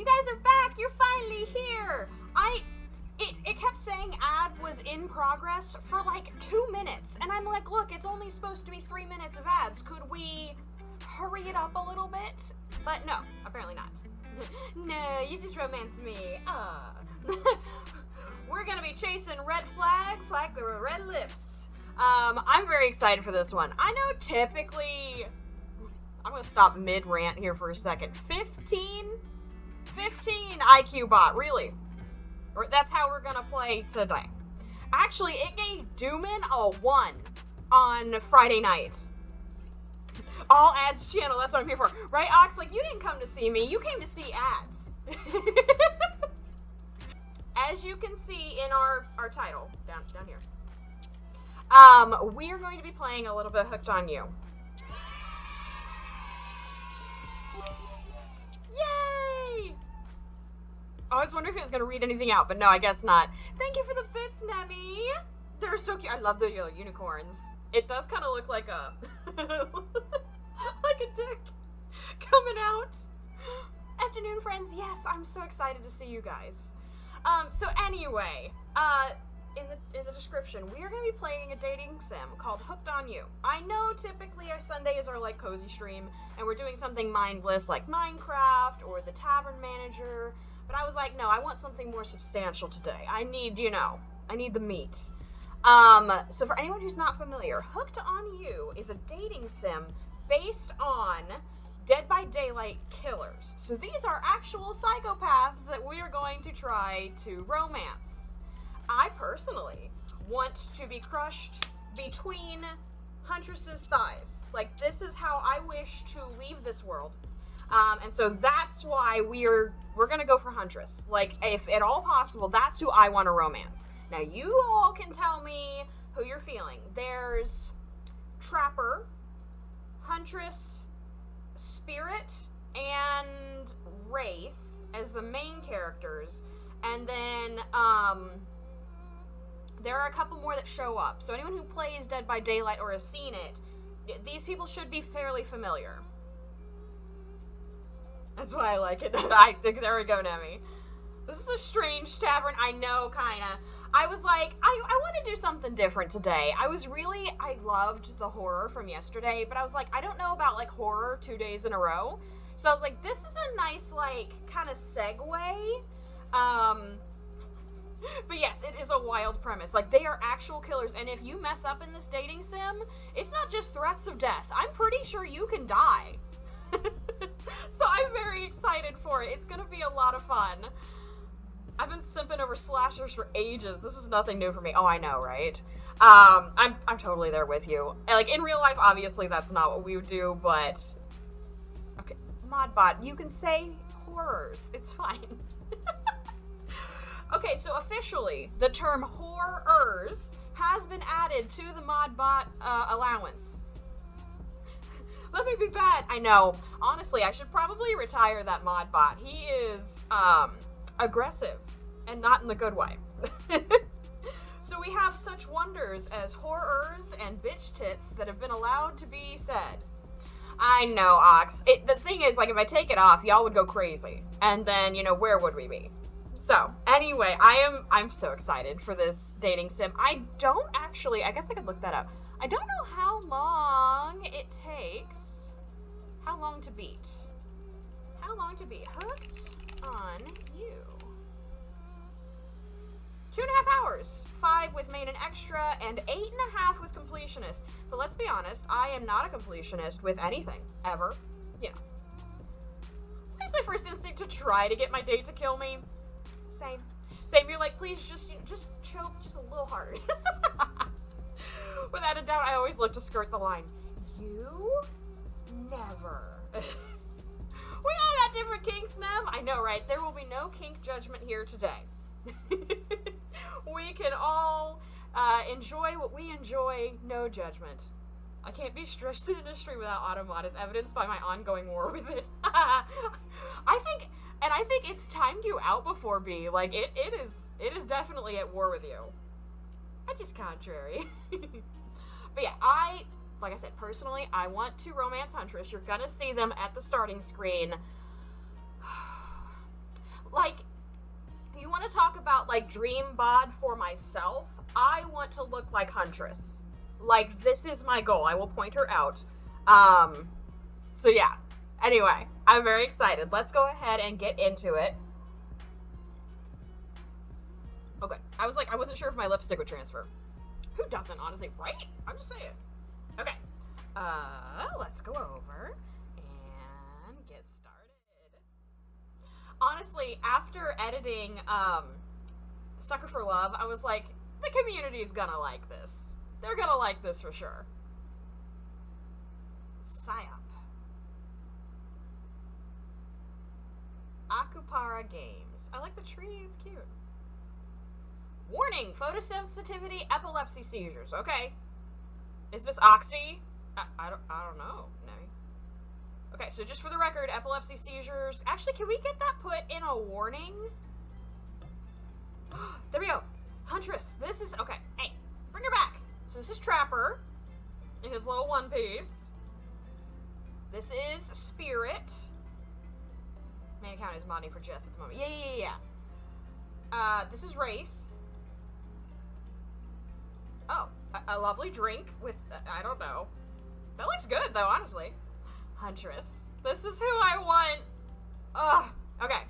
You guys are back! You're finally here! It kept saying ad was in progress for like 2 minutes, and I'm like, look, it's only supposed to be 3 minutes of ads. Could we hurry it up a little bit? But no, apparently not. No, you just romanced me. We're gonna be chasing red flags like red lips. I'm very excited for this one. I know typically... I'm gonna stop mid-rant here for a second. 15 IQ bot, really. Or that's how we're gonna play today. Actually, it gave Doomin a 1 on Friday night. All ads channel, that's what I'm here for. Right, Ox? Like, you didn't come to see me, you came to see ads. As you can see in our title, down here, we are going to be playing a little bit Hooked on You. Yay! I was wondering if it was going to read anything out, but no, I guess not. Thank you for the bits, Nemi! They're so cute. I love the unicorns. It does kind of look like a... like a dick coming out. Afternoon, friends. Yes, I'm so excited to see you guys. So anyway, in the description, we are going to be playing a dating sim called Hooked on You. I know typically our Sundays are like cozy stream, and we're doing something mindless like Minecraft or the Tavern Manager, but I was like, no, I want something more substantial today. I need, I need the meat. So for anyone who's not familiar, Hooked on You is a dating sim based on Dead by Daylight killers. So these are actual psychopaths that we are going to try to romance. I personally want to be crushed between Huntress's thighs. Like, this is how I wish to leave this world. And so that's why we're gonna go for Huntress. Like, if at all possible, that's who I want to romance. Now, you all can tell me who you're feeling. There's Trapper, Huntress, Spirit, and Wraith as the main characters. And then, there are a couple more that show up. So anyone who plays Dead by Daylight or has seen it, these people should be fairly familiar. That's why I like it. I think, there we go, Nemi. This is a strange tavern, I know, kinda. I was like, I want to do something different today. I loved the horror from yesterday, but I was like, I don't know about, like, horror 2 days in a row. So I was like, this is a nice, like, kind of segue. But yes, it is a wild premise. Like, they are actual killers, and if you mess up in this dating sim, it's not just threats of death. I'm pretty sure you can die. So I'm very excited for it. It's gonna be a lot of fun. I've been simping over slashers for ages. This is nothing new for me. Oh, I know, right? I'm totally there with you. Like, in real life, obviously, that's not what we would do, but... Okay, Modbot, you can say horrors. It's fine. Okay, so officially, the term horrors has been added to the Modbot allowance. Let me be bad. I know. Honestly, I should probably retire that Modbot. He is, aggressive, and not in the good way. So we have such wonders as horrors and bitch tits that have been allowed to be said. I know, Ox. The thing is, like, if I take it off, y'all would go crazy. And then, where would we be? So, anyway, I'm so excited for this dating sim. I guess I could look that up. I don't know how long it takes. How long to beat? How long to beat? Hooked on You. 2.5 hours. 5 with main and extra, and 8.5 with completionist. But let's be honest, I am not a completionist with anything, ever. It's my first instinct to try to get my date to kill me. Same. You're like, please just choke just a little harder. Without a doubt, I always look to skirt the line. You? Never. We all got different kinks, Nem. I know, right? There will be no kink judgment here today. We can all enjoy what we enjoy, no judgment. I can't be stressed in industry without Automod, as evidenced by my ongoing war with it. I think it's timed you out before B. Like, it is definitely at war with you. That's just contrary. But yeah, like I said, personally, I want to romance Huntress. You're gonna see them at the starting screen. like, you want to talk about, like, dream bod for myself? I want to look like Huntress. Like, this is my goal. I will point her out. So yeah. Anyway, I'm very excited. Let's go ahead and get into it. Okay. I wasn't sure if my lipstick would transfer. Who doesn't, honestly, right? I'm just saying. Okay. Let's go over and get started. Honestly, after editing, Sucker for Love, I was like, the community's gonna like this. They're gonna like this for sure. Psyop. Akupara Games. I like the tree, it's cute. Warning, photosensitivity, epilepsy seizures. Okay. Is this Oxy? I don't know. No. Okay, so just for the record, epilepsy seizures. Actually, can we get that put in a warning? There we go. Huntress. This is, okay. Hey, bring her back. So this is Trapper in his little one piece. This is Spirit. Main account is modding for Jess at the moment. Yeah. This is Wraith. Oh, a lovely drink with, I don't know. That looks good, though, honestly. Huntress. This is who I want. Ugh. Okay.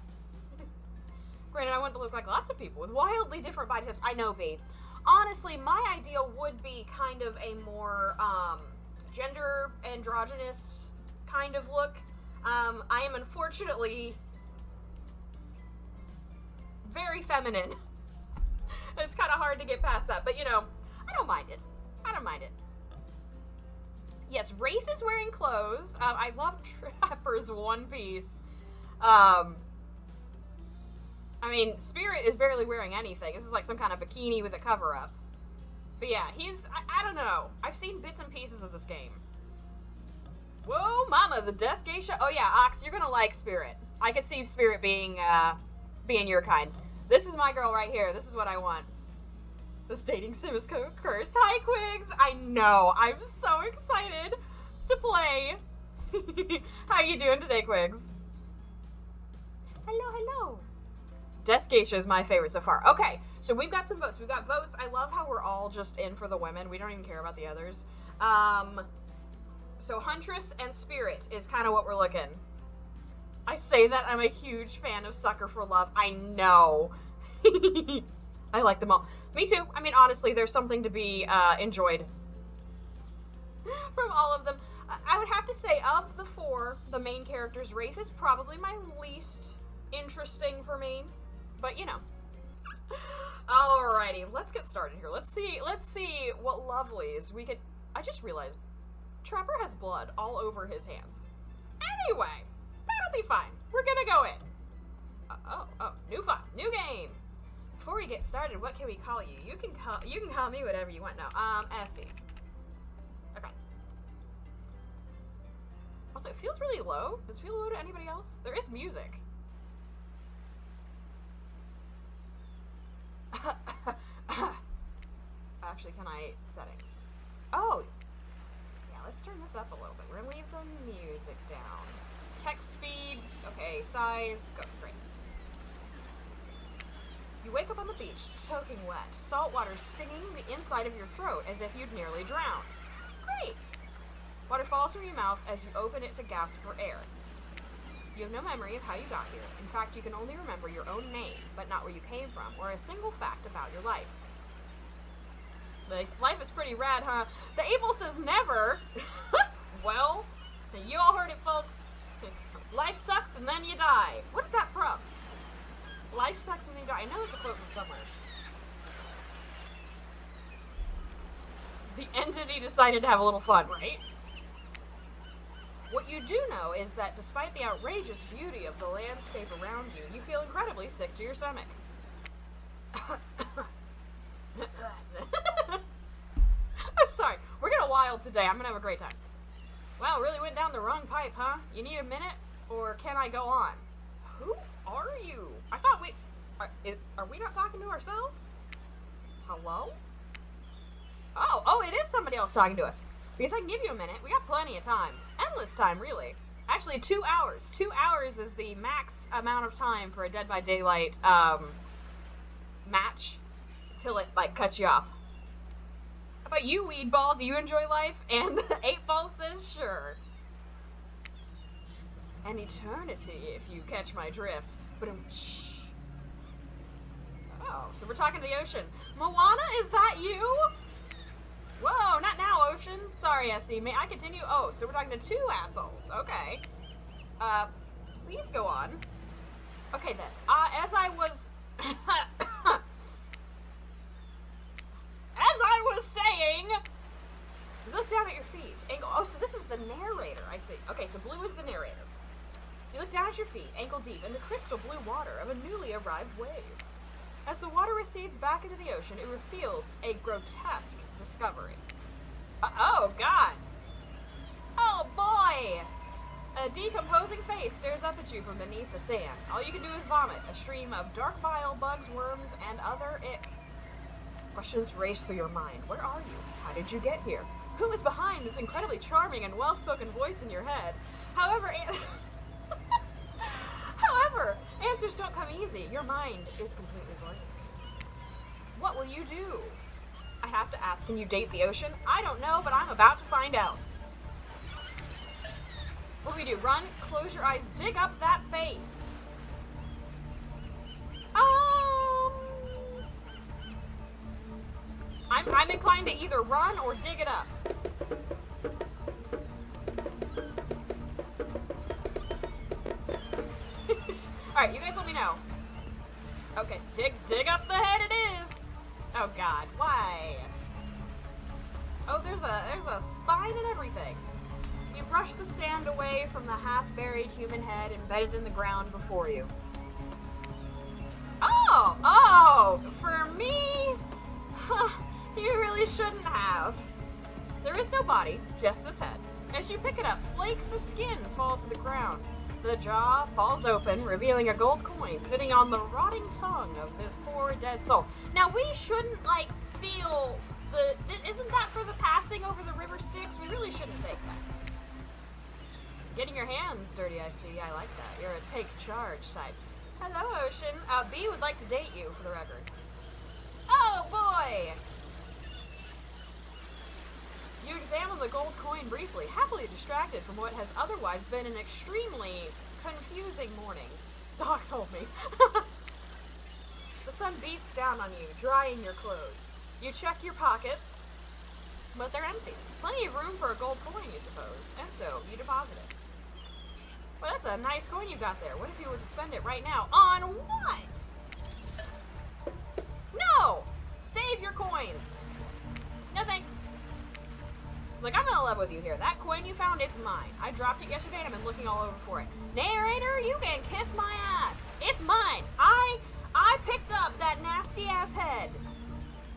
Granted, I want to look like lots of people with wildly different body types. I know, babe. Honestly, my ideal would be kind of a more, gender androgynous kind of look. I am unfortunately very feminine. It's kind of hard to get past that, but you know, I don't mind it. I don't mind it. Yes, Wraith is wearing clothes. I love Trapper's one piece. I mean, Spirit is barely wearing anything. This is like some kind of bikini with a cover-up. But yeah, I don't know. I've seen bits and pieces of this game. Whoa, mama, the Death Geisha. Oh yeah, Ox, you're gonna like Spirit. I could see Spirit being your kind. This is my girl right here. This is what I want. This dating sim is cursed. Hi, Quigs. I know. I'm so excited to play. How you doing today, Quigs? Hello, hello. Death Geisha is my favorite so far. Okay, so we've got some votes. We've got votes. I love how we're all just in for the women. We don't even care about the others. So Huntress and Spirit is kind of what we're looking. I say that I'm a huge fan of Sucker for Love. I know. I like them all. Me too. I mean, honestly, there's something to be enjoyed from all of them. I would have to say, of the four, the main characters, Wraith is probably my least interesting for me. But, you know. Alrighty, let's get started here. Let's see what lovelies we can... I just realized Trapper has blood all over his hands. Anyway, that'll be fine. We're gonna go in. New fun, new game. Before we get started, what can we call you? You can call me whatever you want now. Essie. Okay. Also, it feels really low. Does it feel low to anybody else? There is music. Actually, can I settings? Oh, yeah. Let's turn this up a little bit. We're gonna leave the music down. Text speed. Okay, size. Go. Great. You wake up on the beach, soaking wet, salt water stinging the inside of your throat as if you'd nearly drowned. Great! Water falls from your mouth as you open it to gasp for air. You have no memory of how you got here. In fact, you can only remember your own name, but not where you came from, or a single fact about your life. Life is pretty rad, huh? The Able says never! Well, you all heard it, folks. Life sucks and then you die. What's that from? Life sucks and then you die. I know it's a quote from somewhere. The entity decided to have a little fun, right? What you do know is that despite the outrageous beauty of the landscape around you, you feel incredibly sick to your stomach. I'm sorry. We're getting wild today. I'm gonna have a great time. Wow, really went down the wrong pipe, huh? You need a minute? Or can I go on? Who are you? I thought we... Are we not talking to ourselves? Hello? Oh, it is somebody else talking to us. Because I can give you a minute. We got plenty of time. Endless time, really. Actually, 2 hours. 2 hours is the max amount of time for a Dead by Daylight match till it, like, cuts you off. How about you, Weedball? Do you enjoy life? And 8Ball says, sure. An eternity, if you catch my drift. But oh, so we're talking to the ocean. Moana, is that you? Whoa, not now, ocean. Sorry, SE. May I continue? Oh, so we're talking to 2 assholes. Okay. Please go on. Okay, then. As I was... As I was saying... Look down at your feet. Ankle... Oh, so this is the narrator. I see. Okay, so blue is the narrator. You look down at your feet, ankle deep, in the crystal blue water of a newly arrived wave. As the water recedes back into the ocean, it reveals a grotesque discovery. Oh, God. Oh, boy. A decomposing face stares up at you from beneath the sand. All you can do is vomit, a stream of dark bile, bugs, worms, and other ick. Questions race through your mind. Where are you? How did you get here? Who is behind this incredibly charming and well-spoken voice in your head? However, answers don't come easy. Your mind is completely blank. What will you do? I have to ask, can you date the ocean? I don't know, but I'm about to find out. What do we do? Run, close your eyes, dig up that face. I'm inclined to either run or dig it up. Alright, you guys let me know. Okay, dig up the head it is. Oh God, why? Oh, there's a spine and everything. You brush the sand away from the half-buried human head embedded in the ground before you. Oh, for me? You really shouldn't have. There is no body, just this head. As you pick it up, flakes of skin fall to the ground. The jaw falls open, revealing a gold coin sitting on the rotting tongue of this poor dead soul. Now, we shouldn't, like, steal the... Isn't that for the passing over the river Styx? We really shouldn't take that. Getting your hands dirty, I see. I like that. You're a take charge type. Hello, Ocean. B would like to date you, for the record. Oh, boy! You examine the gold coin briefly, happily distracted from what has otherwise been an extremely confusing morning. Dogs hold me. The sun beats down on you, drying your clothes. You check your pockets, but they're empty. Plenty of room for a gold coin, you suppose, and so you deposit it. Well, that's a nice coin you got there. What if you were to spend it right now? On what? No! Save your coins! No thanks. Look, I'm gonna love with you here. That coin you found, it's mine. I dropped it yesterday and I've been looking all over for it. Narrator, you can kiss my ass. It's mine. I picked up that nasty ass head.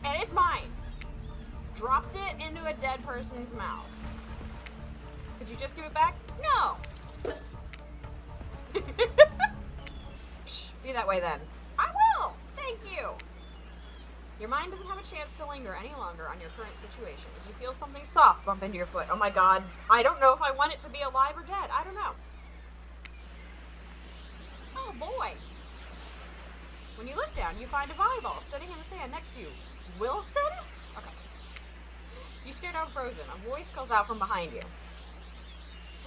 And it's mine. Dropped it into a dead person's mouth. Could you just give it back? No. Psh, be that way then. I will. Thank you. Your mind doesn't have a chance to linger any longer on your current situation. As you feel something soft bump into your foot. Oh my God. I don't know if I want it to be alive or dead. I don't know. Oh boy. When you look down, you find a volleyball sitting in the sand next to you. Wilson? Okay. You stare down frozen. A voice calls out from behind you.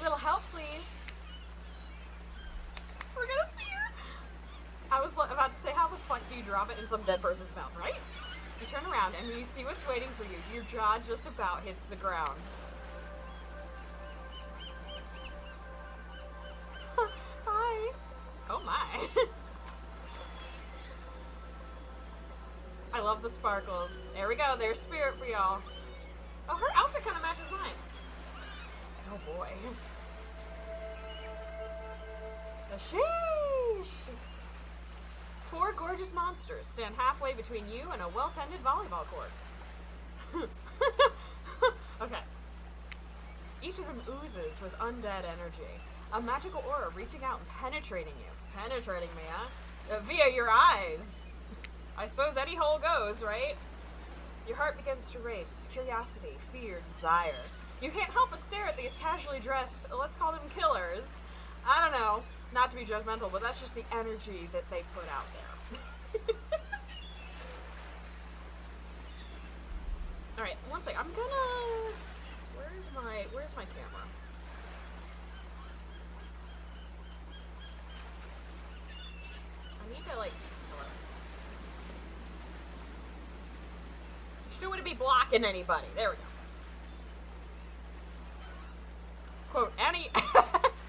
Little help, please. We're gonna see her. I was about to say, how the fuck do you drop it in some dead person's mouth, right? You turn around, and when you see what's waiting for you, your jaw just about hits the ground. Hi. Oh my. I love the sparkles. There we go. There's spirit for y'all. Oh, her outfit kind of matches mine. Oh boy. Sheesh. 4 gorgeous monsters stand halfway between you and a well-tended volleyball court. Okay. Each of them oozes with undead energy. A magical aura reaching out and penetrating you. Penetrating me, huh? Via your eyes. I suppose any hole goes, right? Your heart begins to race. Curiosity, fear, desire. You can't help but stare at these casually dressed, let's call them killers. I don't know, not to be judgmental, but that's just the energy that they put out there. Alright, one second. I'm gonna... Where's my camera? I need to, like... Hello. Still wouldn't be blocking anybody. There we go. Quote, any...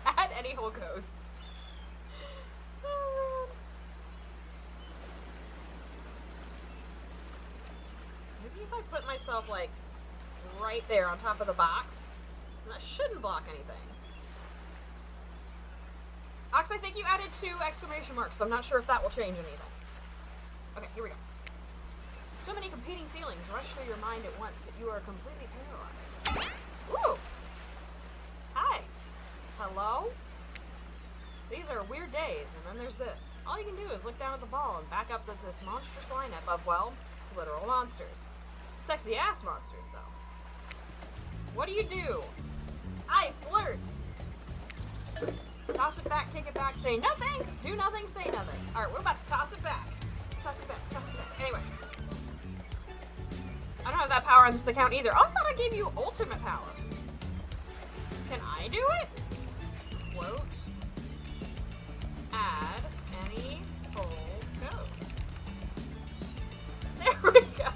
add any whole ghost. Maybe if I put myself, like, right there on top of the box, that shouldn't block anything. Ox, I think you added 2 exclamation marks, so I'm not sure if that will change anything. Okay, here we go. So many competing feelings rush through your mind at once that you are completely paralyzed. Ooh! Hi. Hello? These are weird days, and then there's this. All you can do is look down at the ball and back up this monstrous lineup of, well, literal monsters. Sexy ass monsters, though. What do? I flirt! Toss it back, kick it back, say no thanks, do nothing, say nothing. Alright, we're about to toss it back. Toss it back, toss it back. Anyway. I don't have that power on this account either. Oh, I thought I gave you ultimate power. Can I do it? Quote. Add any full ghost. There we go.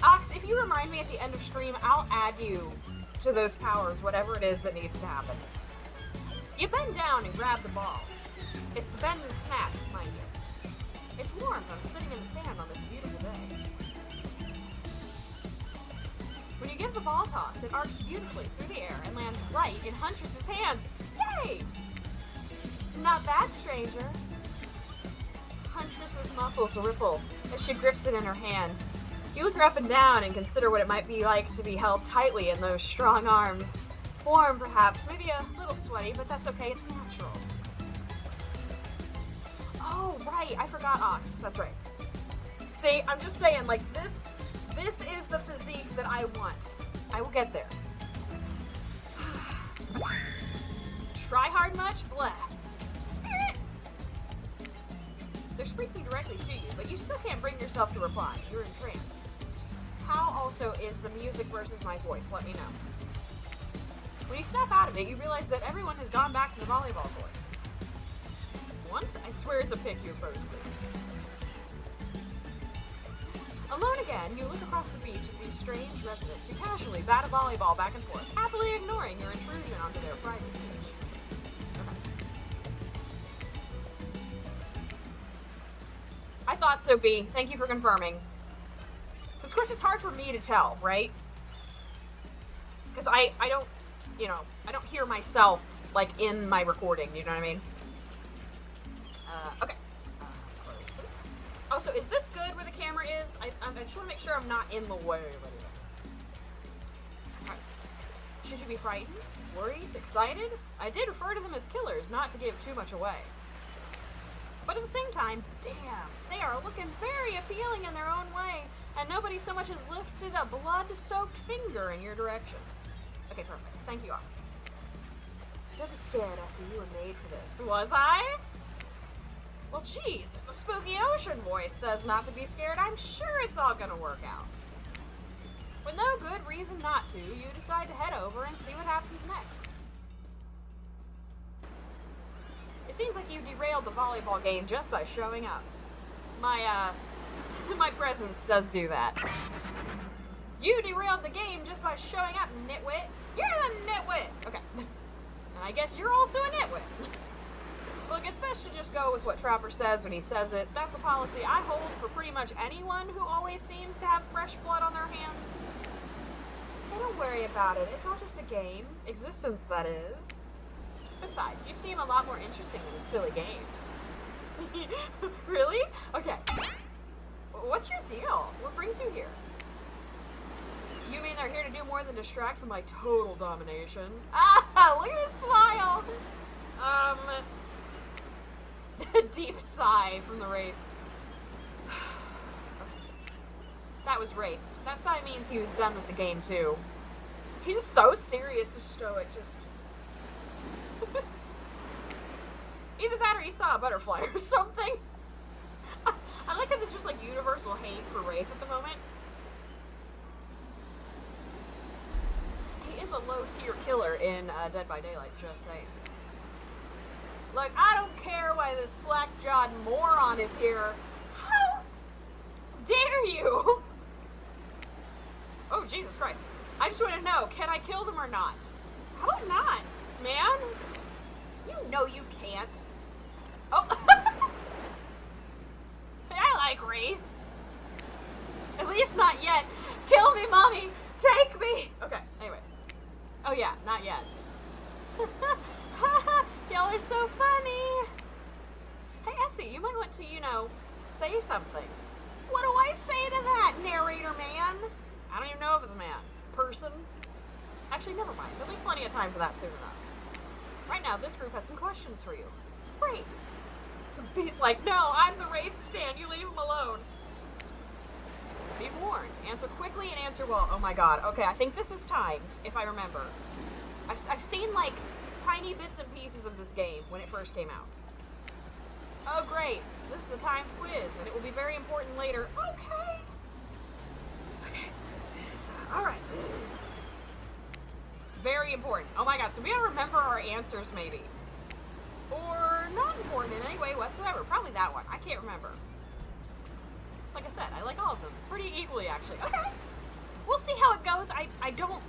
Ox, if you remind me at the end of stream, I'll add you to those powers, whatever it is that needs to happen. You bend down and grab the ball. It's the bend and snap, mind you. It's warm, I'm sitting in the sand on this beautiful day. When you give the ball toss, it arcs beautifully through the air and lands right in Huntress's hands. Yay! Not bad, stranger. Huntress's muscles ripple as she grips it in her hand. You look her up and down and consider what it might be like to be held tightly in those strong arms. Warm, perhaps, maybe a little sweaty, but that's okay, it's natural. Oh, right, I forgot Ox, that's right. See, I'm just saying, like, this is the physique that I want. I will get there. Try hard much? Blah. Spirit! They're speaking directly to you, but you still can't bring yourself to reply. You're in trance. How also is the music versus my voice? Let me know. When you snap out of it, you realize that everyone has gone back to the volleyball court. What? I swear it's a pic you posted. Alone again, you look across the beach at these strange residents who casually bat a volleyball back and forth, happily ignoring your intrusion onto their private beach. Okay. I thought so, B. Thank you for confirming. Of course, it's hard for me to tell, right? Because I don't, you know, I don't hear myself, like, in my recording, you know what I mean? Okay. Oh, so is this good where the camera is? I just want to make sure I'm not in the way of anything. Alright. Should you be frightened? Worried? Excited? I did refer to them as killers, not to give too much away. But at the same time, damn, they are looking very appealing in their own way, and nobody so much as lifted a blood-soaked finger in your direction. Okay, perfect. Thank you, Ox. Don't be scared, Essie. You were made for this. Was I? Well, geez, if the spooky ocean voice says not to be scared, I'm sure it's all gonna work out. With no good reason not to, you decide to head over and see what happens next. It seems like you derailed the volleyball game just by showing up. My presence does do that. You derailed the game just by showing up, nitwit. You're the nitwit! Okay. And I guess you're also a nitwit. Look, it's best to just go with what Trapper says when he says it. That's a policy I hold for pretty much anyone who always seems to have fresh blood on their hands. Hey, don't worry about it. It's all just a game. Existence, that is. Besides, you seem a lot more interesting than a silly game. Really? Okay. What's your deal? What brings you here? You mean they're here to do more than distract from my total domination? Ah, look at his smile! Deep sigh from the Wraith. That was Wraith. That sigh means he was done with the game, too. He's so serious and stoic, just... Either that or he saw a butterfly or something. I like how there's just, like, universal hate for Wraith at the moment. He is a low-tier killer in Dead by Daylight, just saying. Look, I don't care why this slack-jawed moron is here. How dare you? Oh, Jesus Christ. I just want to know, can I kill them or not? How about not, man? You know you can't. Oh. Hey, I like Wraith. At least not yet. Kill me, mommy. Take me. Okay, anyway. Oh, yeah, not yet. Y'all are so funny. Hey, Essie, you might want to, you know, say something. What do I say to that, narrator man? I don't even know if it's a man. Person? Actually, never mind. There'll be plenty of time for that soon enough. Right now, this group has some questions for you. Great. He's like, no, I'm the Wraith Stan. You leave him alone. Be warned. Answer quickly and answer well. Oh my god. Okay, I think this is timed, if I remember. I've seen, like, tiny bits and pieces of this game when it first came out. Oh, great. This is the timed quiz, and it will be very important later. Okay. Okay. Alright. Very important. Oh my god, so we gotta remember our answers, maybe. Or not important in any way whatsoever. Probably that one. I can't remember. Like I said, I like all of them. Pretty equally, actually. Okay. We'll see how it goes. I don't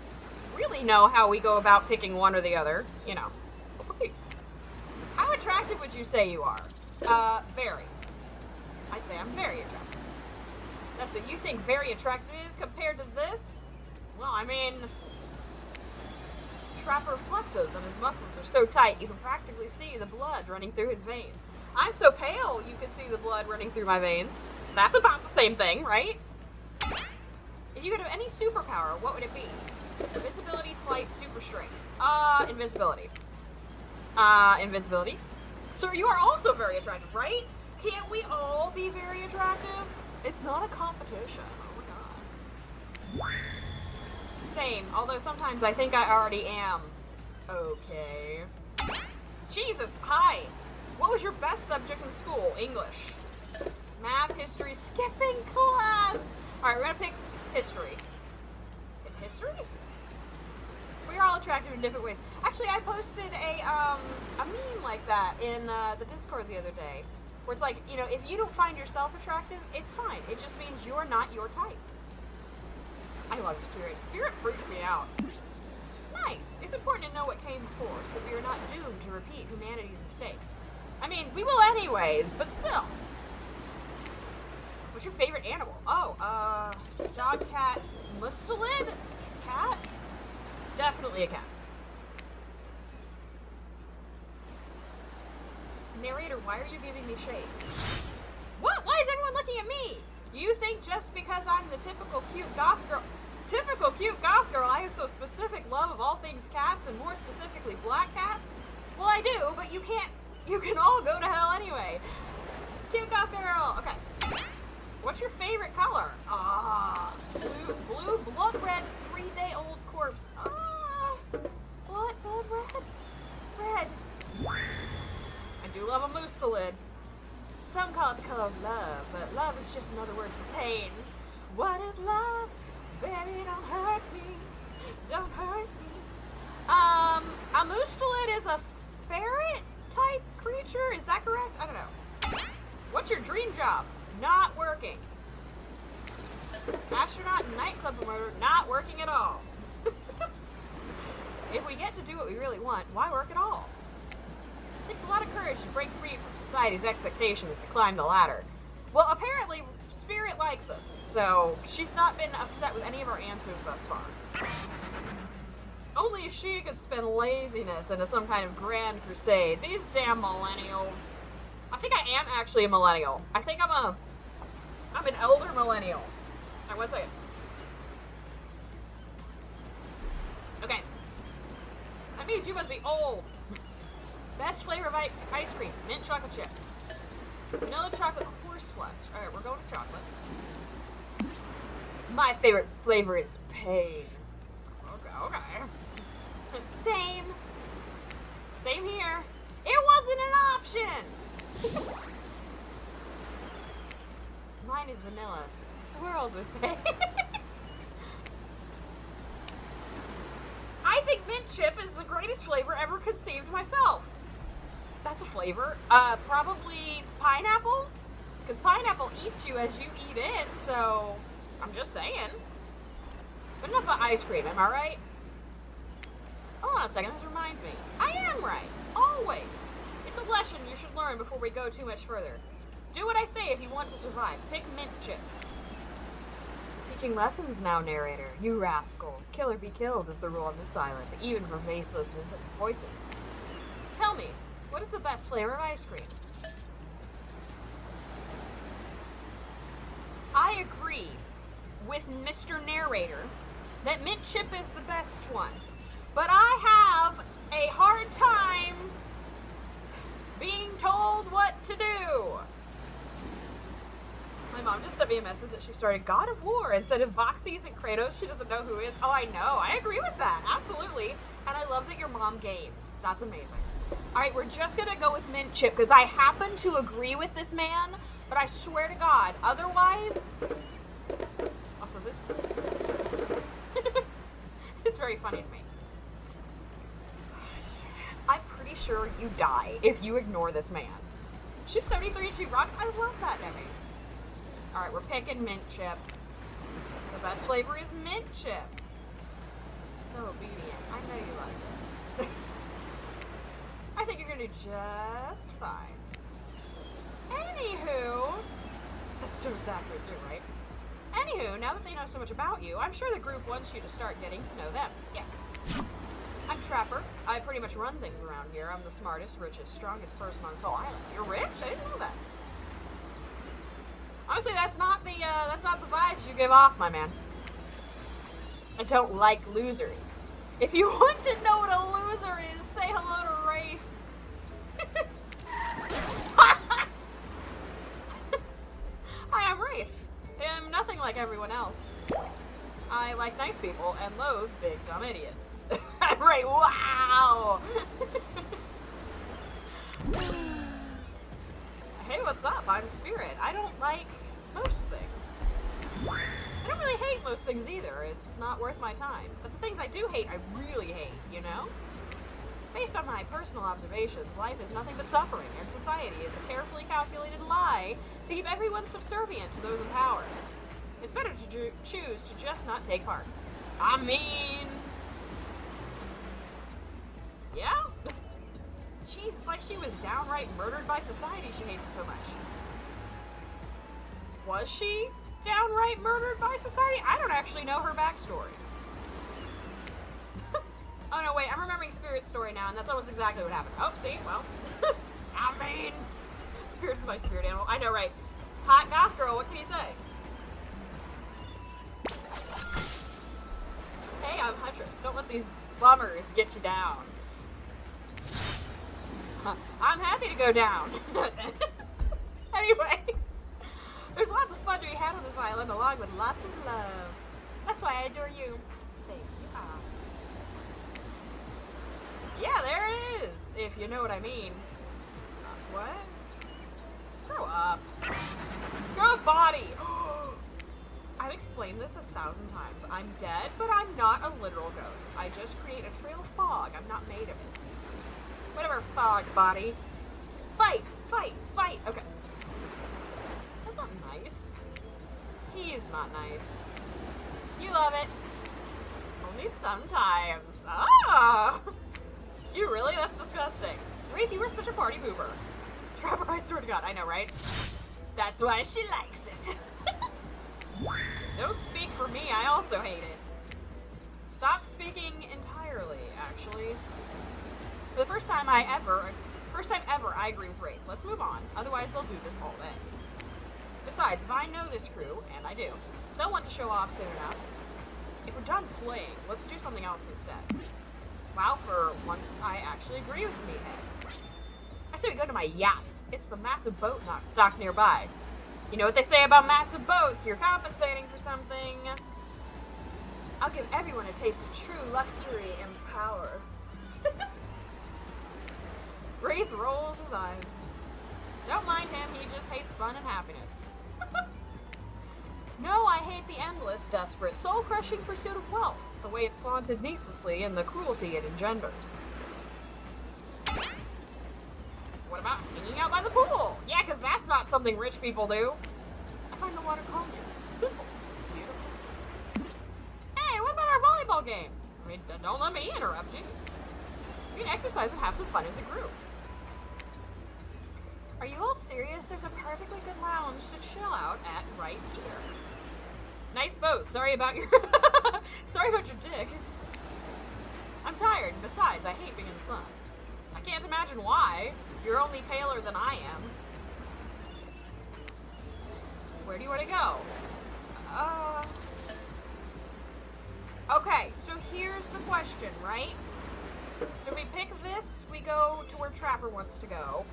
really know how we go about picking one or the other. You know. We'll see. How attractive would you say you are? Very. I'd say I'm very attractive. That's what you think very attractive is compared to this? Well, I mean... Trapper flexes and his muscles are so tight you can practically see the blood running through his veins. I'm so pale you can see the blood running through my veins. That's about the same thing, right? If you could have any superpower, what would it be? Invisibility, flight, super strength. Invisibility. Invisibility. Sir, you are also very attractive, right? Can't we all be very attractive? It's not a competition. Oh my god. Same, although sometimes I think I already am. Okay. Jesus, hi! What was your best subject in school? English. Math, history, skipping class! Alright, we're gonna pick history. In history? We're all attractive in different ways. Actually, I posted a meme like that in the Discord the other day. Where it's like, you know, if you don't find yourself attractive, it's fine. It just means you're not your type. I love Spirit. Spirit freaks me out. Nice. It's important to know what came before so that we are not doomed to repeat humanity's mistakes. I mean, we will anyways, but still. What's your favorite animal? Oh, dog, cat, mustelid? Cat? Definitely a cat. Narrator, why are you giving me shade? What? Why is everyone looking at me? You think just because I'm the typical cute goth girl, I have so specific love of all things cats, and more specifically black cats? Well, I do, but you can all go to hell anyway. Cute goth girl. Okay. What's your favorite color? Blue, blood red, 3-day-old corpse. Blood red. Red. I do love a mustelid. Some call it the color of love, but love is just another word for pain. What is love? Baby, don't hurt me. Don't hurt me. A mustelid is a ferret-type creature? Is that correct? I don't know. What's your dream job? Not working. Astronaut and nightclub promoter, not working at all. If we get to do what we really want, why work at all? It takes a lot of courage to break free from society's expectations to climb the ladder. Well, apparently, Spirit likes us, so she's not been upset with any of our answers thus far. Only she could spin laziness into some kind of grand crusade. These damn millennials. I think I am actually a millennial. I think I'm an elder millennial. Alright, 1 second. Okay. That means you must be old. Best flavor of ice cream, mint chocolate chip. Vanilla chocolate, horseflesh. Alright, we're going to chocolate. My favorite flavor is pain. Okay. vanilla, swirled with pain. I think mint chip is the greatest flavor ever conceived myself. That's a flavor. Probably pineapple? Because pineapple eats you as you eat it, so I'm just saying. Good enough of ice cream, am I right? Hold on a second, this reminds me. I am right. Always. It's a lesson you should learn before we go too much further. Do what I say if you want to survive. Pick mint chip. Teaching lessons now, narrator. You rascal. Kill or be killed is the rule on this island, even for faceless voices. Tell me, what is the best flavor of ice cream? I agree with Mr. Narrator that mint chip is the best one. But I have a hard time being told what to do. My mom just sent me a message that she started God of War instead of Voxies and Kratos. She doesn't know who is. Oh, I know. I agree with that. Absolutely. And I love that your mom games. That's amazing. All right, we're just going to go with mint chip because I happen to agree with this man, but I swear to God, otherwise... Also, this... it's very funny to me. I'm pretty sure you die if you ignore this man. She's 73 and she rocks. I love that, Demi. Alright, we're picking mint chip. The best flavor is mint chip. So obedient. I know you like it. I think you're gonna do just fine. Anywho, that's too exactly true, right? Anywho, now that they know so much about you, I'm sure the group wants you to start getting to know them. Yes. I'm Trapper. I pretty much run things around here. I'm the smartest, richest, strongest person on Soul Island. You're rich? I didn't know that. Honestly, that's not the vibes you give off, my man. I don't like losers. If you want to know what a loser is, say hello to Wraith. Hi, I'm Wraith. I'm nothing like everyone else. I like nice people and loathe big dumb idiots. Right, wow! Hey, what's up? I'm Spirit. I don't like most things. I don't really hate most things either. It's not worth my time. But the things I do hate, I really hate, you know? Based on my personal observations, life is nothing but suffering, and society is a carefully calculated lie to keep everyone subservient to those in power. It's better to choose to just not take part. I mean... yeah? Jeez, it's like she was downright murdered by society. She hates it so much. Was she downright murdered by society? I don't actually know her backstory. Oh no, wait, I'm remembering Spirit's story now, and that's almost exactly what happened. Oh, see? Well, I mean, Spirit's my spirit animal. I know, right? Hot goth girl, what can you say? Hey, I'm Huntress. Don't let these bummers get you down. I'm happy to go down. Anyway, there's lots of fun to be had on this island, along with lots of love. That's why I adore you. Thank you. Yeah, there it is, if you know what I mean. What? Grow up. Grow a body. I've explained this 1,000 times. I'm dead, but I'm not a literal ghost. I just create a trail of fog. I'm not made of it. Whatever, fog body. Fight! Fight! Fight! Okay. That's not nice. He's not nice. You love it. Only sometimes. Ah! You really? That's disgusting. Wraith, you were such a party pooper. Trapper, I swear to God, I know, right? That's why she likes it. Don't speak for me, I also hate it. Stop speaking entirely, actually. For the first time ever, I agree with Wraith. Let's move on, otherwise they'll do this all day. Besides, if I know this crew, and I do, they'll want to show off soon enough. If we're done playing, let's do something else instead. Wow, for once I actually agree with Meathead. I say we go to my yacht. It's the massive boat dock nearby. You know what they say about massive boats? You're compensating for something. I'll give everyone a taste of true luxury and power. Wraith rolls his eyes. Don't mind him, he just hates fun and happiness. No, I hate the endless, desperate, soul-crushing pursuit of wealth, the way it's flaunted needlessly and the cruelty it engenders. What about hanging out by the pool? Yeah, because that's not something rich people do. I find the water calming, simple, beautiful. Hey, what about our volleyball game? I mean, don't let me interrupt you. We can exercise and have some fun as a group. Are you all serious? There's a perfectly good lounge to chill out at right here. Nice boat. Sorry about your sorry about your dick. I'm tired. Besides, I hate being in the sun. I can't imagine why. You're only paler than I am. Where do you want to go? Okay, so here's the question, right? So we pick this, we go to where Trapper wants to go.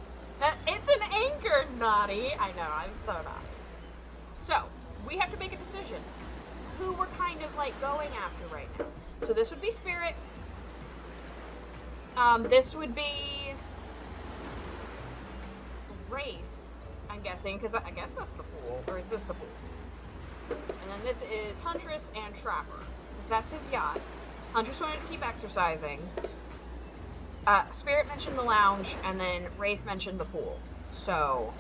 It's an anchor, naughty. I know, I'm so naughty. So, we have to make a decision. Who we're kind of like going after right now. So this would be Spirit. This would be Wraith, I'm guessing, because I guess that's the pool. Or is this the pool? And then this is Huntress and Trapper, because that's his yacht. Huntress wanted to keep exercising. Spirit mentioned the lounge, and then Wraith mentioned the pool. So,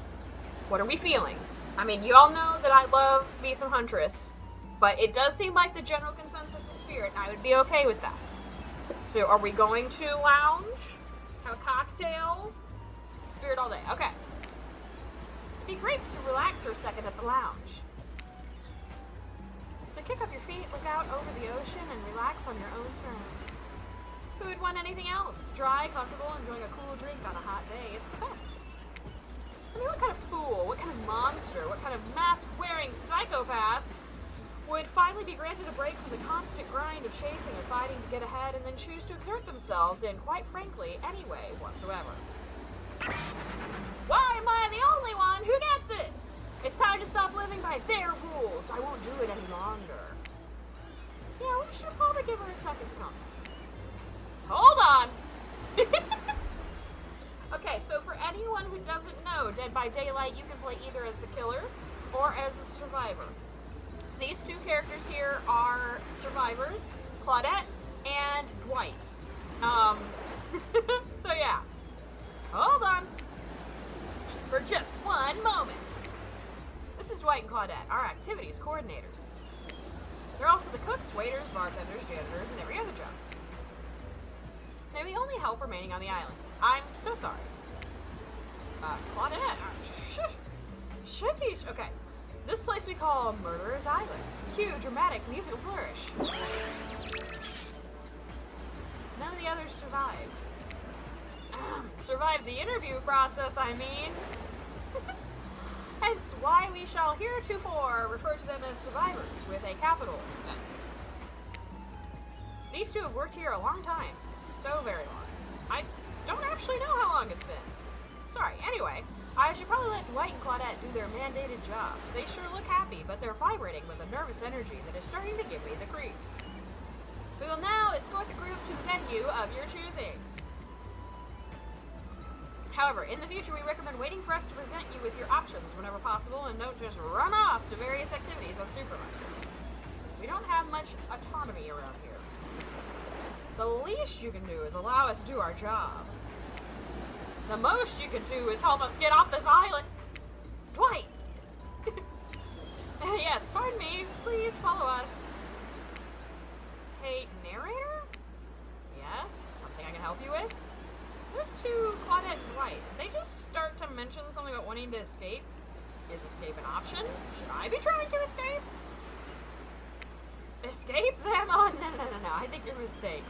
what are we feeling? I mean, you all know that I love me some Huntress, but it does seem like the general consensus is Spirit, and I would be okay with that. So, are we going to lounge? Have a cocktail? Spirit all day. Okay. It'd be great to relax for a second at the lounge. To kick up your feet, look out over the ocean, and relax on your own terms. Who would want anything else? Dry, comfortable, enjoying a cool drink on a hot day. It's the best. I mean, what kind of fool, what kind of monster, what kind of mask-wearing psychopath would finally be granted a break from the constant grind of chasing and fighting to get ahead and then choose to exert themselves in, quite frankly, any way whatsoever? Why am I the only one who gets it? It's time to stop living by their rules. I won't do it any longer. Yeah, we should probably give her a second to come. Hold on! Okay, so for anyone who doesn't know, Dead by Daylight, you can play either as the killer or as the survivor. These two characters here are survivors, Claudette and Dwight. So yeah. Hold on. For just one moment. This is Dwight and Claudette, our activities coordinators. They're also the cooks, waiters, bartenders, janitors, and every other job. They're the only help remaining on the island. I'm so sorry. Claudette. Sheesh. Okay. This place we call Murderer's Island. Cue, dramatic, musical flourish. None of the others survived. Survived the interview process, I mean. Hence why we shall heretofore refer to them as survivors with a capital S. These two have worked here a long time. So very long. I don't actually know how long it's been. Sorry, anyway, I should probably let Dwight and Claudette do their mandated jobs. They sure look happy, but they're vibrating with a nervous energy that is starting to give me the creeps. We will now escort the group to the venue of your choosing. However, in the future, we recommend waiting for us to present you with your options whenever possible, and don't just run off to various activities unsupervised. We don't have much autonomy around here. The least you can do is allow us to do our job. The most you can do is help us get off this island. Dwight! Yes, pardon me. Please follow us. Hey, narrator? Yes? Something I can help you with? There's two, Claudette and Dwight. They just start to mention something about wanting to escape. Is escape an option? Should I be trying to escape? Escape them? Oh, no. I think you're mistaken.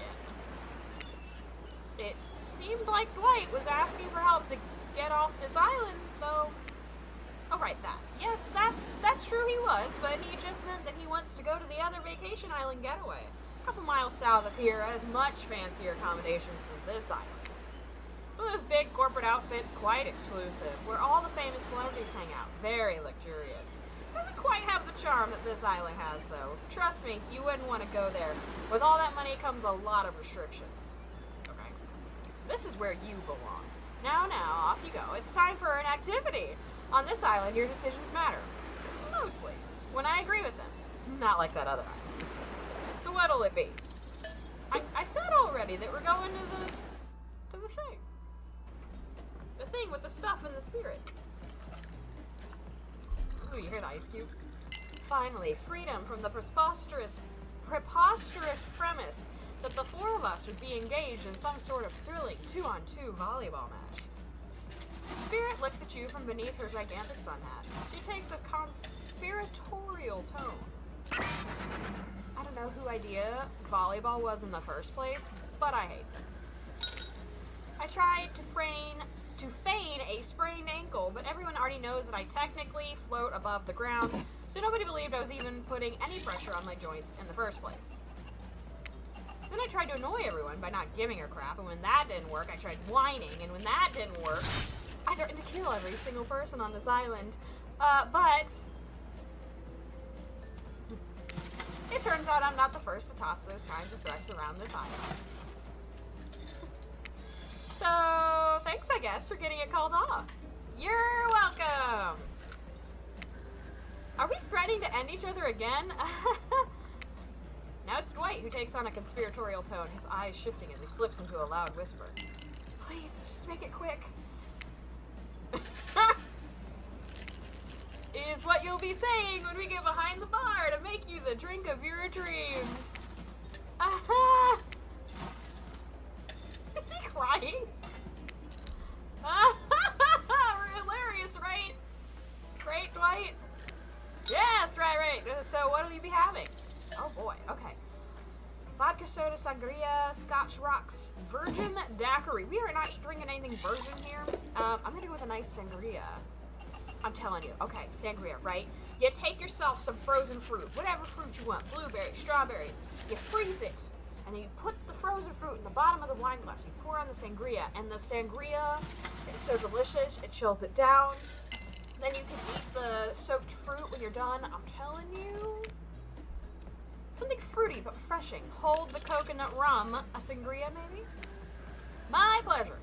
It seemed like Dwight was asking for help to get off this island, though. Oh, right, that. Yes, that's true he was, but he just meant that he wants to go to the other vacation island getaway. A couple miles south of here has much fancier accommodations than this island. Some of those big corporate outfits, quite exclusive, where all the famous celebrities hang out. Very luxurious. Doesn't quite have the charm that this island has, though. Trust me, you wouldn't want to go there. With all that money comes a lot of restrictions. Okay. This is where you belong. Now, off you go. It's time for an activity. On this island, your decisions matter. Mostly. when I agree with them. Not like that other island. So what'll it be? I said already that we're going to the thing. The thing with the stuff and the spirit. Ooh, you hear the ice cubes? Finally, freedom from the preposterous premise that the four of us would be engaged in some sort of thrilling 2-on-2 volleyball match. Spirit looks at you from beneath her gigantic sun hat. She takes a conspiratorial tone. I don't know who idea volleyball was in the first place, but I hate them. I tried to feign a sprained ankle, but everyone already knows that I technically float above the ground, so nobody believed I was even putting any pressure on my joints in the first place. Then I tried to annoy everyone by not giving her crap, and when that didn't work, I tried whining, and when that didn't work, I threatened to kill every single person on this island. But it turns out I'm not the first to toss those kinds of threats around this island. So, thanks, I guess, for getting it called off. You're welcome! Are we threatening to end each other again? Now it's Dwight who takes on a conspiratorial tone, his eyes shifting as he slips into a loud whisper. Please, just make it quick. Is what you'll be saying when we get behind the bar to make you the drink of your dreams. Is he crying? We're hilarious, right? Right, Dwight? Yes, right. So what will you be having? Oh boy, okay. Vodka soda, sangria, scotch rocks, virgin daiquiri. We are not drinking anything virgin here. I'm gonna go with a nice sangria. I'm telling you. Okay, sangria, right? You take yourself some frozen fruit, whatever fruit you want, blueberries, strawberries. You freeze it, and then you put the frozen fruit in the bottom of the wine glass. You pour on the sangria, and the sangria is so delicious, it chills it down. Then you can eat the soaked fruit when you're done. I'm telling you. Something fruity but refreshing. Hold the coconut rum. A sangria, maybe? My pleasure.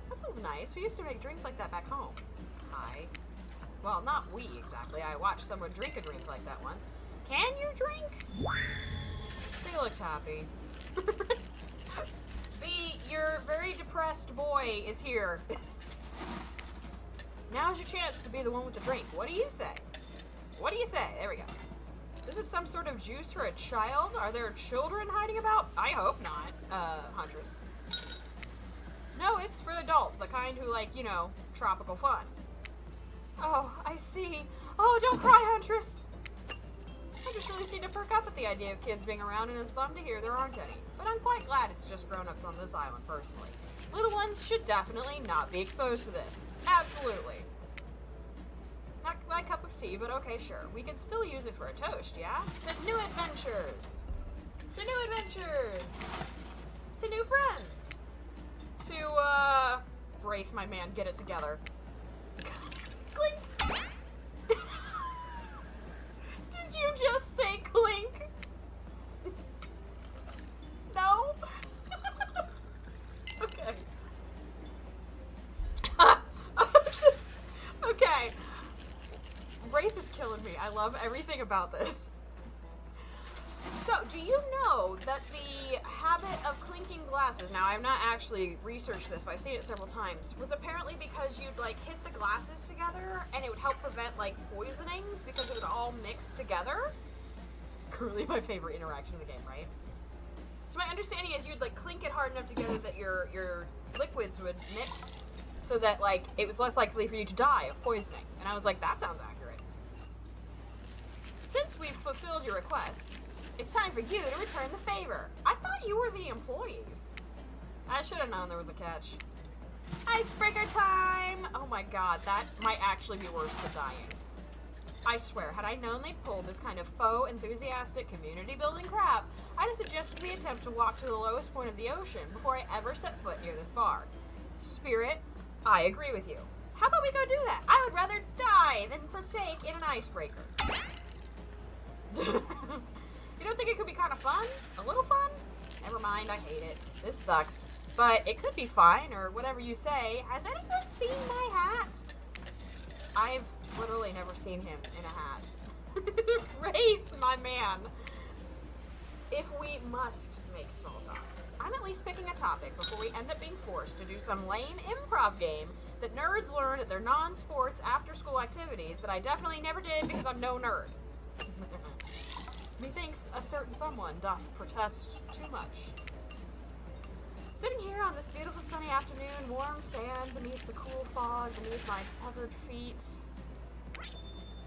That sounds nice. We used to make drinks like that back home. Hi. Well, not we, exactly. I watched someone drink a drink like that once. Can you drink? They looked happy. Your very depressed boy is here. Now's your chance to be the one with the drink. What do you say? What do you say? There we go. This is some sort of juice for a child? Are there children hiding about? I hope not, Huntress. No, it's for adults, the kind who like, you know, tropical fun. Oh, I see. Oh, don't cry, Huntress. I just really seem to perk up at the idea of kids being around and is bummed to hear there aren't any. But I'm quite glad it's just grown-ups on this island, personally. Little ones should definitely not be exposed to this. Absolutely. Not my cup of tea, but okay, sure. We can still use it for a toast, yeah? To new adventures! To new adventures! To new friends! To, Braith, my man, get it together. Clink! Did you just say clink? No? Okay. Okay. Wraith is killing me. I love everything about this. So, do you know that the habit of clinking glasses, now I have not actually researched this, but I've seen it several times, was apparently because you'd, like, hit the glasses together, and it would help prevent, like, poisonings, because it would all mix together? Currently my favorite interaction in the game, right? So my understanding is you'd, like, clink it hard enough together that your liquids would mix, so that, like, it was less likely for you to die of poisoning. And I was like, that sounds accurate. Since we've fulfilled your requests, it's time for you to return the favor. I thought you were the employees. I should have known there was a catch. Icebreaker time! Oh my god, that might actually be worse than dying. I swear, had I known they pulled this kind of faux, enthusiastic, community-building crap, I'd have suggested we attempt to walk to the lowest point of the ocean before I ever set foot near this bar. Spirit, I agree with you. How about we go do that? I would rather die than partake in an icebreaker. You don't think it could be kind of fun? A little fun? Never mind, I hate it. This sucks. But it could be fine, or whatever you say. Has anyone seen my hat? I've literally never seen him in a hat. Wraith, my man. If we must make small talk, I'm at least picking a topic before we end up being forced to do some lame improv game that nerds learn at their non-sports after-school activities that I definitely never did because I'm no nerd. Methinks a certain someone doth protest too much. Sitting here on this beautiful sunny afternoon, warm sand beneath the cool fog beneath my severed feet.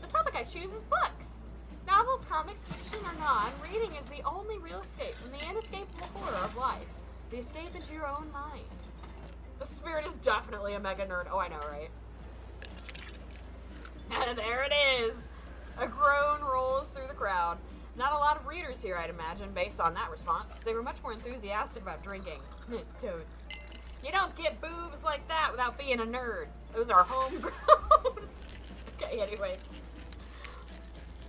The topic I choose is books. Novels, comics, fiction, or not, reading is the only real escape from the inescapable horror of life. The escape into your own mind. The spirit is definitely a mega nerd. Oh, I know, right? And there it is. A groan rolls through the crowd. Not a lot of readers here, I'd imagine, based on that response. They were much more enthusiastic about drinking. Toads. You don't get boobs like that without being a nerd. Those are homegrown. Okay, anyway.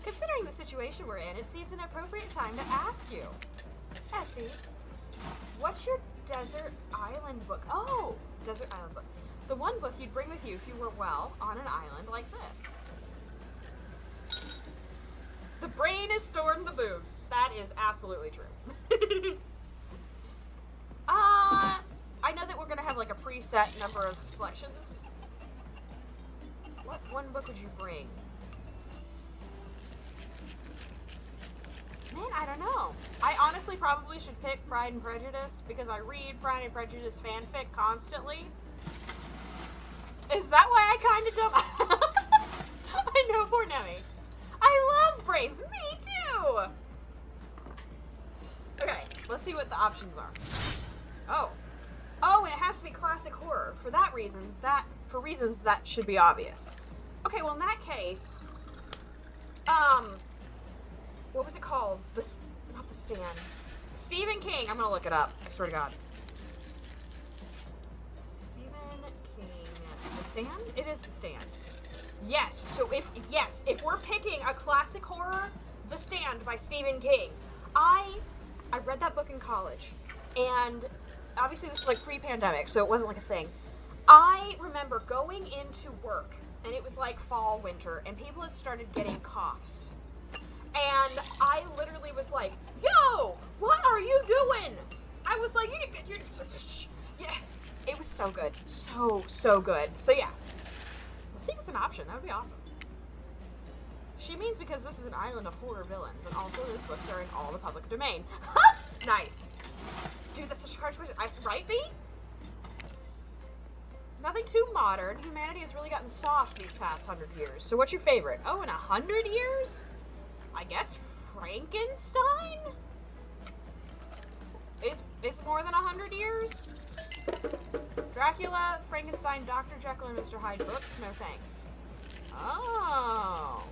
Considering the situation we're in, it seems an appropriate time to ask you, Essie, what's your desert island book? Oh, desert island book. The one book you'd bring with you if you were, well, on an island like this. The brain is stored in the boobs. That is absolutely true. I know that we're going to have like a preset number of selections. What one book would you bring? Man, I don't know. I honestly probably should pick Pride and Prejudice because I read Pride and Prejudice fanfic constantly. Is that why I kind of don't? I know, poor Nemi. I love brains. Me too. Okay, let's see what the options are. Oh, and it has to be classic horror. For reasons that should be obvious. Okay, well in that case, what was it called? Not The Stand. Stephen King. I'm gonna look it up. I swear to God. Stephen King. The Stand? It is The Stand. Yes. So if we're picking a classic horror, The Stand by Stephen King. I read that book in college, and obviously this was like pre-pandemic, so it wasn't like a thing. I remember going into work, and it was like fall, winter, and people had started getting coughs. And I literally was like, yo, what are you doing? I was like, yeah. It was so good. So good. So yeah. Let's see if it's an option. That would be awesome. She means because this is an island of horror villains, and also those books are in all the public domain. Nice. Dude, that's such a harsh question. Right, B? Nothing too modern. Humanity has really gotten soft these past 100 years. So what's your favorite? Oh, in 100 years? I guess Frankenstein? Is more than 100 years? Dracula, Frankenstein, Dr. Jekyll and Mr. Hyde books? No thanks. Oh.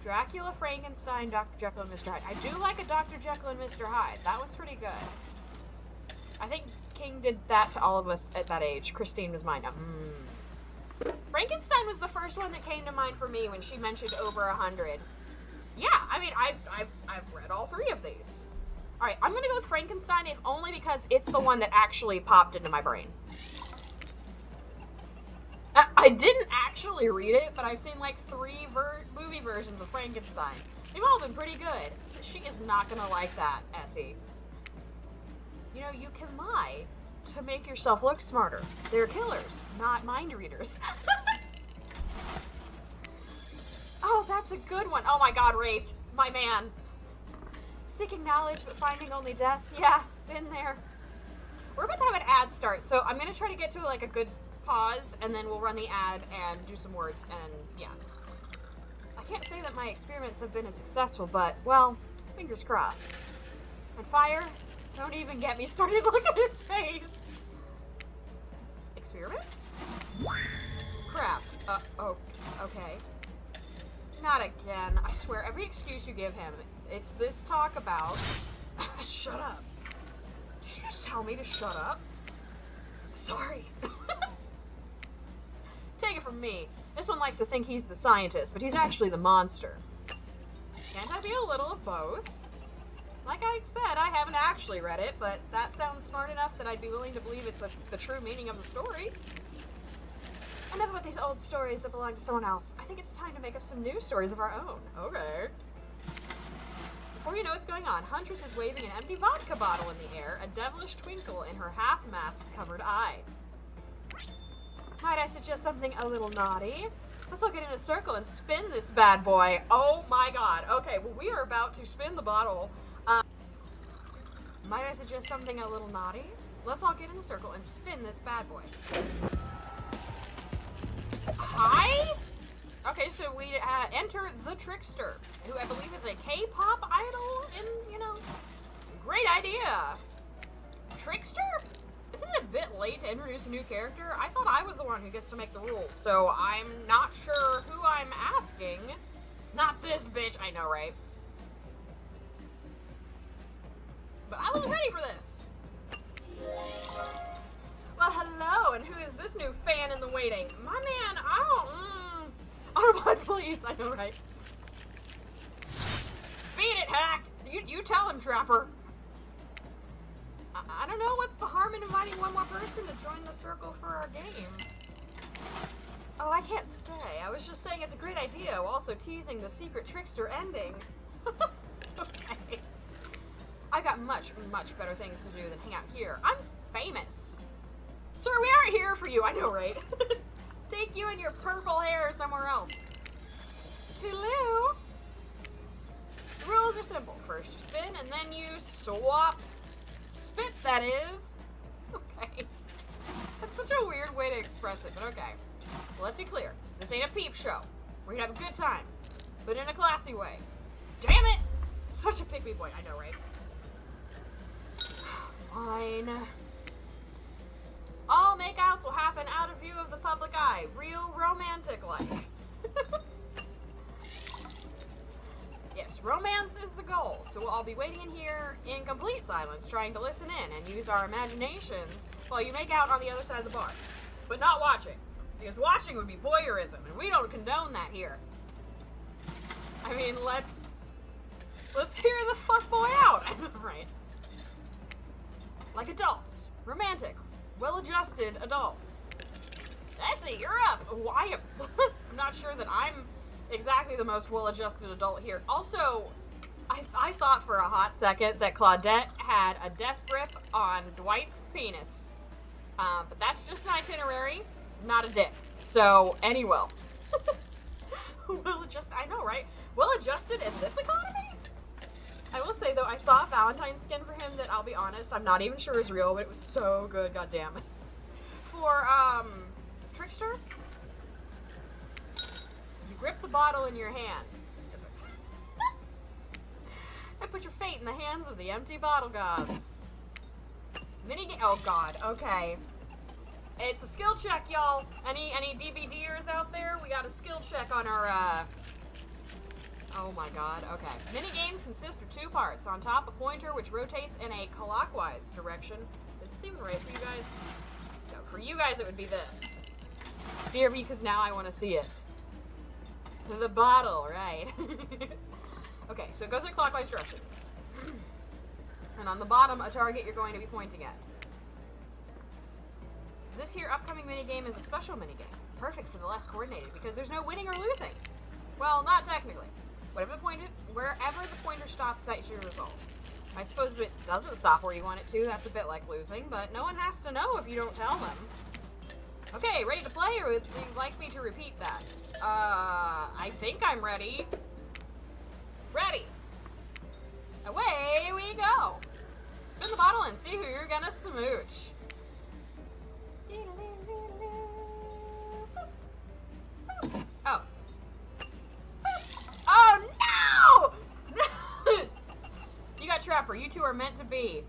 Dracula, Frankenstein, Dr. Jekyll and Mr. Hyde. I do like a Dr. Jekyll and Mr. Hyde. That one's pretty good. I think King did that to all of us at that age. Christine was mine. Frankenstein was the first one that came to mind for me when she mentioned over 100. Yeah, I mean, I've read all three of these. All right, I'm gonna go with Frankenstein, if only because it's the one that actually popped into my brain. I didn't actually read it, but I've seen like 3 movie versions of Frankenstein. They've all been pretty good. She is not gonna like that, Essie. You know, you can lie to make yourself look smarter. They're killers, not mind readers. Oh, that's a good one. Oh my God, Wraith, my man. Seeking knowledge but finding only death. Yeah, been there. We're about to have an ad start, so I'm gonna try to get to like a good pause, and then we'll run the ad and do some words, and yeah. I can't say that my experiments have been as successful, but, well, fingers crossed. And Fire, don't even get me started. Look at his face. Experiments? Crap. Oh, okay. Not again. I swear, every excuse you give him, it's this talk about... Shut up. Did you just tell me to shut up? Sorry. Take it from me. This one likes to think he's the scientist, but he's actually the monster. Can't I be a little of both? Like I said, I haven't actually read it, but that sounds smart enough that I'd be willing to believe it's the true meaning of the story. Enough with these old stories that belong to someone else. I think it's time to make up some new stories of our own. Okay. Before you know what's going on, Huntress is waving an empty vodka bottle in the air, a devilish twinkle in her half-mask-covered eye. Might I suggest something a little naughty? Let's all get in a circle and spin this bad boy. Oh my god. Okay, well, we are about to spin the bottle. Might I suggest something a little naughty? Let's all get in a circle and spin this bad boy. Hi? Okay, so we enter the Trickster, who I believe is a K-pop idol, and, you know, great idea. Trickster? Isn't it a bit late to introduce a new character? I thought I was the one who gets to make the rules, so I'm not sure who I'm asking. Not this bitch, I know, right? But I was ready for this. Well, hello, and who is this new fan in the waiting? My man, Armand, please, I know, right? Beat it, Hack! You tell him, Trapper. I don't know, what's the harm in inviting one more person to join the circle for our game? Oh, I can't stay. I was just saying it's a great idea, while also teasing the secret Trickster ending. Okay. I got much, much better things to do than hang out here. I'm famous. Sir, we aren't here for you, I know, right? Take you and your purple hair somewhere else. Toodaloo. The rules are simple. First you spin, and then you swap. Spit, that is. Okay. That's such a weird way to express it, but okay. Well, let's be clear. This ain't a peep show. We're gonna have a good time, but in a classy way. Damn it! Such a pick-me boy, I know, right? Fine. All makeouts will happen out of view of the public eye. Real romantic-like. Yes, romance is the goal, so we'll all be waiting in here in complete silence, trying to listen in and use our imaginations while you make out on the other side of the bar. But not watching, because watching would be voyeurism, and we don't condone that here. I mean, let's hear the fuckboy out, right? Like adults, romantic, well-adjusted adults. Essie, you're up. Why? I'm not sure that I'm exactly the most well-adjusted adult here. Also, I thought for a hot second that Claudette had a death grip on Dwight's penis. But that's just an itinerary, not a dick. So, anyway. Well-adjusted, I know, right? Well-adjusted in this economy? I will say, though, I saw a Valentine's skin for him that, I'll be honest, I'm not even sure is real, but it was so good, goddammit. For, Trickster, you grip the bottle in your hand. And put your fate in the hands of the empty bottle gods. Minigame, oh god, okay. It's a skill check, y'all. Any DVDers out there? We got a skill check on our, oh my god, okay. Minigames consist of two parts. On top, a pointer which rotates in a clockwise direction. Is this even right for you guys? No, for you guys it would be this. Dear me, because now I want to see it. The bottle, right. Okay, so it goes in a clockwise direction. And on the bottom, a target you're going to be pointing at. This here upcoming minigame is a special minigame. Perfect for the less coordinated, because there's no winning or losing. Well, not technically. Wherever the pointer stops, that's your result. I suppose if it doesn't stop where you want it to, that's a bit like losing, but no one has to know if you don't tell them. Okay, ready to play, or would you like me to repeat that? I think I'm ready. Ready. Away we go. Spin the bottle and see who you're gonna smooch. Oh. Oh no! You got Trapper. You two are meant to be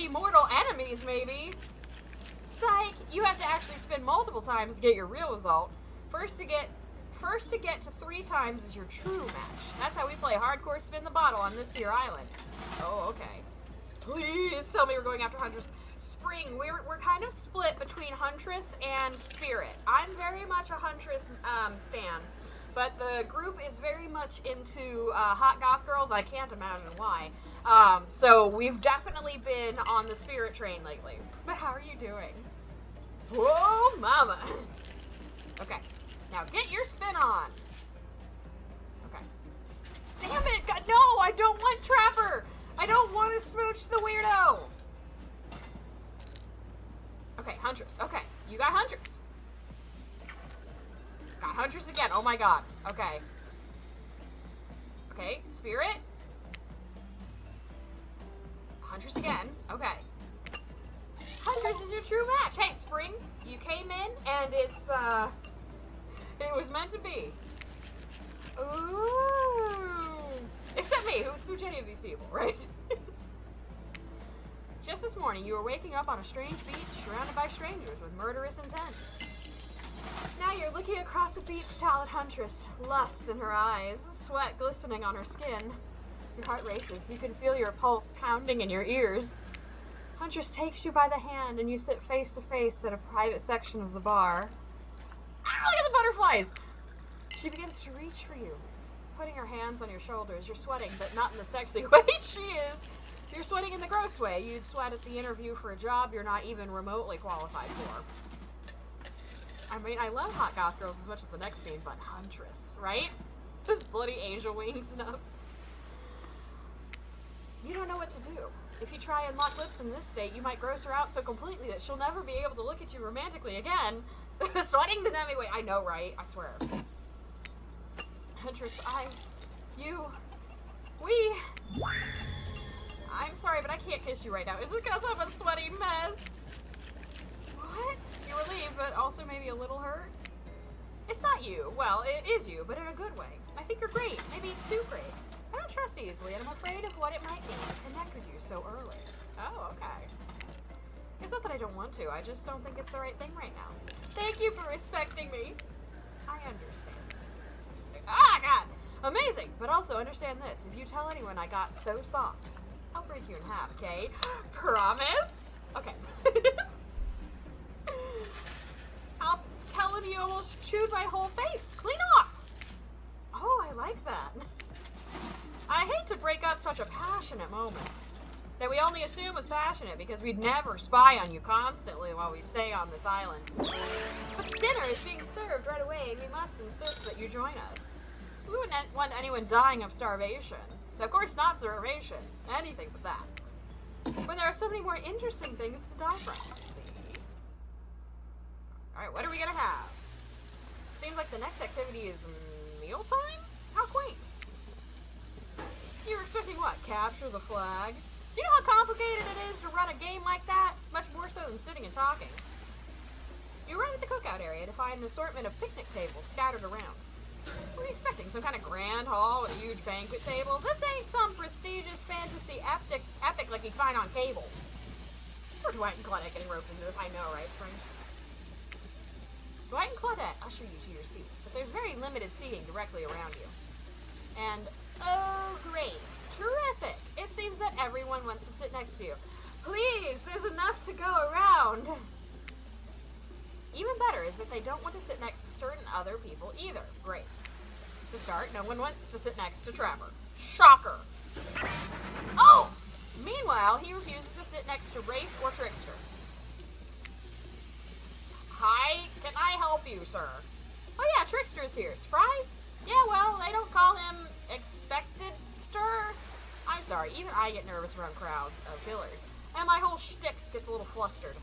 mortal enemies, maybe. Psych! You have to actually spin multiple times to get your real result. First to get to 3 times is your true match. That's how we play hardcore spin the bottle on this here island. Oh, okay. Please tell me we're going after Huntress. Spring, we're kind of split between Huntress and Spirit. I'm very much a Huntress stan, but the group is very much into hot goth girls. I can't imagine why. So we've definitely been on the Spirit train lately. But how are you doing? Whoa, mama. Okay. Now get your spin on. Okay. Damn it! God, no! I don't want Trapper! I don't want to smooch the weirdo! Okay, Huntress. Okay, you got Huntress. Got Huntress again. Oh my god. Okay. Okay, Spirit. Huntress again. Okay. Huntress is your true match. Hey, Spring, you came in and it's, it was meant to be. Ooh. Except me, who would smooch any of these people, right? Just this morning, you were waking up on a strange beach, surrounded by strangers with murderous intent. Now you're looking across the beach towel at Huntress, lust in her eyes, sweat glistening on her skin. Your heart races. You can feel your pulse pounding in your ears. Huntress takes you by the hand, and you sit face to face at a private section of the bar. Ah, look at the butterflies! She begins to reach for you, putting her hands on your shoulders. You're sweating, but not in the sexy way she is. You're sweating in the gross way. You'd sweat at the interview for a job you're not even remotely qualified for. I mean, I love hot goth girls as much as the next bean, but Huntress, right? Those bloody angel wing snubs. You don't know what to do. If you try and lock lips in this state, you might gross her out so completely that she'll never be able to look at you romantically again. Sweating the demi way. I know, right? I swear. Huntress, I'm sorry, but I can't kiss you right now. Is it because I'm a sweaty mess? What? You're relieved, but also maybe a little hurt? It's not you. Well, it is you, but in a good way. I think you're great. Maybe too great. I don't trust easily, and I'm afraid of what it might mean to connect with you so early. Oh, okay. It's not that I don't want to. I just don't think it's the right thing right now. Thank you for respecting me. I understand. Ah, God! Amazing! But also understand this. If you tell anyone I got so soft, I'll break you in half, okay? Promise? Okay. I'll tell him you almost chewed my whole face. Clean off! Oh, I like that. I hate to break up such a passionate moment that we only assume was passionate because we'd never spy on you constantly while we stay on this island. But dinner is being served right away and we must insist that you join us. We wouldn't want anyone dying of starvation. Of course not starvation. Anything but that. When there are so many more interesting things to die from. See? Alright, what are we gonna have? Seems like the next activity is mealtime? How quaint. You were expecting what? Capture the flag? You know how complicated it is to run a game like that? Much more so than sitting and talking. You arrive at the cookout area to find an assortment of picnic tables scattered around. What are you expecting? Some kind of grand hall with a huge banquet table? This ain't some prestigious fantasy epic like you find on cable. Poor Dwight and Claudette getting roped into this. I know, right, Spring? Dwight and Claudette usher you to your seats, but there's very limited seating directly around you. And, oh great, terrific! It seems that everyone wants to sit next to you. Please, there's enough to go around. Even better is that they don't want to sit next to certain other people either. Great. To start, no one wants to sit next to Trapper. Shocker! Oh! Meanwhile, he refuses to sit next to Wraith or Trickster. Hi, can I help you, sir? Oh yeah, Trickster's here. Surprise? Yeah, well, they don't call him Expected Stir. I'm sorry, even I get nervous around crowds of killers, and my whole shtick gets a little flustered.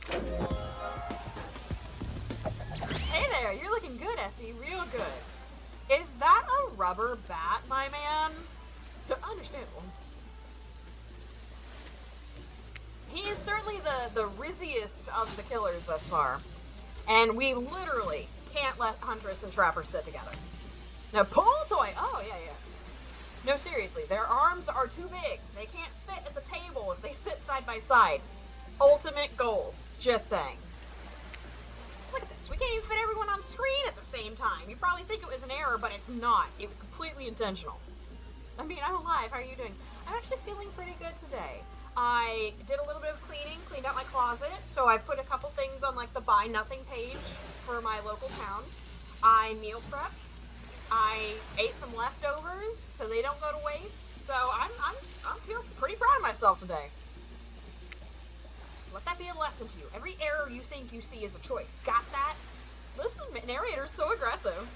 Hey there, you're looking good, Essie, real good. Is that a rubber bat, my man? Understandable. He is certainly the rizziest of the killers thus far. And we literally can't let Huntress and Trapper sit together. Now, pull toy! Oh, yeah. No, seriously, their arms are too big. They can't fit at the table if they sit side by side. Ultimate goals. Just saying. Look at this. We can't even fit everyone on screen at the same time. You probably think it was an error, but it's not. It was completely intentional. I mean, I'm alive. How are you doing? I'm actually feeling pretty good today. I did a little bit of cleaning, cleaned out my closet, so I put a couple things on like the buy nothing page for my local town. I meal prepped. I ate some leftovers so they don't go to waste. So I'm feeling pretty proud of myself today. Let that be a lesson to you. Every error you think you see is a choice. Got that? This narrator's so aggressive.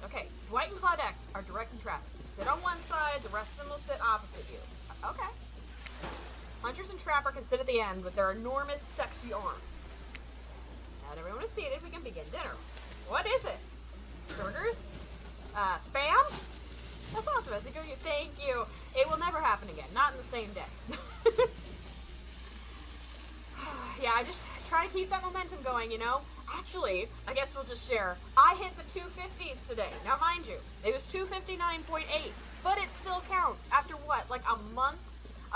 Okay, Dwight and Claudette are directing traffic. You sit on one side, the rest of them will sit opposite you. Okay. Hunters and Trapper can sit at the end with their enormous, sexy arms. Now that everyone is seated, we can begin dinner. What is it? Burgers? Spam? That's awesome, Essie. Thank you. It will never happen again. Not in the same day. Yeah, I just try to keep that momentum going, you know? Actually, I guess we'll just share. I hit the 250s today. Now, mind you, it was 259.8, but it still counts. After what, like a month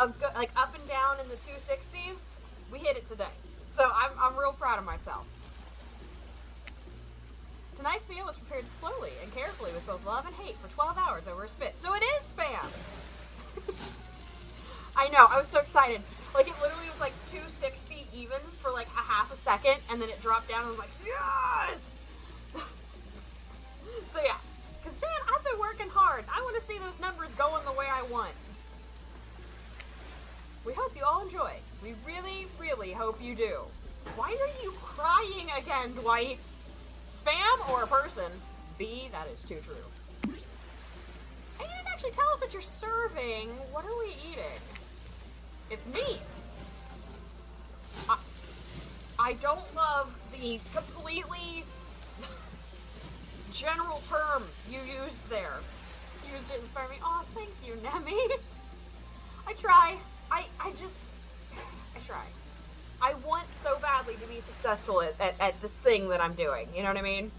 of like up and down in the 260s? We hit it today. So I'm real proud of myself. Tonight's meal was prepared slowly and carefully with both love and hate for 12 hours over a spit. So it is spam! I know, I was so excited. Like, it literally was like 260 even for like a half a second, and then it dropped down and I was like, yes! So yeah, because man, I've been working hard. I want to see those numbers going the way I want. We hope you all enjoy. We really, really hope you do. Why are you crying again, Dwight? Spam or a person? B, that is too true. And you didn't actually tell us what you're serving. What are we eating? It's meat. I don't love the completely general term you used there. You used it to inspire me. Oh, thank you, Nemi. I try. I try. I want so badly to be successful at this thing that I'm doing. You know what I mean?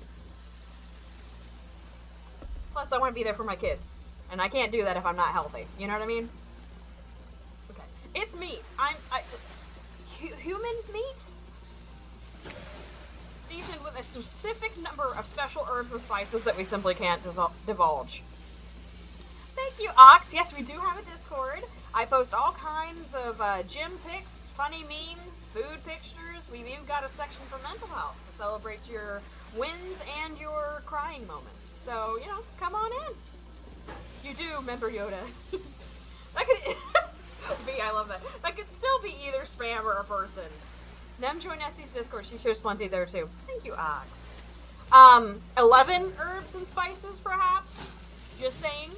Plus, I want to be there for my kids. And I can't do that if I'm not healthy. You know what I mean? Okay. It's meat. Human meat? Seasoned with a specific number of special herbs and spices that we simply can't divulge. Thank you, Ox. Yes, we do have a Discord. I post all kinds of gym pics, funny memes, food pictures. We've even got a section for mental health to celebrate your wins and your crying moments. So, you know, come on in. You do remember Yoda. That could B, I love that. That could still be either spam or a person. Nem join Essie's Discord. She shares plenty there too. Thank you, Ox. 11 herbs and spices, perhaps? Just saying.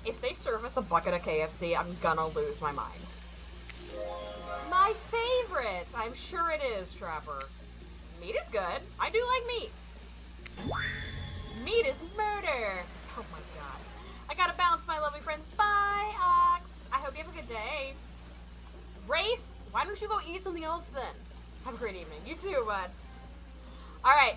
If they serve us a bucket of KFC, I'm gonna lose my mind. My favorite! I'm sure it is, Trapper. Meat is good. I do like meat. Meat is murder! Oh my god. I gotta bounce, my lovely friends. Bye, Ox! I hope you have a good day. Wraith, why don't you go eat something else then? Have a great evening. You too, bud. Alright.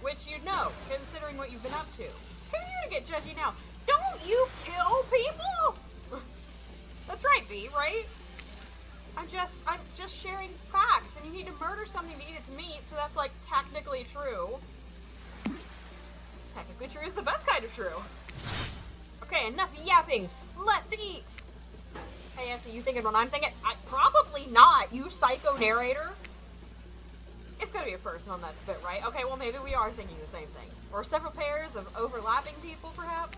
Which you'd know, considering what you've been up to. Who are you to get judgy now? Don't you kill people! That's right, B, right? I'm just sharing facts, and you need to murder something to eat its meat, so that's, like, technically true. Technically true is the best kind of true. Okay, enough yapping. Let's eat! Hey, Essie, you thinking what I'm thinking? Probably not, you psycho narrator. It's gonna be a person on that spit, right? Okay, well, maybe we are thinking the same thing. Or several pairs of overlapping people, perhaps?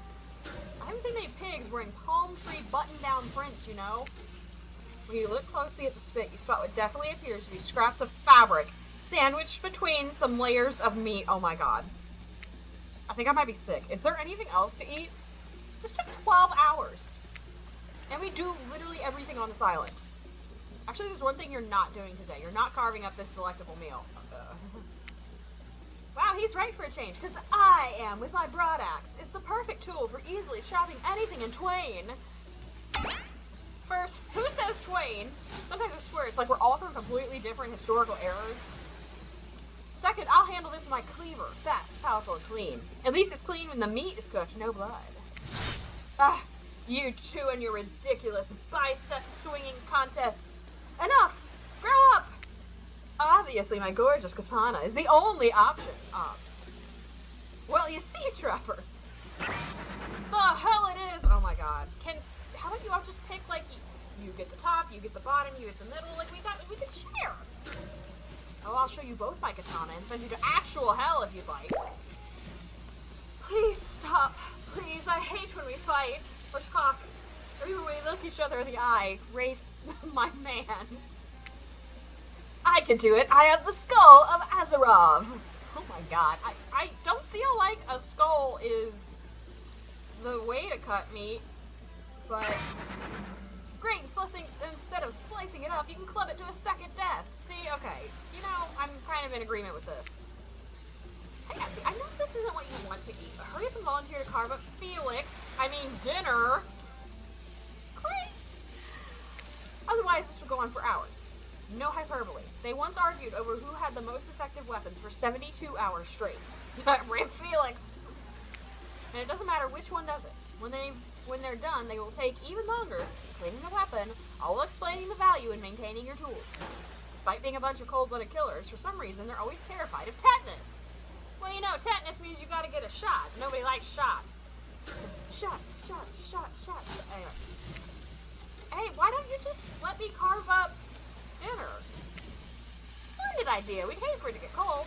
I haven't seen many pigs wearing palm tree button-down prints, you know? When you look closely at the spit, you spot what definitely appears to be scraps of fabric sandwiched between some layers of meat. Oh my god. I think I might be sick. Is there anything else to eat? This took 12 hours. And we do literally everything on this island. Actually, there's one thing you're not doing today. You're not carving up this delectable meal. Wow, he's right for a change, because I am, with my broad axe. It's the perfect tool for easily chopping anything in twain. First, who says twain? Sometimes I swear it's like we're all from completely different historical eras. Second, I'll handle this with my cleaver. Fast, powerful, and clean. At least it's clean when the meat is cooked, no blood. Ah, you two and your ridiculous bicep-swinging contests. Enough! Grow up! Obviously, my gorgeous katana is the only option. Well, you see, Trapper. The hell it is! Oh my god. How about you all just pick, like, you get the top, you get the bottom, you get the middle, like, we could share. Oh, I'll show you both my katana and send you to actual hell if you'd like. Please stop. Please, I hate when we fight, or talk, or even when we look each other in the eye. Wraith, my man. I can do it. I have the skull of Azarov. Oh my god. I don't feel like a skull is the way to cut meat, but great. Instead of slicing it up, you can club it to a second death. See, okay. You know, I'm kind of in agreement with this. Hey, see, I know this isn't what you want to eat, but hurry up and volunteer to carve up dinner. Great. Otherwise, this would go on for hours. No hyperbole. They once argued over who had the most effective weapons for 72 hours straight. Rip Felix. And it doesn't matter which one does it. When they're done, they will take even longer cleaning the weapon, all while explaining the value in maintaining your tools. Despite being a bunch of cold-blooded killers, for some reason, they're always terrified of tetanus. Well, you know, tetanus means you gotta get a shot. Nobody likes shots. Shots. Anyway. Hey, why don't you just let me carve up dinner? Splendid idea. We'd hate for it to get cold.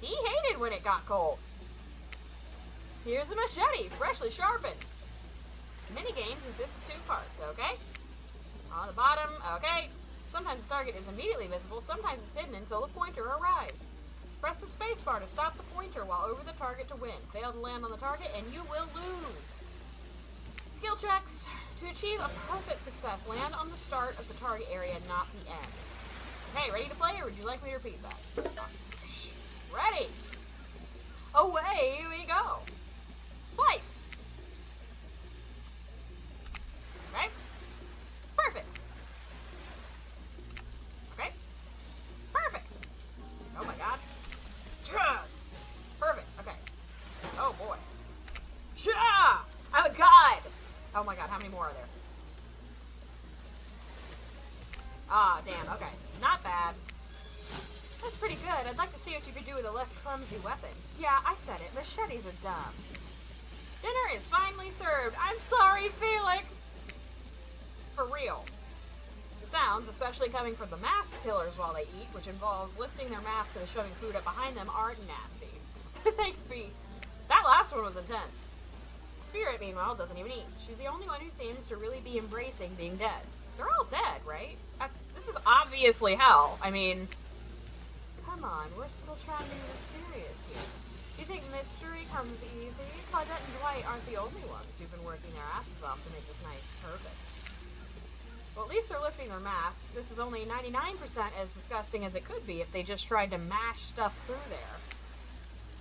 He hated when it got cold. Here's a machete, freshly sharpened. Minigames consist of 2 parts, okay? On the bottom, okay. Sometimes the target is immediately visible, sometimes it's hidden until the pointer arrives. Press the spacebar to stop the pointer while over the target to win. Fail to land on the target and you will lose. Skill checks. To achieve a perfect success, land on the start of the target area, not the end. Okay, ready to play, or would you like me to repeat that? Ready! Away we go! Slice! Okay? Perfect! Okay? Perfect! Oh my god. Yes! Perfect, okay. Oh boy. Shah! I'm a god! Oh my god, how many more are there? Ah, damn, okay. Not bad. That's pretty good. I'd like to see what you could do with a less clumsy weapon. Yeah, I said it. Machetes are dumb. Dinner is finally served. I'm sorry, Felix! For real. The sounds, especially coming from the masked killers while they eat, which involves lifting their mask and shoving food up behind them, aren't nasty. Thanks, B. That last one was intense. Spirit, meanwhile, doesn't even eat. She's the only one who seems to really be embracing being dead. They're all dead, right? This is obviously hell. I mean, come on, we're still trying to be mysterious here. You think mystery comes easy? Claudette and Dwight aren't the only ones who've been working their asses off to make this night perfect. Well, at least they're lifting their masks. This is only 99% as disgusting as it could be if they just tried to mash stuff through there.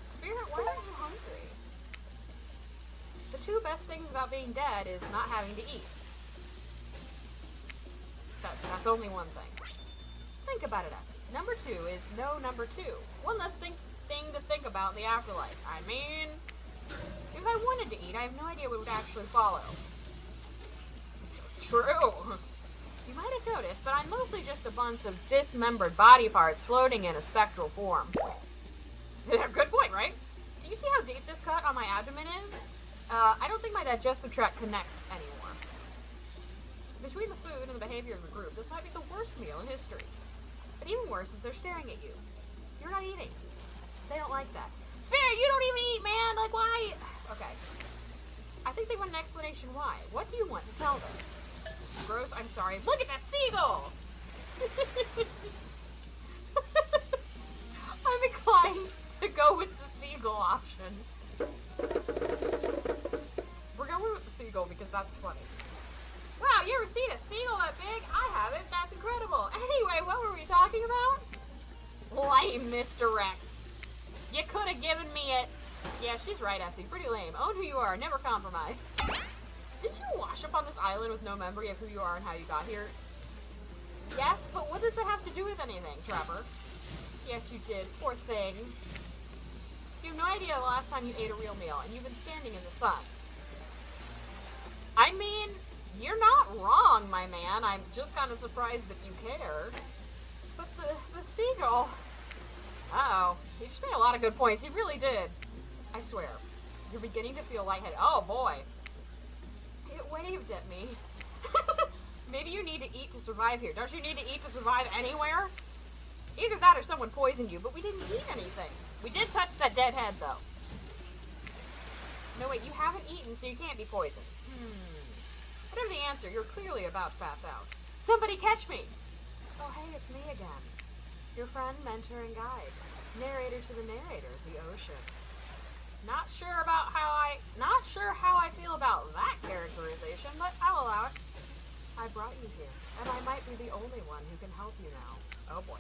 Spirit, why aren't you hungry? The 2 best things about being dead is not having to eat. That's only one thing. Think about it, Essie. Number 2 is no number 2. One less thing to think about in the afterlife. I mean, if I wanted to eat, I have no idea what would actually follow. True. You might have noticed, but I'm mostly just a bunch of dismembered body parts floating in a spectral form. Good point, right? Do you see how deep this cut on my abdomen is? I don't think my digestive tract connects anymore. Between the food and the behavior of the group, this might be the worst meal in history. But even worse is they're staring at you. You're not eating. They don't like that. Spirit, you don't even eat, man! Like, why? Okay. I think they want an explanation why. What do you want to tell them? Gross, I'm sorry. Look at that seagull! I'm inclined to go with the seagull option. We're going with the seagull because that's funny. Wow, you ever seen a seagull that big? I haven't. That's incredible. Anyway, what were we talking about? Lame misdirect. You could have given me it. Yeah, she's right, Essie. Pretty lame. Own who you are. Never compromise. Did you wash up on this island with no memory of who you are and how you got here? Yes, but what does it have to do with anything, Trevor? Yes, you did. Poor thing. You have no idea the last time you ate a real meal, and you've been standing in the sun. I mean, you're not wrong, my man. I'm just kind of surprised that you care. But the seagull... Uh-oh. He just made a lot of good points. He really did. I swear. You're beginning to feel lightheaded. Oh, boy. It waved at me. Maybe you need to eat to survive here. Don't you need to eat to survive anywhere? Either that or someone poisoned you, but we didn't eat anything. We did touch that dead head, though. No, wait, you haven't eaten, so you can't be poisoned. Whatever the answer, you're clearly about to pass out. Somebody catch me! Oh hey, it's me again. Your friend, mentor, and guide. Narrator to the narrator, the ocean. Not sure how I feel about that characterization, but I'll allow it. I brought you here, and I might be the only one who can help you now. Oh boy.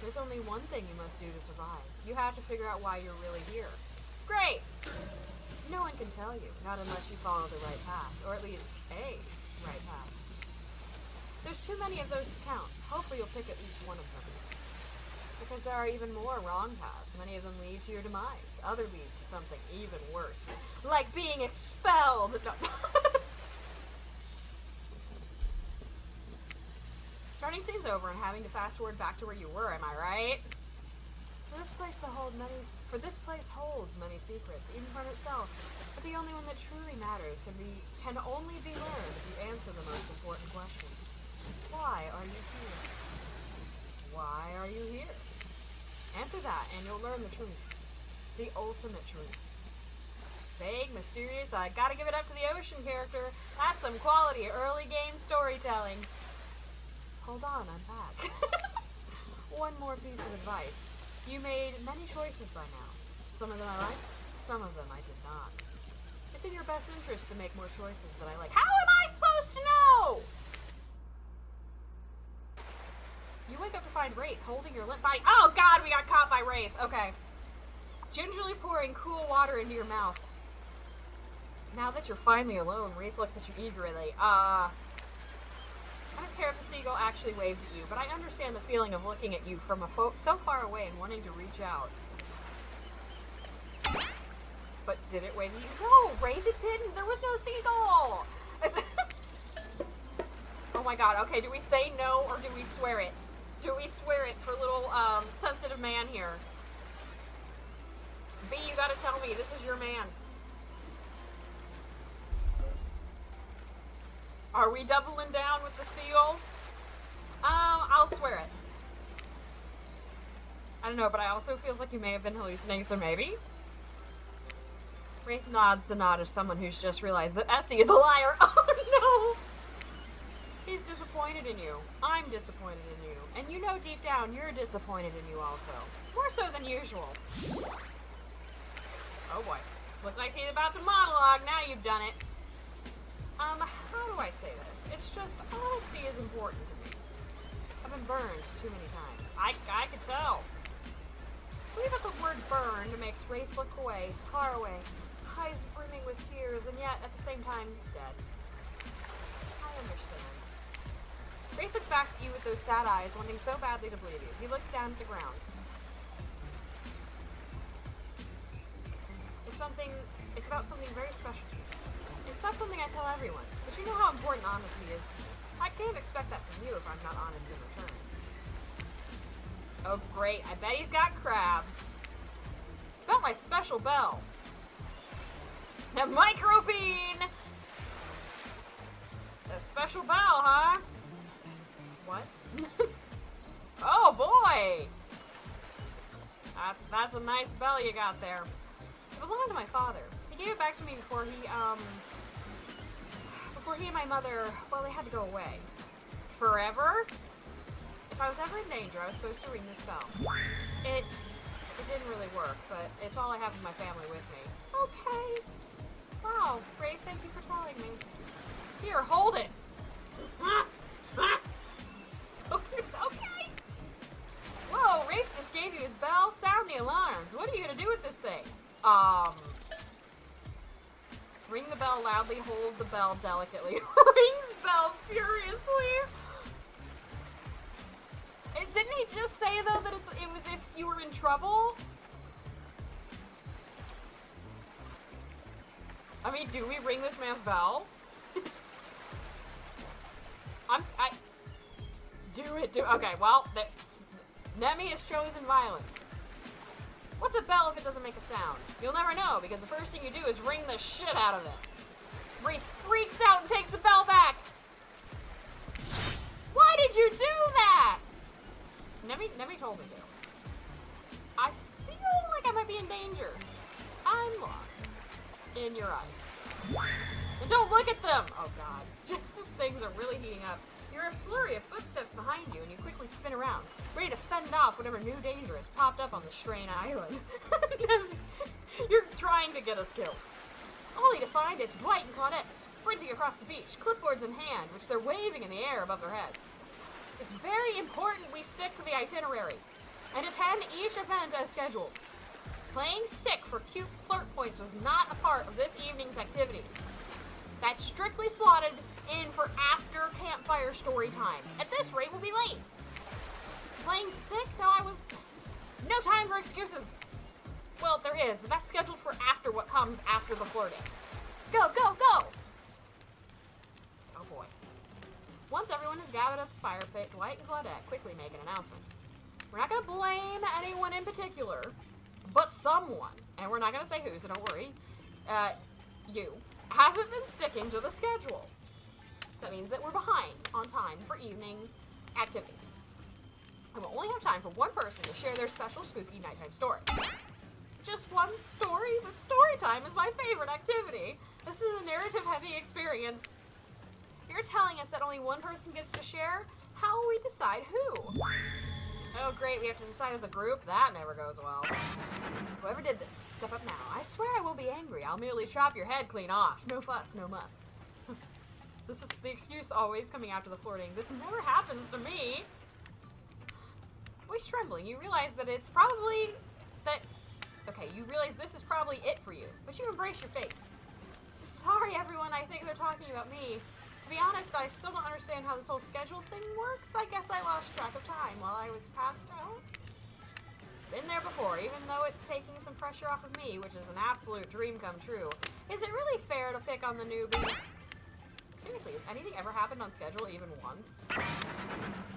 There's only one thing you must do to survive. You have to figure out why you're really here. Great! No one can tell you, not unless you follow the right path, or at least a right path. There's too many of those to count. Hopefully you'll pick at least one of them. Because there are even more wrong paths. Many of them lead to your demise. Others lead to something even worse. Like being expelled! No. Starting scene's over and having to fast forward back to where you were, am I right? For this place holds many secrets, even from itself. But the only one that truly matters can only be learned if you answer the most important question. Why are you here? Why are you here? Answer that, and you'll learn the truth. The ultimate truth. Vague, mysterious, I gotta give it up to the ocean character. That's some quality early game storytelling. Hold on, I'm back. One more piece of advice. You made many choices by now. Some of them I liked, some of them I did not. It's in your best interest to make more choices that I like. How am I supposed to know? You wake up to find Wraith holding your limp body. Oh god, we got caught by Wraith. Okay. Gingerly pouring cool water into your mouth. Now that you're finally alone, Wraith looks at you eagerly. I don't care if the seagull actually waved at you, but I understand the feeling of looking at you from so far away and wanting to reach out. But did it wave at you? No, Wraith, it didn't. There was no seagull. Oh my god. Okay, do we say no or do we swear it? Do we swear it for little sensitive man here? B, you gotta tell me. This is your man. Are we doubling down with the seal? I'll swear it. I don't know, but I also feels like you may have been hallucinating, so maybe? Wraith nods the nod of someone who's just realized that Essie is a liar. Oh no! He's disappointed in you. I'm disappointed in you. And you know deep down you're disappointed in you also. More so than usual. Oh boy. Look like he's about to monologue. Now you've done it. How do I say this? It's just, honesty is important to me. I've been burned too many times. I could tell. So even the word burned makes Wraith look away, far away, eyes brimming with tears, and yet, at the same time, dead. I understand. Wraith looks back at you with those sad eyes, wanting so badly to believe you. He looks down at the ground. It's about something very special to me. It's not something I tell everyone, but you know how important honesty is. I can't expect that from you if I'm not honest in return. Oh great, I bet he's got crabs. It's about my special bell. Now microbean! A special bell, huh? What? Oh boy! That's a nice bell you got there. It belonged to my father. He gave it back to me before he and my mother, well, they had to go away. Forever? If I was ever in danger, I was supposed to ring this bell. It didn't really work, but it's all I have of my family with me. Okay. Wow, Ray, thank you for telling me. Here, hold it. Oh, it's okay. Whoa, Rafe just gave you his bell. Sound the alarms. What are you gonna do with this thing? Ring the bell loudly, hold the bell delicately. Rings bell furiously. Didn't he just say, though, that it was if you were in trouble? I mean, do we ring this man's bell? Okay, well, Nemi has chosen violence. What's a bell if it doesn't make a sound? You'll never know, because the first thing you do is ring the shit out of it. Wraith freaks out and takes the bell back! Why did you do that? Nemi told me to. I feel like I might be in danger. I'm lost. In your eyes. And don't look at them! Oh god. Just as things are really heating up, You hear a flurry of footsteps behind you, and you quickly spin around, ready to fend off whatever new danger has popped up on the Strain Island. You're trying to get us killed. Only to find it's Dwight and Claudette sprinting across the beach, clipboards in hand, which they're waving in the air above their heads. It's very important we stick to the itinerary and attend each event as scheduled. Playing sick for cute flirt points was not a part of this evening's activities. That's strictly slotted in for after campfire story time. At this rate, we'll be late. Playing sick? No time for excuses. Well, there is, but that's scheduled for after what comes after the flirting. Go, go, go! Oh boy. Once everyone has gathered at the fire pit, Dwight and Claudette quickly make an announcement. We're not going to blame anyone in particular, but someone, and we're not going to say who, so don't worry, you, hasn't been sticking to the schedule. That means that we're behind on time for evening activities. And we'll only have time for one person to share their special spooky nighttime story. Just one story, but story time is my favorite activity. This is a narrative-heavy experience. You're telling us that only one person gets to share? How will we decide who? Oh great, we have to decide as a group? That never goes well. Whoever did this, step up now. I swear I won't be angry. I'll merely chop your head clean off. No fuss, no muss. This is the excuse always coming after the flirting. This never happens to me. Voice trembling, you realize that it's probably you realize this is probably it for you, but you embrace your fate. Sorry everyone, I think they're talking about me. To be honest, I still don't understand how this whole schedule thing works. I guess I lost track of time while I was passed out. Been there before, even though it's taking some pressure off of me, which is an absolute dream come true. Is it really fair to pick on the newbie? Seriously, has anything ever happened on schedule even once?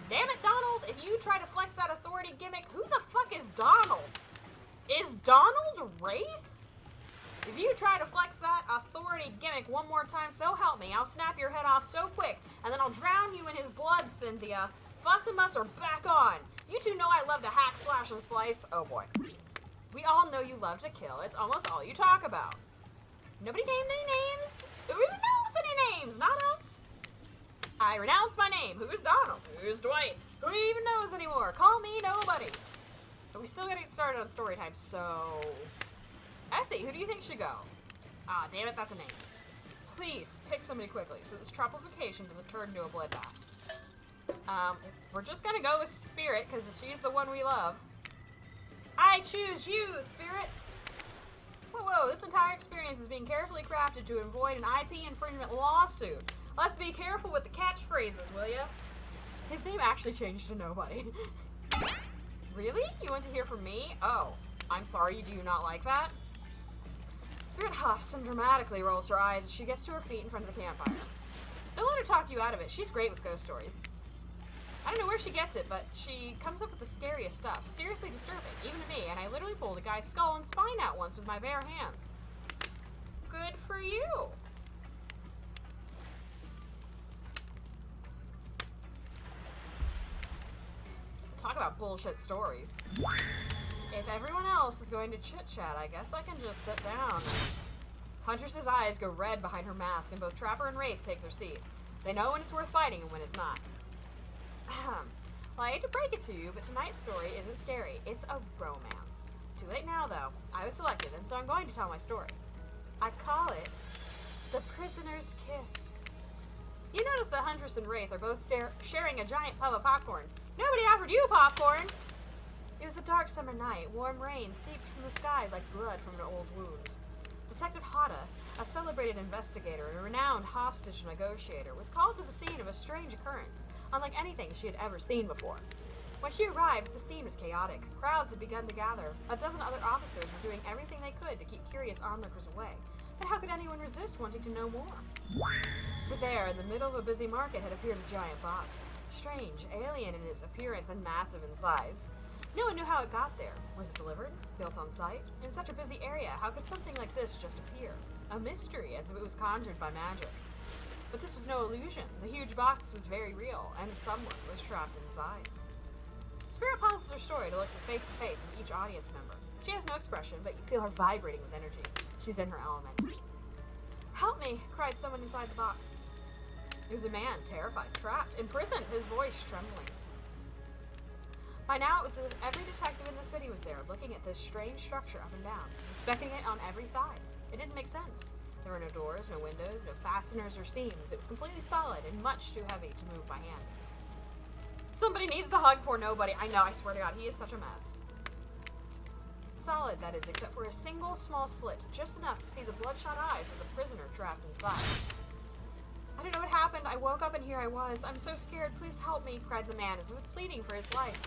Damn it, Donald! If you try to flex that authority gimmick, who the fuck is Donald? Is Donald Wraith? If you try to flex that authority gimmick one more time, so help me, I'll snap your head off so quick, and then I'll drown you in his blood, Cynthia. Fuss and muss are back on. You two know I love to hack, slash, and slice. Oh boy. We all know you love to kill. It's almost all you talk about. Nobody named any names? Who even knows any names? Not us. I renounce my name. Who's Donald? Who's Dwight? Who even knows anymore? Call me nobody. But we still gotta get started on story time, so... Essie, who do you think should go? Ah, damn it, that's a name. Please, pick somebody quickly, so this tropification doesn't turn into a bloodbath. We're just gonna go with Spirit, because she's the one we love. I choose you, Spirit! Whoa, this entire experience is being carefully crafted to avoid an IP infringement lawsuit. Let's be careful with the catchphrases, will ya? His name actually changed to Nobody. Really? You want to hear from me? Oh, I'm sorry, do you not like that? Spirit huffs and dramatically rolls her eyes as she gets to her feet in front of the campfire. Don't let her talk you out of it. She's great with ghost stories. I don't know where she gets it, but she comes up with the scariest stuff. Seriously disturbing, even to me, and I literally pulled a guy's skull and spine out once with my bare hands. Good for you. Talk about bullshit stories. If everyone else is going to chit-chat, I guess I can just sit down. Huntress's eyes go red behind her mask, and both Trapper and Wraith take their seat. They know when it's worth fighting and when it's not. Well, I hate to break it to you, but tonight's story isn't scary. It's a romance. Too late now, though. I was selected, and so I'm going to tell my story. I call it The Prisoner's Kiss. You notice that Huntress and Wraith are both sharing a giant tub of popcorn. Nobody offered you popcorn! It was a dark summer night. Warm rain seeped from the sky like blood from an old wound. Detective Hada, a celebrated investigator and a renowned hostage negotiator, was called to the scene of a strange occurrence, unlike anything she had ever seen before. When she arrived, the scene was chaotic. Crowds had begun to gather. A dozen other officers were doing everything they could to keep curious onlookers away. But how could anyone resist wanting to know more? For there, in the middle of a busy market, had appeared a giant box. Strange, alien in its appearance, and massive in size. No one knew how it got there. Was it delivered? Built on site? In such a busy area, how could something like this just appear? A mystery, as if it was conjured by magic. But this was no illusion. The huge box was very real, and someone was trapped inside. Spirit pauses her story to look face to face of each audience member. She has no expression, but you feel her vibrating with energy. She's in her element. Help me, cried someone inside the box. It was a man, terrified, trapped, imprisoned, his voice trembling. By now, it was as if every detective in the city was there, looking at this strange structure up and down, inspecting it on every side. It didn't make sense. There were no doors, no windows, no fasteners or seams. It was completely solid and much too heavy to move by hand. Somebody needs to hug poor nobody. I know, I swear to God, he is such a mess. Solid, that is, except for a single small slit, just enough to see the bloodshot eyes of the prisoner trapped inside. I don't know what happened. I woke up and here I was. I'm so scared. Please help me, cried the man, as if pleading for his life.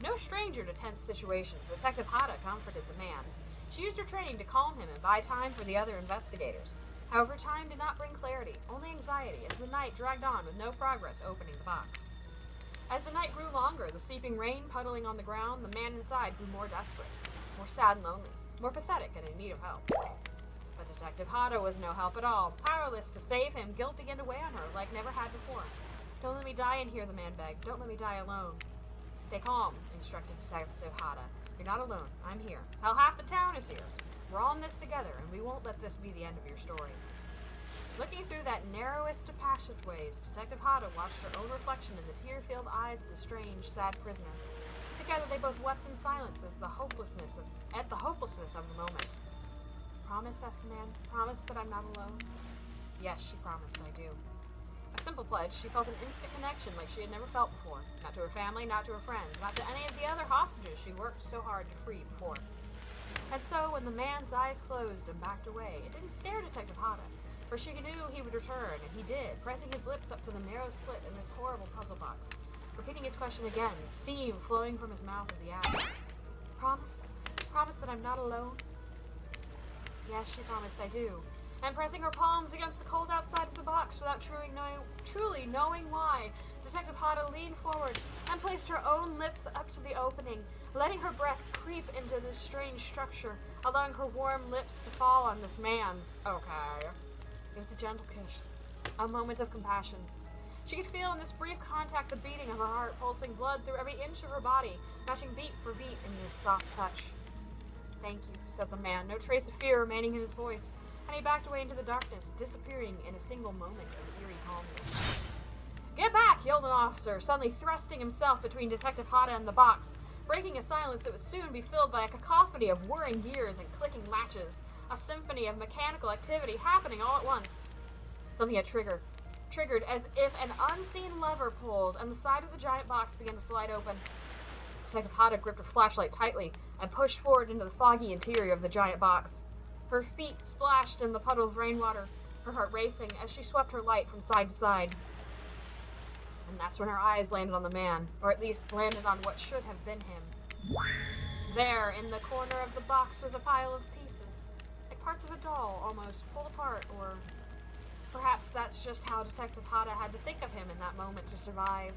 No stranger to tense situations, Detective Hada comforted the man. She used her training to calm him and buy time for the other investigators. However, time did not bring clarity, only anxiety, as the night dragged on with no progress opening the box. As the night grew longer, the seeping rain puddling on the ground, the man inside grew more desperate, more sad and lonely, more pathetic and in need of help. But Detective Hada was no help at all. Powerless to save him, guilt began to weigh on her like never had before. Don't let me die in here, the man begged. Don't let me die alone. Stay calm, instructed Detective Hada. You're not alone. I'm here. Hell, half the town is here. We're all in this together, and we won't let this be the end of your story. Looking through that narrowest of passageways, Detective Hada watched her own reflection in the tear-filled eyes of the strange, sad prisoner. Together they both wept in silence at the hopelessness of the moment. Promise, asked the man. Promise that I'm not alone? Yes, she promised, I do. A simple pledge, she felt an instant connection like she had never felt before. Not to her family, not to her friends, not to any of the other hostages she worked so hard to free before. And so, when the man's eyes closed and backed away, it didn't scare Detective Hada, for she knew he would return, and he did, pressing his lips up to the narrow slit in this horrible puzzle box, repeating his question again, steam flowing from his mouth as he asked, Promise? Promise that I'm not alone? Yes, she promised, I do. And pressing her palms against the cold outside of the box without truly knowing why, Detective Hada leaned forward and placed her own lips up to the opening, letting her breath creep into this strange structure, allowing her warm lips to fall on this man's. Okay. It was a gentle kiss, a moment of compassion. She could feel in this brief contact the beating of her heart, pulsing blood through every inch of her body, matching beat for beat in this soft touch. Thank you, said the man, no trace of fear remaining in his voice, and he backed away into the darkness, disappearing in a single moment of eerie calmness. Get back, yelled an officer, suddenly thrusting himself between Detective Hada and the box, breaking a silence that would soon be filled by a cacophony of whirring gears and clicking latches, a symphony of mechanical activity happening all at once. Something had triggered as if an unseen lever pulled, and the side of the giant box began to slide open. Detective Hada gripped her flashlight tightly and pushed forward into the foggy interior of the giant box. Her feet splashed in the puddle of rainwater, her heart racing as she swept her light from side to side. And that's when her eyes landed on the man, or at least landed on what should have been him. There, in the corner of the box, was a pile of pieces, like parts of a doll, almost pulled apart, or perhaps that's just how Detective Hada had to think of him in that moment to survive.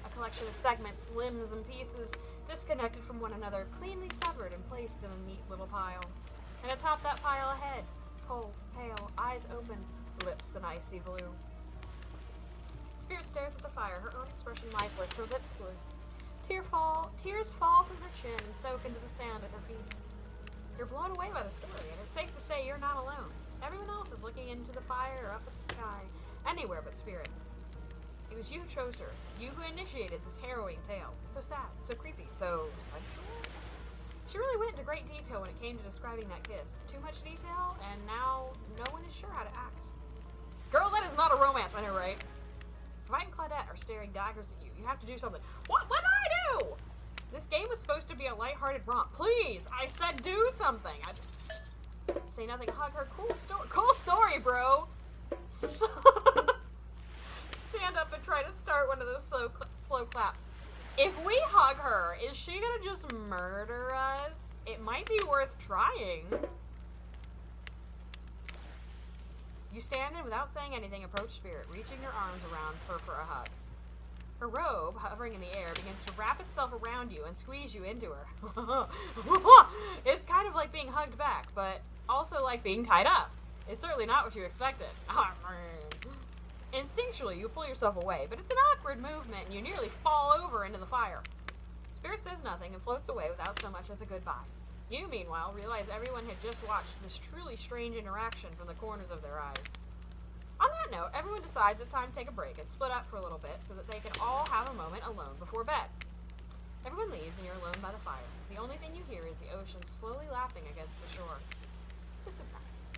A collection of segments, limbs, and pieces, disconnected from one another, cleanly severed and placed in a neat little pile. And atop that pile a head, cold, pale, eyes open, lips an icy blue. Spirit stares at the fire, her own expression lifeless, her lips blue. Tears fall from her chin and soak into the sand at her feet. You're blown away by the story, and it's safe to say you're not alone. Everyone else is looking into the fire or up at the sky, anywhere but Spirit. It was you who chose her, you who initiated this harrowing tale. So sad, so creepy, so sensual. She really went into great detail when it came to describing that kiss. Too much detail, and now no one is sure how to act. Girl, that is not a romance, I know, right? Dwight and Claudette are staring daggers at you. You have to do something. What did I do? This game was supposed to be a lighthearted romp. Please, I said do something. Say nothing, hug her. Cool story, bro. Stand up and try to start one of those slow claps. If we hug her, is she gonna just murder us? It might be worth trying. You stand and without saying anything approach Spirit, reaching your arms around her for a hug. Her robe, hovering in the air, begins to wrap itself around you and squeeze you into her. It's kind of like being hugged back, but also like being tied up. It's certainly not what you expected. Instinctually, you pull yourself away, but it's an awkward movement and you nearly fall over into the fire. Spirit says nothing and floats away without so much as a goodbye. You, meanwhile, realize everyone had just watched this truly strange interaction from the corners of their eyes. On that note, everyone decides it's time to take a break and split up for a little bit so that they can all have a moment alone before bed. Everyone leaves and you're alone by the fire. The only thing you hear is the ocean slowly lapping against the shore. This is nice.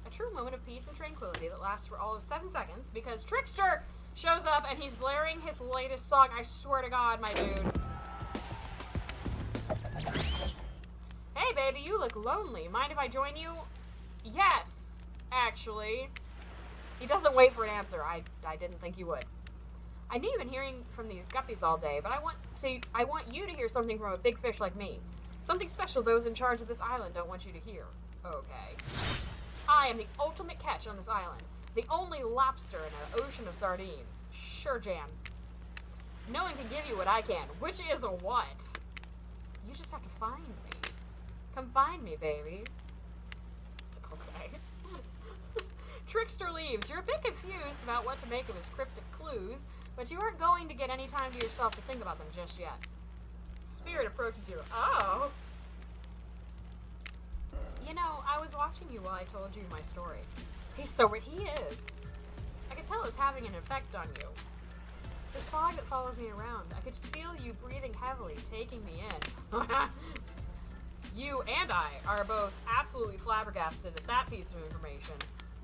A true moment of peace and tranquility that lasts for all of 7 seconds because Trickster shows up and he's blaring his latest song. I swear to God, my dude. Hey, baby, you look lonely. Mind if I join you? Yes, actually. He doesn't wait for an answer. I didn't think you would. I knew you've been hearing from these guppies all day, but I want you to hear something from a big fish like me. Something special those in charge of this island don't want you to hear. Okay. I am the ultimate catch on this island. The only lobster in an ocean of sardines. Sure, Jan. No one can give you what I can, which is a what? You just have to find me. Come find me, baby. Okay. Trickster leaves. You're a bit confused about what to make of his cryptic clues, but you aren't going to get any time to yourself to think about them just yet. Spirit approaches you. Oh! You know, I was watching you while I told you my story. He is. I could tell it was having an effect on you. This fog that follows me around, I could feel you breathing heavily, taking me in. You and I are both absolutely flabbergasted at that piece of information.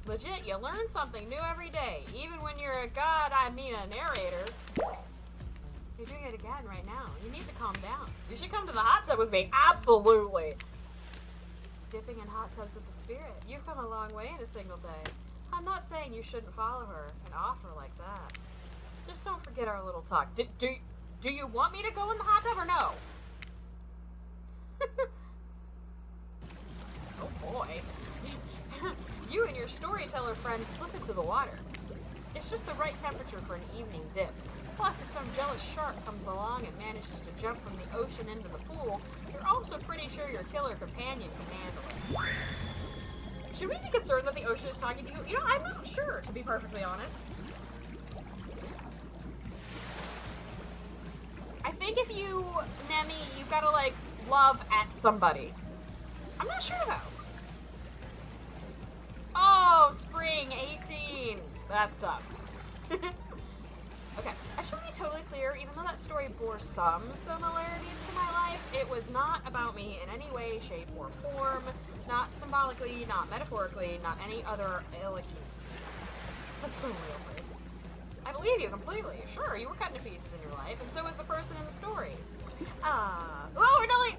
Legit, you learn something new every day, even when you're a narrator. You're doing it again right now. You need to calm down. You should come to the hot tub with me. Absolutely. Dipping in hot tubs with the spirit. You've come a long way in a single day. I'm not saying you shouldn't follow her and offer like that. Just don't forget our little talk. Do you want me to go in the hot tub or no? Oh boy. You and your storyteller friend slip into the water. It's just the right temperature for an evening dip. Plus, if some jealous shark comes along and manages to jump from the ocean into the pool, you're also pretty sure your killer companion can handle it. Should we be concerned that the ocean is talking to you? You know, I'm not sure, to be perfectly honest. I think if you, Nemi, you've got to, like, love at somebody. I'm not sure, though. Oh, spring 18. That's tough. Okay, I should be totally clear, even though that story bore some similarities to my life, it was not about me in any way, shape, or form. Not symbolically, not metaphorically, not any other That's so real. I believe you completely. Sure, you were cut into pieces in your life, and so was the person in the story. Oh,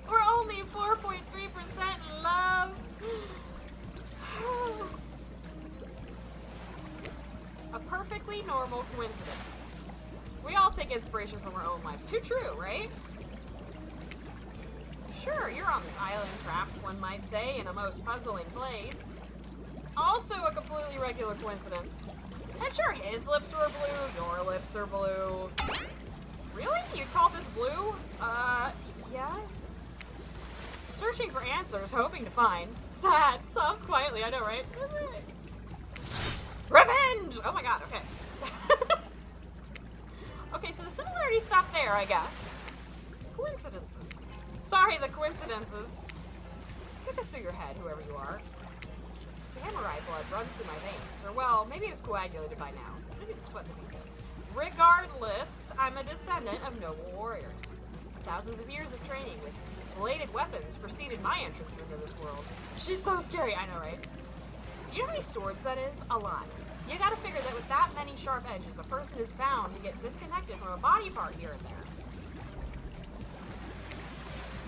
we're only 4.3% in love. A perfectly normal coincidence. We all take inspiration from our own lives. Too true, right? Sure, you're on this island trapped, one might say, in a most puzzling place. Also a completely regular coincidence. And sure, his lips were blue, your lips are blue. Really? You'd call this blue? Yes? Searching for answers, hoping to find. Sad, sobs quietly, I know, right? Revenge! Oh my god, okay. Okay, so the similarities stop there, I guess. Coincidences. Sorry, the coincidences. Get this through your head, whoever you are. Samurai blood runs through my veins. Or, well, maybe it's coagulated by now. Maybe it's sweat the details. Regardless, I'm a descendant of noble warriors. Thousands of years of training with bladed weapons preceded my entrance into this world. She's so scary, I know, right? Do you know how many swords that is? A lot. You gotta figure that with that many sharp edges, a person is bound to get disconnected from a body part here and there.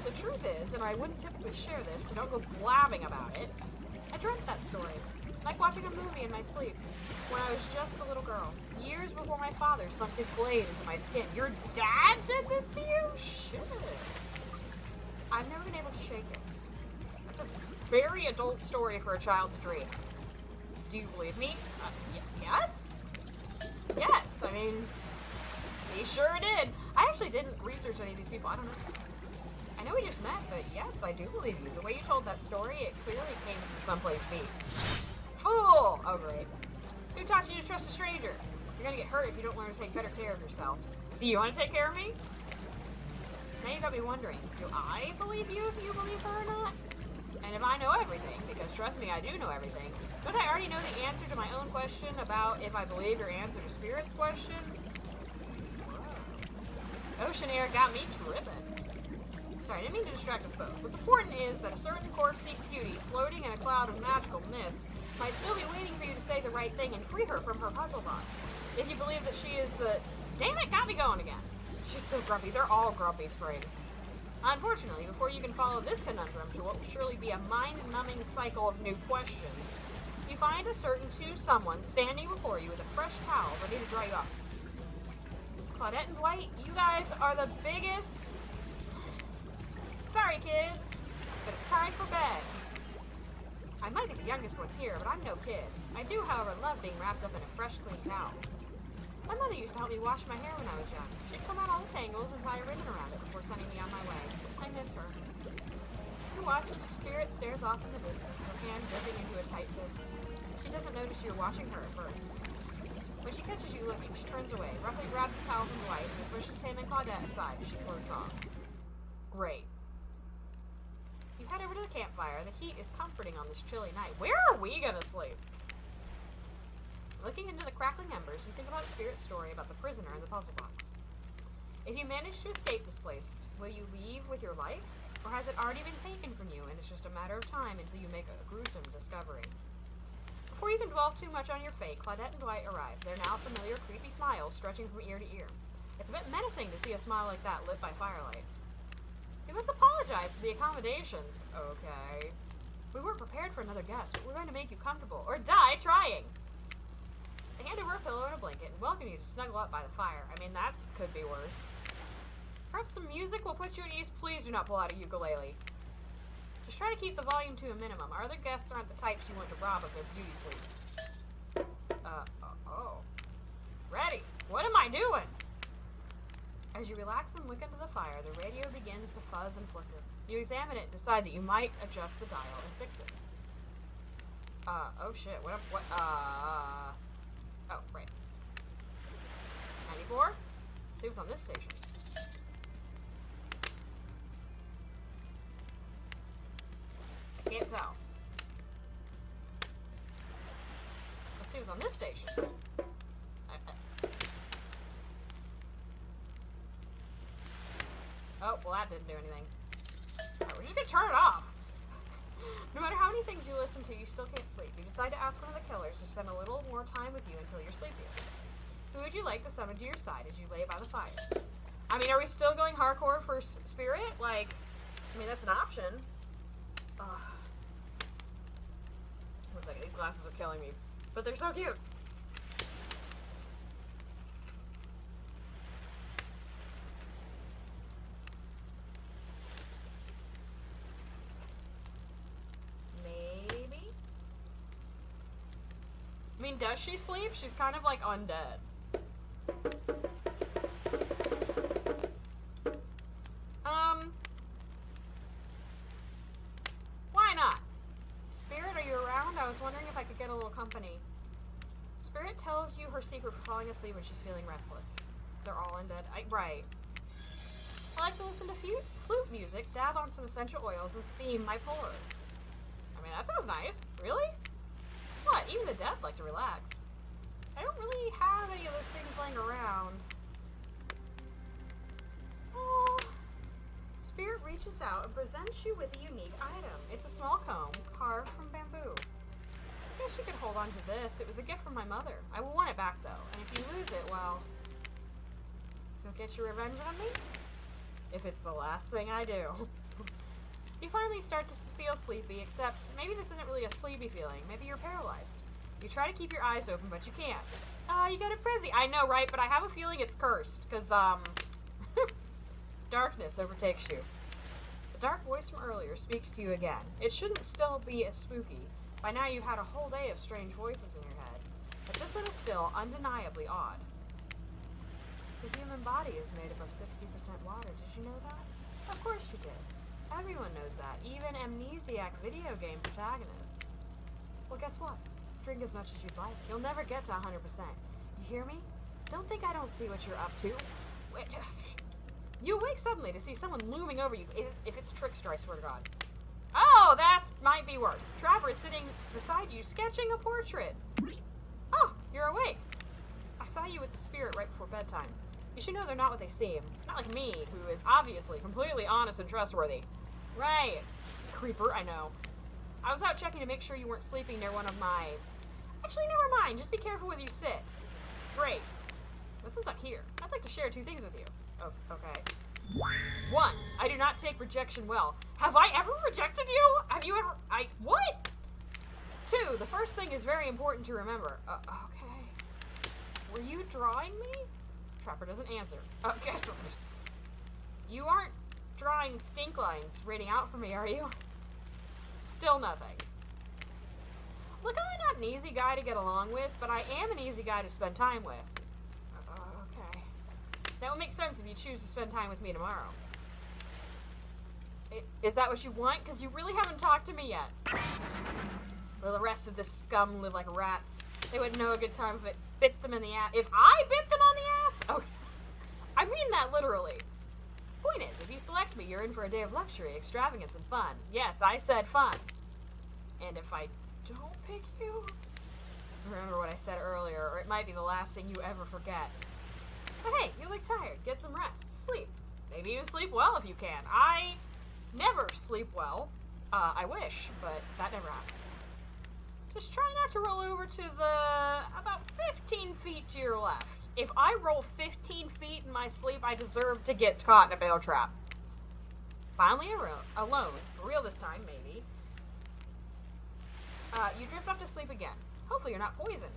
The truth is, and I wouldn't typically share this, so don't go blabbing about it, I dreamt that story. Like watching a movie in my sleep. When I was just a little girl. Years before my father sunk his blade into my skin. Your dad did this to you? Shit. I've never been able to shake it. It's a very adult story for a child to dream. Do you believe me? Yes? Yes, I mean, he sure did. I actually didn't research any of these people. I don't know. I know we just met, but yes, I do believe you. The way you told that story, it clearly came from someplace deep. Fool! Oh, great. Who taught you to trust a stranger? You're gonna get hurt if you don't learn to take better care of yourself. Do you want to take care of me? Now you got me wondering, do I believe you if you believe her or not? And if I know everything, because trust me, I do know everything, Don't I already know the answer to my own question about if I believe your answer to Spirit's question? Ocean air got me tripping. Sorry, I didn't mean to distract us both. What's important is that a certain corpsey cutie floating in a cloud of magical mist might still be waiting for you to say the right thing and free her from her puzzle box. If you believe that she is the... Damn it, got me going again. She's so grumpy. They're all grumpy, Spring. Unfortunately, before you can follow this conundrum to what will surely be a mind-numbing cycle of new questions, you find a certain someone standing before you with a fresh towel ready to dry you up. Claudette and Dwight, you guys are the biggest... Sorry, kids, but it's time for bed. I might be the youngest one here, but I'm no kid. I do, however, love being wrapped up in a fresh, clean towel. My mother used to help me wash my hair when I was young. She'd come out all the tangles and tie a ribbon around it before sending me on my way. I miss her. You watch as Spirit stares off in the distance, her hand dipping into a tight fist. She doesn't notice you're watching her at first. When she catches you looking, she turns away, roughly grabs a towel from Dwight, and pushes him and Claudette aside as she floats off. Great. You head over to the campfire. The heat is comforting on this chilly night. Where are we gonna sleep? Looking into the crackling embers, you think about Spirit's story about the prisoner in the puzzle box. If you manage to escape this place, will you leave with your life? Or has it already been taken from you, and it's just a matter of time until you make a gruesome discovery? Before you can dwell too much on your fate, Claudette and Dwight arrive, their now familiar creepy smiles stretching from ear to ear. It's a bit menacing to see a smile like that lit by firelight. You must apologize for the accommodations. Okay. We weren't prepared for another guest, but we're going to make you comfortable, or die trying. They hand over a pillow and a blanket and welcome you to snuggle up by the fire. I mean, that could be worse. Perhaps some music will put you at ease. Please do not pull out a ukulele. Just try to keep the volume to a minimum. Our other guests aren't the types you want to rob of their beauty sleep. Oh. Ready. What am I doing? As you relax and look into the fire, the radio begins to fuzz and flicker. You examine it and decide that you might adjust the dial and fix it. Oh shit, oh, right. 94? Let's see what's on this station. I can't tell. Let's see what's on this station. Oh, well that didn't do anything. Right, we're just gonna turn it off. No matter how many things you listen to, you still can't sleep. You decide to ask one of the killers to spend a little more time with you until you're sleepier. Who would you like to summon to your side as you lay by the fire? I mean, are we still going hardcore for Spirit? Like, I mean, that's an option. Ugh. One second, these glasses are killing me. But they're so cute. I mean, does she sleep? She's kind of like undead. Why not? Spirit, are you around? I was wondering if I could get a little company. Spirit tells you her secret for falling asleep when she's feeling restless. They're all undead. Right. I like to listen to flute music, dab on some essential oils, and steam my pores. I mean, that sounds nice. Really? What? Even the dead like to relax. I don't really have any of those things laying around. Oh. Spirit reaches out and presents you with a unique item. It's a small comb carved from bamboo. I guess you could hold on to this. It was a gift from my mother. I will want it back though, and if you lose it, well, you'll get your revenge on me? If it's the last thing I do. You finally start to feel sleepy, except maybe this isn't really a sleepy feeling. Maybe you're paralyzed. You try to keep your eyes open, but you can't. You got a Prizzy. I know, right? But I have a feeling it's cursed, because, darkness overtakes you. The dark voice from earlier speaks to you again. It shouldn't still be as spooky. By now you've had a whole day of strange voices in your head. But this one is still undeniably odd. The human body is made up of 60% water. Did you know that? Of course you did. Everyone knows that, even amnesiac video game protagonists. Well, guess what? Drink as much as you'd like. You'll never get to 100%. You hear me? Don't think I don't see what you're up to. You awake suddenly to see someone looming over you. If it's Trickster, I swear to God. Oh, that might be worse. Trapper is sitting beside you, sketching a portrait. Oh, you're awake. I saw you with the spirit right before bedtime. You should know they're not what they seem. Not like me, who is obviously completely honest and trustworthy. Right. Creeper, I know. I was out checking to make sure you weren't sleeping near one of my... Actually, never mind. Just be careful where you sit. Great. But since I'm here, I'd like to share 2 things with you. Oh, okay. 1, I do not take rejection well. Have I ever rejected you? Have you ever... What? 2, the first thing is very important to remember. Okay. Were you drawing me? Trapper doesn't answer. Okay. You aren't drawing stink lines rating out for me, are you? Still nothing. Look, I'm not an easy guy to get along with, but I am an easy guy to spend time with. Okay. That would make sense if you choose to spend time with me tomorrow. Is that what you want? Because you really haven't talked to me yet. Well, the rest of this scum live like rats. They wouldn't know a good time if it bit them in the ass. If I bit them on the ass? Okay. I mean that literally. Point is, if you select me, you're in for a day of luxury, extravagance, and fun. Yes, I said fun. And if I don't pick you, remember what I said earlier, or it might be the last thing you ever forget. But hey, you look tired. Get some rest. Sleep. Maybe even sleep well if you can. I never sleep well. I wish, but that never happens. Just try not to roll over to the about 15 feet to your left. If I roll 15 feet in my sleep, I deserve to get caught in a bear trap. Finally alone. For real this time, maybe. You drift off to sleep again. Hopefully you're not poisoned.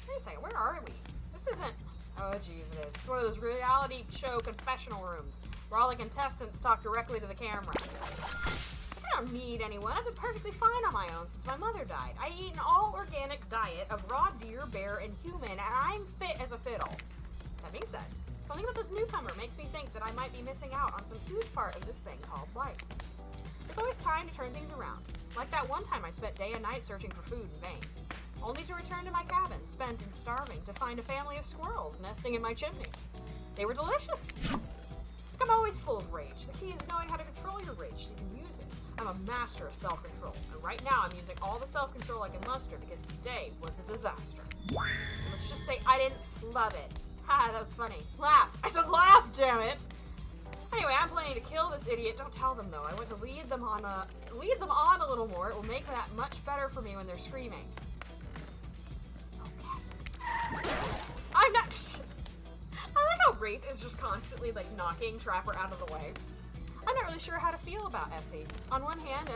Wait a second, where are we? This isn't... Oh, jeez, it is. It's one of those reality show confessional rooms where all the contestants talk directly to the camera. I don't need anyone. I've been perfectly fine on my own since my mother died. I eat an all-organic diet of raw deer, bear, and human, and I'm fit as a fiddle. That being said, something about this newcomer makes me think that I might be missing out on some huge part of this thing called life. There's always time to turn things around. Like that one time I spent day and night searching for food in vain. Only to return to my cabin, spent and starving, to find a family of squirrels nesting in my chimney. They were delicious. I'm always full of rage. The key is knowing how to control your rage so you can use it. I'm a master of self-control, and right now I'm using all the self-control I can muster because today was a disaster. Let's just say I didn't love it. Ha, that was funny. Laugh. I said laugh, damn it! Anyway, I'm planning to kill this idiot. Don't tell them, though. I want to lead them on a little more. It will make that much better for me when they're screaming. Okay. I'm not... I like how Wraith is just constantly, like, knocking Trapper out of the way. I'm not really sure how to feel about Essie. On one hand,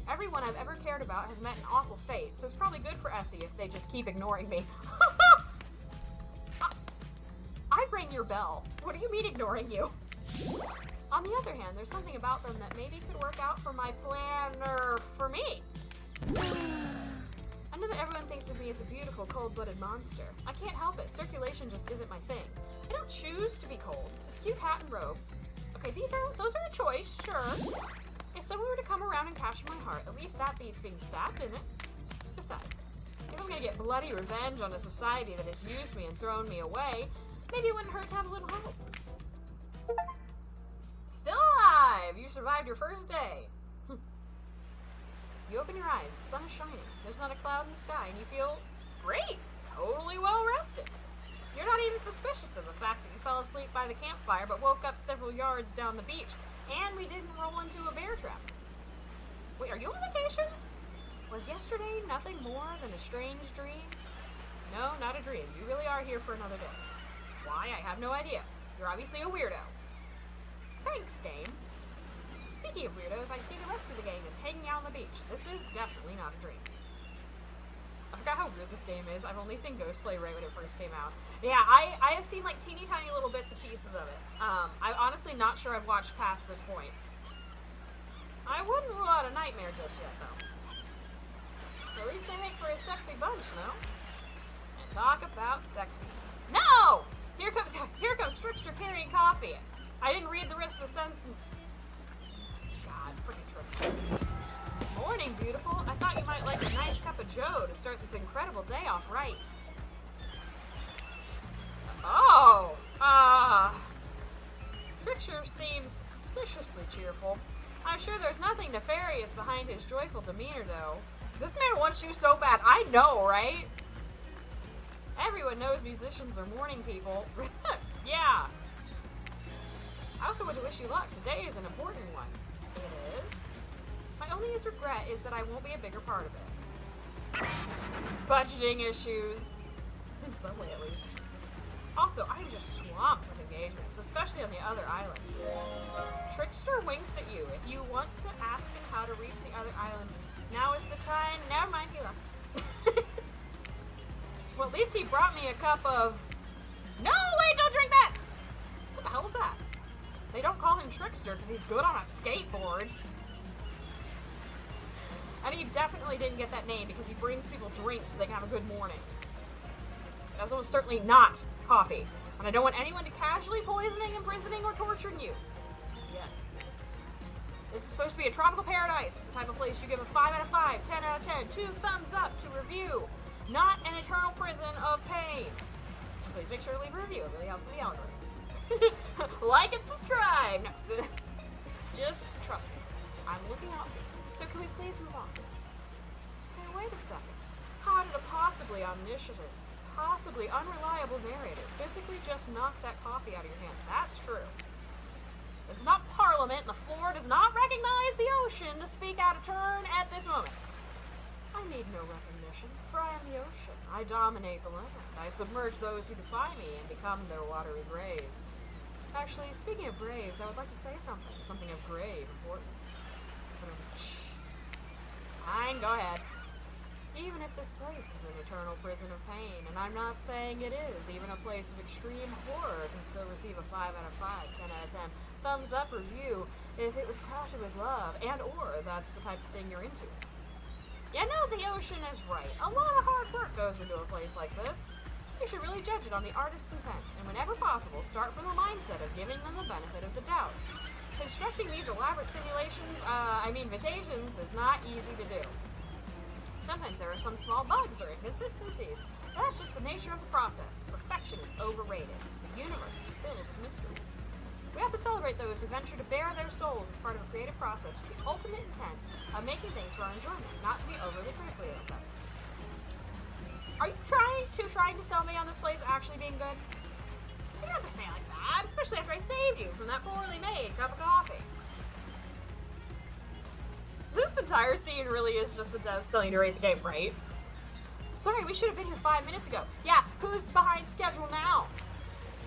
everyone I've ever cared about has met an awful fate, so it's probably good for Essie if they just keep ignoring me. I rang your bell. What do you mean ignoring you? On the other hand, there's something about them that maybe could work out for my plan, or for me. I know that everyone thinks of me as a beautiful, cold-blooded monster. I can't help it. Circulation just isn't my thing. I don't choose to be cold. This cute hat and robe. Okay, those are a choice, sure. If someone were to come around and capture my heart, at least that beats being stabbed in it. Besides, if I'm gonna get bloody revenge on a society that has used me and thrown me away, maybe it wouldn't hurt to have a little hope. Still alive! You survived your first day. You open your eyes, the sun is shining. There's not a cloud in the sky, and you feel great, totally well rested. You're not even suspicious of the fact that you fell asleep by the campfire but woke up several yards down the beach, and we didn't roll into a bear trap. Wait, are you on vacation? Was yesterday nothing more than a strange dream? No, not a dream. You really are here for another day. Why? I have no idea. You're obviously a weirdo. Thanks, game. Speaking of weirdos, I see the rest of the gang is hanging out on the beach. This is definitely not a dream. I forgot how weird this game is. I've only seen Ghost play right when it first came out. Yeah, I have seen like teeny tiny little bits and pieces of it. I'm honestly not sure I've watched past this point. I wouldn't rule out a nightmare just yet, though. At least they make for a sexy bunch, no? And talk about sexy. No! Here comes Trickster carrying coffee. I didn't read the rest of the sentence. God, freaking Trickster. Morning, beautiful. I thought you might like a nice cup of joe to start this incredible day off right. Oh, Trickster seems suspiciously cheerful. I'm sure there's nothing nefarious behind his joyful demeanor, though. This man wants you so bad. I know, right? Everyone knows musicians are morning people. Yeah. I also want to wish you luck. Today is an important one. It is. My only regret is that I won't be a bigger part of it. Budgeting issues. In some way, at least. Also, I'm just swamped with engagements, especially on the other islands. Trickster winks at you. If you want to ask him how to reach the other island, now is the time. Never mind, he left. Well, at least he brought me a cup of... No, wait, don't drink that! What the hell was that? They don't call him Trickster because he's good on a skateboard. And he definitely didn't get that name because he brings people drinks so they can have a good morning. That was almost certainly not coffee. And I don't want anyone to casually poisoning, imprisoning, or torturing you. Yet. This is supposed to be a tropical paradise. The type of place you give a 5 out of 5, 10 out of 10, 2 thumbs up to review. Not an eternal prison of pain. And please make sure to leave a review. It really helps with the algorithms. Like and subscribe. No. Just trust me. I'm looking out for you. So can we please move on? Hey, wait a second. How did a possibly omniscient, possibly unreliable narrator physically just knock that coffee out of your hand? That's true. This is not Parliament, and the floor does not recognize the ocean to speak out of turn at this moment. I need no recognition, for I am the ocean. I dominate the land. I submerge those who defy me and become their watery grave. Actually, speaking of graves, I would like to say something of grave importance. Fine, go ahead. Even if this place is an eternal prison of pain, and I'm not saying it is, even a place of extreme horror can still receive a 5 out of 5, 10 out of 10, thumbs up review if it was crafted with love, and or that's the type of thing you're into. Yeah, no, the ocean is right. A lot of hard work goes into a place like this. You should really judge it on the artist's intent, and whenever possible, start from the mindset of giving them the benefit of the doubt. Constructing these elaborate simulations, vacations, is not easy to do. Sometimes there are some small bugs or inconsistencies. That's just the nature of the process. Perfection is overrated. The universe is filled with mysteries. We have to celebrate those who venture to bare their souls as part of a creative process with the ultimate intent of making things for our enjoyment, not to be overly critical of them. Are you trying to sell me on this place actually being good? You don't have to say it like that, especially after I saved you from that poorly made cup of coffee. This entire scene really is just the devs telling you to rate the game, right? Sorry, we should have been here 5 minutes ago. Yeah, who's behind schedule now?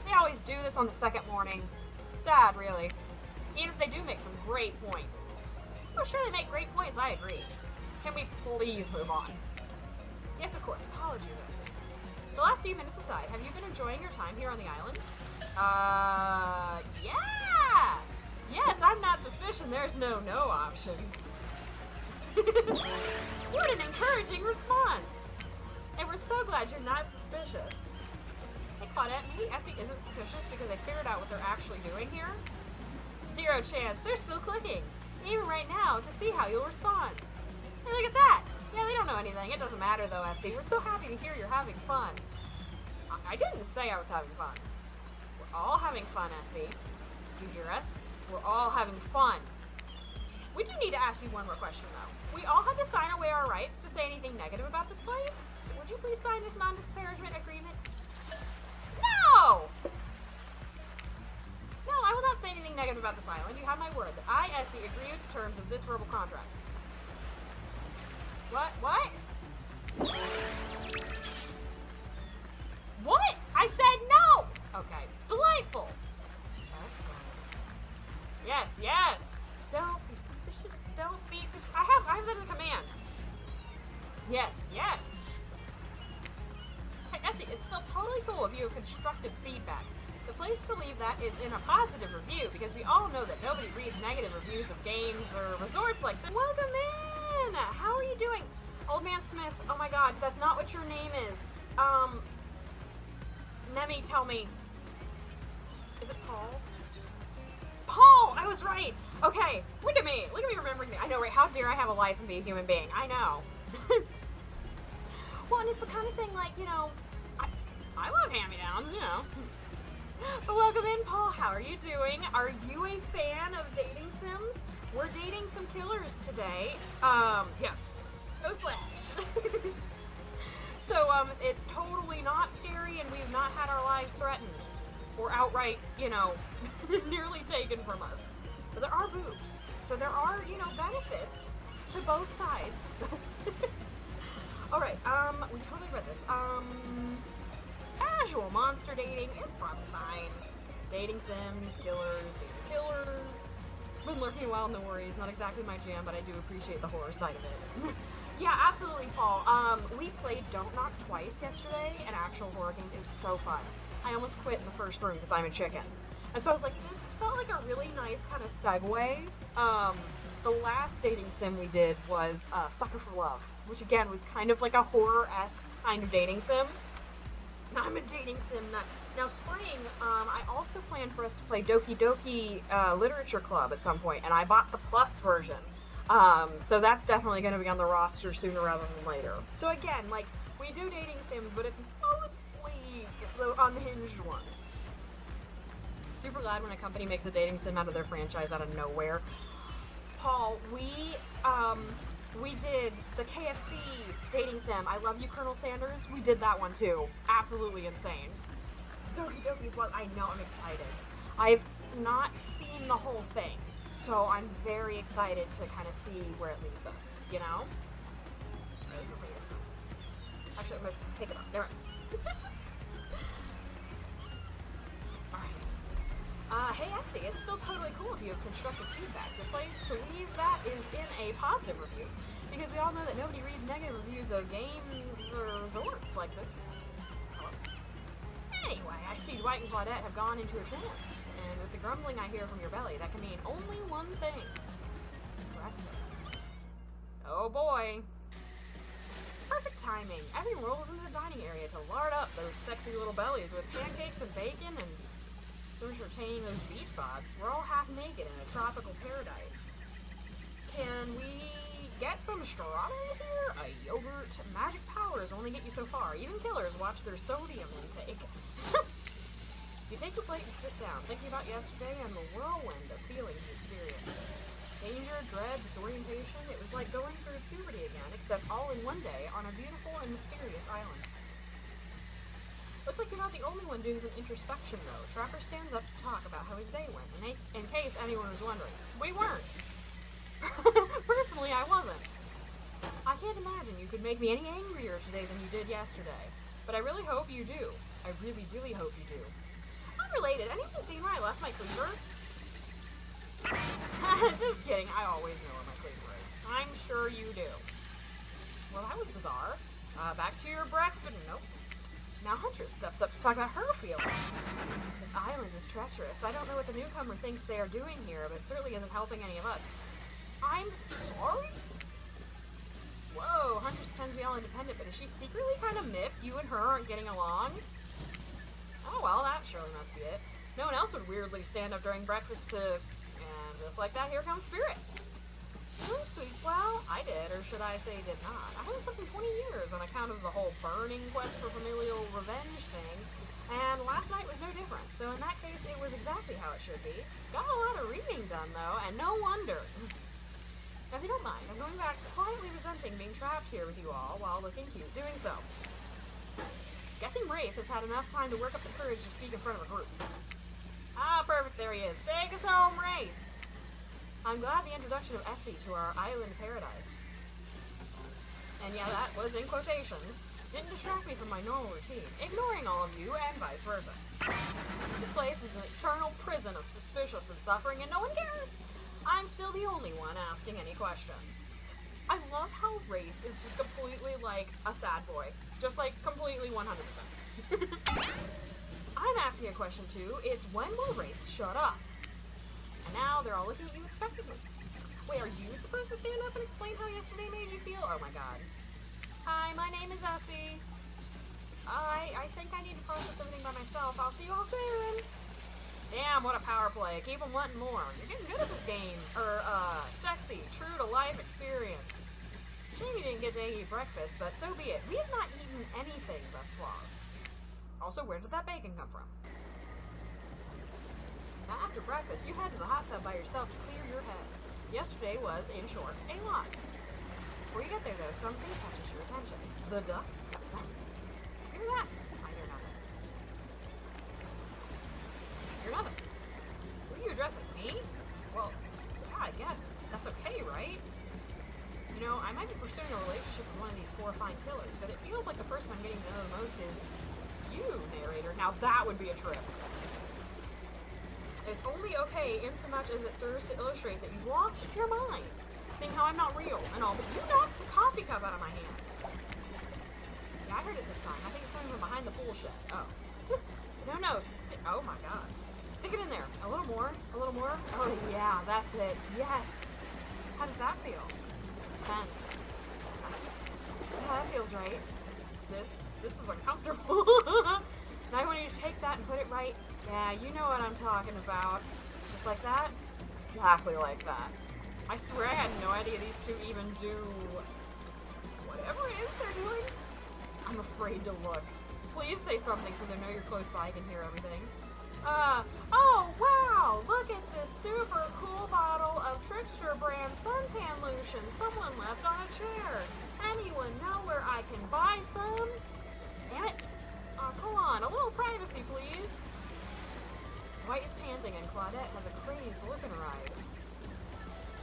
They always do this on the second morning. Sad, really. Even if they do make some great points. Oh, sure, they make great points, I agree. Can we please move on? Yes, of course. Apologies, I say. The last few minutes aside, have you been enjoying your time here on the island? Yeah! Yes, I'm not suspicious. There's no option. What an encouraging response! And we're so glad you're not suspicious. Hey, Claudette, maybe Essie isn't suspicious because they figured out what they're actually doing here? 0 chance. They're still clicking. Even right now, to see how you'll respond. Hey, look at that! Yeah, they don't know anything. It doesn't matter, though, Essie. We're so happy to hear you're having fun. I didn't say I was having fun. We're all having fun, Essie. You hear us? We're all having fun. We do need to ask you one more question, though. We all have to sign away our rights to say anything negative about this place. Would you please sign this non-disparagement agreement? No! No, I will not say anything negative about this island. You have my word that I, Essie, agree with the terms of this verbal contract. What? What? I said no! Okay. Delightful. Excellent. Yes. Don't be suspicious. Don't be suspicious. I have that in command. Yes. Hey, Essie, it's still totally cool if you have constructive feedback. The place to leave that is in a positive review, because we all know that nobody reads negative reviews of games or resorts like this. Welcome in! How are you doing? Old Man Smith, oh my god, that's not what your name is. Nemi, tell me. Is it Paul? Paul! I was right! Okay, look at me remembering me. I know, right? How dare I have a life and be a human being? I know. Well, and it's the kind of thing, like, you know, I love hand-me-downs, you know. But welcome in, Paul. How are you doing? Are you a fan of dating sims? We're dating some killers today. Yeah. Go Slash. So, it's totally not scary, and we've not had our lives threatened. Or outright, you know, nearly taken from us. But there are boobs. So there are, you know, benefits to both sides. So alright, we totally read this. Casual monster dating, it's probably fine. Dating sims, killers. Been lurking a while, no worries. Not exactly my jam, but I do appreciate the horror side of it. Yeah, absolutely, Paul. We played Don't Knock Twice yesterday, an actual horror game. It was so fun. I almost quit in the first room because I'm a chicken. And so I was like, this felt like a really nice kind of segue. The last dating sim we did was Sucker for Love, which again was kind of like a horror-esque kind of dating sim. Now I'm a dating sim nut. Now spring, I also planned for us to play Doki Doki Literature Club at some point, and I bought the Plus version. So that's definitely going to be on the roster sooner rather than later. So again, like, we do dating sims, but it's mostly the unhinged ones. Super glad when a company makes a dating sim out of their franchise out of nowhere. Paul, we did the KFC dating sim. I Love You, Colonel Sanders. We did that one too. Absolutely insane. Doki Doki's what I know. I'm excited. I've not seen the whole thing, so I'm very excited to kind of see where it leads us. You know? Actually, I'm gonna pick it up. There. Hey Etsy, it's still totally cool if you have constructive feedback. The place to leave that is in a positive review, because we all know that nobody reads negative reviews of games or resorts like this. Anyway, I see Dwight and Claudette have gone into a trance, and with the grumbling I hear from your belly, that can mean only one thing. Breakfast. Oh boy. Perfect timing. Everyone rolls into the dining area to lard up those sexy little bellies with pancakes and bacon and entertaining those beach bods. We're all half naked in a tropical paradise. Can we get some strawberries here? A yogurt? Magic powers only get you so far. Even killers watch their sodium intake. You take your plate and sit down, thinking about yesterday and the whirlwind of feelings you experienced. Danger, dread, disorientation. It was like going through puberty again, except all in one day on a beautiful and mysterious island. Looks like you're not the only one doing some introspection, though. Trapper stands up to talk about how his day went, in case anyone was wondering. We weren't. Personally, I wasn't. I can't imagine you could make me any angrier today than you did yesterday. But I really hope you do. I really, really hope you do. Unrelated, anyone seen where I left my cleaver? Just kidding, I always know where my cleaver is. I'm sure you do. Well, that was bizarre. Back to your breakfast. Nope. Now Huntress steps up to talk about her feelings. This island is treacherous. I don't know what the newcomer thinks they are doing here, but it certainly isn't helping any of us. I'm sorry? Whoa, Huntress pretends to be all independent, but is she secretly kind of miffed you and her aren't getting along? Oh well, that surely must be it. No one else would weirdly stand up during breakfast to... And just like that, here comes Spirit. Oh, sweet. Well, I did, or should I say did not. I haven't slept in 20 years on account of the whole burning quest for familial revenge thing, and last night was no different. So in that case, it was exactly how it should be. Got a lot of reading done, though, and no wonder. Now, if you don't mind, I'm going back to quietly resenting being trapped here with you all while looking cute doing so. Guessing Wraith has had enough time to work up the courage to speak in front of a group. Ah, perfect, there he is. Take us home, Wraith! I'm glad the introduction of Essie to our island paradise. And yeah, that was in quotations. Didn't distract me from my normal routine, ignoring all of you and vice versa. This place is an eternal prison of suspicious and suffering, and no one cares! I'm still the only one asking any questions. I love how Wraith is just completely like a sad boy. Just like completely 100%. I'm asking a question too. It's when will Wraith shut up? And now they're all looking at you expectantly. Wait, are you supposed to stand up and explain how yesterday made you feel? Oh my god. Hi, my name is Essie. I think I need to process everything by myself. I'll see you all soon. Damn, what a power play. Keep them wanting more. You're getting good at this game. Sexy, true to life experience. Shame you didn't get to eat breakfast, but so be it. We have not eaten anything thus far. Also, where did that bacon come from? Now, after breakfast, you head to the hot tub by yourself to clear your head. Yesterday was, in short, a lot. Before you get there, though, something catches your attention. The duck. Hear that? I hear nothing. Hear nothing. Who are you addressing? Me? Well, yeah, I guess. That's okay, right? You know, I might be pursuing a relationship with one of these four fine killers, but it feels like the person I'm getting to know the most is you, narrator. Now that would be a trip. It's only okay in so much as it serves to illustrate that you've lost your mind, seeing how I'm not real and all, but you knocked the coffee cup out of my hand. Yeah, I heard it this time. I think it's coming from behind the pool shed. Oh. No. Oh my god. Stick it in there. A little more. A little more. Oh yeah, that's it. Yes. How does that feel? Tense. Nice. Yeah, that feels right. This is uncomfortable. Now I want you to take that and put it right. Yeah, you know what I'm talking about. Just like that? Exactly like that. I swear I had no idea these two even do whatever it is they're doing. I'm afraid to look. Please say something so they know you're close by. I can hear everything. Oh wow! Look at this super cool bottle of Trickster brand suntan lotion someone left on a chair. Anyone know where I can buy some? Damn it! Oh, come on, a little privacy, please. White is panting and Claudette has a crazed look in her eyes.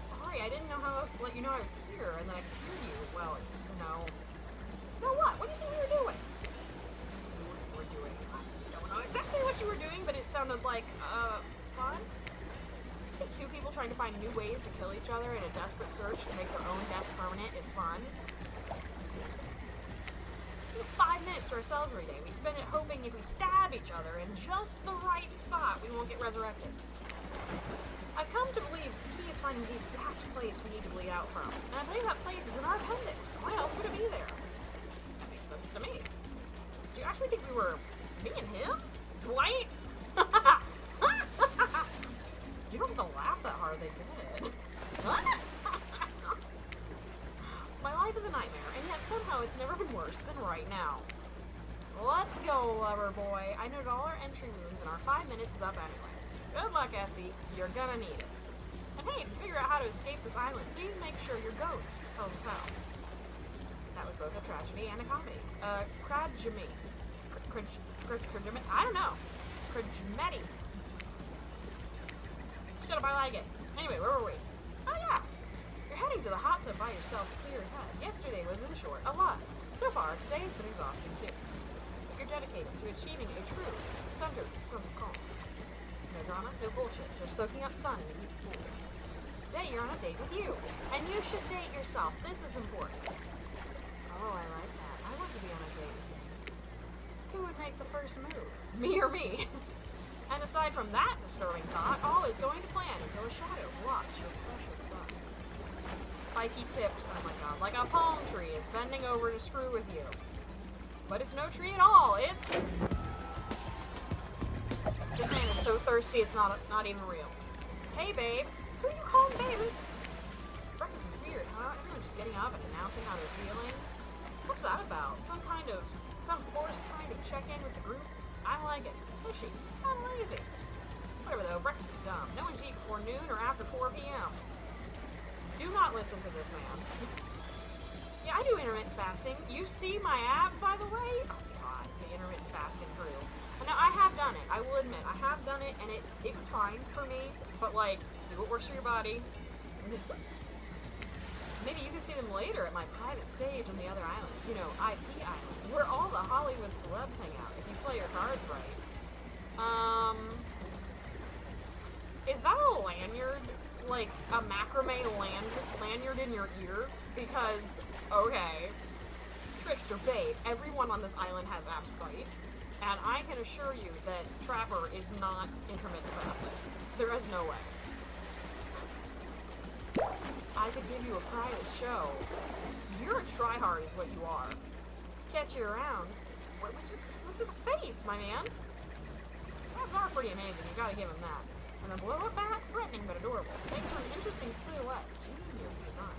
Sorry, I didn't know how else to let you know I was here, and then I could hear you. Well, you know. You know what? What do you think you were doing? You were doing. I don't know exactly what you were doing, but it sounded like, fun? I think two people trying to find new ways to kill each other in a desperate search to make their own death permanent is fun. 5 minutes to ourselves every day. We spend it hoping if we stab each other in just the right spot, we won't get resurrected. I've come to believe the key is finding the exact place we need to bleed out from. And I believe that place is in our appendix. Why else would it be there? That makes sense to me. Do you actually think we were me and him? Dwight? You don't have to laugh that hard, they did. My life is a nightmare, and yet somehow it's never been worse than right now. Let's go, lover boy. I noted all our entry wounds, and our 5 minutes is up anyway. Good luck, Essie. You're gonna need it. And hey, to figure out how to escape this island, please make sure your ghost tells us how. That was both a tragedy and a comedy. Krajami. I don't know. Krajmeti. Shut up, I like it. Anyway, where were we? Oh yeah. You're heading to the hot tub by yourself to clear your head. Yesterday was, in short, a lot. So far, today has been exhausting too. But you're dedicated to achieving a true, centered sense of calm. No drama, no bullshit, just soaking up sun in the deep pool. Today you're on a date with you, and you should date yourself. This is important. Oh, I like that. I want to be on a date with you. Who would make the first move? Me or me? And aside from that disturbing thought, all is going to plan until a shadow blocks your precious sun. Spiky tipped, oh my god, like a palm tree is bending over to screw with you. But it's no tree at all, it's... This man is so thirsty it's not even real. Hey babe, who are you calling babe? Breakfast is weird, huh? Everyone just getting up and announcing how they're feeling. What's that about? Some forced kind of check-in with the group? I like it. Fishy. I'm lazy. Whatever though, breakfast is dumb. No one's eat before noon or after 4 p.m. Do not listen to this man. Yeah, I do intermittent fasting. You see my abs, by the way? Oh god, the intermittent fasting crew. Now, I have done it. I will admit, I have done it, and it was fine for me. But, like, do what works for your body. Maybe you can see them later at my private stage on the other island. You know, IP Island. Where all the Hollywood celebs hang out, if you play your cards right. Is that a lanyard? Like, a macrame lanyard in your ear? Because, okay. Trickster, babe, everyone on this island has abs, right? And I can assure you that Trapper is not intermittent fasting. There is no way. I could give you a private show. You're a tryhard is what you are. Catch you around. What's with the face, my man? Abs are pretty amazing, you gotta give him that. And the blow-up back, threatening but adorable. Makes for an interesting silhouette. Genius design.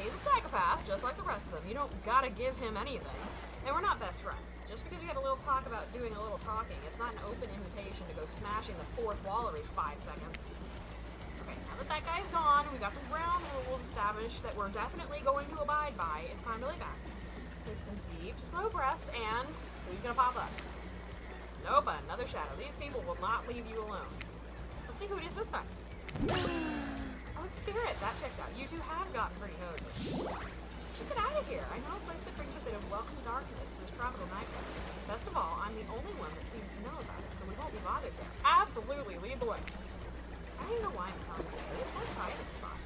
He's a psychopath. path, just like the rest of them. You don't gotta give him anything. And we're not best friends. Just because we had a little talk about doing a little talking, it's not an open invitation to go smashing the fourth wall every 5 seconds. Okay, now that that guy's gone, we got some ground rules established that we're definitely going to abide by. It's time to lay back. Take some deep, slow breaths, and who's gonna pop up? Nope, another shadow. These people will not leave you alone. Let's see who it is this time. Oh, Spirit, that checks out. You two have gotten pretty nosy. Should get out of here. I know a place that brings a bit of welcome darkness to this tropical nightmare. Best of all, I'm the only one that seems to know about it, so we won't be bothered there. Absolutely, lead the way. I don't even know why I'm telling you, but it's my private spot.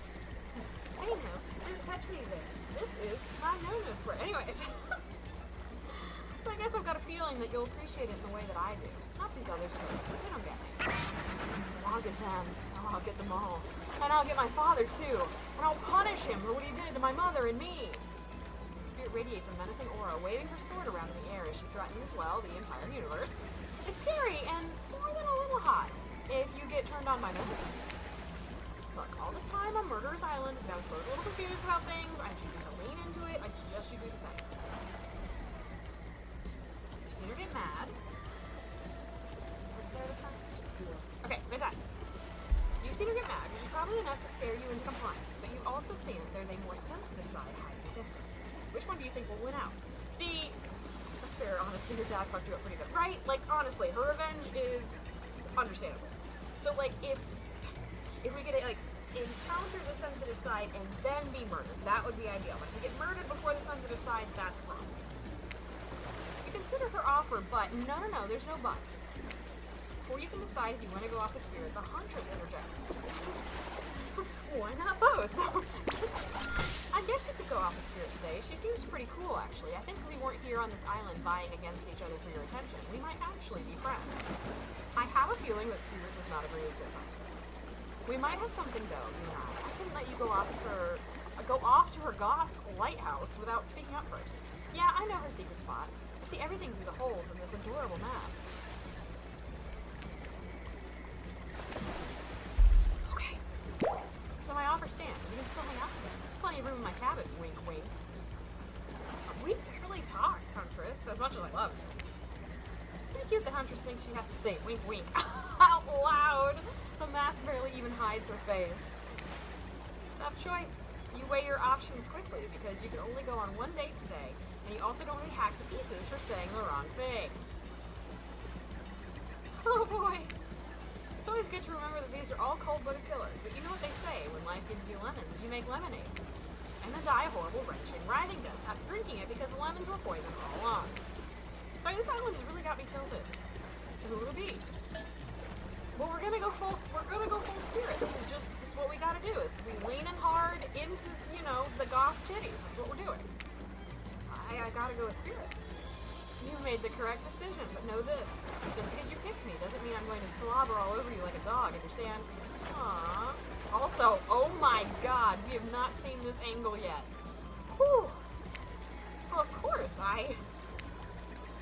Hey, no, don't touch me there. This is my no-no square. Anyway, so I guess I've got a feeling that you'll appreciate it in the way that I do. Not these others, they don't get me. But I'll get them. I'll get them all. And I'll get my father, too. And I'll punish him for what he did to my mother and me. The Spirit radiates a menacing aura, waving her sword around in the air as she threatens, well, the entire universe. It's scary and more than a little hot if you get turned on by medicine. Look, all this time on Murderer's Island has got us both a little confused about things. I need you to lean into it. I suggest you do the same. You've seen her get mad. Okay, fantastic. You've seen her get mad, which is probably enough to scare you into compliance, but you've also seen that there's a more sensitive side hiding within her. Which one do you think will win out? See, that's fair, honestly, your dad fucked you up pretty good, right? Like, honestly, her revenge is understandable. So, like, if we could, like, encounter the sensitive side and then be murdered, that would be ideal. Like, if we get murdered before the sensitive side, that's a problem. You consider her offer, but no, there's no but. Before you can decide if you want to go off with Spirit, the Huntress interjects. Why not both? I guess you could go off with Spirit today. She seems pretty cool, actually. I think if we weren't here on this island vying against each other for your attention, we might actually be friends. I have a feeling that Spirit does not agree with this Huntress. We might have something go, you and I. I couldn't let you go off to her goth lighthouse without speaking up first. Yeah, I know her secret spot. I see everything through the holes in this adorable mask. Okay. So my offer stands. We can still hang out together. Plenty of room in my cabin, wink, wink. We barely talked, Huntress, as much as I love you. It's pretty cute that Huntress thinks she has to say wink, wink out loud. The mask barely even hides her face. Tough choice. You weigh your options quickly because you can only go on one date today, and you also don't want to be hacked to pieces for saying the wrong thing. Oh boy. It's always good to remember that these are all cold-blooded killers, but you know what they say, when life gives you lemons, you make lemonade. And then die a horrible, wrenching, writhing death after drinking it because the lemons were poison all along. Sorry, this island has really got me tilted. So who will it be? Well, we're gonna go full Spirit. This is what we gotta do, is we leaning hard into, you know, the goth titties. That's what we're doing. I gotta go with Spirit. You made the correct decision, but know this. Just because you picked me doesn't mean I'm going to slobber all over you like a dog, understand? Aww. Also, oh my god, we have not seen this angle yet. Whew. Well, of course, I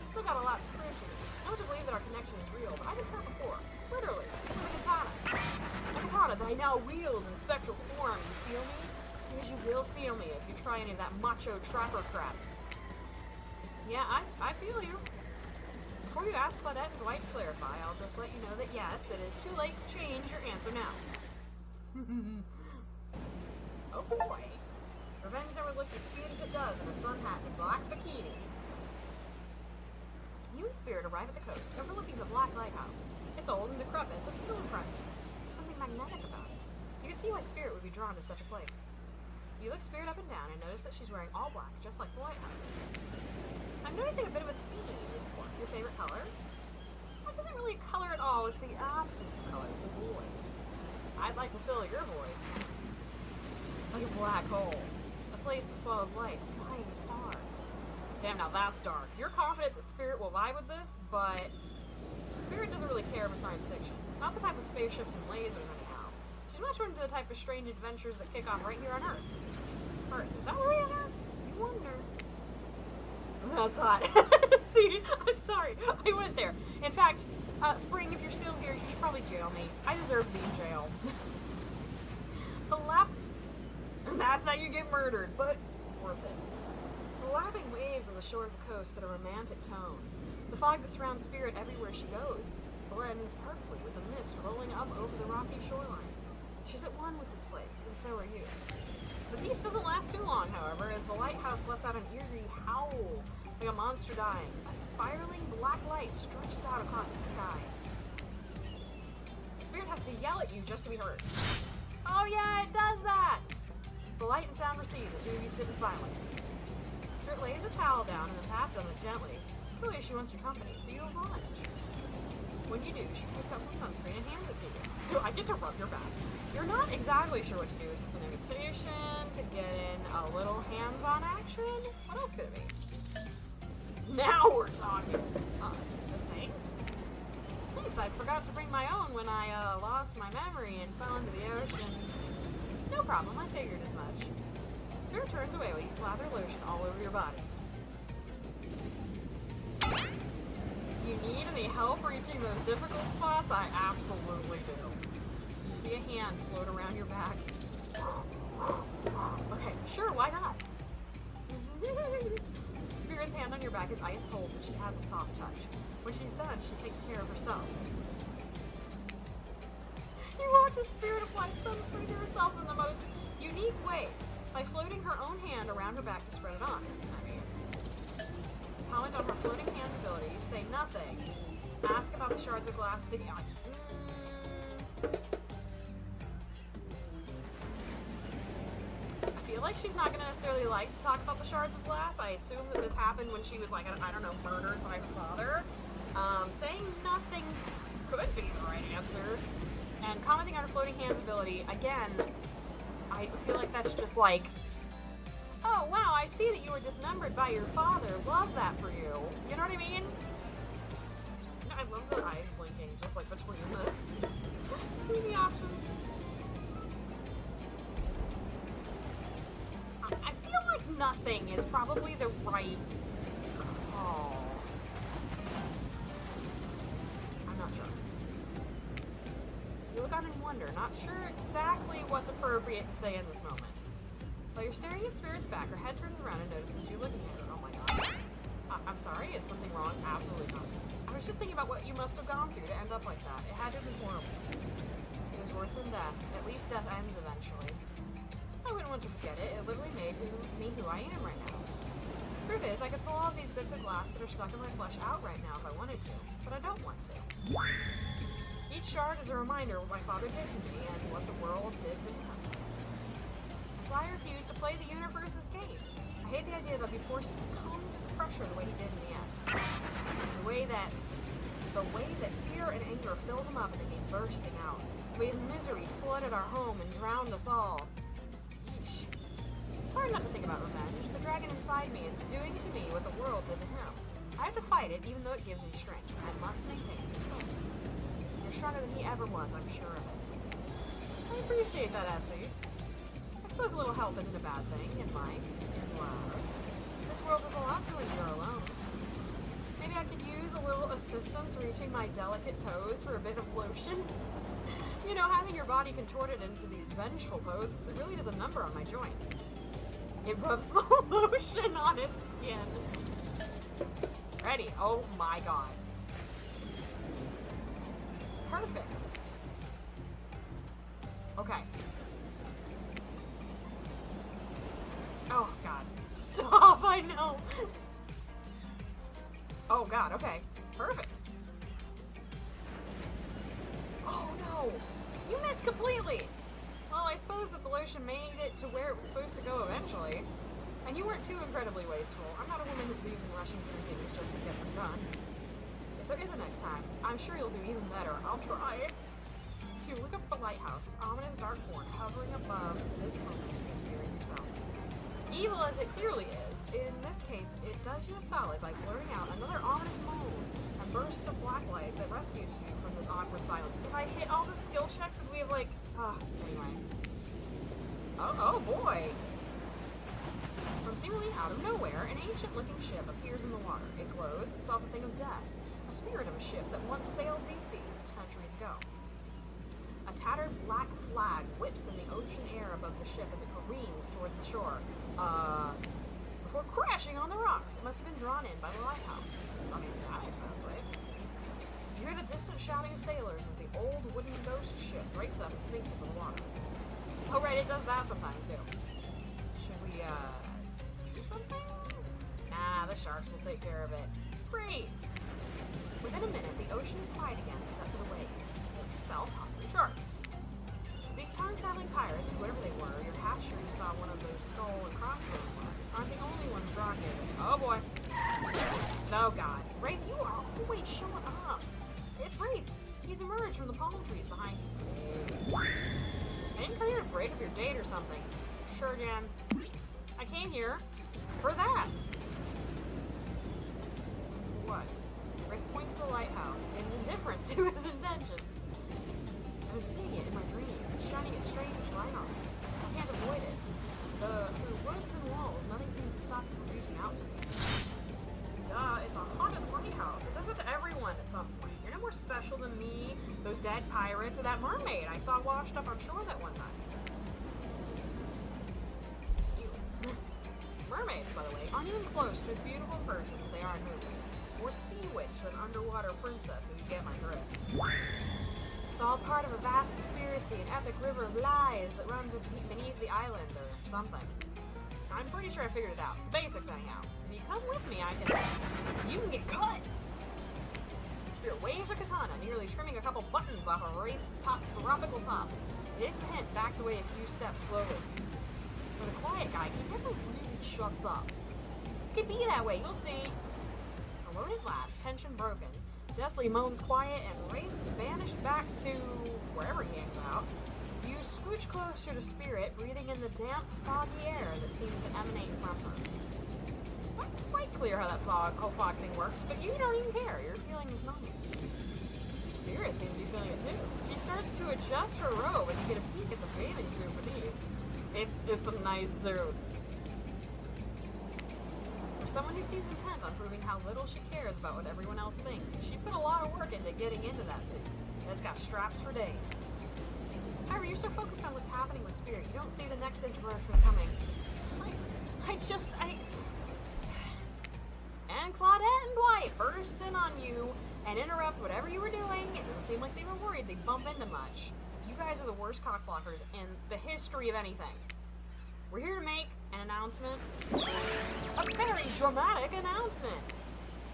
still got a lot to prove to you. I want to believe that our connection is real, but I've been hurt before. Literally. With a katana. A katana that I now wield in spectral form. You feel me? Because you will feel me if you try any of that macho trapper crap. Yeah, I feel you. Before you ask Claudette and Dwight to clarify, I'll just let you know that yes, it is too late to change your answer now. Oh boy. Revenge never looked as cute as it does in a sun hat and a black bikini. You and Spirit arrive at the coast, overlooking the Black Lighthouse. It's old and decrepit, but still impressive. There's something magnetic about it. You can see why Spirit would be drawn to such a place. You look Spirit up and down and notice that she's wearing all black, just like the lighthouse. I'm noticing a bit of a theme. Is black your favorite color? Black isn't really a color at all, it's the absence of color. It's a void. I'd like to fill your void. Like a black hole. A place that swallows light, a dying star. Damn, now that's dark. You're confident that Spirit will vibe with this, but Spirit doesn't really care for science fiction. Not the type of spaceships and lasers, anyhow. She's much more into the type of strange adventures that kick off right here on Earth. Earth, is that where we are? You wonder. That's hot. See, I'm sorry. I went there. In fact, Spring, if you're still here, you should probably jail me. I deserve to be in jail. And that's how you get murdered. But worth it. The lapping waves on the shore of the coast set a romantic tone. The fog that surrounds Spirit everywhere she goes blends perfectly with the mist rolling up over the rocky shoreline. She's at one with this place, and so are you. The peace doesn't last too long, however, as the lighthouse lets out an eerie howl, like a monster dying. A spiraling black light stretches out across the sky. Spirit has to yell at you just to be heard. Oh yeah, it does that! The light and sound recede, and you sit in silence. Spirit lays a towel down and then pats on it gently. Clearly she wants your company, so you oblige. When you do, she takes out some sunscreen and hands it to you. Do I get to rub your back? You're not exactly sure what to do. Is this an invitation to get in a little hands-on action? What else could it be? Now we're talking. Thanks? Thanks, I forgot to bring my own when I lost my memory and fell into the ocean. No problem, I figured as much. Spirit turns away while you slather lotion all over your body. You need any help reaching those difficult spots? I absolutely do. You see a hand float around your back. Okay, sure, why not? Spirit's hand on your back is ice cold, but she has a soft touch. When she's done, she takes care of herself. You watch a Spirit apply sunscreen to herself in the most unique way by floating her own hand around her back to spread it on. Comment on her floating hands ability, say nothing, ask about the shards of glass sticking out. I feel like she's not going to necessarily like to talk about the shards of glass. I assume that this happened when she was like, I don't know, murdered by her father. Saying nothing could be the right answer. And commenting on her floating hands ability, again, I feel like that's just like, oh, wow, I see that you were dismembered by your father. Love that for you. You know what I mean? I love the eyes blinking, just like between the options. I feel like nothing is probably the right call. I'm not sure. You look on in wonder, not sure exactly what's appropriate to say in this moment. While you're staring at Spirit's back, her head turns around and notices you looking at her. Oh my god. I'm sorry, is something wrong? Absolutely not. I was just thinking about what you must have gone through to end up like that. It had to have been horrible. It was worse than death. At least death ends eventually. I wouldn't want to forget it. It literally made me who I am right now. Truth is, I could pull all these bits of glass that are stuck in my flesh out right now if I wanted to, but I don't want to. Each shard is a reminder of what my father did to me and what the world did to him. I refuse to play the universe's game. I hate the idea that I'll be forced to succumb to the pressure the way he did in the end. The way that fear and anger filled him up and then came bursting out. The way his misery flooded our home and drowned us all. Yeesh. It's hard not to think about revenge. The dragon inside me is doing to me what the world did to him. I have to fight it, even though it gives me strength. I must maintain control. You're stronger than he ever was, I'm sure of it. I appreciate that, Essie. I suppose a little help isn't a bad thing in life. This world is a lot to endure alone. Maybe I could use a little assistance reaching my delicate toes for a bit of lotion. You know, having your body contorted into these vengeful poses, it really does a number on my joints. It rubs the lotion on its skin. Ready? Oh my god. Perfect. Okay. Oh, God. Stop, I know. Oh, God, okay. Perfect. Oh, no. You missed completely. Well, I suppose that the lotion made it to where it was supposed to go eventually. And you weren't too incredibly wasteful. I'm not a woman who believes in rushing through things just to get them done. If there is a next time, I'm sure you'll do even better. I'll try. You look up the lighthouse, its ominous dark horn hovering above this moment and scaring yourself. Evil as it clearly is, in this case, it does you a solid by blurring out another ominous moan, a burst of black light that rescues you from this awkward silence. If I hit all the skill checks, would we have like, anyway. Oh boy. From seemingly out of nowhere, an ancient-looking ship appears in the water. It glows, itself a thing of death, a spirit of a ship that once sailed BC centuries ago. A tattered black flag whips in the ocean air above the ship as it careens towards the shore. before crashing on the rocks. It must have been drawn in by the lighthouse. I mean, that makes sense, right? You hear the distant shouting of sailors as the old wooden ghost ship breaks up and sinks into the water. Oh, right, it does that sometimes, too. Should we, do something? Nah, the sharks will take care of it. Great! Within a minute, the ocean is quiet again except for the waves. Self-hungry sharks. These time-traveling pirates, whoever they were, you're half sure you saw one of those skull and crossbow ones, aren't the only ones drawn here. Oh boy. Oh god. Wraith, you are always showing up. It's Wraith. He's emerged from the palm trees behind you. I didn't come here to break up your date or something. Sure, Jan. I came here for that. What? Wraith points to the lighthouse and is indifferent to his intentions. I've been seeing it in my dreams. It's shining its strange light on me. I can't avoid it. Through woods and walls, nothing seems to stop it from reaching out to me. Duh, it's a haunted lighthouse. It does it to everyone at some point. You're no more special than me, those dead pirates, or that mermaid I saw washed up on shore that one time. Mermaids, by the way, aren't even close to as beautiful in person as they are in movies. More sea witch than underwater princess, if you get my drift. It's all part of a vast conspiracy, an epic river of lies that runs beneath the island, or something. I'm pretty sure I figured it out. The basics, anyhow. If you come with me, you can get cut! Spirit waves her katana, nearly trimming a couple buttons off of Wraith's tropical top. It backs away a few steps slowly. For the quiet guy, he never really shuts up. It could be that way, you'll see. Alone at last, tension broken. Deathly moans quiet, and Wraith vanished back to wherever he hangs out. You scooch closer to Spirit, breathing in the damp, foggy air that seems to emanate from her. It's not quite clear how that whole fog thing works, but you don't even care. You're feeling his numbing. Spirit seems to be feeling it too. She starts to adjust her robe, and you get a peek at the bathing suit beneath. It's a nice suit. For someone who seems intent on proving how little she cares about what everyone else thinks, she put a lot of work into getting into that suit. It's got straps for days. However, you're so focused on what's happening with Spirit, you don't see the next interruption coming. And Claudette and Dwight burst in on you and interrupt whatever you were doing. It doesn't seem like they were worried they'd bump into much. You guys are the worst cockblockers in the history of anything. We're here to make an announcement. A very dramatic announcement.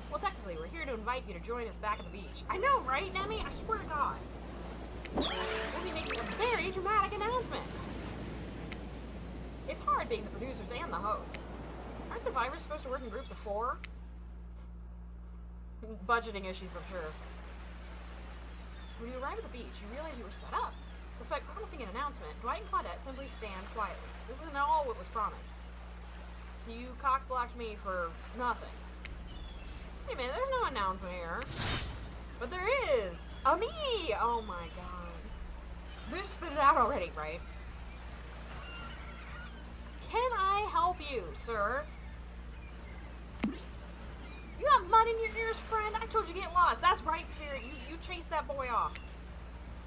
Well, technically, we're here to invite you to join us back at the beach. I know, right, Nemi? I swear to God. We'll be making a very dramatic announcement. It's hard being the producers and the hosts. Aren't survivors supposed to work in groups of 4? Budgeting issues, I'm sure. When you arrive at the beach, you realize you were set up. Despite promising an announcement, Dwight and Claudette simply stand quietly. This isn't all what was promised. So you cock-blocked me for nothing. Hey man, there's no announcement here. But there is! A me! Oh my god. Just spit it out already, right? Can I help you, sir? You got mud in your ears, friend? I told you to get lost. That's right, Spirit. You chased that boy off.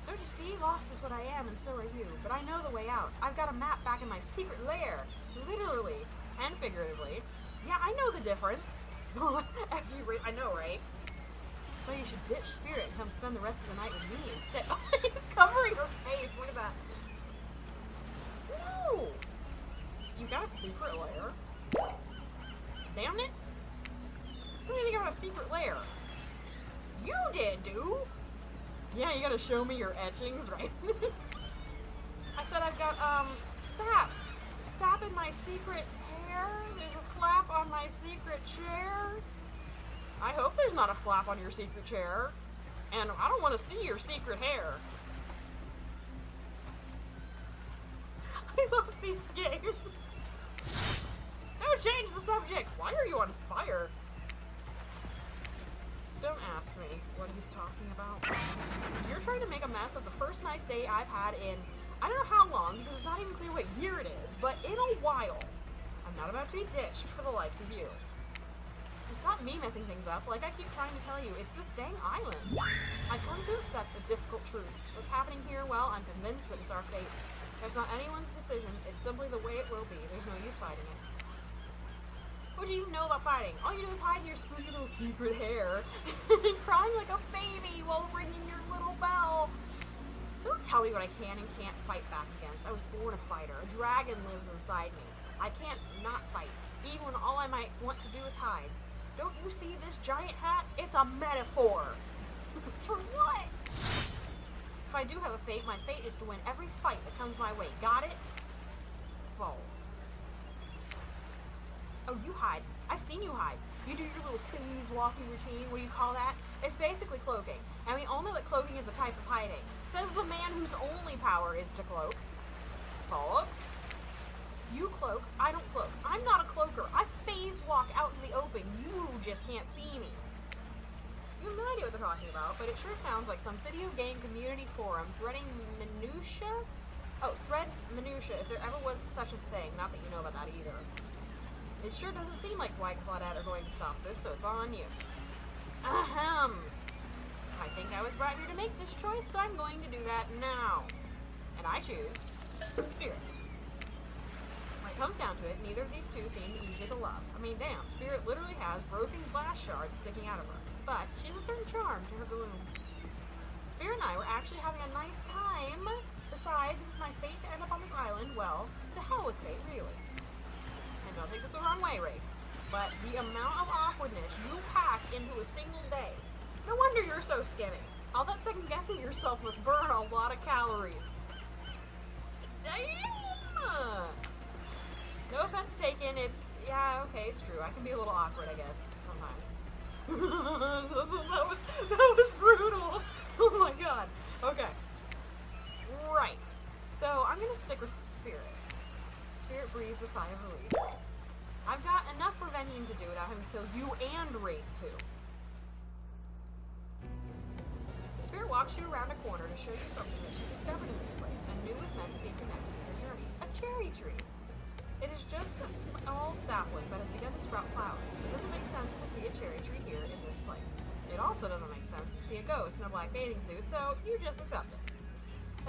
Don't you see? Lost is what I am, and so are you. But I know the way out. I've got a map back in my secret lair. Literally. And figuratively. Yeah, I know the difference. I know, right? So you should ditch Spirit and come spend the rest of the night with me instead. Oh, he's covering her face. Look at that. No! You got a secret lair? Damn it. So you think about a secret lair? You did, dude! Yeah, you gotta show me your etchings, right? I said I've got, sap. Sap in my secret hair. There's a flap on my secret chair. I hope there's not a flap on your secret chair. And I don't want to see your secret hair. I love these games. Don't change the subject. Why are you on fire? Don't ask me what he's talking about. You're trying to make a mess of the first nice day I've had in, I don't know how long, because it's not even clear what year it is, but in a while. I'm not about to be ditched for the likes of you. It's not me messing things up, like I keep trying to tell you, it's this dang island. I've come to accept a difficult truth. What's happening here, well, I'm convinced that it's our fate. It's not anyone's decision, it's simply the way it will be. There's no use fighting it. would you even know about fighting? All you do is hide in your spooky little secret hair and crying like a baby while ringing your little bell. So don't tell me what I can and can't fight back against. I was born a fighter. A dragon lives inside me. I can't not fight, even when all I might want to do is hide. Don't you see this giant hat? It's a metaphor. For what? If I do have a fate, my fate is to win every fight that comes my way. Got it? False. Oh, you hide. I've seen you hide. You do your little phase walking routine. What do you call that? It's basically cloaking. And we all know that cloaking is a type of hiding. Says the man whose only power is to cloak. Folks. You cloak. I don't cloak. I'm not a cloaker. I phase walk out in the open. You just can't see me. You have no idea what they're talking about, but it sure sounds like some video game community forum threading minutia? Oh, thread minutia, if there ever was such a thing. Not that you know about that either. It sure doesn't seem like White Claudette are going to stop this, so it's on you. Ahem. I think I was brought here to make this choice, so I'm going to do that now. And I choose Spirit. When it comes down to it, neither of these two seem easy to love. I mean, damn, Spirit literally has broken glass shards sticking out of her. But she has a certain charm to her gloom. Spirit and I were actually having a nice time. Besides, if it's my fate to end up on this island, well, to hell with fate, really. And don't take this the wrong way, Wraith, but the amount of awkwardness you pack into a single day, no wonder you're so skinny. All that second-guessing yourself must burn a lot of calories. Damn! No offense taken, yeah, okay, it's true. I can be a little awkward, I guess, sometimes. that was brutal. Oh my god. Okay. Right. So I'm gonna stick with Spirit. Spirit breathes a sigh of relief. I've got enough revenging to do without having to kill you and Wraith too. Spirit walks you around a corner to show you something that she discovered in this place and knew was meant to be connected to your journey. A cherry tree. It is just a small sapling that has begun to sprout flowers. It doesn't make sense to see a cherry tree here in this place. It also doesn't make sense to see a ghost in a black bathing suit, so you just accept it.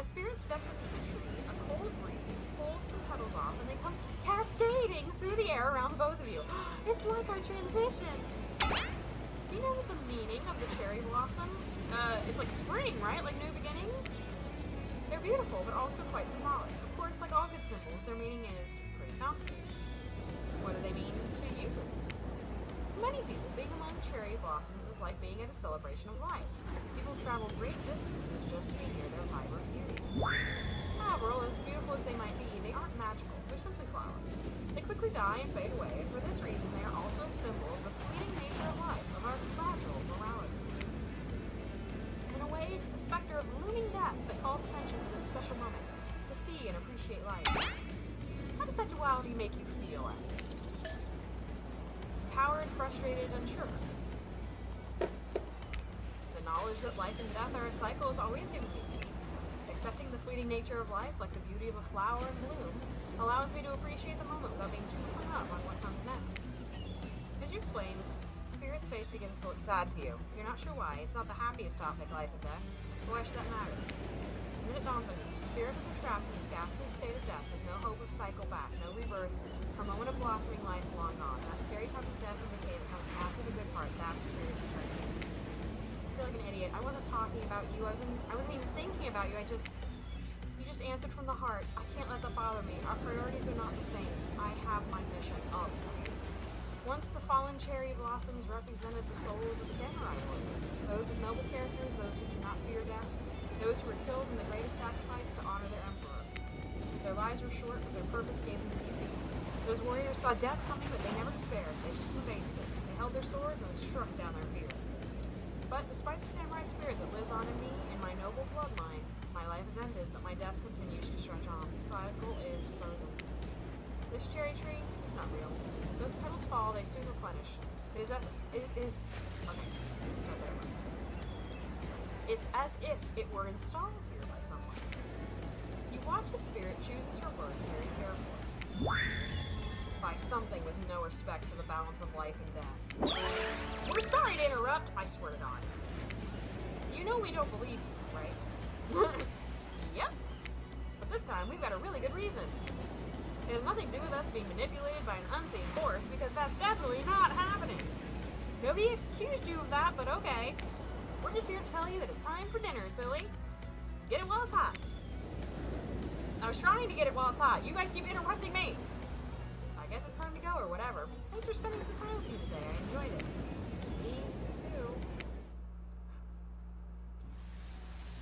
As Spirit steps into the tree, a cold breeze pulls some petals off and they come cascading through the air around both of you. It's like our transition. Do you know what the meaning of the cherry blossom? It's like spring, right? Like new beginnings? They're beautiful, but also quite symbolic. Of course, like all good symbols, their meaning is pretty complicated. What do they mean to you? Many people, being among cherry blossoms is like being at a celebration of life. People travel great distances just to be near their vibrant beauty. However, as beautiful as they might be, they aren't magical. They're simply flowers. They quickly die and fade away, and for this reason, they are also a symbol of the fleeting nature of life, of our fragile morality. In a way, the specter of looming death that calls attention to this special moment, to see and appreciate life. How does that duality make you feel, Essie? Empowered, frustrated, unsure. The knowledge that life and death are a cycle has always given me peace. Accepting the fleeting nature of life, like the beauty of a flower in bloom, allows me to appreciate the moment without being too hung up on what comes next. As you explained, Spirit's face begins to look sad to you. You're not sure why. It's not the happiest topic, life and death. But why should that matter? Then it dawns on you. Spirit is trapped in this ghastly state of death with no hope of cycle back, no rebirth, a moment of blossoming life long gone. That scary type of death and decay that comes after the good part, that's Spirit's eternity. I feel like an idiot. I wasn't talking about you. I wasn't even thinking about you. You just answered from the heart. I can't let that bother me. Our priorities are not the same. I have my mission up. Once the fallen cherry blossoms represented the souls of samurai warriors, those with noble characters, those who did not fear death, those who were killed in the greatest sacrifice to honor their emperor. Their lives were short, but their purpose gave them beauty. Those warriors saw death coming, but they never despaired. They faced it. They held their swords and struck down their fear. But despite the samurai spirit that lives on in me and my noble bloodline, my life has ended, but my death continues to stretch on. The cycle is frozen. This cherry tree is not real. Those petals fall, they soon replenish. It's as if it were installed here by someone. You watch a spirit chooses her words very carefully. By something with no respect for the balance of life and death. We're sorry to interrupt, I swear to God. You know we don't believe you, right? Yep. But this time we've got a really good reason. It has nothing to do with us being manipulated by an unseen force, because that's definitely not happening. Nobody accused you of that, but okay. We're just here to tell you that it's time for dinner, silly. Get it while it's hot. I was trying to get it while it's hot. You guys keep interrupting me. I guess it's time to go, or whatever. Thanks for spending some time with me today. I enjoyed it. Me too.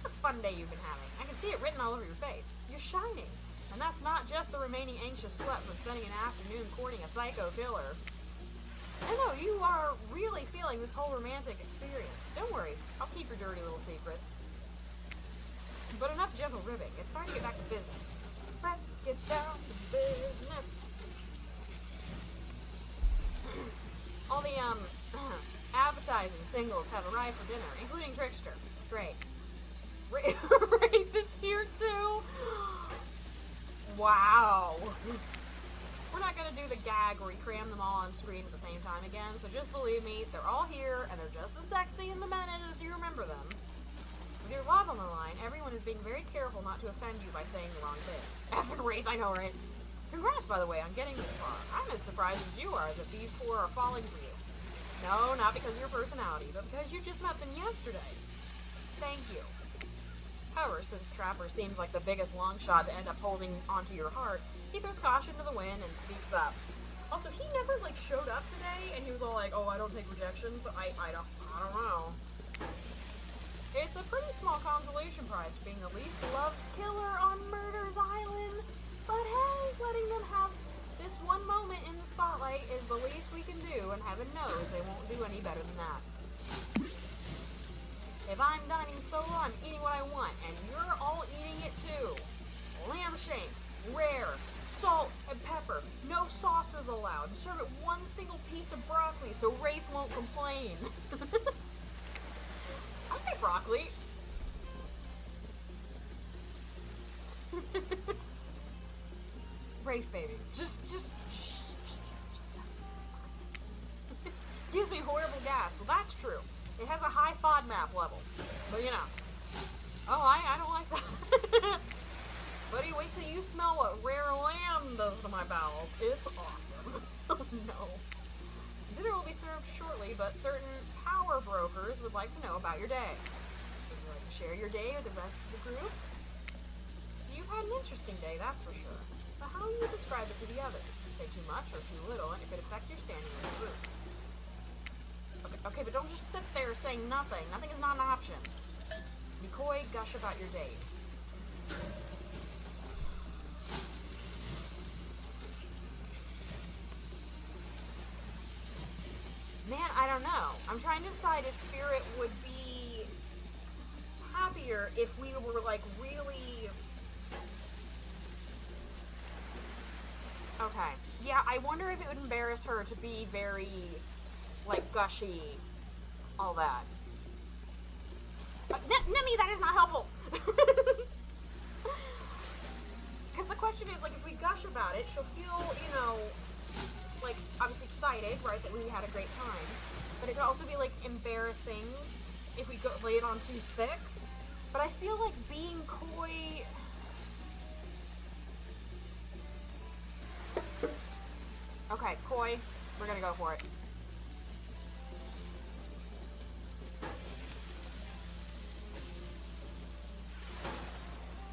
What a fun day you've been having. I can see it written all over your face. You're shining. And that's not just the remaining anxious sweat from spending an afternoon courting a psycho killer. I know, you are really feeling this whole romantic experience. Don't worry, I'll keep your dirty little secrets. But enough gentle ribbing. It's time to get back to business. Let's get down to business. All the, appetizing singles have arrived for dinner, including Trickster. Great. Wraith is here too? Wow. We're not gonna do the gag where we cram them all on screen at the same time again, so just believe me, they're all here, and they're just as sexy in the minute as you remember them. With your love on the line, everyone is being very careful not to offend you by saying the wrong thing. Effing Wraith, I know, right? Congrats, by the way, on getting this far. I'm as surprised as you are that these four are falling for you. No, not because of your personality, but because you just met them yesterday. Thank you. However, since Trapper seems like the biggest long shot to end up holding onto your heart, he throws caution to the wind and speaks up. Also, he never, like, showed up today, and he was all like, oh, I don't take rejections. I don't know. It's a pretty small consolation prize for being the least loved killer on Murder's Island. But hey, letting them have this one moment in the spotlight is the least we can do, and heaven knows they won't do any better than that. If I'm dining solo, I'm eating what I want, and you're all eating it too. Lamb shank, rare, salt and pepper, no sauces allowed. Serve it one single piece of broccoli so Wraith won't complain. I like broccoli. Wraith baby, just gives me horrible gas. Well, that's true. It has a high FODMAP level, but you know. Oh, I don't like that. Buddy, wait till you smell what rare lamb does to my bowels. It's awesome. Oh no. Dinner will be served shortly, but certain power brokers would like to know about your day. Would you like to share your day with the rest of the group? You've had an interesting day, that's for sure. But how will you describe it to the others? Say too much or too little, and it could affect your standing in the group. Okay, but don't just sit there saying nothing. Nothing is not an option. Be coy, gush about your day. Man, I don't know. I'm trying to decide if Spirit would be happier if we were, like, really... Okay. Yeah, I wonder if it would embarrass her to be very... like, gushy, all that. Nemi, that is not helpful! Because the question is, like, if we gush about it, she'll feel, you know, like, I'm excited, right, that we had a great time. But it could also be, like, embarrassing if we lay it on too thick. But I feel like being coy... Okay, coy. We're gonna go for it.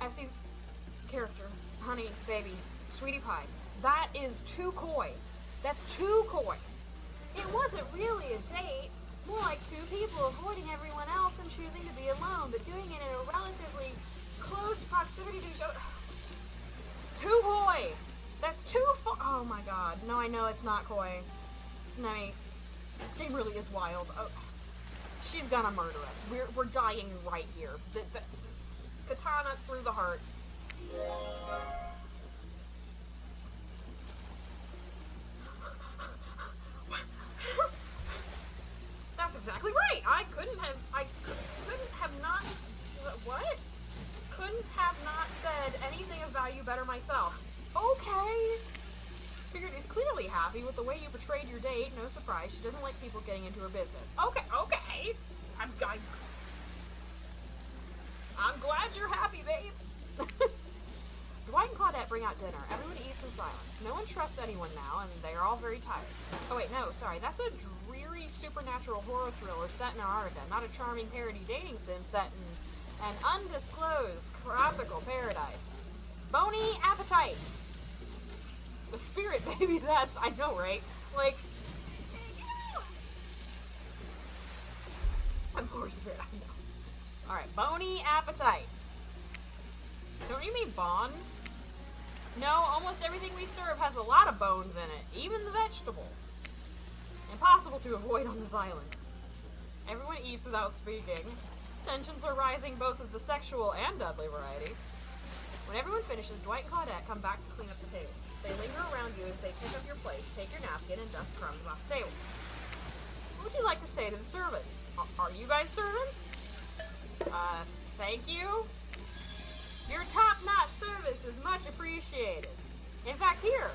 I see character, honey, baby, sweetie pie. That is too coy. That's too coy. It wasn't really a date. More like two people avoiding everyone else and choosing to be alone, but doing it in a relatively close proximity to each other. Too coy. That's too oh my god. No, I know it's not coy. Nemi, this game really is wild. Oh, she's gonna murder us. We're dying right here. The katana through the heart. That's exactly right. I couldn't have not, what? Couldn't have not said anything about you better myself. Okay. Spirit is clearly happy with the way you portrayed your date. No surprise, she doesn't like people getting into her business. Okay. I'm glad you're happy, babe. Do I Dwight and Claudette bring out dinner. Everyone eats in silence. No one trusts anyone now, and they are all very tired. Oh wait, no, sorry. That's a dreary supernatural horror thriller set in Antarctica, not a charming parody dating sim set in an undisclosed tropical paradise. Bony appetite. The spirit, baby, that's, I know, right? Like, I'm poor spirit, I know. Alright, bony appetite. Don't you mean bon? No, almost everything we serve has a lot of bones in it, even the vegetables. Impossible to avoid on this island. Everyone eats without speaking. Tensions are rising both of the sexual and deadly variety. When everyone finishes, Dwight and Claudette come back to clean up the table. They linger around you as they pick up your plate, take your napkin, and dust crumbs off the table. What would you like to say to the servants? Are you guys servants? Thank you? Your top-notch service is much appreciated. In fact, here.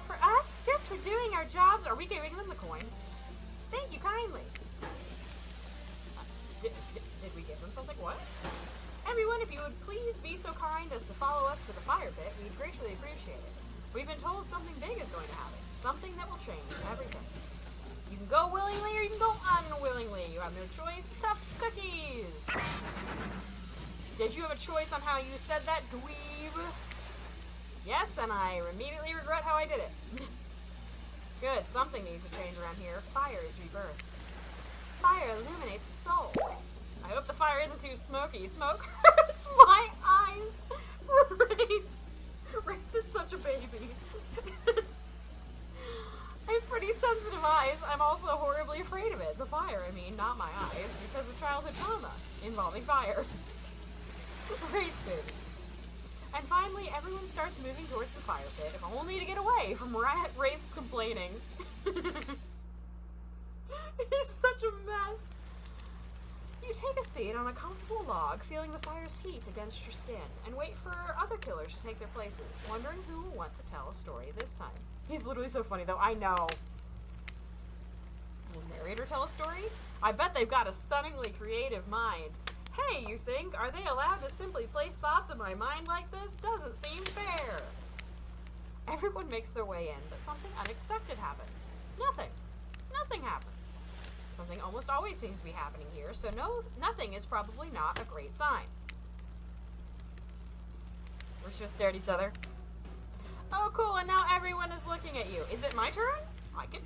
For us, just for doing our jobs, are we giving them the coin? Thank you kindly. Did we give them something? What? Everyone, if you would please be so kind as to follow us to the fire pit, we'd greatly appreciate it. We've been told something big is going to happen. Something that will change everything. You can go willingly or you can go unwillingly. You have no choice. Stuffed cookies. Did you have a choice on how you said that, dweeb? Yes, and I immediately regret how I did it. Good, something needs to change around here. Fire is rebirth. Fire illuminates the soul. I hope the fire isn't too smoky. Smoke hurts my eyes. Rafe is such a baby. I have pretty sensitive eyes. I'm also horribly afraid of it. The fire, I mean, not my eyes, because of childhood trauma involving fire. Rafe baby. And finally, everyone starts moving towards the fire pit, if only to get away from Rafe's complaining. He's such a mess. You take a seat on a comfortable log, feeling the fire's heat against your skin, and wait for other killers to take their places, wondering who will want to tell a story this time. He's literally so funny, though. I know. Will the narrator tell a story? I bet they've got a stunningly creative mind. Hey, you think? Are they allowed to simply place thoughts in my mind like this? Doesn't seem fair. Everyone makes their way in, but something unexpected happens. Nothing. Nothing happens. Something almost always seems to be happening here, so nothing is probably not a great sign. We're just staring at each other. Oh, cool, and now everyone is looking at you. Is it my turn? I can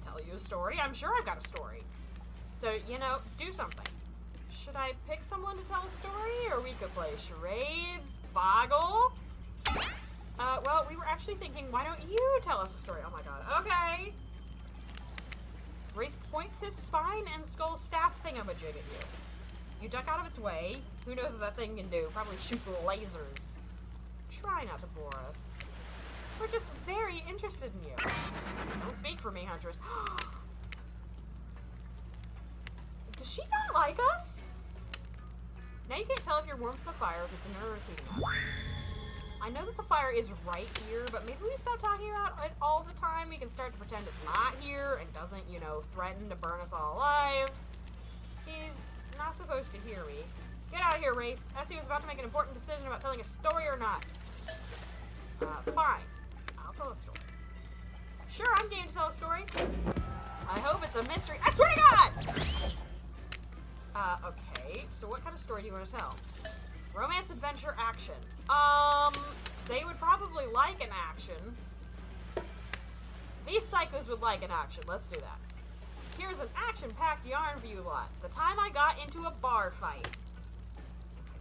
tell you a story. I'm sure I've got a story. So, you know, do something. Should I pick someone to tell a story, or we could play charades, Boggle? Well, we were actually thinking, why don't you tell us a story? Oh my god, okay. Wraith points his spine and skull staff thingamajig at you. You duck out of its way. Who knows what that thing can do? Probably shoots lasers. Try not to bore us. We're just very interested in you. Don't speak for me, Huntress. Does she not like us? Now you can't tell if you're warm from the fire, if it's nervous heating up. I know that the fire is right here, but maybe we stop talking about it all the time. We can start to pretend it's not here and doesn't, you know, threaten to burn us all alive. He's not supposed to hear me. Get out of here, Wraith. Essie was about to make an important decision about telling a story or not. Fine. I'll tell a story. Sure, I'm game to tell a story. I hope it's a mystery. I swear to God! Okay. So what kind of story do you want to tell? Romance, adventure, action. They would probably like an action. These psychos would like an action. Let's do that. Here's an action-packed yarn for you lot. The time I got into a bar fight.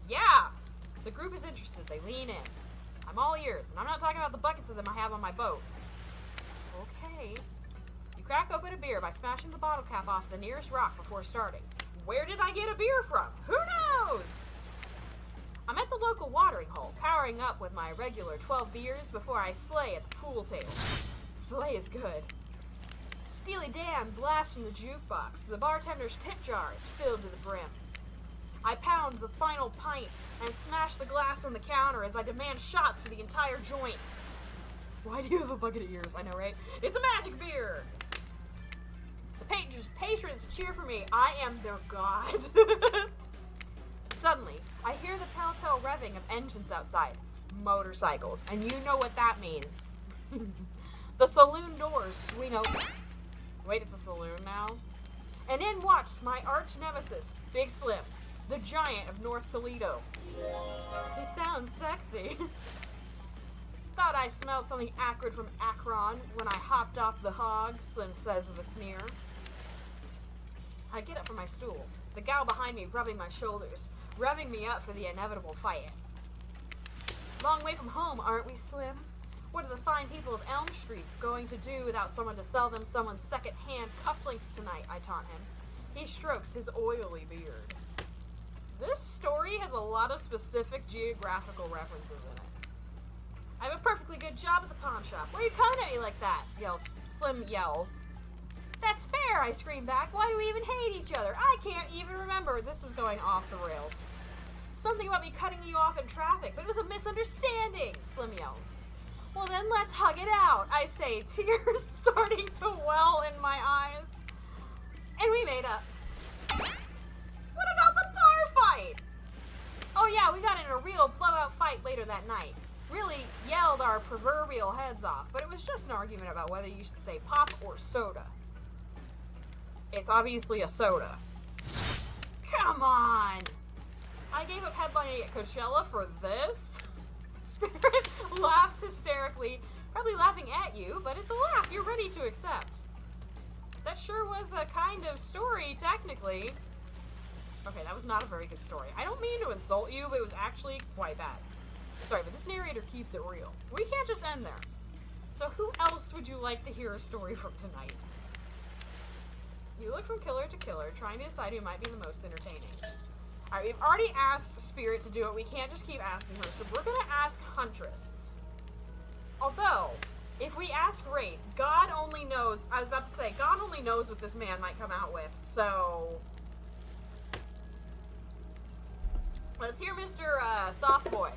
Yeah! The group is interested. They lean in. I'm all ears, and I'm not talking about the buckets of them I have on my boat. Okay. You crack open a beer by smashing the bottle cap off the nearest rock before starting. Where did I get a beer from? Who knows? I'm at the local watering hole, powering up with my regular 12 beers before I slay at the pool table. Slay is good. Steely Dan blasts from the jukebox. The bartender's tip jar is filled to the brim. I pound the final pint and smash the glass on the counter as I demand shots for the entire joint. Why do you have a bucket of ears? I know, right? It's a magic beer! The patrons cheer for me. I am their god. Suddenly, I hear the telltale revving of engines outside. motorcycles. And you know what that means. The saloon doors swing open. Wait, it's a saloon now? And in walks my arch nemesis, Big Slim, the giant of North Toledo. He sounds sexy. Thought I smelled something acrid from Akron when I hopped off the hog, Slim says with a sneer. I get up from my stool, the gal behind me rubbing my shoulders, revving me up for the inevitable fight. Long way from home, aren't we, Slim? What are the fine people of Elm Street going to do without someone to sell them someone's second-hand cufflinks tonight, I taunt him. He strokes his oily beard. This story has a lot of specific geographical references in it. I have a perfectly good job at the pawn shop. Why are you coming at me like that? Slim yells. That's fair, I scream back. Why do we even hate each other? I can't even remember. This is going off the rails. Something about me cutting you off in traffic, but it was a misunderstanding, Slim yells. Well then let's hug it out, I say, tears starting to well in my eyes. And we made up. What about the bar fight? Oh yeah, we got in a real blowout fight later that night. Really yelled our proverbial heads off, but it was just an argument about whether you should say pop or soda. It's obviously a soda. Come on! I gave up headlining at Coachella for this? Spirit laughs hysterically, probably laughing at you, but it's a laugh you're ready to accept. That sure was a kind of story, technically. Okay, that was not a very good story. I don't mean to insult you, but it was actually quite bad. Sorry, but this narrator keeps it real. We can't just end there. So who else would you like to hear a story from tonight? You look from killer to killer, trying to decide who might be the most entertaining. Alright, we've already asked Spirit to do it. We can't just keep asking her, so we're going to ask Huntress. Although, if we ask Wraith, God only knows, I was about to say, God only knows what this man might come out with, so... Let's hear Mr. Soft Boy.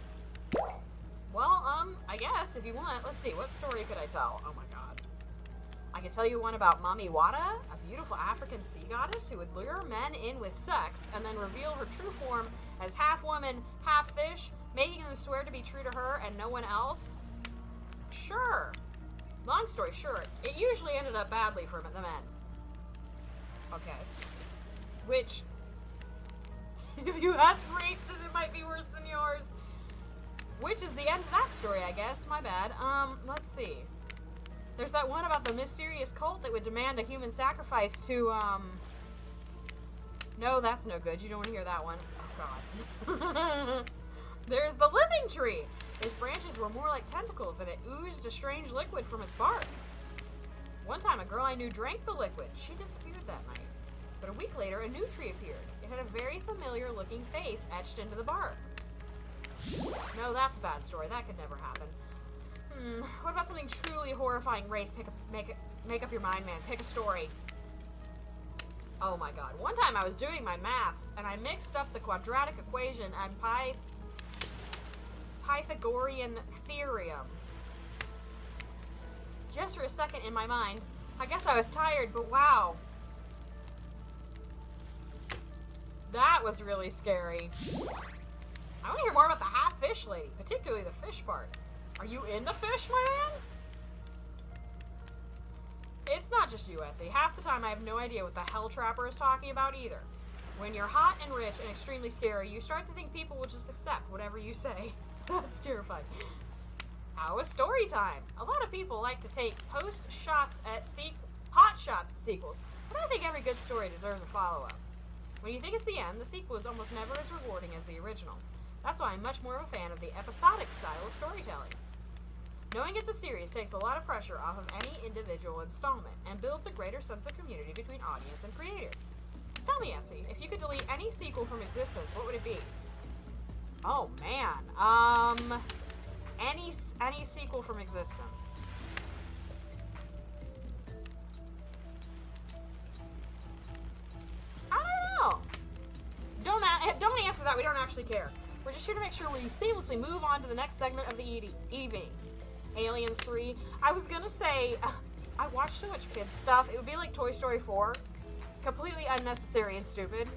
Well, I guess, if you want, let's see, what story could I tell? Oh my god. I could tell you one about Mami Wata, a beautiful African sea goddess who would lure men in with sex and then reveal her true form as half woman, half fish, making them swear to be true to her and no one else. Sure. Long story short, it usually ended up badly for the men. Okay. Which, if you ask Wraith, then it might be worse than yours. Which is the end of that story, I guess. My bad. Let's see. There's that one about the mysterious cult that would demand a human sacrifice to, No, that's no good. You don't want to hear that one. Oh, God. There's the living tree. Its branches were more like tentacles, and it oozed a strange liquid from its bark. One time, a girl I knew drank the liquid. She disappeared that night. But a week later, a new tree appeared. It had a very familiar-looking face etched into the bark. No, that's a bad story. That could never happen. What about something truly horrifying, Wraith? Make up your mind, man. Pick a story. Oh my god. One time I was doing my maths, and I mixed up the quadratic equation and Pythagorean theorem. Just for a second in my mind, I guess I was tired, but wow. That was really scary. I want to hear more about the half-fish lady, particularly the fish part. Are you into fish, my man? It's not just you, Essie. Half the time I have no idea what the hell Trapper is talking about either. When you're hot and rich and extremely scary, you start to think people will just accept whatever you say. That's terrifying. How was story time? A lot of people like to take hot shots at sequels, but I think every good story deserves a follow-up. When you think it's the end, the sequel is almost never as rewarding as the original. That's why I'm much more of a fan of the episodic style of storytelling. Knowing it's a series takes a lot of pressure off of any individual installment and builds a greater sense of community between audience and creator. Tell me, Essie, if you could delete any sequel from existence, what would it be? Oh man, any sequel from existence. I don't know. Don't answer that. We don't actually care. We're just here to make sure we seamlessly move on to the next segment of the evening. Aliens 3. I was gonna say, I watch so much kids stuff. It would be like Toy Story 4. Completely unnecessary and stupid.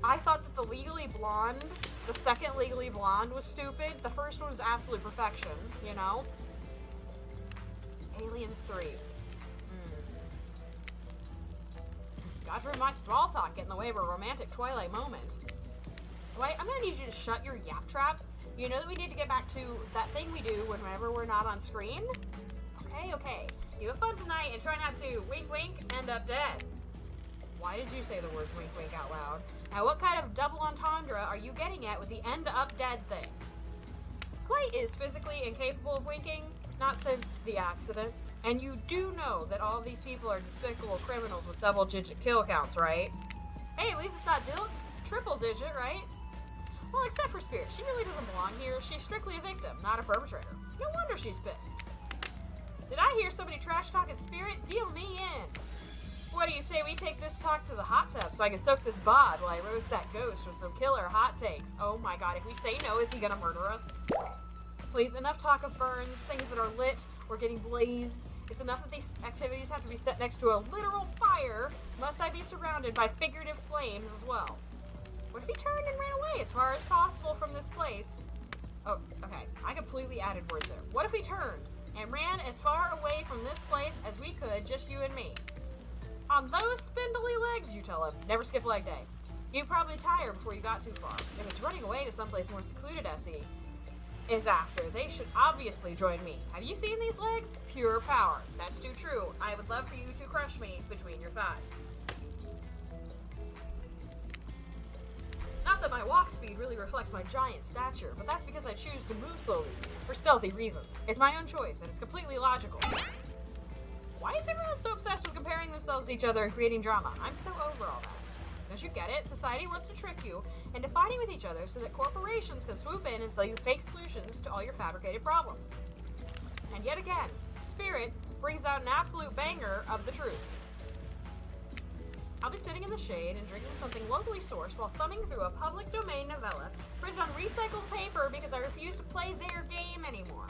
I thought that the Legally Blonde, the second Legally Blonde was stupid. The first one was absolute perfection, you know? Aliens 3. Got to my small talk get in the way of a romantic Twilight moment. Wait, I'm gonna need you to shut your yap trap. You know that we need to get back to that thing we do whenever we're not on screen? Okay. You have fun tonight and try not to wink wink end up dead. Why did you say the words wink wink out loud? Now what kind of double entendre are you getting at with the end up dead thing? Clay is physically incapable of winking, not since the accident. And you do know that all of these people are despicable criminals with double-digit kill counts, right? Hey, at least it's not triple-digit, right? Well, except for Spirit. She really doesn't belong here. She's strictly a victim, not a perpetrator. No wonder she's pissed. Did I hear somebody trash-talking Spirit? Deal me in. What do you say we take this talk to the hot tub so I can soak this bod while I roast that ghost with some killer hot takes? Oh my god, if we say no, is he gonna murder us? Please, enough talk of burns, things that are lit or getting blazed. It's enough that these activities have to be set next to a literal fire. Must I be surrounded by figurative flames as well? What if he turned and ran away as far as possible from this place? Oh, okay. I completely added words there. What if he turned and ran as far away from this place as we could, just you and me? On those spindly legs, you tell him. Never skip leg day. You'd probably tire before you got too far. If it's running away to someplace more secluded, Essie is after, they should obviously join me. Have you seen these legs? Pure power. That's too true. I would love for you to crush me between your thighs. Not that my walk speed really reflects my giant stature, but that's because I choose to move slowly for stealthy reasons. It's my own choice, and it's completely logical. Why is everyone so obsessed with comparing themselves to each other and creating drama? I'm so over all that. Don't you get it? Society wants to trick you into fighting with each other so that corporations can swoop in and sell you fake solutions to all your fabricated problems. And yet again, Spirit brings out an absolute banger of the truth. I'll be sitting in the shade and drinking something locally sourced while thumbing through a public domain novella printed on recycled paper because I refuse to play their game anymore.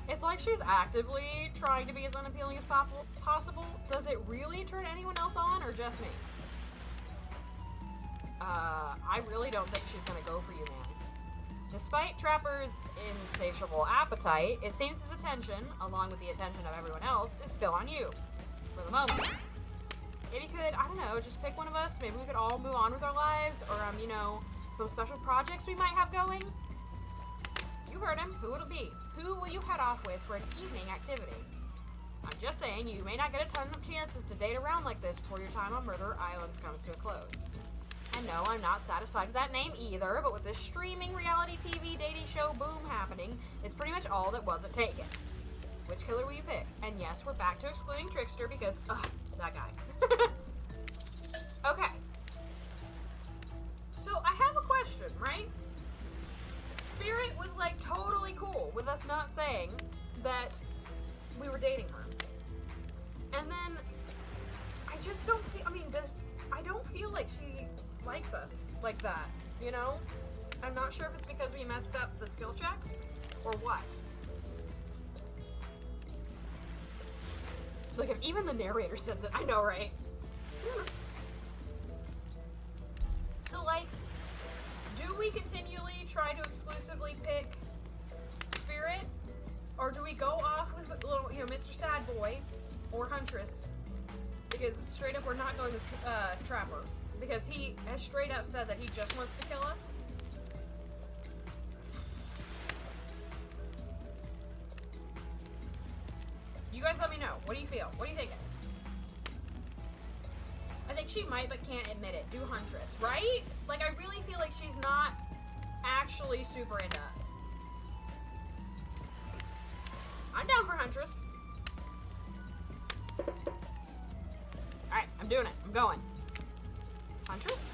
It's like she's actively trying to be as unappealing as possible. Does it really turn anyone else on, or just me? I really don't think she's gonna go for you, man. Despite Trapper's insatiable appetite, it seems his attention, along with the attention of everyone else, is still on you. For the moment. Maybe you could, I don't know, just pick one of us. Maybe we could all move on with our lives, or, you know, some special projects we might have going. You heard him. Who will it be? Who will you head off with for an evening activity? I'm just saying, you may not get a ton of chances to date around like this before your time on Murder Islands comes to a close. And no, I'm not satisfied with that name either, but with this streaming reality TV dating show boom happening, it's pretty much all that wasn't taken. Which killer will you pick? And yes, we're back to excluding Trickster because, that guy. Okay. So, I have a question, right? Spirit was, like, totally cool with us not saying that we were dating her. And then, I just don't feel, I don't feel like she likes us like that, you know? I'm not sure if it's because we messed up the skill checks, or what. Look, if even the narrator says it, I know, right? So, like, do we continually try to exclusively pick Spirit? Or do we go off with, you know, Mr. Sad Boy or Huntress? Because straight up, we're not going with Trapper. Because he has straight up said that he just wants to kill us. You guys let me know. What do you feel? What do you think? I think she might but can't admit it. Do Huntress, right? Like, I really feel like she's not actually super into us. I'm down for Huntress. Alright, I'm doing it. I'm going. Huntress?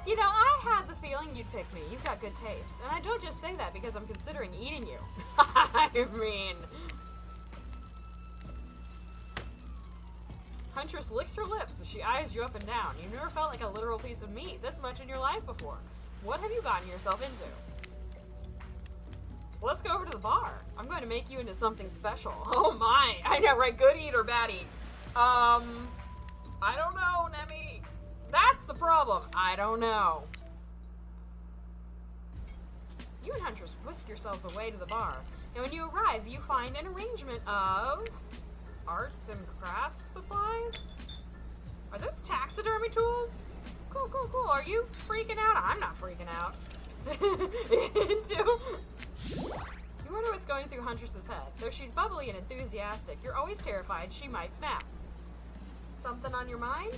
You know, I had the feeling you'd pick me. You've got good taste. And I don't just say that because I'm considering eating you. I mean... Huntress licks her lips as she eyes you up and down. You've never felt like a literal piece of meat this much in your life before. What have you gotten yourself into? Let's go over to the bar. I'm going to make you into something special. Oh my. I know, right? Good eat or bad eat? I don't know, Nemi. That's the problem. I don't know. You and Huntress whisk yourselves away to the bar. And when you arrive, you find an arrangement of arts and crafts supplies. Are those taxidermy tools? Cool, cool, cool. Are you freaking out? I'm not freaking out. You wonder what's going through Huntress's head. Though she's bubbly and enthusiastic, you're always terrified she might snap. Something on your mind?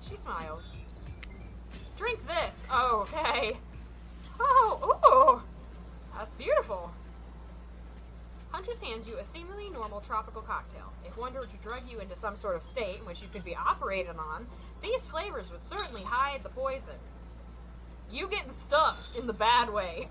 She smiles. Drink this. Oh, okay. Oh, ooh. That's beautiful. Huntress hands you a seemingly normal tropical cocktail. If one were to drug you into some sort of state in which you could be operated on, these flavors would certainly hide the poison. You getting stuffed in the bad way.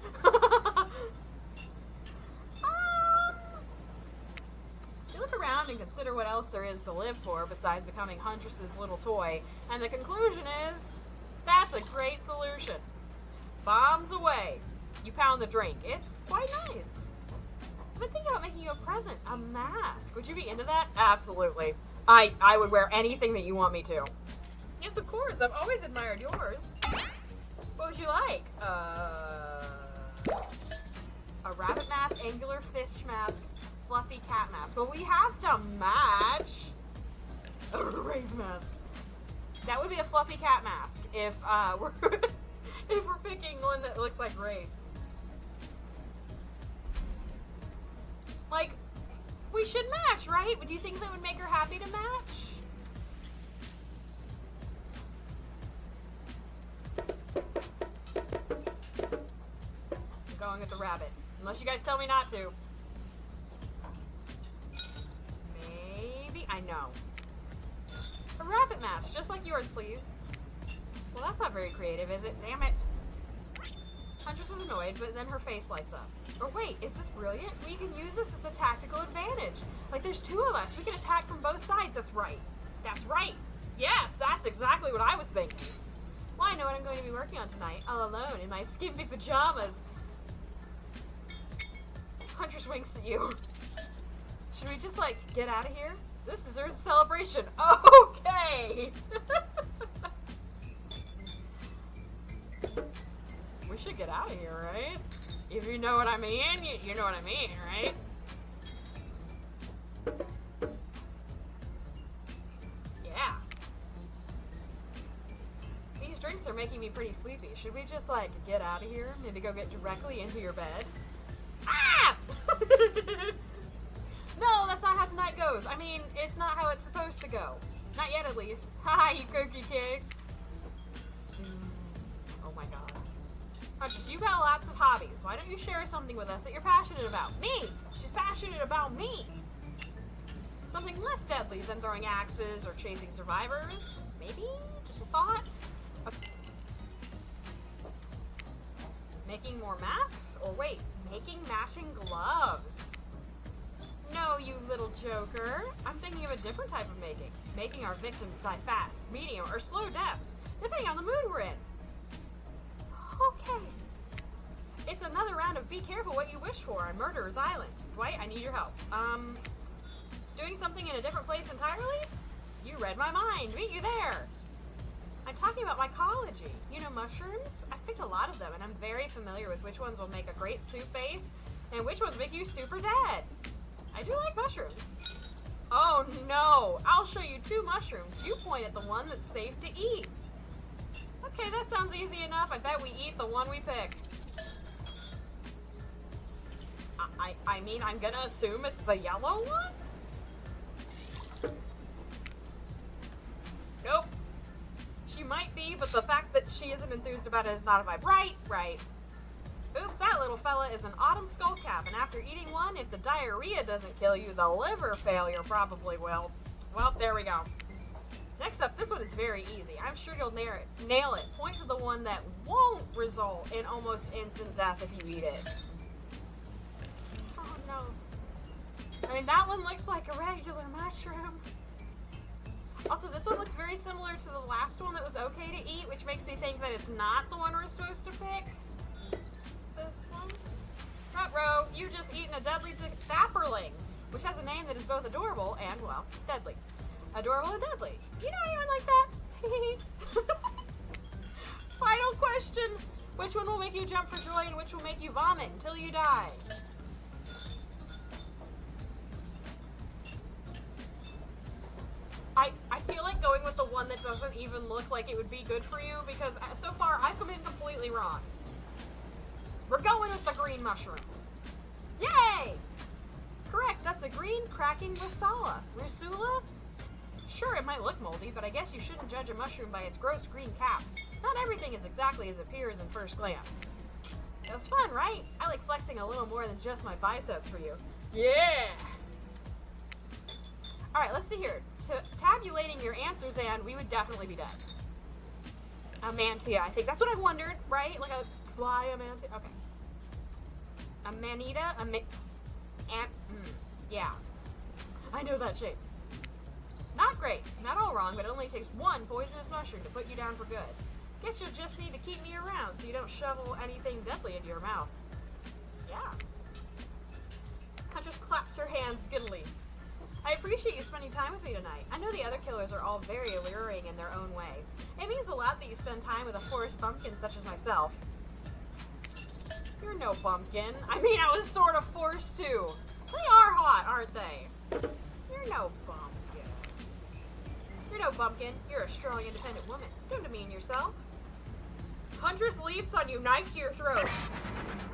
You look around and consider what else there is to live for besides becoming Huntress's little toy, and the conclusion is, that's a great solution. Bombs away. You pound the drink. It's quite nice. I've been thinking about making you a present, a mask. Would you be into that? Absolutely. I would wear anything that you want me to. Yes, of course. I've always admired yours. What would you like? A rabbit mask, angular fish mask, fluffy cat mask. Well, we have to match. A rave mask. That would be a fluffy cat mask if we're if we're picking one that looks like Rafe. Like, we should match, right? Would you think that would make her happy to match? I'm going with the rabbit. Unless you guys tell me not to. Maybe. I know. A rabbit mask, just like yours, please. Well, that's not very creative, is it? Damn it. Huntress is annoyed, but then her face lights up. Or wait, is this brilliant? We can use this as a tactical advantage. Like, there's two of us. We can attack from both sides. That's right. That's right. Yes, that's exactly what I was thinking. Well, I know what I'm going to be working on tonight, all alone in my skimpy pajamas. Huntress winks at you. Should we just, like, get out of here? This deserves a celebration. Okay. We should get out of here, right? If you know what I mean, you know what I mean, right? Yeah. These drinks are making me pretty sleepy. Should we just, like, get out of here? Maybe go get directly into your bed? Ah! No, that's not how tonight goes. I mean, it's not how it's supposed to go. Not yet, at least. Haha, you cookie cakes. Oh my god. Huntress, you got lots of hobbies. Why don't you share something with us that you're passionate about? Me! She's passionate about me! Something less deadly than throwing axes or chasing survivors? Maybe? Just a thought? Okay. Making more masks? Or wait, making matching gloves? No, you little joker. I'm thinking of a different type of making. Making our victims die fast, medium, or slow deaths, depending on the mood we're in. Okay. It's another round of Be Careful What You Wish For on Murderer's Island. Dwight, I need your help. Doing something in a different place entirely? You read my mind. Meet you there. I'm talking about mycology. You know mushrooms? I've picked a lot of them, and I'm very familiar with which ones will make a great soup base, and which ones make you super dead. I do like mushrooms. Oh no, I'll show you 2 mushrooms. You point at the one that's safe to eat. Okay, that sounds easy enough. I bet we eat the one we pick. I mean, I'm gonna assume it's the yellow one? Nope. She might be, but the fact that she isn't enthused about it is not a vibe. Right. Oops, that little fella is an autumn skullcap, and after eating one, if the diarrhea doesn't kill you, the liver failure probably will. Well, there we go. Next up, this one is very easy. I'm sure you'll nail it. Point to the one that won't result in almost instant death if you eat it. Oh no. I mean, that one looks like a regular mushroom. Also, this one looks very similar to the last one that was okay to eat, which makes me think that it's not the one we're supposed to pick. This one. Ruh-roh, you just eaten a deadly dapperling, which has a name that is both adorable and, well, deadly. Adorable and deadly. You know anyone like that? question. Which one will make you jump for joy and which will make you vomit until you die? I feel like going with the one that doesn't even look like it would be good for you because so far I've come in completely wrong. We're going with the green mushroom. Yay! Correct, that's a green cracking Rusula. Rusula? Sure, it might look moldy, but I guess you shouldn't judge a mushroom by its gross green cap. Not everything is exactly as it appears in first glance. It was fun, right? I like flexing a little more than just my biceps for you. Yeah! Alright, let's see here. Tabulating your answers, and we would definitely be dead. A mantia, I think. That's what I wondered, right? Like a fly, a mantia. Okay. A manita, yeah. I know that shape. Not great. Not all wrong, but it only takes one poisonous mushroom to put you down for good. Guess you'll just need to keep me around so you don't shovel anything deadly into your mouth. Yeah. Huntress claps her hands giddily. I appreciate you spending time with me tonight. I know the other killers are all very alluring in their own way. It means a lot that you spend time with a forest bumpkin such as myself. You're no bumpkin. I mean, I was sort of forced to. They are hot, aren't they? You're no bumpkin. You're no bumpkin. You're a strong, independent woman. Don't demean yourself. Huntress leaps on you, knife to your throat.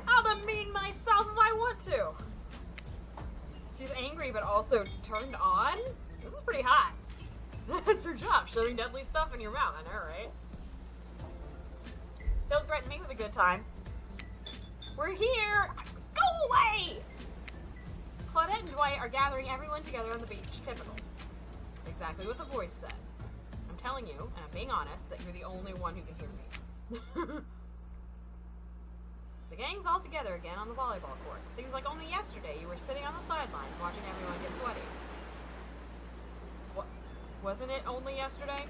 I'll demean myself if I want to. She's angry, but also turned on? This is pretty hot. That's her job, shoving deadly stuff in your mouth. I know, right? Don't threaten me with a good time. We're here! Go away! Claudette and Dwight are gathering everyone together on the beach. Typical. Exactly what the voice said. I'm telling you, and I'm being honest, that you're the only one who can hear me. The gang's all together again on the volleyball court. Seems like only yesterday you were sitting on the sidelines watching everyone get sweaty. What? Wasn't it only yesterday?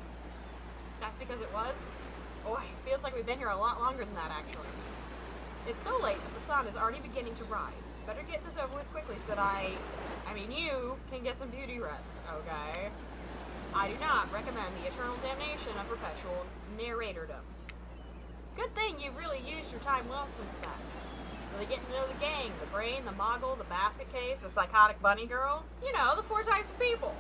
That's because it was? Boy, feels like we've been here a lot longer than that, actually. It's so late that the sun is already beginning to rise. Better get this over with quickly so that you can get some beauty rest, okay? I do not recommend the eternal damnation of perpetual narratordom. Good thing you've really used your time well since then. Really getting to know the gang, the brain, the mogul, the basket case, the psychotic bunny girl. You know, the 4 types of people.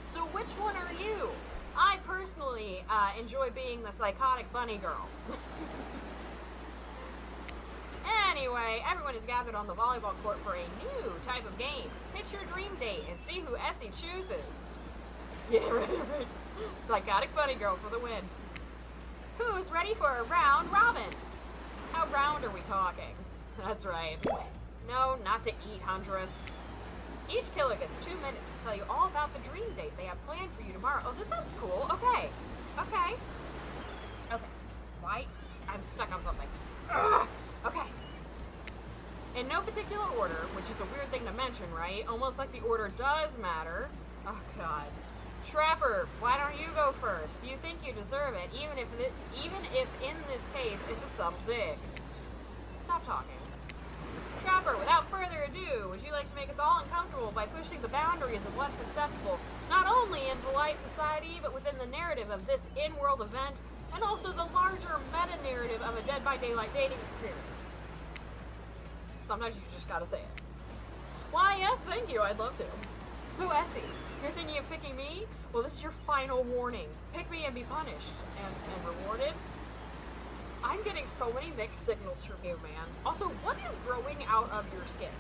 So which one are you? I personally enjoy being the psychotic bunny girl. Anyway, everyone is gathered on the volleyball court for a new type of game. Pitch your dream date and see who Essie chooses. Yeah, right. Psychotic bunny girl for the win. Who's ready for a round robin? How round are we talking? That's right. No, not to eat, Huntress. Each killer gets 2 minutes to tell you all about the dream date they have planned for you tomorrow. Oh, this sounds cool. Okay. Okay. Okay. Why? I'm stuck on something. Ugh. Okay. In no particular order, which is a weird thing to mention, right? Almost like the order does matter. Oh, God. Trapper, why don't you go first? You think you deserve it, even if in this case it's a subtle dig. Stop talking. Trapper, without further ado, would you like to make us all uncomfortable by pushing the boundaries of what's acceptable, not only in polite society, but within the narrative of this in-world event, and also the larger meta-narrative of a Dead by Daylight dating experience? Sometimes you just gotta say it. Why, yes, thank you, I'd love to. So, Essie, you're thinking of picking me? Well, this is your final warning. Pick me and be punished. And rewarded? I'm getting so many mixed signals from you, man. Also, what is growing out of your skin?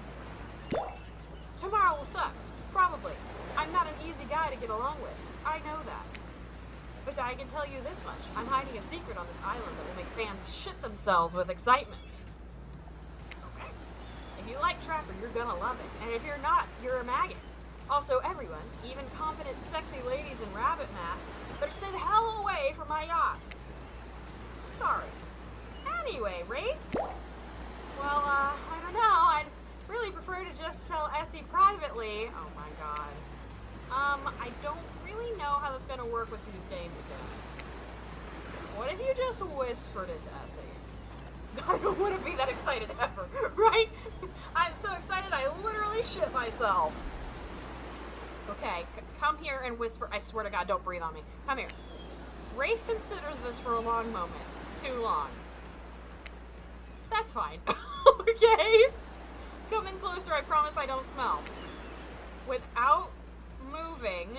Tomorrow will suck. Probably. I'm not an easy guy to get along with. I know that. But I can tell you this much. I'm hiding a secret on this island that will make fans shit themselves with excitement. Okay. If you like Trapper, you're gonna love it. And if you're not, you're a maggot. Also, everyone, even confident, sexy ladies in rabbit masks, better stay the hell away from my yacht. Sorry. Anyway, Wraith? Well, I don't know. I'd really prefer to just tell Essie privately. Oh my god. I don't really know how that's gonna work with these game mechanics. What if you just whispered it to Essie? I don't want to be that excited ever, right? I'm so excited I literally shit myself. Okay, come here and whisper. I swear to God, don't breathe on me. Come here. Wraith considers this for a long moment. Too long. That's fine. Okay? Come in closer, I promise I don't smell. Without moving,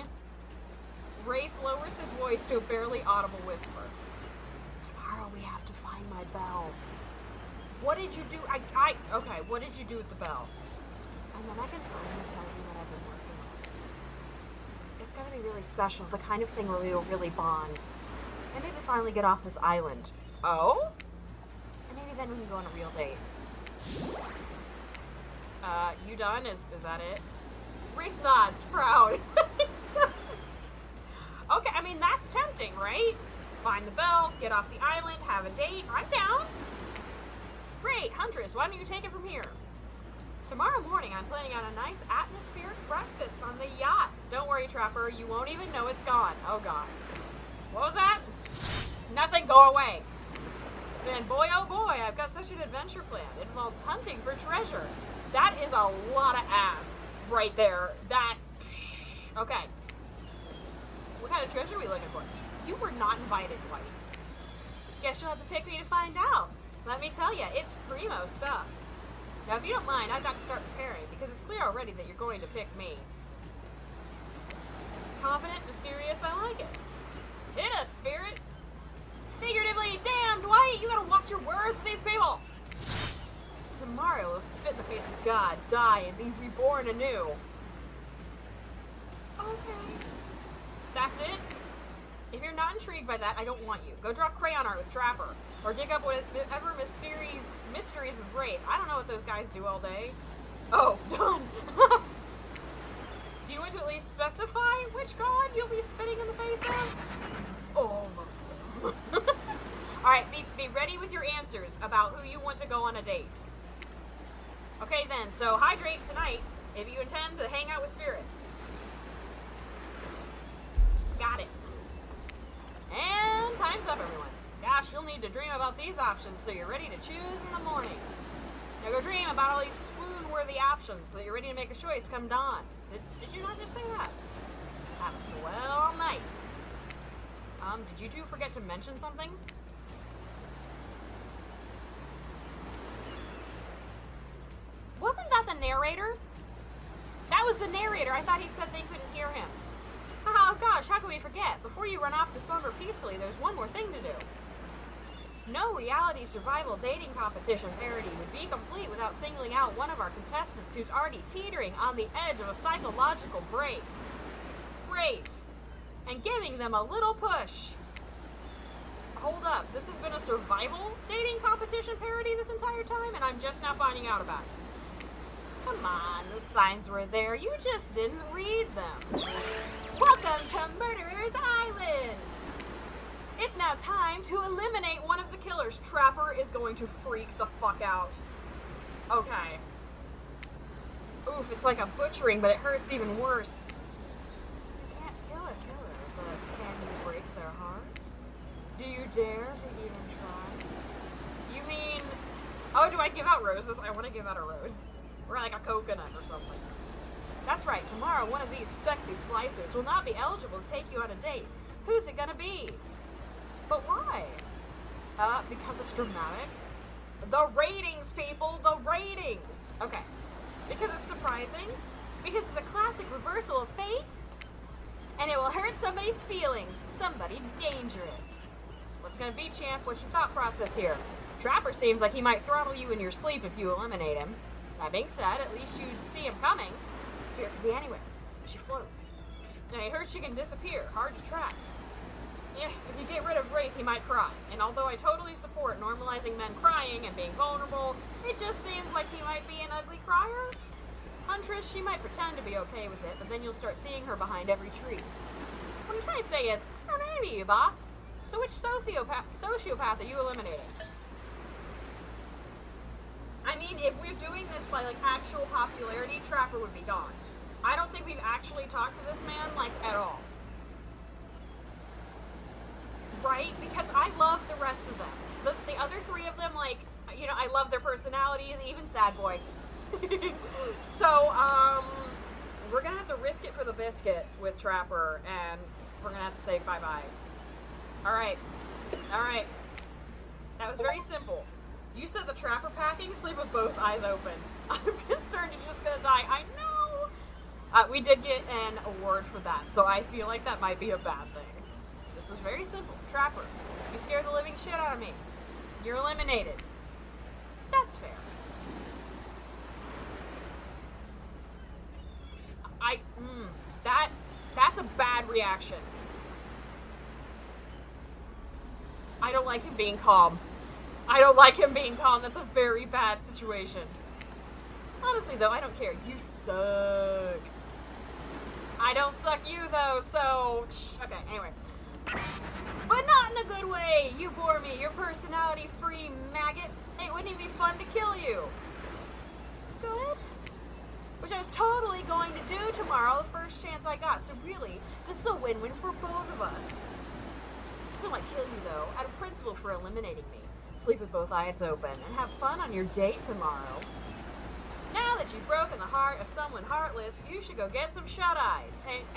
Wraith lowers his voice to a barely audible whisper. Tomorrow we have to find my bell. What did you do? Okay, what did you do with the bell? And then I can finally tell you what I've been working on. It's gonna be really special, the kind of thing where we will really bond. And maybe finally get off this island. Oh? And maybe then we can go on a real date. You done? Is that it? Wraith nods, proud. Okay, I mean, that's tempting, right? Find the bell, get off the island, have a date. I'm down. Great, Huntress, why don't you take it from here? Tomorrow morning, I'm planning on a nice atmospheric breakfast on the yacht. Don't worry, Trapper, you won't even know it's gone. Oh, God. What was that? Nothing, go away. Then, boy, oh boy, I've got such an adventure plan. It involves hunting for treasure. That is a lot of ass right there. Okay. What kind of treasure are we looking for? You were not invited, Dwight. Guess you'll have to pick me to find out. Let me tell you, it's primo stuff. Now, if you don't mind, I'd like to start preparing, because it's clear already that you're going to pick me. Confident, mysterious, I like it. Hit us, spirit. Figuratively, damn, Dwight, you gotta watch your words with these people. Tomorrow we'll spit in the face of God, die, and be reborn anew. Okay. That's it? If you're not intrigued by that, I don't want you. Go draw crayon art with Trapper. Or dig up whatever mysteries with Wraith. I don't know what those guys do all day. Oh, done. Do you want to at least specify which god you'll be spitting in the face of? All of them. Alright, be ready with your answers about who you want to go on a date. Okay then, so hydrate tonight if you intend to hang out with Spirit. Got it. And time's up, everyone. Gosh, you'll need to dream about these options so you're ready to choose in the morning. Now go dream about all these swoon-worthy options so that you're ready to make a choice come dawn. Did you not just say that? Have a swell night. Did you two forget to mention something? Wasn't that the narrator? That was the narrator. I thought he said they couldn't hear him. Oh gosh, how could we forget? Before you run off to slumber peacefully, there's one more thing to do. No reality survival dating competition parody would be complete without singling out one of our contestants who's already teetering on the edge of a psychological break. Great. And giving them a little push. Hold up, this has been a survival dating competition parody this entire time, and I'm just now finding out about it. Come on, the signs were there, you just didn't read them. Welcome to Murderer's Island! It's now time to eliminate one of the killers. Trapper is going to freak the fuck out. Okay. Oof, it's like a butchering, but it hurts even worse. You can't kill a killer, but can you break their heart? Do you dare to even try? You mean... Oh, do I give out roses? I want to give out a rose. Or like a coconut or something. That's right, tomorrow one of these sexy slicers will not be eligible to take you on a date. Who's it gonna be? But why? Because it's dramatic. The ratings, people, the ratings! Okay. Because it's surprising. Because it's a classic reversal of fate. And it will hurt somebody's feelings. Somebody dangerous. What's gonna be, champ? What's your thought process here? Trapper seems like he might throttle you in your sleep if you eliminate him. That being said, at least you'd see him coming. Spirit could be anywhere. She floats. Now, I heard she can disappear. Hard to track. Yeah, if you get rid of Wraith, he might cry. And although I totally support normalizing men crying and being vulnerable, it just seems like he might be an ugly crier. Huntress, she might pretend to be okay with it, but then you'll start seeing her behind every tree. What I'm trying to say is, I'm envy you, boss. So which sociopath are you eliminating? I mean, if we're doing this by, like, actual popularity, Trapper would be gone. I don't think we've actually talked to this man, like, at all. Right? Because I love the rest of them. The other three of them, like, you know, I love their personalities, even Sad Boy. So, we're gonna have to risk it for the biscuit with Trapper, and we're gonna have to say bye-bye. Alright. Alright. That was very simple. You said the trapper packing, sleep with both eyes open. I'm concerned you're just gonna die. I know! We did get an award for that, so I feel like that might be a bad thing. This was very simple. Trapper, you scared the living shit out of me. You're eliminated. That's fair. That's a bad reaction. I don't like him being calm. I don't like him being calm. That's a very bad situation. Honestly, though, I don't care. You suck. I don't suck you, though, so... Okay, anyway. But not in a good way. You bore me. You're personality-free, maggot. It wouldn't even be fun to kill you. Go ahead. Which I was totally going to do tomorrow, the first chance I got. So really, this is a win-win for both of us. Still might kill you, though, out of principle for eliminating me. Sleep with both eyes open and have fun on your date tomorrow. Now that you've broken the heart of someone heartless, you should go get some shut-eye.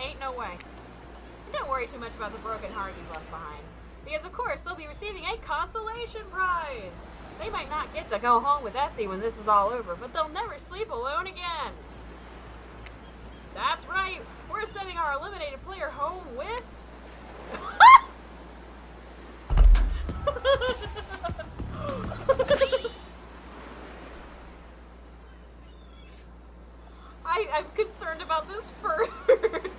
Ain't no way. And don't worry too much about the broken heart you've left behind. Because, of course, they'll be receiving a consolation prize. They might not get to go home with Essie when this is all over, but they'll never sleep alone again. That's right. We're sending our eliminated player home with... I'm concerned about this first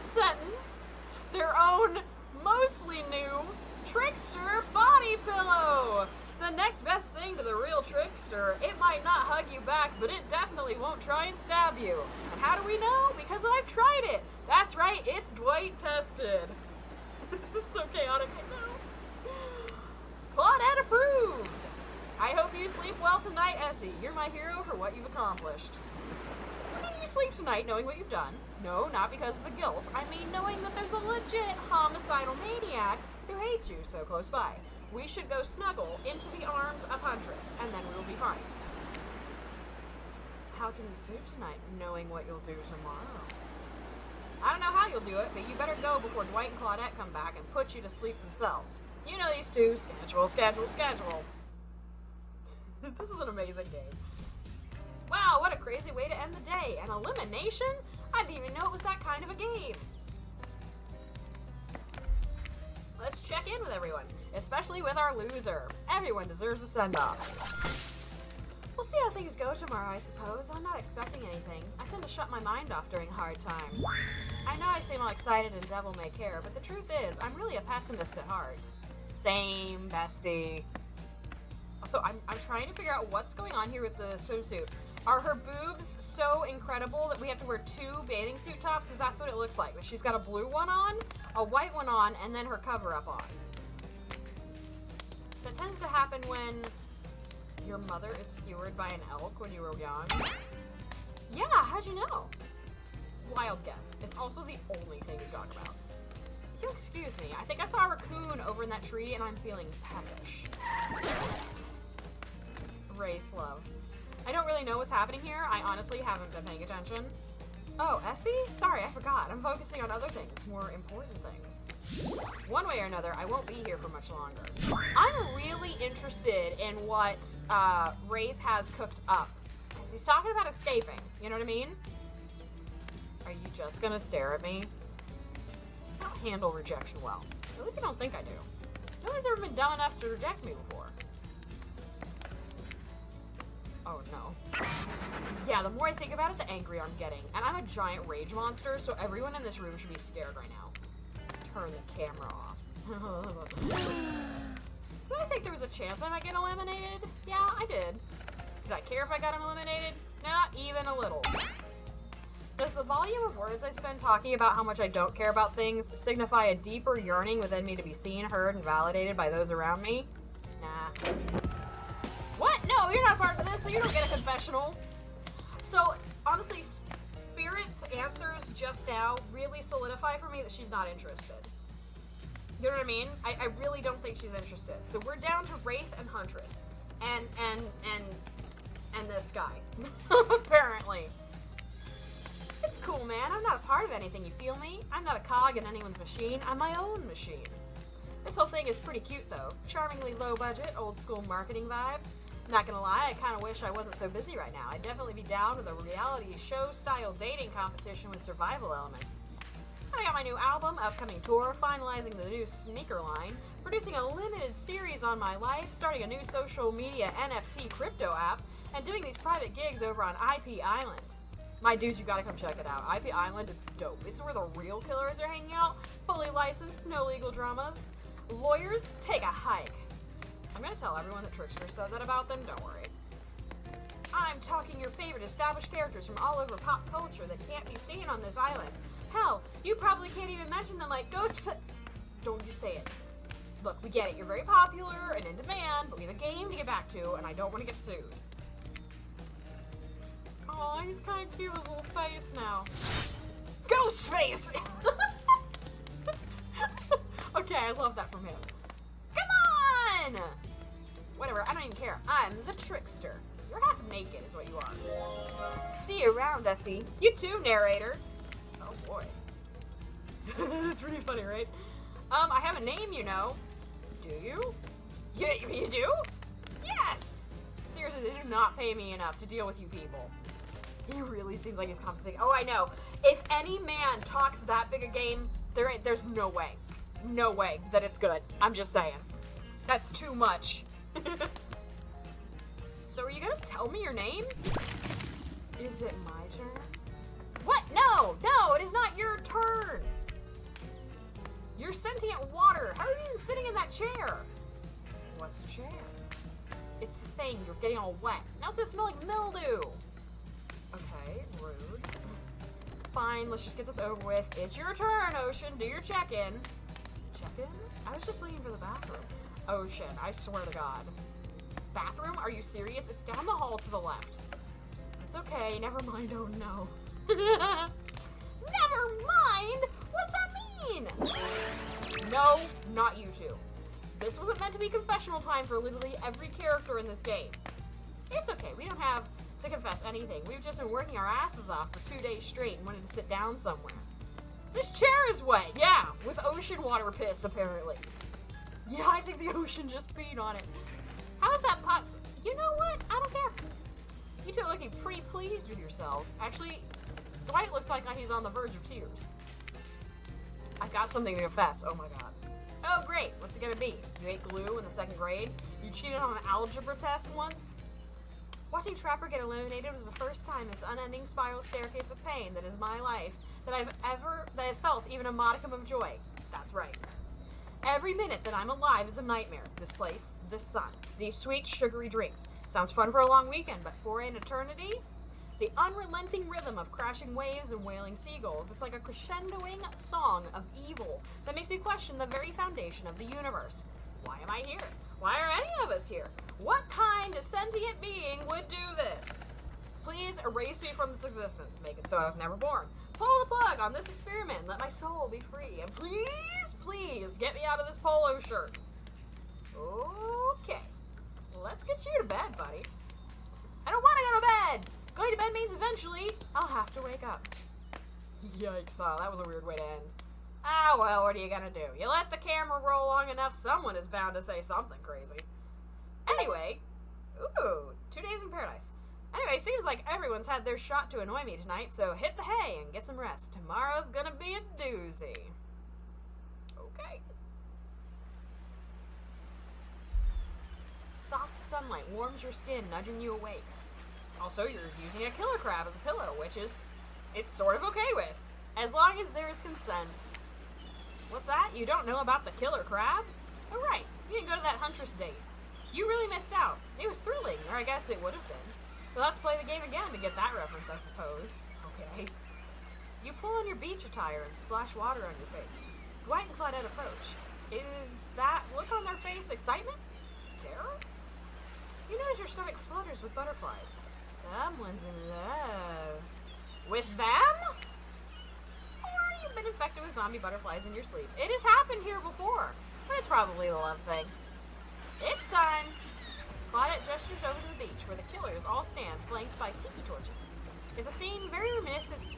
sentence. Their own, mostly new, trickster body pillow. The next best thing to the real trickster. It might not hug you back, but it definitely won't try and stab you. And how do we know? Because I've tried it. That's right, it's Dwight tested. This is so chaotic, I know. Claudette approved. I hope you sleep well tonight, Essie. You're my hero for what you've accomplished. How can you sleep tonight knowing what you've done? No, not because of the guilt. I mean knowing that there's a legit homicidal maniac who hates you so close by. We should go snuggle into the arms of Huntress, and then we'll be fine. How can you sleep tonight knowing what you'll do tomorrow? I don't know how you'll do it, but you better go before Dwight and Claudette come back and put you to sleep themselves. You know these two. Schedule, schedule, schedule. This is an amazing game. Wow, what a crazy way to end the day. An elimination? I didn't even know it was that kind of a game. Let's check in with everyone, especially with our loser. Everyone deserves a send-off. We'll see how things go tomorrow, I suppose. I'm not expecting anything. I tend to shut my mind off during hard times. I know I seem all excited and devil may care, but the truth is, I'm really a pessimist at heart. Same, bestie. So I'm trying to figure out what's going on here with the swimsuit. Are her boobs so incredible that we have to wear two bathing suit tops? Because that's what it looks like. She's got a blue one on, a white one on, and then her cover-up on. That tends to happen when your mother is skewered by an elk when you were young. Yeah, how'd you know? Wild guess. It's also the only thing you talk about. If you'll excuse me, I think I saw a raccoon over in that tree and I'm feeling peckish. Wraith love. I don't really know what's happening here. I honestly haven't been paying attention. Oh, Essie? Sorry, I forgot. I'm focusing on other things, more important things. One way or another, I won't be here for much longer. I'm really interested in what Wraith has cooked up. Because he's talking about escaping, you know what I mean? Are you just gonna stare at me? I don't handle rejection well. At least I don't think I do. No one's ever been dumb enough to reject me before. Oh no. Yeah, the more I think about it, the angrier I'm getting. And I'm a giant rage monster, so everyone in this room should be scared right now. Turn the camera off. Did I think there was a chance I might get eliminated? Yeah, I did. Did I care if I got eliminated? Not even a little. Does the volume of words I spend talking about how much I don't care about things signify a deeper yearning within me to be seen, heard, and validated by those around me? Nah. What? No, you're not part of this, so you don't get a confessional. So, honestly, Spirit's answers just now really solidify for me that she's not interested. You know what I mean? I really don't think she's interested. So we're down to Wraith and Huntress. And this guy. Apparently. It's cool, man. I'm not a part of anything, you feel me? I'm not a cog in anyone's machine. I'm my own machine. This whole thing is pretty cute, though. Charmingly low budget, old school marketing vibes. Not gonna lie, I kind of wish I wasn't so busy right now. I'd definitely be down with a reality show-style dating competition with survival elements. I got my new album, upcoming tour, finalizing the new sneaker line, producing a limited series on my life, starting a new social media NFT crypto app, and doing these private gigs over on IP Island. My dudes, you gotta come check it out. IP Island, it's dope. It's where the real killers are hanging out, fully licensed, no legal dramas. Lawyers, take a hike. I'm gonna tell everyone that Trickster said that about them, don't worry. I'm talking your favorite established characters from all over pop culture that can't be seen on this island. Hell, you probably can't even mention them like Don't you say it. Look, we get it, you're very popular and in demand, but we have a game to get back to, and I don't want to get sued. Oh, he's kind of cute with his little face now. Ghostface! Okay, I love that from him. Come on! Whatever, I don't even care. I'm the Trickster. You're half naked is what you are. See you around, Essie. You too, narrator. Oh boy. That's pretty funny, right? I have a name, you know. Do you? You do? Yes! Seriously, they do not pay me enough to deal with you people. He really seems like he's compensating. Oh, I know. If any man talks that big a game, there's no way. No way that it's good. I'm just saying. That's too much. So are you gonna tell me your name? Is it my turn? What? No! No, it is not your turn! You're sentient water. How are you even sitting in that chair? What's a chair? It's the thing. You're getting all wet. Now it's gonna smell like mildew. Okay, rude. Fine, let's just get this over with. It's your turn, Ocean. Do your check-in. Check-in? I was just looking for the bathroom. Ocean, I swear to God. Bathroom? Are you serious? It's down the hall to the left. It's okay. Never mind. Oh, no. Never mind? What's that mean? No, not you two. This wasn't meant to be confessional time for literally every character in this game. It's okay. We don't have to confess anything. We've just been working our asses off for 2 days straight and wanted to sit down somewhere. This chair is wet. Yeah, with ocean water piss, apparently. Yeah, I think the ocean just peed on it. How is that pot? You know what? I don't care. You two are looking pretty pleased with yourselves. Actually, Dwight looks like he's on the verge of tears. I've got something to confess. Oh my god. Oh great. What's it gonna be? You ate glue in the 2nd grade? You cheated on an algebra test once? Watching Trapper get eliminated was the first time this unending spiral staircase of pain that is my life that I've felt even a modicum of joy. That's right. Every minute that I'm alive is a nightmare. This place, this sun, these sweet, sugary drinks. Sounds fun for a long weekend, but for an eternity? The unrelenting rhythm of crashing waves and wailing seagulls. It's like a crescendoing song of evil that makes me question the very foundation of the universe. Why am I here? Why are any of us here? What kind of sentient being would do this? Please erase me from this existence. Make it so I was never born. Pull the plug on this experiment and let my soul be free. And please, please, get me out of this polo shirt. Okay. Let's get you to bed, buddy. I don't want to go to bed. Going to bed means eventually I'll have to wake up. Yikes, that was a weird way to end. Ah, well, what are you gonna do? You let the camera roll long enough, someone is bound to say something crazy. Anyway, ooh, 2 days in paradise. Anyway, seems like everyone's had their shot to annoy me tonight, so hit the hay and get some rest. Tomorrow's gonna be a doozy. Okay. Soft sunlight warms your skin, nudging you awake. Also, you're using a killer crab as a pillow, which is, it's sort of okay with, as long as there is consent. What's that? You don't know about the killer crabs? Oh right, you didn't go to that huntress date. You really missed out. It was thrilling, or I guess it would have been. You'll have to play the game again to get that reference, I suppose. Okay. You pull on your beach attire and splash water on your face. Dwight and Claudette approach. Is that look on their face excitement? Terror? You notice your stomach flutters with butterflies. Someone's in love. With them? Or you've been infected with zombie butterflies in your sleep. It has happened here before, but it's probably the love thing. It's time. Claudette gestures over to the beach where the killers all stand flanked by tiki torches. It's a scene very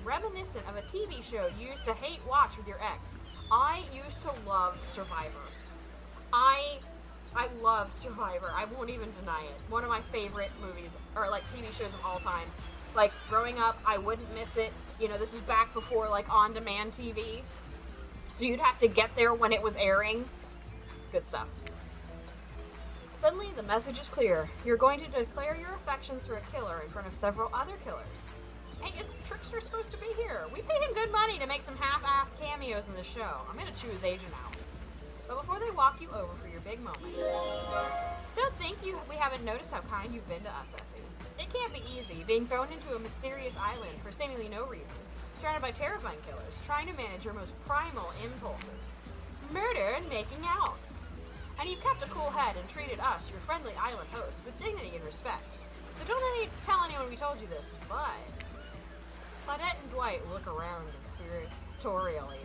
reminiscent of a TV show you used to hate watch with your ex. I used to love Survivor. I I love Survivor. I won't even deny it. One of my favorite movies, or like TV shows of all time. Like, growing up, I wouldn't miss it. You know, this was back before, like, on-demand TV. So you'd have to get there when it was airing. Good stuff. Suddenly, the message is clear. You're going to declare your affections for a killer in front of several other killers. Hey, isn't Trickster supposed to be here? We paid him good money to make some half-assed cameos in the show. I'm gonna choose Agent out. But before they walk you over for your big moment, don't think we haven't noticed how kind you've been to us, Essie. It can't be easy being thrown into a mysterious island for seemingly no reason, surrounded by terrifying killers, trying to manage your most primal impulses. Murder and making out. And you've kept a cool head and treated us, your friendly island hosts, with dignity and respect. So don't tell anyone we told you this, but Claudette and Dwight look around conspiratorially.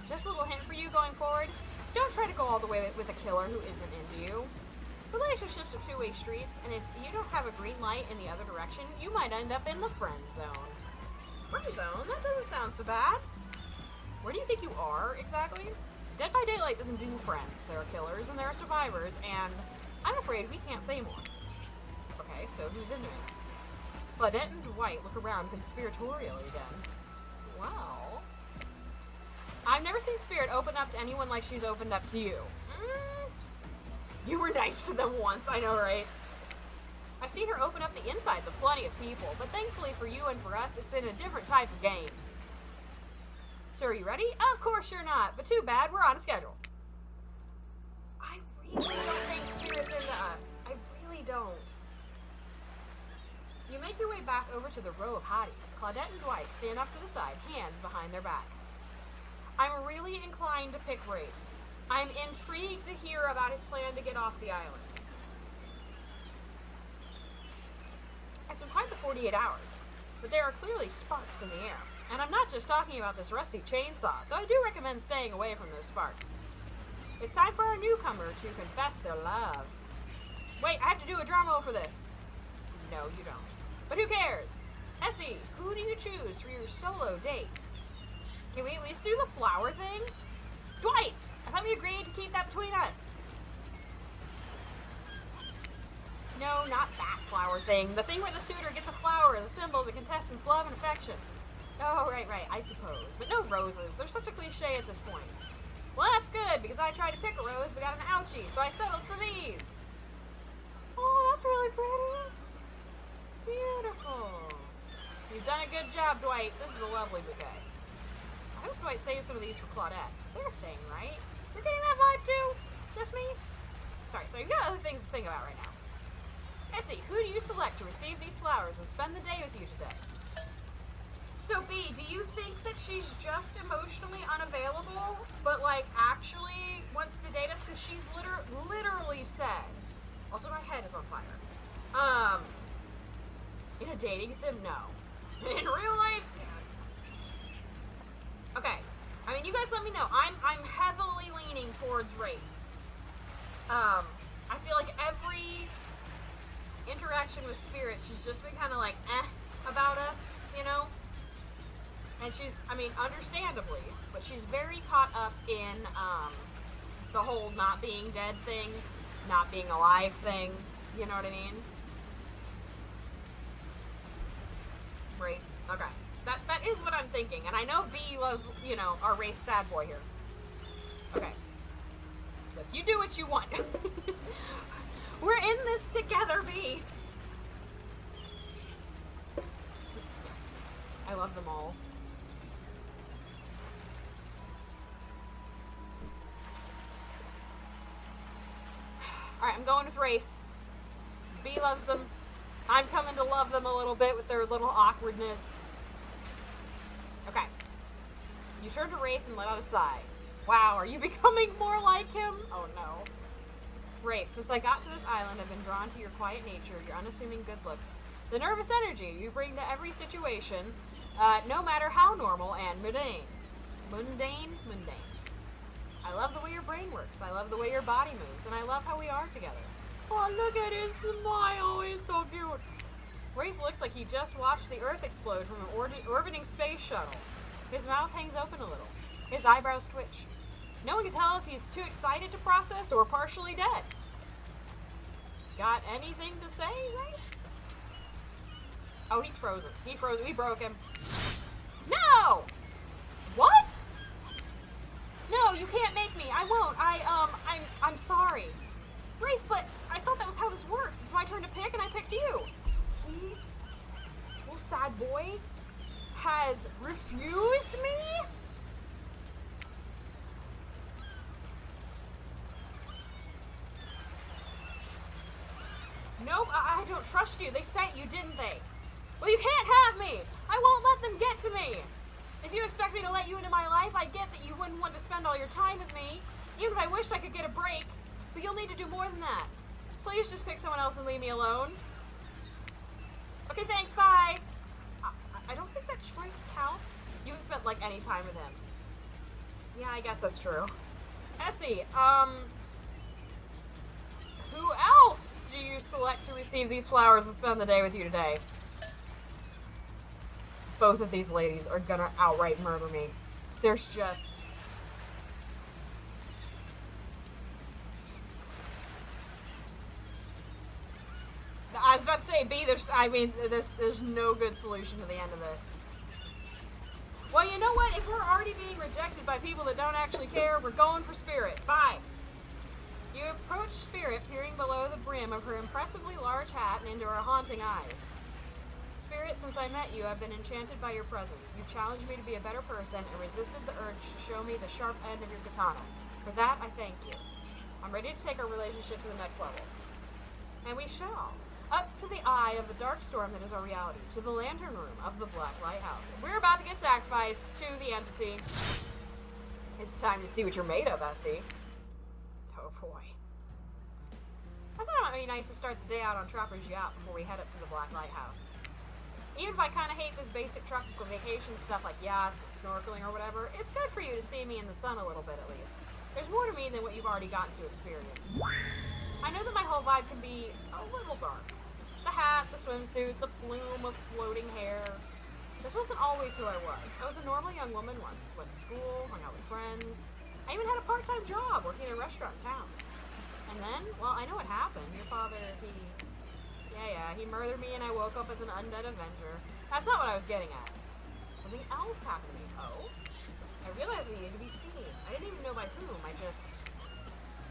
Just a little hint for you going forward. Don't try to go all the way with a killer who isn't into you. Relationships are two-way streets, and if you don't have a green light in the other direction, you might end up in the friend zone. Friend zone? That doesn't sound so bad. Where do you think you are, exactly? Dead by Daylight doesn't do friends. There are killers and there are survivors, and I'm afraid we can't say more. Okay, so who's into it? Claudette and Dwight look around conspiratorially again. Well, I've never seen Spirit open up to anyone like she's opened up to you. You were nice to them once, I know, right? I've seen her open up the insides of plenty of people, but thankfully for you and for us, it's in a different type of game. So are you ready? Of course you're not, but too bad, we're on a schedule. I really don't think Spirit's into us. I really don't. You make your way back over to the row of hotties. Claudette and Dwight stand off to the side, hands behind their back. I'm really inclined to pick Wraith. I'm intrigued to hear about his plan to get off the island. It's been quite the 48 hours, but there are clearly sparks in the air. And I'm not just talking about this rusty chainsaw, though I do recommend staying away from those sparks. It's time for our newcomer to confess their love. Wait, I have to do a drum roll for this. No, you don't. But who cares? Essie, who do you choose for your solo date? Can we at least do the flower thing? Dwight! I thought we agreed to keep that between us. No, not that flower thing. The thing where the suitor gets a flower as a symbol of the contestant's love and affection. Oh, right, I suppose. But no roses. They're such a cliche at this point. Well, that's good, because I tried to pick a rose, but got an ouchie, so I settled for these. Oh, that's really pretty. Beautiful. You've done a good job, Dwight. This is a lovely bouquet. I hope Dwight saves some of these for Claudette. They're a thing, right? You're getting that vibe too? Just me? Sorry, so you've got other things to think about right now. Essie, who do you select to receive these flowers and spend the day with you today? So, B, do you think that she's just emotionally unavailable, but, like, actually wants to date us? Because she's literally said... Also, my head is on fire. In a dating sim, no. In real life, yeah. Okay. I mean, you guys let me know. I'm heavily leaning towards Wraith. I feel like every interaction with Spirit, she's just been kind of like, about us, you know? And she's, I mean, understandably, but she's very caught up in, the whole not being dead thing, not being alive thing, you know what I mean? Wraith. Okay. That is what I'm thinking, and I know B loves, you know, our Wraith sad boy here. Okay. Look, you do what you want. We're in this together, B! I love them all. Alright, I'm going with Wraith. B loves them. I'm coming to love them a little bit with their little awkwardness. Okay. You turn to Wraith and let out a sigh. Wow, are you becoming more like him? Oh no. Wraith, since I got to this island, I've been drawn to your quiet nature, your unassuming good looks, the nervous energy you bring to every situation, no matter how normal and mundane. Mundane? I love the way your brain works, I love the way your body moves, and I love how we are together. Oh, look at his smile, he's so cute. Wraith looks like he just watched the Earth explode from an orbiting space shuttle. His mouth hangs open a little. His eyebrows twitch. No one can tell if he's too excited to process or partially dead. Got anything to say, right? Oh, he's frozen. He froze. We broke him. No! What? No, you can't make me. I won't. I'm sorry. Wraith, but I thought that was how this works. It's my turn to pick, and I picked you. He, little sad boy, has refused me? Nope, I don't trust you. They sent you, didn't they? Well, you can't have me. I won't let them get to me. If you expect me to let you into my life, I get that you wouldn't want to spend all your time with me, even if I wished I could get a break, but you'll need to do more than that. Please just pick someone else and leave me alone. Okay, thanks, bye. I don't think that choice counts. You haven't spent, like, any time with him. Yeah, I guess that's true. Essie, who else do you select to receive these flowers and spend the day with you today? Both of these ladies are gonna outright murder me. There's just... I was about to say B, there's no good solution to the end of this. Well, you know what? If we're already being rejected by people that don't actually care, we're going for Spirit. Bye. You approach Spirit, peering below the brim of her impressively large hat and into her haunting eyes. Spirit, since I met you, I've been enchanted by your presence. You've challenged me to be a better person and resisted the urge to show me the sharp end of your katana. For that, I thank you. I'm ready to take our relationship to the next level. And we shall. Up to the eye of the dark storm that is our reality, to the lantern room of the Black Lighthouse. We're about to get sacrificed to the entity. It's time to see what you're made of, Essie. Oh boy. I thought it might be nice to start the day out on Trapper's Yacht before we head up to the Black Lighthouse. Even if I kind of hate this basic tropical vacation stuff like yachts and snorkeling or whatever, it's good for you to see me in the sun a little bit at least. There's more to me than what you've already gotten to experience. I know that my whole vibe can be a little dark. The hat, the swimsuit, the plume of floating hair. This wasn't always who I was. I was a normal young woman once. Went to school, hung out with friends. I even had a part-time job working in a restaurant in town. And then, well, I know what happened. Your father, he murdered me and I woke up as an undead Avenger. That's not what I was getting at. Something else happened to me. Oh? I realized I needed to be seen. I didn't even know by whom.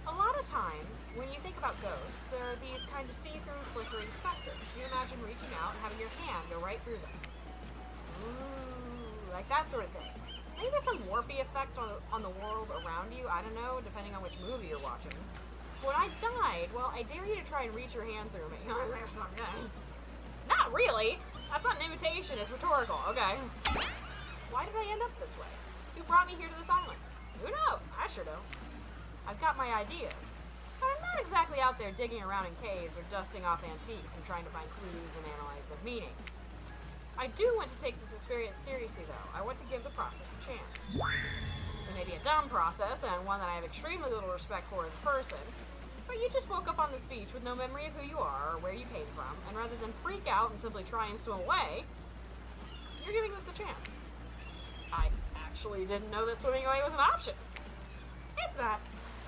A lot of time, when you think about ghosts, there are these kind of see-through, flickering specters. You imagine reaching out and having your hand go right through them. Ooh, like that sort of thing. Maybe there's some warpy effect on the world around you. I don't know, depending on which movie you're watching. When I died, well, I dare you to try and reach your hand through me. Not really. That's not an invitation. It's rhetorical. Okay. Why did I end up this way? Who brought me here to this island? Who knows? I sure don't. I've got my ideas. But I'm not exactly out there digging around in caves or dusting off antiques and trying to find clues and analyze their meanings. I do want to take this experience seriously, though. I want to give the process a chance. It may be a dumb process, and one that I have extremely little respect for as a person, but you just woke up on this beach with no memory of who you are or where you came from, and rather than freak out and simply try and swim away, you're giving this a chance. I actually didn't know that swimming away was an option. It's not.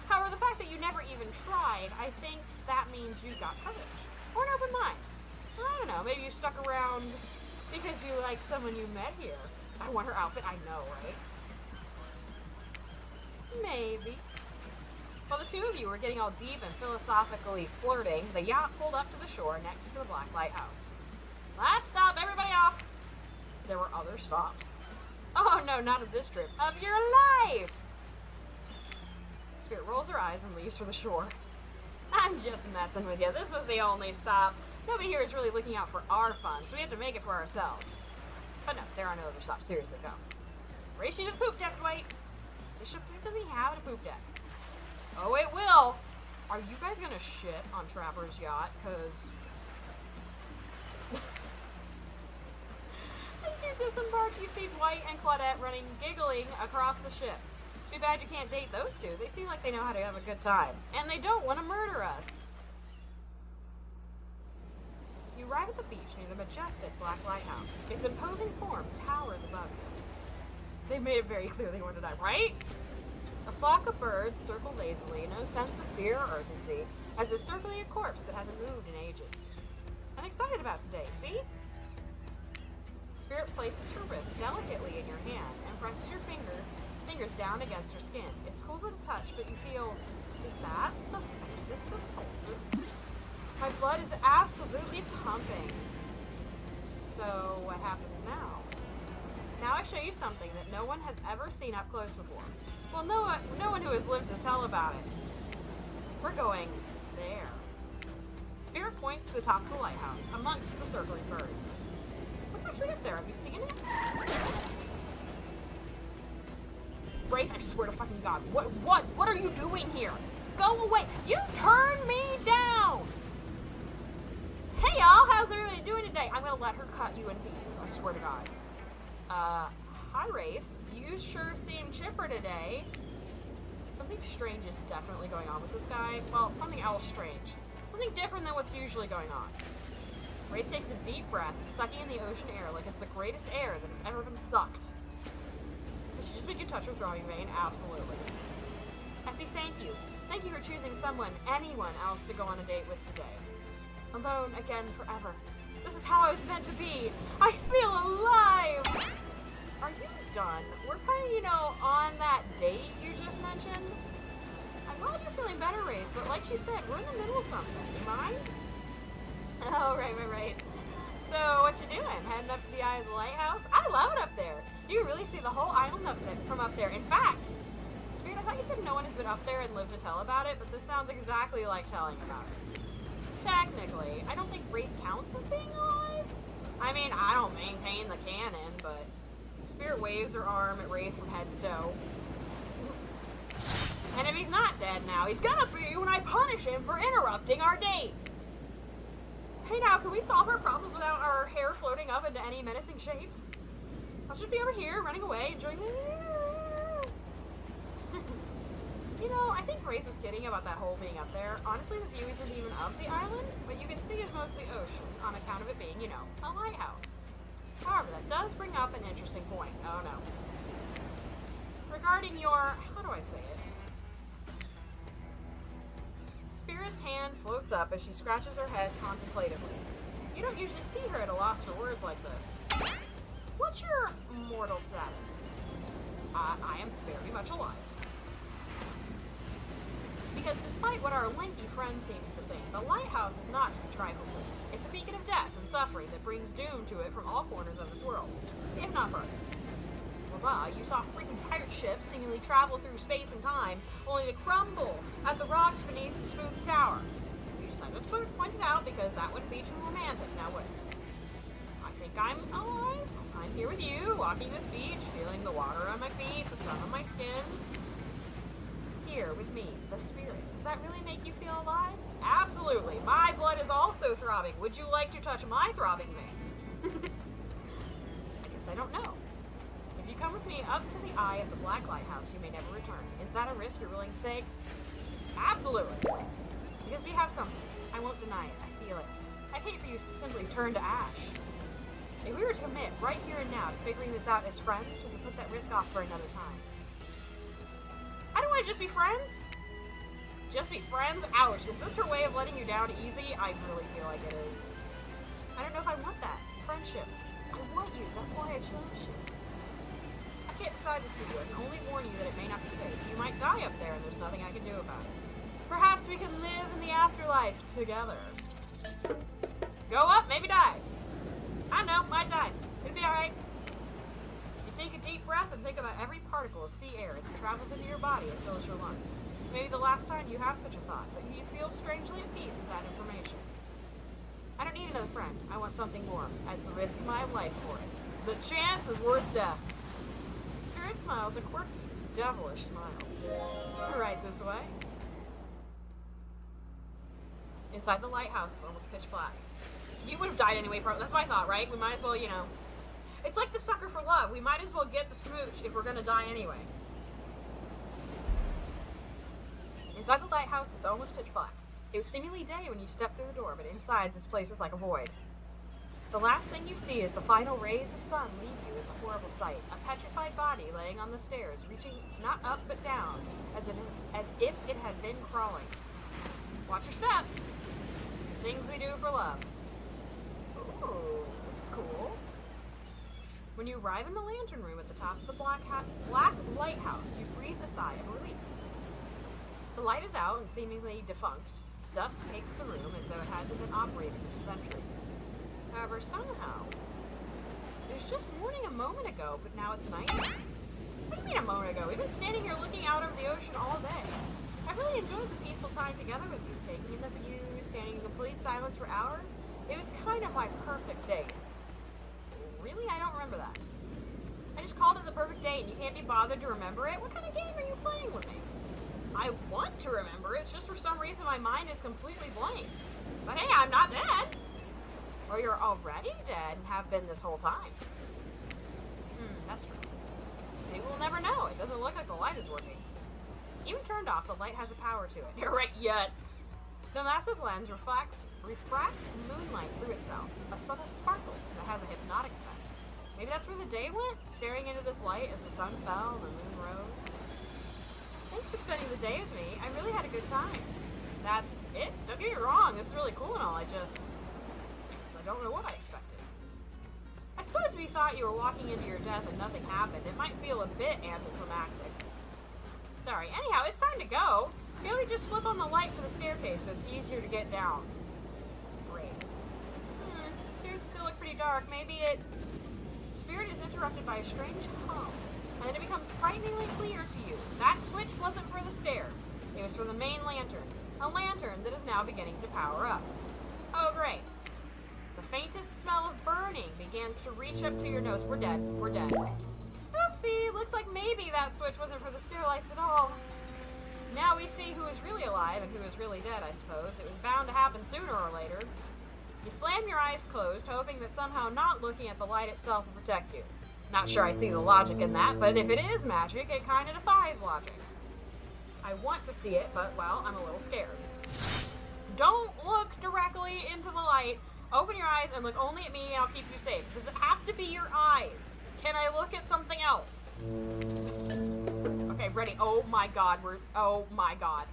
However, the fact that you never even tried, I think that means you got courage. Or an open mind. Or I don't know, maybe you stuck around because you like someone you met here. I want her outfit, I know, right? Maybe. While the two of you were getting all deep and philosophically flirting, the yacht pulled up to the shore next to the Black Lighthouse. Last stop, everybody off! There were other stops. Oh no, not of this trip. Of your life! Spirit rolls her eyes and leaves for the shore. I'm just messing with you. This was the only stop. Nobody here is really looking out for our fun, so we have to make it for ourselves. But no, there are no other stops. Seriously, go. Race you to the poop deck, Dwight. This ship doesn't even have a poop deck. Oh, it will. Are you guys gonna shit on Trapper's Yacht? Cause as you disembark, you see Dwight and Claudette running, giggling across the ship. Too bad you can't date those two. They seem like they know how to have a good time. And they don't want to murder us. You arrive at the beach near the majestic Black Lighthouse. Its imposing form towers above you. They made it very clear they wanted to die, right? A flock of birds circle lazily, no sense of fear or urgency, as if circling a corpse that hasn't moved in ages. I'm excited about today, see? Spirit places her wrist delicately in your hand and presses your fingers down against her skin. It's cool to the touch, but you feel, is that the faintest of pulses? My blood is absolutely pumping. So what happens now? Now I show you something that no one has ever seen up close before. Well, no one who has lived to tell about it. We're going there. Spirit points to the top of the lighthouse, amongst the circling birds. What's actually up there? Have you seen it? Wraith, I swear to fucking God. What are you doing here? Go away. You turned me down. Hey y'all, how's everybody doing today? I'm gonna let her cut you in pieces, I swear to God. Hi Wraith. You sure seem chipper today. Something strange is definitely going on with this guy. Well, something else strange. Something different than what's usually going on. Wraith takes a deep breath, sucking in the ocean air like it's the greatest air that has ever been sucked. Did she just make you touch her throbbing vein? Absolutely. I say thank you. Thank you for choosing anyone else to go on a date with today. Alone again forever. This is how I was meant to be. I feel alive! Are you done? We're kind of, on that date you just mentioned. I'm glad you're feeling better, Wraith, but like she said, we're in the middle of something. You mind? Oh, right. So, what you doing? Heading up to the eye of the lighthouse? I love it up there. You can really see the whole island from up there. In fact, Spirit, I thought you said no one has been up there and lived to tell about it, but this sounds exactly like telling about it. Technically, I don't think Wraith counts as being alive. I mean, I don't maintain the canon, but Spirit waves her arm at Wraith from head to toe. And if he's not dead now, he's gonna be when I punish him for interrupting our date. Hey now, can we solve our problems without our hair floating up into any menacing shapes? I'll just be over here, running away, enjoying the... I think Wraith was kidding about that hole being up there. Honestly, the view isn't even of the island. What you can see is mostly ocean, on account of it being, a lighthouse. However, that does bring up an interesting point. Oh no. Regarding your... how do I say it? Spirit's hand floats up as she scratches her head contemplatively. You don't usually see her at a loss for words like this. What's your mortal status? I am very much alive. Because despite what our lanky friend seems to think, the lighthouse is not to be trifled with. It's a beacon of death and suffering that brings doom to it from all corners of this world, if not further. Well, you saw freaking pirate ships seemingly travel through space and time, only to crumble at the rocks beneath the spooky tower. You decided to point it out because that wouldn't be too romantic, now would it? I think I'm alive. I'm here with you, walking this beach, feeling the water on my feet, the sun on my skin. Here with me, the Spirit. Does that really make you feel alive? Absolutely. My blood is also throbbing. Would you like to touch my throbbing vein? I guess I don't know. If you come with me up to the eye of the Black Lighthouse, you may never return. Is that a risk you're willing to take? Absolutely. Because we have something. I won't deny it. I feel it. I'd hate for you to simply turn to ash. If we were to commit right here and now to figuring this out as friends, we could put that risk off for another time. I don't want to just be friends. Just be friends? Ouch. Is this her way of letting you down easy? I really feel like it is. I don't know if I want that. Friendship. I want you. That's why I chose you. I can't decide this for you. I can only warn you that it may not be safe. You might die up there and there's nothing I can do about it. Perhaps we can live in the afterlife together. Go up, maybe die. I don't know, might die. It'll be alright. Take a deep breath and think about every particle of sea air as it travels into your body and fills your lungs. Maybe the last time you have such a thought, but you feel strangely at peace with that information. I don't need another friend. I want something more. I'd risk my life for it. The chance is worth death. Spirit smiles a quirky, devilish smile. Right this way. Inside the lighthouse is almost pitch black. You would have died anyway, that's my thought, right? We might as well, It's like the sucker for love. We might as well get the smooch if we're gonna die anyway. Inside the lighthouse, it's almost pitch black. It was seemingly day when you stepped through the door, but inside, this place is like a void. The last thing you see is the final rays of sun leave you as a horrible sight. A petrified body laying on the stairs, reaching not up but down, as if it had been crawling. Watch your step. Things we do for love. Ooh, this is cool. When you arrive in the lantern room at the top of the black lighthouse, you breathe a sigh of relief. The light is out and seemingly defunct. Dust cakes the room as though it hasn't been operated in a century. However, somehow, it was just morning a moment ago, but now it's night. What do you mean a moment ago? We've been standing here looking out over the ocean all day. I really enjoyed the peaceful time together with you, taking in the view, standing in complete silence for hours. It was kind of my perfect date. Really? I don't remember that. I just called it the perfect date and you can't be bothered to remember it? What kind of game are you playing with me? I want to remember it, it's just for some reason my mind is completely blank. But hey, I'm not dead. Or you're already dead and have been this whole time. That's true. Maybe we'll never know. It doesn't look like the light is working. Even turned off, the light has a power to it. You're right, yet. The massive lens refracts moonlight through itself, a subtle sparkle that has a hypnotic effect. Maybe that's where the day went, staring into this light as the sun fell and the moon rose. Thanks for spending the day with me. I really had a good time. That's it. Don't get me wrong, this is really cool and all, I don't know what I expected. I suppose if you thought you were walking into your death and nothing happened, it might feel a bit anticlimactic. Sorry. Anyhow, it's time to go. Maybe just flip on the light for the staircase so it's easier to get down. Great. Stairs still look pretty dark. Maybe Spirit is interrupted by a strange hum, and then it becomes frighteningly clear to you. That switch wasn't for the stairs. It was for the main lantern. A lantern that is now beginning to power up. Oh, great. The faintest smell of burning begins to reach up to your nose. We're dead. We're dead. Oopsie, looks like maybe that switch wasn't for the stair lights at all. Now we see who is really alive and who is really dead, I suppose. It was bound to happen sooner or later. You slam your eyes closed, hoping that somehow not looking at the light itself will protect you. Not sure I see the logic in that, but if it is magic, it kind of defies logic. I want to see it, but, well, I'm a little scared. Don't look directly into the light. Open your eyes and look only at me and I'll keep you safe. Does it have to be your eyes? Can I look at something else? Okay, ready. Oh my god, oh my god.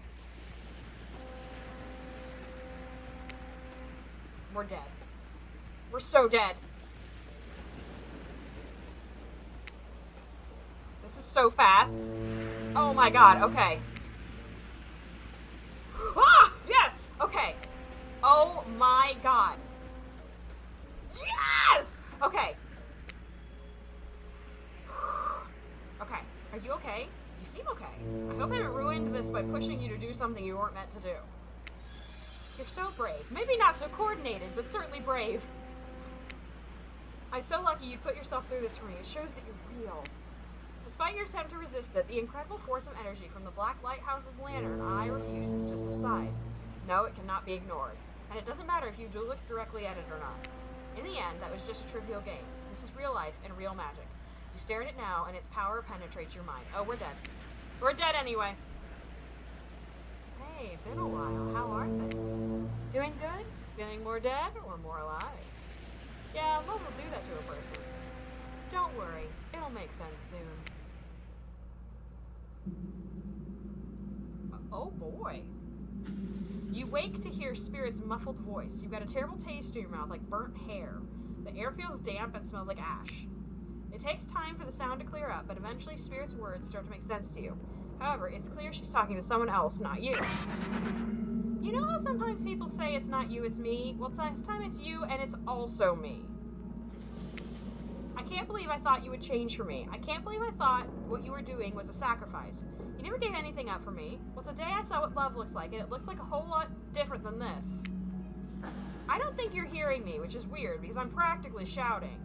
We're dead. We're so dead. This is so fast. Oh my god, okay. Ah! Yes! Okay. Oh my god. Yes! Okay. Okay. Are you okay? You seem okay. I hope I haven't ruined this by pushing you to do something you weren't meant to do. You're so brave. Maybe not so coordinated, but certainly brave. I'm so lucky you put yourself through this for me. It shows that you're real. Despite your attempt to resist it, the incredible force of energy from the Black Lighthouse's lantern eye refuses to subside. No, it cannot be ignored. And it doesn't matter if you do look directly at it or not. In the end, that was just a trivial game. This is real life and real magic. You stare at it now, and its power penetrates your mind. Oh, we're dead. We're dead anyway. Hey, been a while. How are things? Doing good? Feeling more dead or more alive? Yeah, love will do that to a person. Don't worry. It'll make sense soon. Oh boy. You wake to hear Spirit's muffled voice. You've got a terrible taste in your mouth, like burnt hair. The air feels damp and smells like ash. It takes time for the sound to clear up, but eventually Spirit's words start to make sense to you. However, it's clear she's talking to someone else, not you. You know how sometimes people say it's not you, it's me? Well, this time it's you, and it's also me. I can't believe I thought you would change for me. I can't believe I thought what you were doing was a sacrifice. You never gave anything up for me. Well, today I saw what love looks like, and it looks like a whole lot different than this. I don't think you're hearing me, which is weird, because I'm practically shouting.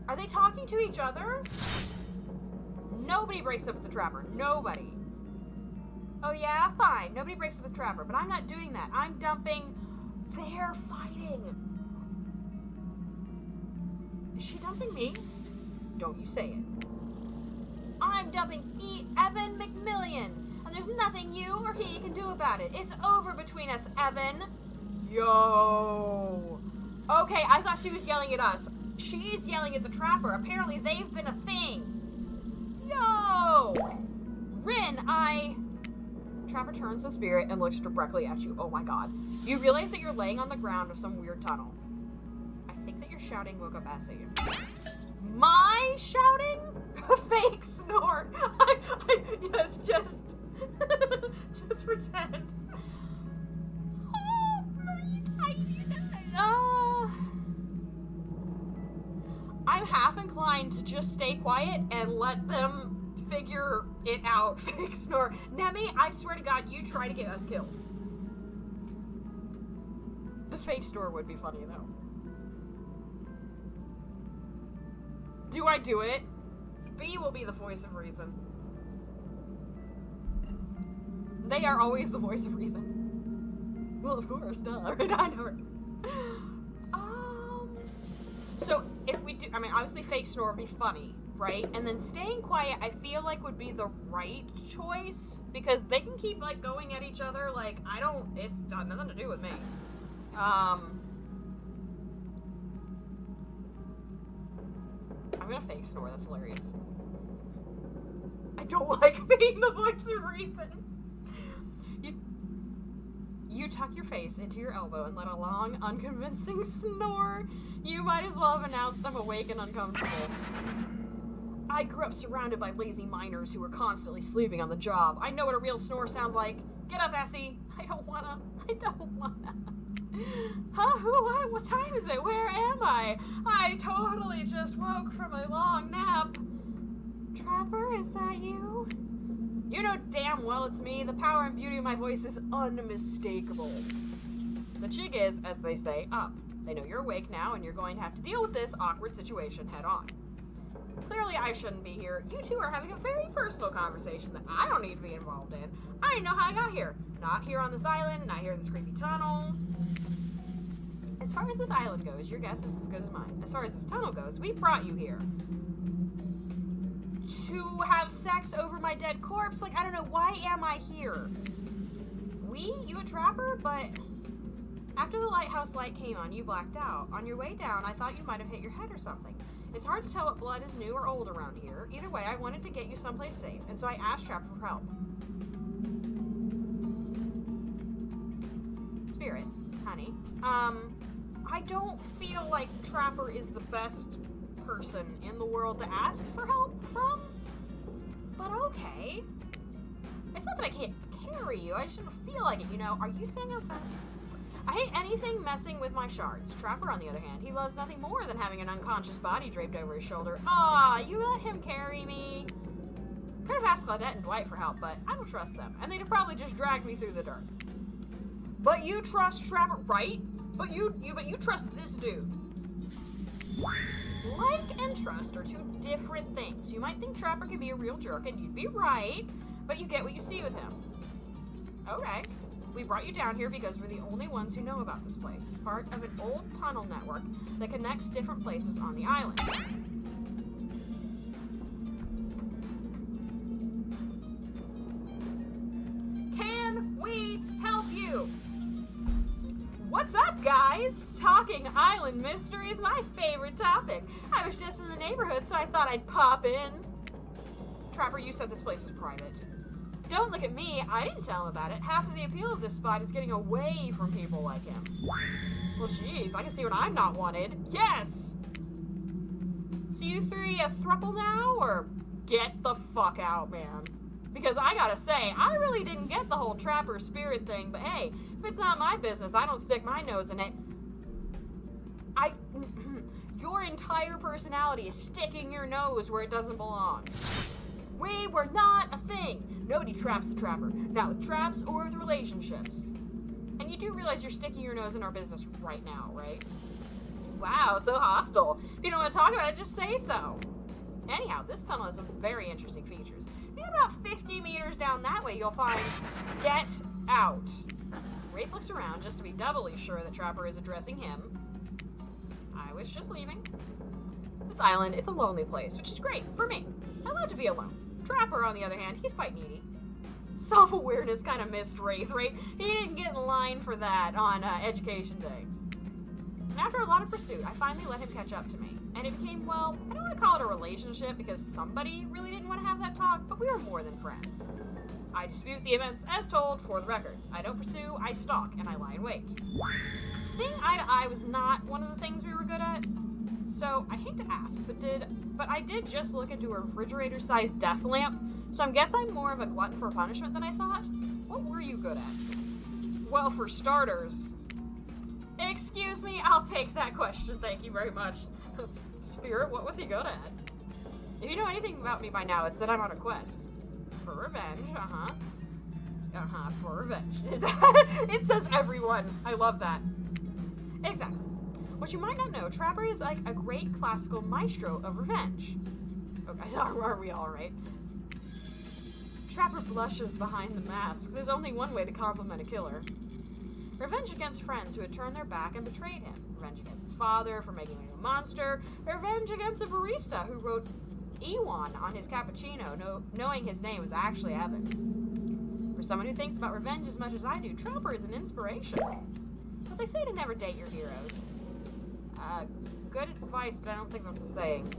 Are they talking to each other? Nobody breaks up with the Trapper. Nobody. Oh yeah, fine. Nobody breaks up with Trapper, but I'm not doing that. I'm dumping... They're fighting. Is she dumping me? Don't you say it. I'm dumping Evan McMillian, and there's nothing you or he can do about it. It's over between us, Evan. Yo. Okay, I thought she was yelling at us. She's yelling at the Trapper. Apparently they've been a thing. Yo! Rin, Trapper turns to Spirit and looks directly at you. Oh my god. You realize that you're laying on the ground of some weird tunnel. I think that your shouting woke up Essie. My shouting? Fake snore. Yes, just pretend. Oh, my tiny. I'm half inclined to just stay quiet and let them figure it out. Fake snore. Nemi, I swear to God, you try to get us killed. The fake snore would be funny, though. Do I do it? B will be the voice of reason. They are always the voice of reason. Well, of course, duh. Right? I know. So, if we do, I mean, obviously fake snore would be funny, right? And then staying quiet, I feel like would be the right choice, because they can keep, like, going at each other, like, it's got nothing to do with me. I'm gonna fake snore, that's hilarious. I don't like being the voice of reason. You tuck your face into your elbow and let a long, unconvincing snore. You might as well have announced I'm awake and uncomfortable. I grew up surrounded by lazy miners who were constantly sleeping on the job. I know what a real snore sounds like. Get up, Essie. I don't wanna. Huh? Who? What time is it? Where am I? I totally just woke from a long nap. Trapper, is that you? You know damn well it's me. The power and beauty of my voice is unmistakable. The jig is, as they say, up. They know you're awake now, and you're going to have to deal with this awkward situation head on. Clearly, I shouldn't be here. You two are having a very personal conversation that I don't need to be involved in. I didn't know how I got here. Not here on this island, not here in this creepy tunnel. As far as this island goes, your guess is as good as mine. As far as this tunnel goes, we brought you here to have sex over my dead corpse. Like, I don't know, why am I here? You a Trapper? But after the lighthouse light came on, you blacked out. On your way down, I thought you might have hit your head or something. It's hard to tell what blood is new or old around here. Either way, I wanted to get you someplace safe, and so I asked Trapper for help. Spirit, honey, I don't feel like Trapper is the best person in the world to ask for help from, but okay. It's not that I can't carry you, I just don't feel like it, you know. Are you saying I'm fat? I hate anything messing with my shards. Trapper, on the other hand, he loves nothing more than having an unconscious body draped over his shoulder. Aw, you let him carry me. Could have asked Claudette and Dwight for help, but I don't trust them, and they'd have probably just dragged me through the dirt. But you trust Trapper, right? But you trust this dude. Like and trust are two different things. You might think Trapper can be a real jerk, and you'd be right, but you get what you see with him. Okay. We brought you down here because we're the only ones who know about this place. It's part of an old tunnel network that connects different places on the island. Can we help you? What's up, guys? Talking island mystery is my favorite topic. I was just in the neighborhood, so I thought I'd pop in. Trapper, you said this place was private. Don't look at me. I didn't tell him about it. Half of the appeal of this spot is getting away from people like him. Well, jeez, I can see when I'm not wanted. Yes! So you three a throuple now, or get the fuck out, man? Because I gotta say, I really didn't get the whole Trapper Spirit thing, but hey, if it's not my business, I don't stick my nose in it. Your entire personality is sticking your nose where it doesn't belong. We were not a thing. Nobody traps the Trapper. Not with traps or with relationships. And you do realize you're sticking your nose in our business right now, right? Wow, so hostile. If you don't want to talk about it, just say so. Anyhow, this tunnel has some very interesting features. Maybe about 50 meters down that way, you'll find Get Out. Wraith looks around just to be doubly sure that Trapper is addressing him. I was just leaving. This island, it's a lonely place, which is great for me. I love to be alone. Trapper, on the other hand, he's quite needy. Self-awareness kind of missed Wraith, right? He didn't get in line for that on Education Day. And after a lot of pursuit, I finally let him catch up to me. And it became, well, I don't want to call it a relationship because somebody really didn't want to have that talk, but we were more than friends. I dispute the events as told for the record. I don't pursue, I stalk, and I lie in wait. Seeing eye to eye was not one of the things we were good at. So, I hate to ask, but I did just look into a refrigerator-sized death lamp, so I guess I'm more of a glutton for punishment than I thought. What were you good at? Well, for starters... Excuse me, I'll take that question, thank you very much. Spirit, what was he good at? If you know anything about me by now, it's that I'm on a quest. For revenge, for revenge. It says everyone. I love that. Exactly. What you might not know, Trapper is like a great classical maestro of revenge. Okay, are we all right? Trapper blushes behind the mask. There's only one way to compliment a killer. Revenge against friends who had turned their back and betrayed him. Revenge against his father for making him a monster. Revenge against a barista who wrote Ewan on his cappuccino, knowing his name was actually Evan. For someone who thinks about revenge as much as I do, Trapper is an inspiration. But they say to never date your heroes. Good advice, but I don't think that's the saying.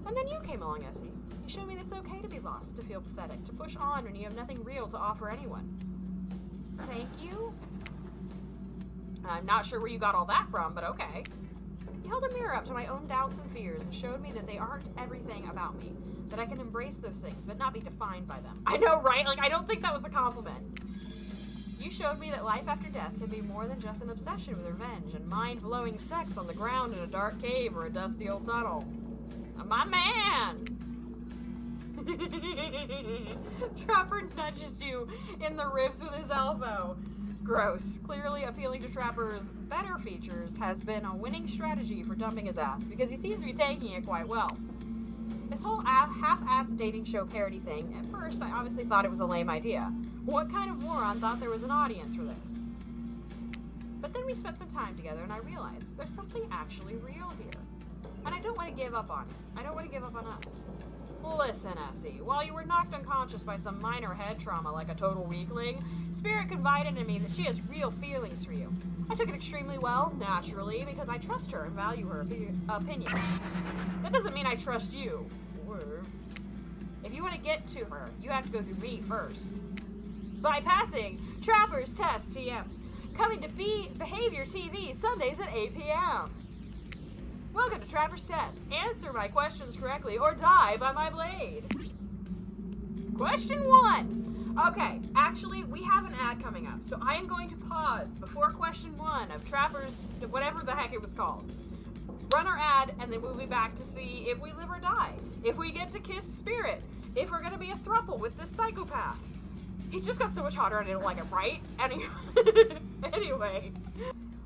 And then you came along, Essie. You showed me that it's okay to be lost, to feel pathetic, to push on when you have nothing real to offer anyone. Thank you. I'm not sure where you got all that from, but okay. You held a mirror up to my own doubts and fears and showed me that they aren't everything about me. That I can embrace those things, but not be defined by them. I know, right? Like, I don't think that was a compliment. You showed me that life after death can be more than just an obsession with revenge and mind-blowing sex on the ground in a dark cave or a dusty old tunnel. My man! Trapper nudges you in the ribs with his elbow. Gross. Clearly appealing to Trapper's better features has been a winning strategy for dumping his ass, because he seems to be taking it quite well. This whole half-assed dating show parody thing, at first I obviously thought it was a lame idea. What kind of moron thought there was an audience for this? But then we spent some time together and I realized there's something actually real here. And I don't want to give up on it. I don't want to give up on us. Listen, Essie, while you were knocked unconscious by some minor head trauma like a total weakling, Spirit confided in me that she has real feelings for you. I took it extremely well, naturally, because I trust her and value her opinions. That doesn't mean I trust you. Or, if you want to get to her, you have to go through me first. By passing Trapper's Test TM, coming to Behavior TV Sundays at 8 p.m. Welcome to Trapper's Test. Answer my questions correctly or die by my blade. Question 1. Okay, actually, we have an ad coming up, so I am going to pause before question 1 of Trapper's, whatever the heck it was called. Run our ad, and then we'll be back to see if we live or die, if we get to kiss Spirit, if we're going to be a throuple with this psychopath. He just got so much hotter and I didn't like it, right? Anyway.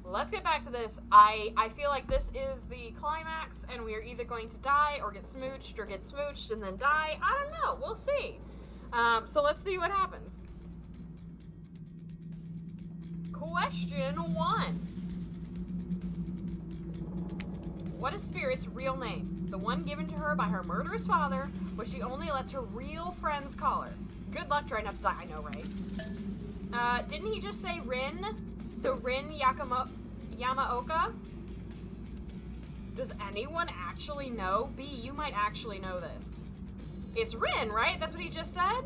Let's get back to this. I feel like this is the climax, and we are either going to die or get smooched and then die. I don't know. We'll see. So let's see what happens. Question 1. What is Spirit's real name? The one given to her by her murderous father, which she only lets her real friends call her. Good luck trying not to die, I know, right? Didn't he just say Rin? So Rin Yamaoka? Does anyone actually know? B, you might actually know this. It's Rin, right? That's what he just said?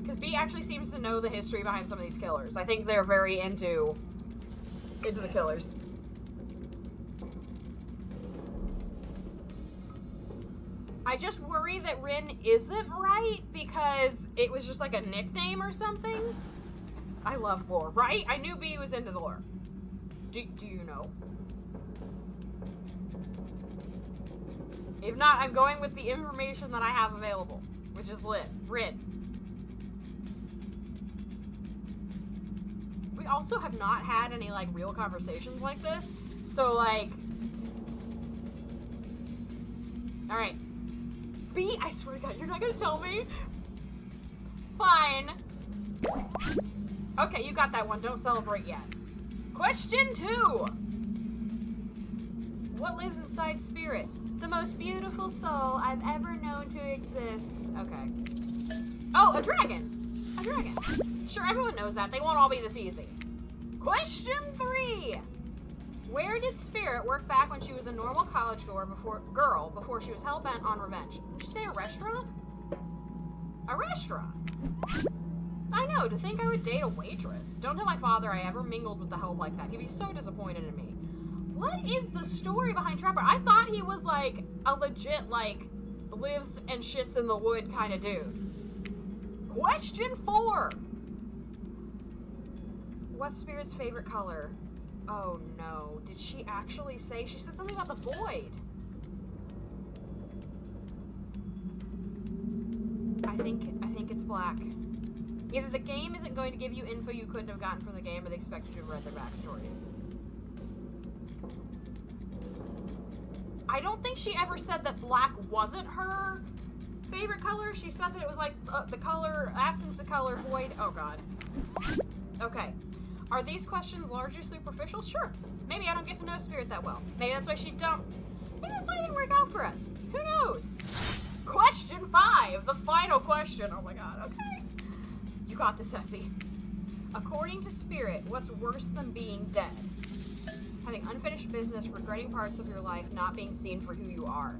Because B actually seems to know the history behind some of these killers. I think they're very into the killers. I just worry that Rin isn't right because it was just like a nickname or something. I love lore, right? I knew B was into the lore. Do you know? If not, I'm going with the information that I have available, which is Rin. We also have not had any, like, real conversations like this, so, like... Alright. B, I swear to God, you're not gonna tell me? Fine. Okay, you got that one. Don't celebrate yet. Question 2. What lives inside Spirit? The most beautiful soul I've ever known to exist. Okay. Oh, a dragon. A dragon. Sure, everyone knows that. They won't all be this easy. Question 3. Where did Spirit work back when she was a normal college girl before she was hell-bent on revenge? Did you say a restaurant? A restaurant? I know, to think I would date a waitress. Don't tell my father I ever mingled with the help like that. He'd be so disappointed in me. What is the story behind Trapper? I thought he was like a legit, like, lives and shits in the wood kind of dude. Question 4. What's Spirit's favorite color? Oh no. Did she actually say? She said something about the void. I think it's black. Either the game isn't going to give you info you couldn't have gotten from the game, or they expect you to have read their backstories. I don't think she ever said that black wasn't her favorite color. She said that it was like the color, absence of color, void. Oh god. Okay. Are these questions largely superficial? Sure. Maybe I don't get to know Spirit that well. Maybe that's why maybe that's why it didn't work out for us. Who knows? Question 5, the final question. Oh my god, okay. You got this, Essie. According to Spirit, what's worse than being dead? Having unfinished business, regretting parts of your life, not being seen for who you are.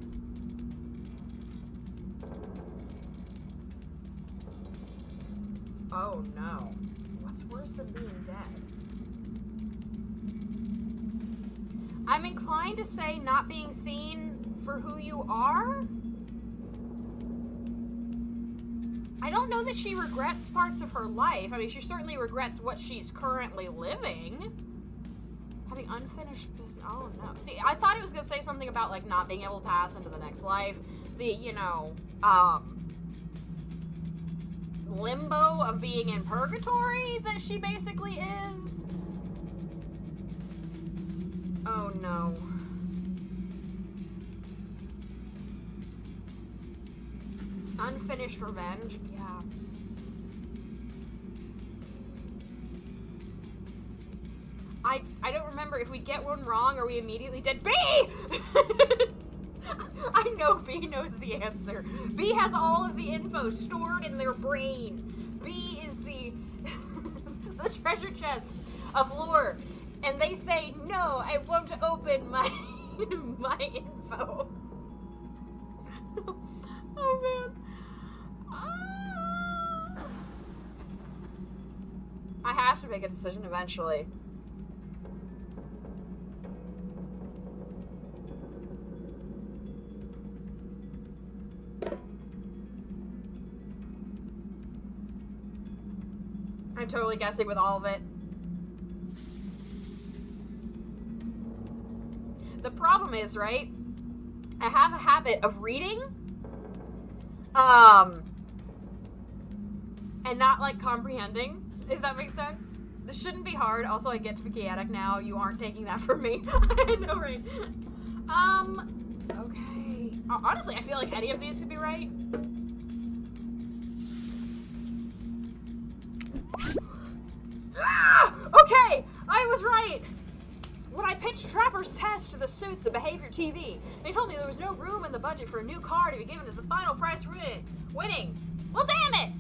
Oh no. What's worse than being dead? I'm inclined to say not being seen for who you are. I don't know that she regrets parts of her life. I mean, she certainly regrets what she's currently living. Having unfinished business. Oh no. See, I thought it was going to say something about like not being able to pass into the next life. The, you know, limbo of being in purgatory that she basically is. Oh no. Unfinished revenge? Yeah. I don't remember if we get one wrong, are we immediately dead? B! I know B knows the answer. B has all of the info stored in their brain. B is the the treasure chest of lore. And they say, no, I won't open my my info. Oh man. I have to make a decision eventually. I'm totally guessing with all of it. The problem is, right, I have a habit of reading, and not, like, comprehending, if that makes sense. This shouldn't be hard. Also, I get to be chaotic now. You aren't taking that from me. I know, right? Okay. Honestly, I feel like any of these could be right. Ah! Okay! I was right! When I pitched Trapper's test to the suits at Behavior TV, they told me there was no room in the budget for a new car to be given as the final prize for winning. Well, damn it!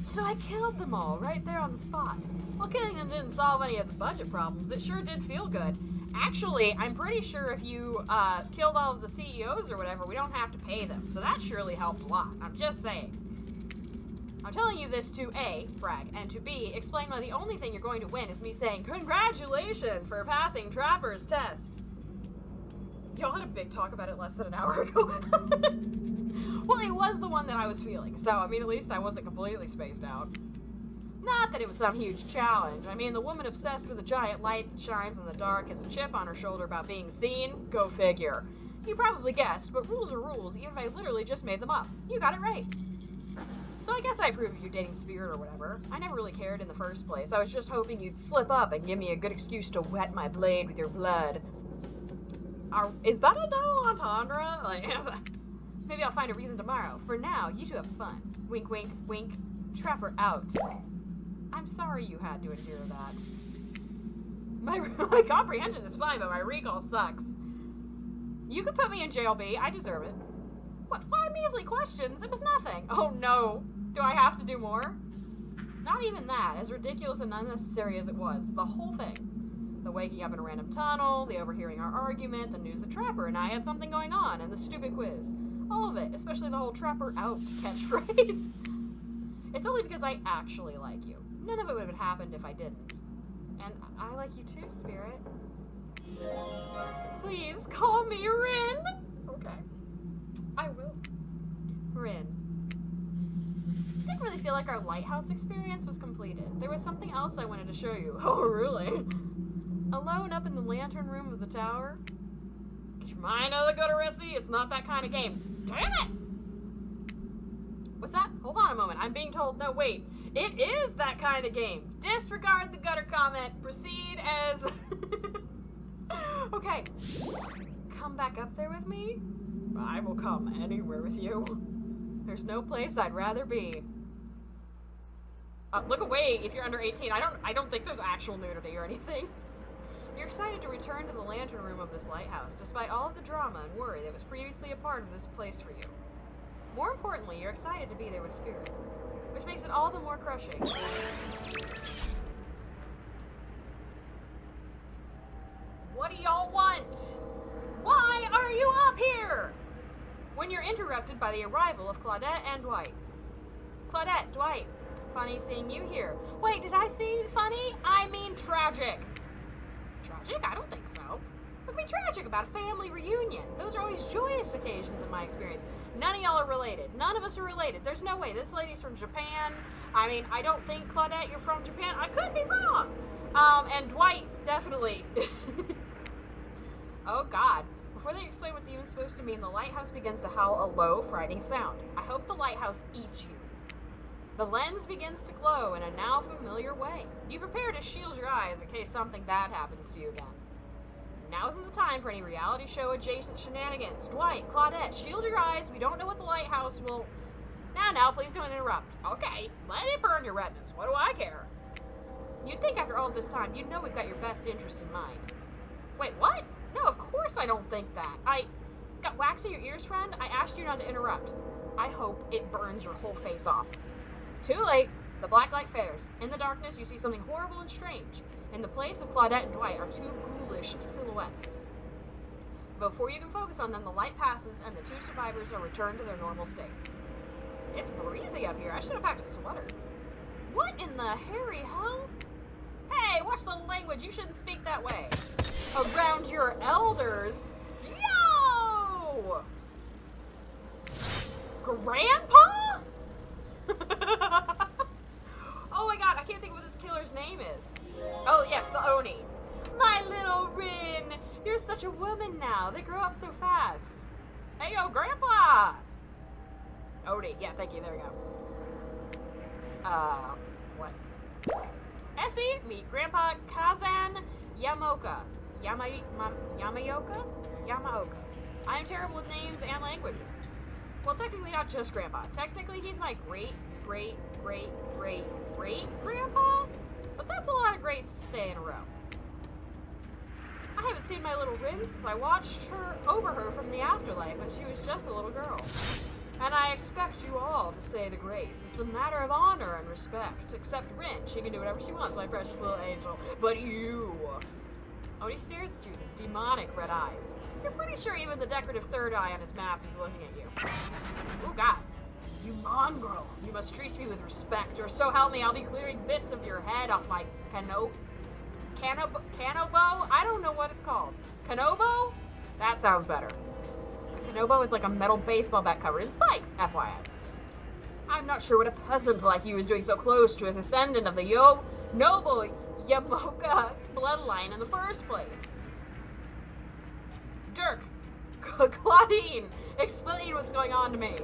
So I killed them all right there on the spot. While killing them didn't solve any of the budget problems, it sure did feel good. Actually, I'm pretty sure if you killed all of the CEOs or whatever, we don't have to pay them. So that surely helped a lot. I'm just saying. I'm telling you this to A, brag, and to B, explain why the only thing you're going to win is me saying, congratulations for passing Trapper's test. Y'all had a big talk about it less than an hour ago. Well, it was the one that I was feeling, so, I mean, at least I wasn't completely spaced out. Not that it was some huge challenge. I mean, the woman obsessed with a giant light that shines in the dark has a chip on her shoulder about being seen. Go figure. You probably guessed, but rules are rules, even if I literally just made them up. You got it right. So I guess I approve of you dating Spirit or whatever. I never really cared in the first place. I was just hoping you'd slip up and give me a good excuse to wet my blade with your blood. Is that a double entendre? Like, maybe I'll find a reason tomorrow. For now, you two have fun. Wink, wink, wink. Trapper out. I'm sorry you had to endure that. My comprehension is fine, but my recall sucks. You could put me in jail, B. I deserve it. What, 5 measly questions? It was nothing. Oh no. Do I have to do more? Not even that, as ridiculous and unnecessary as it was. The whole thing. The waking up in a random tunnel, the overhearing our argument, the news the Trapper and I had something going on, and the stupid quiz. All of it, especially the whole Trapper out catchphrase. It's only because I actually like you. None of it would have happened if I didn't. And I like you too, Spirit. Please call me Rin. Okay. I will. Rin. I didn't really feel like our lighthouse experience was completed. There was something else I wanted to show you. Oh, really? Alone up in the lantern room of the tower? Get your mind out of the gutter, Ressie. It's not that kind of game. Damn it! What's that? Hold on a moment. I'm being told. No, wait. It is that kind of game. Disregard the gutter comment. Proceed as... Okay. Come back up there with me? I will come anywhere with you. There's no place I'd rather be. Look away if you're under 18. I don't think there's actual nudity or anything. You're excited to return to the lantern room of this lighthouse, despite all of the drama and worry that was previously a part of this place for you. More importantly, you're excited to be there with Spirit, which makes it all the more crushing. What do y'all want? Why are you up here? When you're interrupted by the arrival of Claudette and Dwight. Claudette, Dwight, funny seeing you here. Wait, did I say funny? I mean tragic. Tragic? I don't think so. What can be tragic about a family reunion? Those are always joyous occasions in my experience. None of y'all are related. None of us are related. There's no way. This lady's from Japan. I mean, I don't think, Claudette, you're from Japan. I could be wrong. And Dwight, definitely. Oh, God. Before they explain what's even supposed to mean, the lighthouse begins to howl a low, frightening sound. I hope the lighthouse eats you. The lens begins to glow in a now familiar way. You prepare to shield your eyes in case something bad happens to you again. Now isn't the time for any reality show adjacent shenanigans. Dwight, Claudette, shield your eyes. We don't know what the lighthouse will... Now, please don't interrupt. Okay, let it burn your retinas. What do I care? You'd think after all this time, you'd know we've got your best interest in mind. Wait, what? No, of course I don't think that. I got wax in your ears, friend? I asked you not to interrupt. I hope it burns your whole face off. Too late. The black light flares. In the darkness, you see something horrible and strange. In the place of Claudette and Dwight are two ghoulish silhouettes. Before you can focus on them, the light passes and the two survivors are returned to their normal states. It's breezy up here. I should have packed a sweater. What in the hairy hell? Hey, watch the language. You shouldn't speak that way. Around your elders? Yo! Grandpa? Oh my god, I can't think of what this killer's name is. Oh yes, the Oni. My little Rin, you're such a woman now. They grow up so fast. Hey yo, Grandpa! Oni, yeah, thank you, there we go. What? Essie, meet Grandpa Kazan Yamaoka. Yamaoka? I am terrible with names and languages. Well, technically not just Grandpa. Technically, he's my great-great-great-great-great-grandpa? But that's a lot of greats to say in a row. I haven't seen my little Rin since I watched over her from the afterlife when she was just a little girl. And I expect you all to say the greats. It's a matter of honor and respect. Except Rin. She can do whatever she wants, my precious little angel. But you... Oni stares at you with his demonic red eyes. You're pretty sure even the decorative third eye on his mask is looking at you. Oh god. You mongrel. You must treat me with respect, or so help me, I'll be clearing bits of your head off my canobo? I don't know what it's called. Canobo? That sounds better. A canobo is like a metal baseball bat covered in spikes, FYI. I'm not sure what a peasant like you is doing so close to a descendant of the noble Yamoka bloodline in the first place. Dirk, Claudine, explain what's going on to me.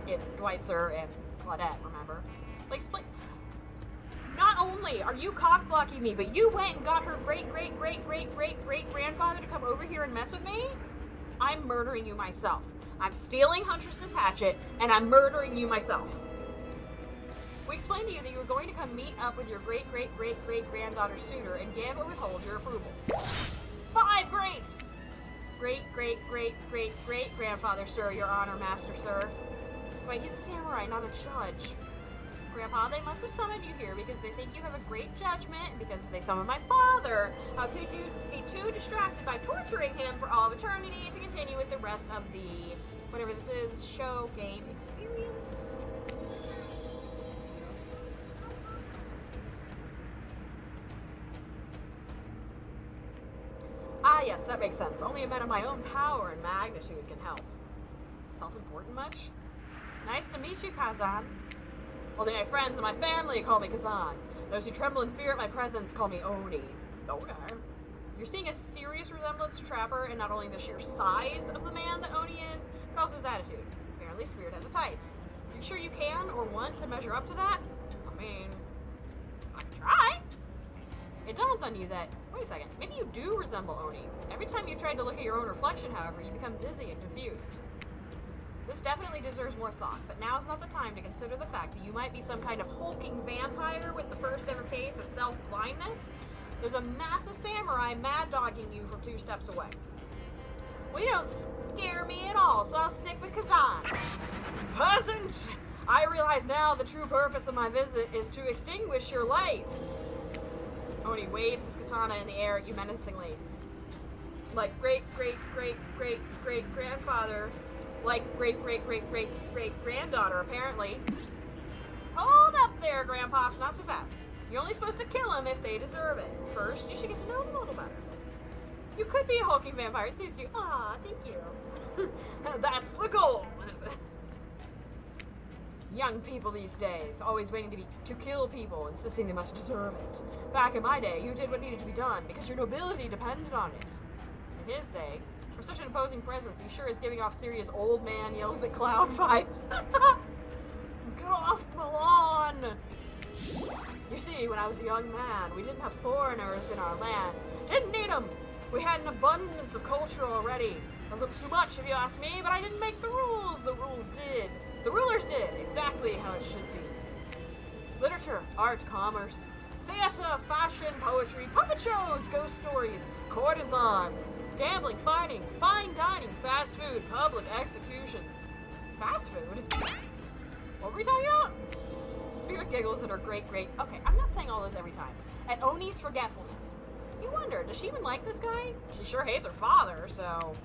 It's Dwight, sir, and Claudette, remember? Like, explain. Not only are you cock-blocking me, but you went and got her great-great-great-great-great-great-grandfather to come over here and mess with me? I'm murdering you myself. I'm stealing Huntress's hatchet, and I'm murdering you myself. We explained to you that you were going to come meet up with your great-great-great-great-granddaughter suitor and give or withhold your approval. 5 greats! Great-great-great-great-great-grandfather, sir, your honor, master, sir. Wait, he's a samurai, not a judge. Grandpa, they must have summoned you here because they think you have a great judgment, and because if they summoned my father, how could you be too distracted by torturing him for all of eternity to continue with the rest of the, whatever this is, show, game, experience? Ah, yes, that makes sense. Only a man of my own power and magnitude can help. Self-important much? Nice to meet you, Kazan. Only my friends and my family call me Kazan. Those who tremble in fear at my presence call me Oni. Okay. You're seeing a serious resemblance to Trapper in not only the sheer size of the man that Oni is, but also his attitude. Apparently, Spirit has a type. Are you sure you can or want to measure up to that? I mean, I can try. It dawns on you that, wait a second, maybe you do resemble Oni. Every time you try to look at your own reflection, however, you become dizzy and confused. This definitely deserves more thought, but now's not the time to consider the fact that you might be some kind of hulking vampire with the first ever case of self-blindness. There's a massive samurai mad-dogging you from 2 steps away. Well, you don't scare me at all, so I'll stick with Kazan. Peasant! I realize now the true purpose of my visit is to extinguish your light. Oni waves his katana in the air at you menacingly. Like great-great-great-great-great-grandfather. Like great-great-great-great-great-granddaughter, apparently. Hold up there, Grandpops, not so fast. You're only supposed to kill them if they deserve it. First, you should get to know them a little better. You could be a hulking vampire, it seems to you. Ah, thank you. That's the goal. Young people these days, always waiting to kill people, insisting they must deserve it. Back in my day, you did what needed to be done because your nobility depended on it. In his day, for such an imposing presence, he sure is giving off serious old man yells at cloud vibes. Get off my lawn! You see, when I was a young man, we didn't have foreigners in our land. Didn't need them! We had an abundance of culture already. A little too much if you ask me, but I didn't make the rules. The rules did. The rulers did. Exactly how it should be. Literature, art, commerce, theater, fashion, poetry, puppet shows, ghost stories, courtesans, gambling, fighting, fine dining, fast food, public executions. Fast food? What were we talking about? Spirit giggles at her great. Okay, I'm not saying all those every time. At Oni's forgetfulness. You wonder, does she even like this guy? She sure hates her father, so...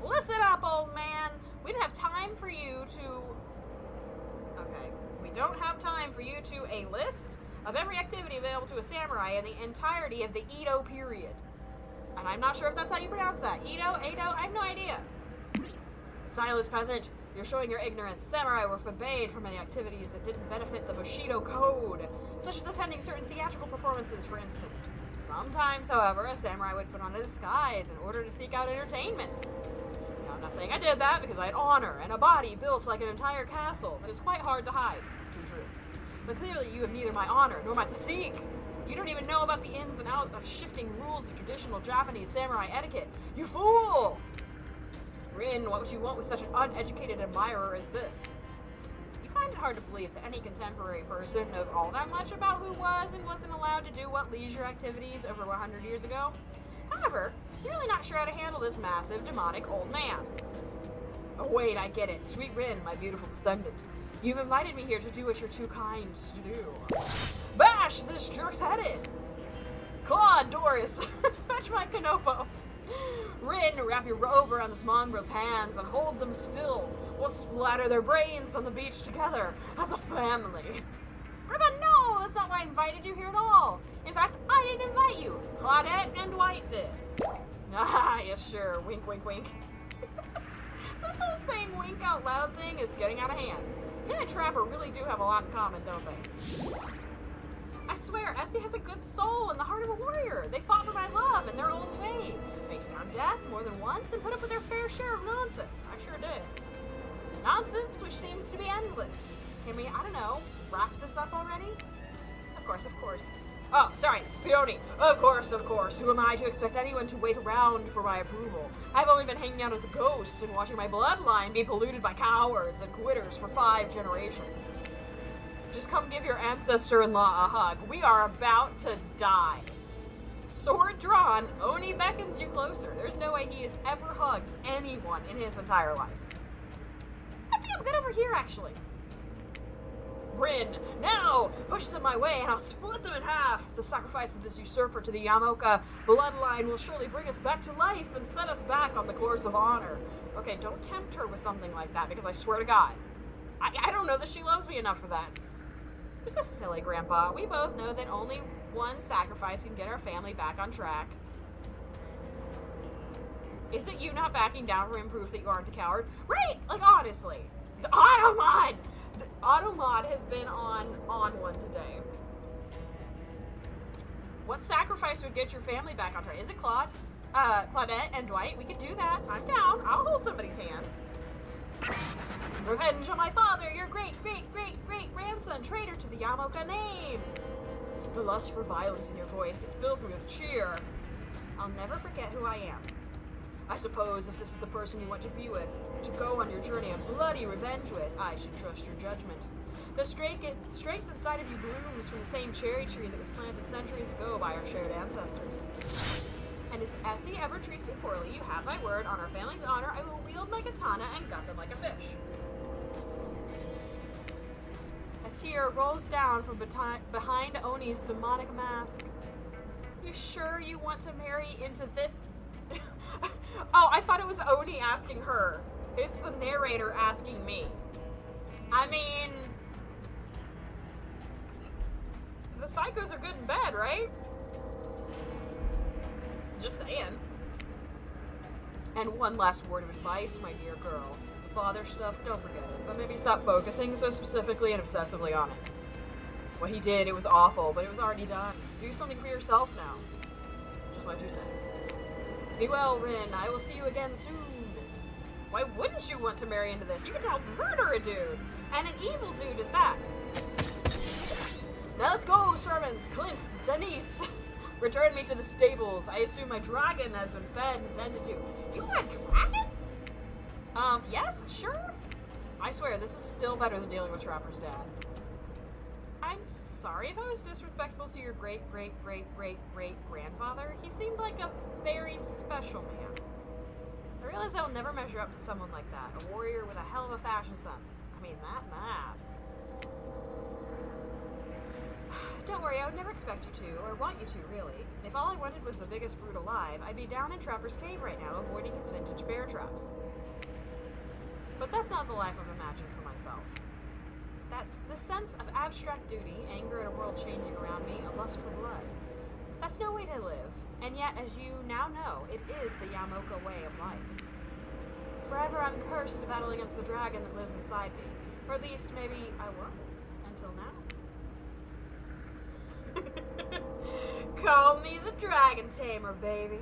Listen up, old man! We don't have time for you to... Okay. We don't have time for you to a list of every activity available to a samurai in the entirety of the Edo period. And I'm not sure if that's how you pronounce that. Edo? I have no idea. Silence, peasant. You're showing your ignorance. Samurai were forbade from many activities that didn't benefit the Bushido Code, such as attending certain theatrical performances, for instance. Sometimes, however, a samurai would put on a disguise in order to seek out entertainment. Now, I'm not saying I did that because I had honor and a body built like an entire castle, but it's quite hard to hide. Too true. But clearly you have neither my honor nor my physique. You don't even know about the ins and outs of shifting rules of traditional Japanese samurai etiquette. You fool! Rin, what would you want with such an uneducated admirer as this? You find it hard to believe that any contemporary person knows all that much about who was and wasn't allowed to do what leisure activities over 100 years ago. However, you're really not sure how to handle this massive, demonic old man. Oh wait, I get it. Sweet Rin, my beautiful descendant. You've invited me here to do what you're too kind to do. Bash this jerk's head in! Claude, Doris, fetch my Kanopo. Rin, wrap your robe around this mongrel's hands and hold them still. We'll splatter their brains on the beach together as a family. Grandma, no! That's not why I invited you here at all. In fact, I didn't invite you. Claudette and Dwight did. Ah, yes, sure. Wink, wink, wink. This whole saying wink out loud thing is getting out of hand. Him and Trapper really do have a lot in common, don't they? I swear, Essie has a good soul and the heart of a warrior. They fought for my love in their own way. Faced down death more than once and put up with their fair share of nonsense. I sure did. Nonsense which seems to be endless. Can we, I don't know, wrap this up already? Of course. Oh, sorry, it's Peony. Of course. Who am I to expect anyone to wait around for my approval? I've only been hanging out as a ghost and watching my bloodline be polluted by cowards and quitters for 5 generations. Just come give your ancestor-in-law a hug. We are about to die. Sword drawn, Oni beckons you closer. There's no way he has ever hugged anyone in his entire life. I think I'm good over here, actually. Rin, now! Push them my way and I'll split them in half! The sacrifice of this usurper to the Yamoka bloodline will surely bring us back to life and set us back on the course of honor. Okay, don't tempt her with something like that, because I swear to God, I don't know that she loves me enough for that. You're so silly, Grandpa. We both know that only one sacrifice can get our family back on track. Is it you not backing down from proof that you aren't a coward? Right! Like, honestly. The Automod! The Automod has been on one today. What sacrifice would get your family back on track? Is it Claude? Claudette and Dwight? We could do that. I'm down. I'll hold somebody's hands. Revenge on my father, your great-great-great-great-grandson, traitor to the Yamoka name. The lust for violence in your voice, it fills me with cheer. I'll never forget who I am. I suppose if this is the person you want to be with, to go on your journey of bloody revenge with, I should trust your judgment. The strength inside of you blooms from the same cherry tree that was planted centuries ago by our shared ancestors. And if Essie ever treats me poorly, you have my word, on our family's honor, I will wield my katana and gut them like a fish. A tear rolls down from behind Oni's demonic mask. You sure you want to marry into this? Oh, I thought it was Oni asking her. It's the narrator asking me. I mean, the psychos are good in bed, right? Just saying. And one last word of advice, my dear girl. The father stuff, don't forget it. But maybe stop focusing so specifically and obsessively on it. What he did, it was awful, but it was already done. Do something for yourself now. Just my 2 cents. Be well, Rin. I will see you again soon. Why wouldn't you want to marry into this? You could help murder a dude. And an evil dude at that. Now let's go, servants. Clint, Denise. Return me to the stables. I assume my dragon has been fed and tended to. You have a dragon? Yes, sure. I swear, this is still better than dealing with Trapper's dad. I'm sorry if I was disrespectful to your great-great-great-great-great-grandfather. He seemed like a very special man. I realize I will never measure up to someone like that. A warrior with a hell of a fashion sense. I mean, that mask. Don't worry, I would never expect you to, or want you to, really. If all I wanted was the biggest brute alive, I'd be down in Trapper's Cave right now, avoiding his vintage bear traps. But that's not the life I've imagined for myself. That's the sense of abstract duty, anger at a world changing around me, a lust for blood. That's no way to live, and yet, as you now know, it is the Yamoka way of life. Forever I'm cursed to battle against the dragon that lives inside me. Or at least, maybe I was, until now. Call me the Dragon Tamer, baby.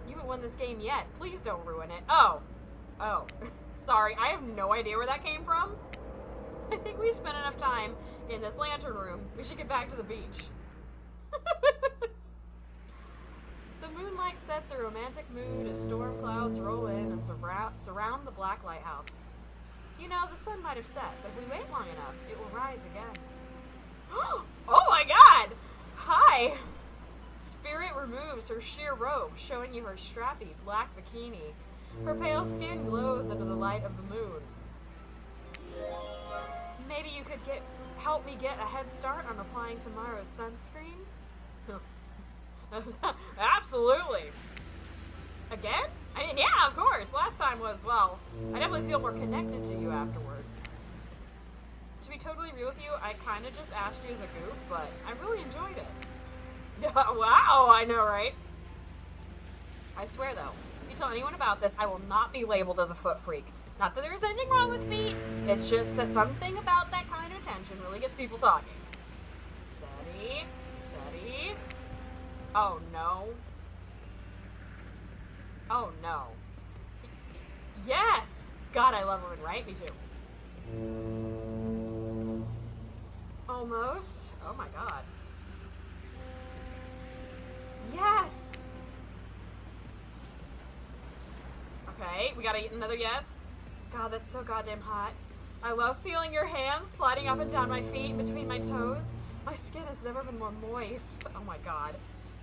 You haven't won this game yet. Please don't ruin it. Oh. Sorry, I have no idea where that came from. I think we've spent enough time in this lantern room. We should get back to the beach. The moonlight sets a romantic mood as storm clouds roll in and surround the black lighthouse. You know, the sun might have set, but if we wait long enough, it will rise again. Oh my god! Hi! Spirit removes her sheer robe, showing you her strappy black bikini. Her pale skin glows under the light of the moon. Maybe you could help me get a head start on applying tomorrow's sunscreen? Absolutely. Again? I mean, yeah, of course. Last time was, well, I definitely feel more connected to you afterwards. To be totally real with you, I kind of just asked you as a goof, but I really enjoyed it. Wow, I know, right? I swear, though, if you tell anyone about this, I will not be labeled as a foot freak. Not that there is anything wrong with feet, it's just that something about that kind of attention really gets people talking. Steady, steady. Oh, no. Oh, no. Yes! God, I love women, right? Me too. Almost. Oh my god. Yes! Okay, we got another yes. God, that's so goddamn hot. I love feeling your hands sliding up and down my feet between my toes. My skin has never been more moist. Oh my god.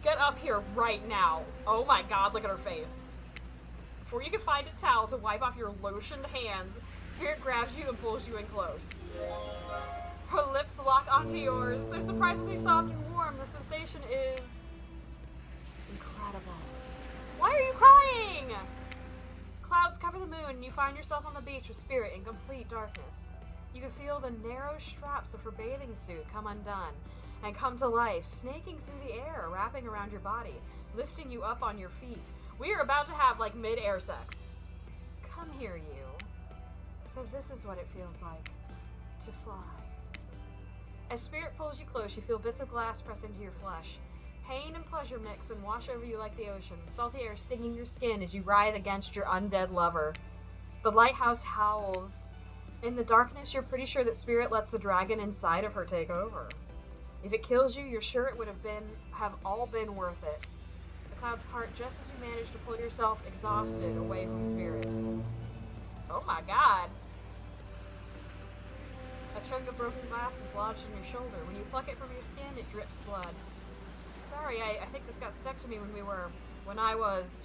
Get up here right now. Oh my god, look at her face. Before you can find a towel to wipe off your lotioned hands, Spirit grabs you and pulls you in close. Her lips lock onto yours. They're surprisingly soft and warm. The sensation is incredible. Why are you crying? Clouds cover the moon and you find yourself on the beach with Spirit in complete darkness. You can feel the narrow straps of her bathing suit come undone and come to life, snaking through the air, wrapping around your body, lifting you up on your feet. We are about to have, like, mid-air sex. Come here, you. So this is what it feels like to fly. As Spirit pulls you close, you feel bits of glass press into your flesh. Pain and pleasure mix and wash over you like the ocean, salty air stinging your skin as you writhe against your undead lover. The lighthouse howls. In the darkness, you're pretty sure that Spirit lets the dragon inside of her take over. If it kills you, you're sure it would have all been worth it. The clouds part just as you manage to pull yourself exhausted away from Spirit. Oh my god. A chunk of broken glass is lodged in your shoulder. When you pluck it from your skin, it drips blood. Sorry, I think this got stuck to me when I was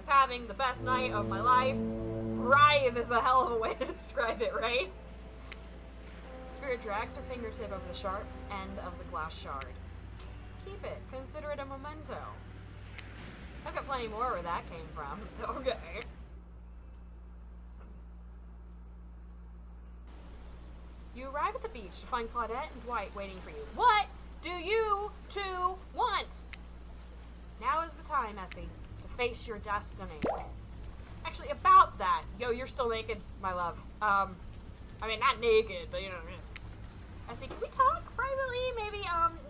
having the best night of my life. Writhe is a hell of a way to describe it, right? Spirit drags her fingertip over the sharp end of the glass shard. Keep it. Consider it a memento. I've got plenty more where that came from. Okay. You arrive at the beach to find Claudette and Dwight waiting for you. What do you two want? Now is the time, Essie, to face your destiny. Actually, about that. Yo, you're still naked, my love. I mean, not naked, but you know what I mean. Essie, can we talk privately? Maybe,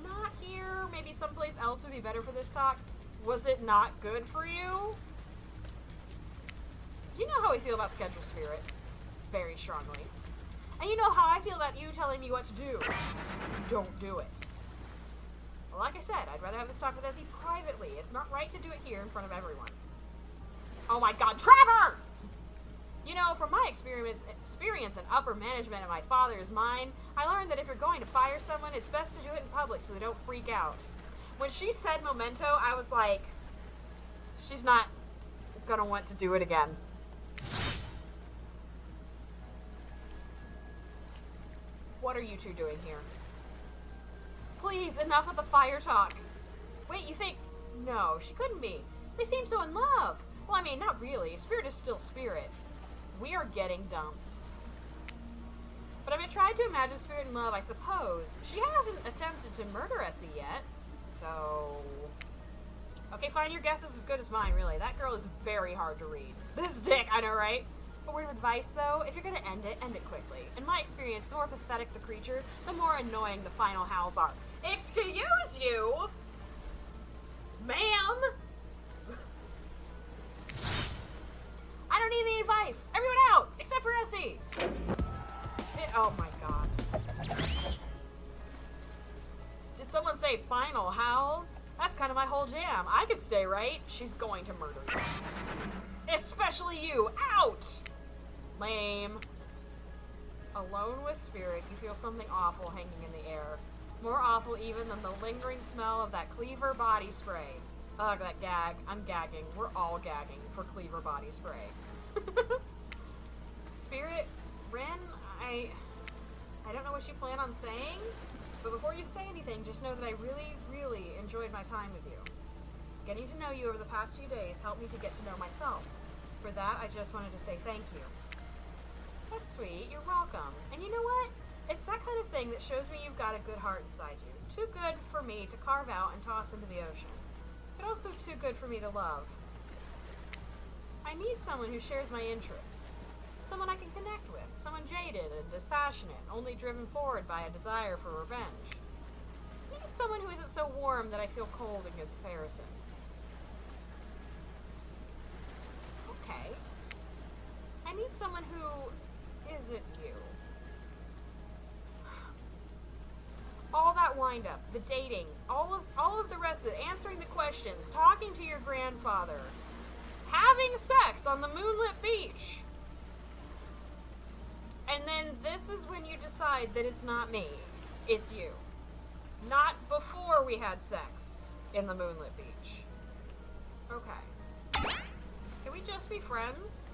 not here. Maybe someplace else would be better for this talk. Was it not good for you? You know how we feel about schedule Spirit. Very strongly. And you know how I feel about you telling me what to do. Don't do it. Well, like I said, I'd rather have this talk with Essie privately. It's not right to do it here in front of everyone. Oh my god, Trevor! You know, from my experience in upper management and my father's mind, I learned that if you're going to fire someone, it's best to do it in public so they don't freak out. When she said memento, I was like, she's not gonna want to do it again. What are you two doing here? Please, enough of the fire talk. Wait, you think... No, she couldn't be. They seem so in love. Well, I mean, not really. Spirit is still Spirit. We are getting dumped. But I mean, tried to imagine Spirit in love, I suppose. She hasn't attempted to murder Essie yet, so... Okay, fine, your guess is as good as mine, really. That girl is very hard to read. This dick, I know, right? A word of advice, though, if you're gonna end it quickly. In my experience, the more pathetic the creature, the more annoying the final howls are. Excuse you? Ma'am? I don't need any advice. Everyone out, except for Essie. Oh my god. Did someone say final howls? That's kind of my whole jam. I could stay, right? She's going to murder you. Especially you. Out! Lame. Alone with Spirit, you feel something awful hanging in the air. More awful even than the lingering smell of that Cleaver body spray. Ugh, that gag. I'm gagging. We're all gagging for Cleaver body spray. Spirit, Ren, I don't know what you plan on saying, but before you say anything, just know that I really, really enjoyed my time with you. Getting to know you over the past few days helped me to get to know myself. For that, I just wanted to say thank you. That's sweet. You're welcome. And you know what? It's that kind of thing that shows me you've got a good heart inside you. Too good for me to carve out and toss into the ocean. But also too good for me to love. I need someone who shares my interests. Someone I can connect with. Someone jaded and dispassionate, only driven forward by a desire for revenge. I need someone who isn't so warm that I feel cold in comparison. Okay. I need someone who isn't you. All that wind-up, the dating, all of the rest of it, answering the questions, talking to your grandfather, having sex on the moonlit beach. And then this is when you decide that it's not me, it's you. Not before we had sex in the moonlit beach. Okay. Can we just be friends?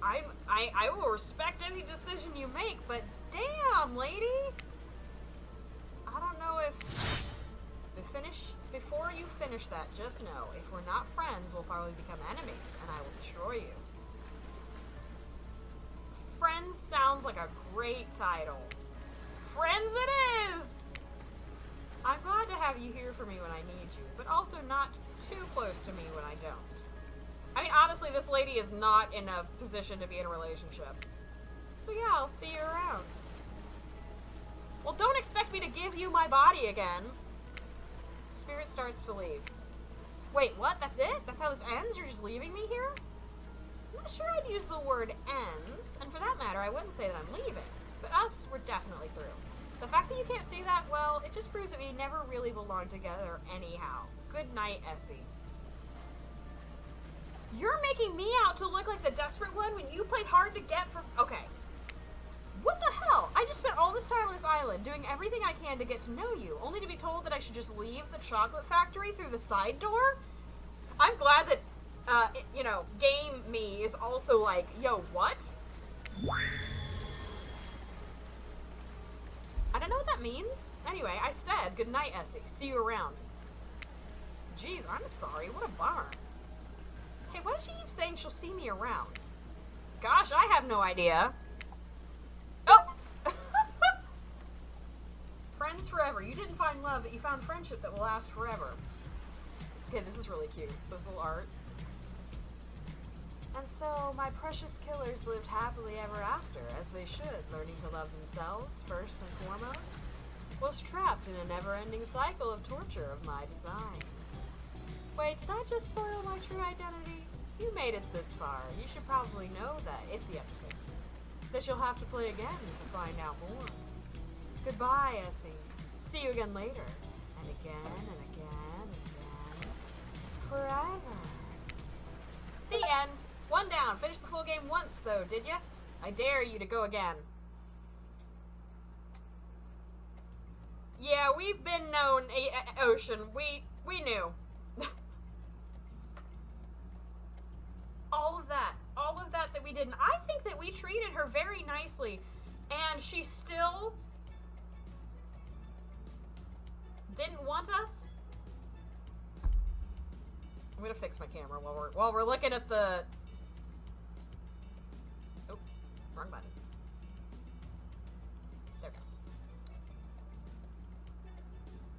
I will respect any decision you make, but damn, lady! I don't know if before you finish that, just know, if we're not friends, we'll probably become enemies, and I will destroy you. Friends sounds like a great title. Friends it is! I'm glad to have you here for me when I need you, but also not too close to me when I don't. I mean, honestly, this lady is not in a position to be in a relationship. So yeah, I'll see you around. Well, don't expect me to give you my body again. Spirit starts to leave. Wait, what? That's it? That's how this ends? You're just leaving me here? I'm not sure I'd use the word ends, and for that matter, I wouldn't say that I'm leaving. But us, we're definitely through. The fact that you can't see that, well, it just proves that we never really belonged together anyhow. Good night, Essie. You're making me out to look like the desperate one when you played hard to get for... Okay. What the hell? I just spent all this time on this island doing everything I can to get to know you, only to be told that I should just leave the chocolate factory through the side door? I'm glad that, you know, game me is also like, yo, what? I don't know what that means. Anyway, I said, good night, Essie. See you around. Jeez, I'm sorry. What a bummer. Hey, why does she keep saying she'll see me around? Gosh, I have no idea. Oh! Friends forever. You didn't find love, but you found friendship that will last forever. Okay, this is really cute. This little art. And so, my precious killers lived happily ever after, as they should, learning to love themselves, first and foremost, was trapped in a never-ending cycle of torture of my design. Wait, did I just spoil my true identity? You made it this far. You should probably know that. It's the epic. That you'll have to play again to find out more. Goodbye, Essie. See you again later. And again, and again, and again. Forever. The end. One down. Finished the full game once, though, did ya? I dare you to go again. Yeah, we've been known, Ocean. We knew. All of that we didn't. I think that we treated her very nicely, and she still didn't want us. I'm gonna fix my camera while we're looking at the. Oh, wrong button. There we go.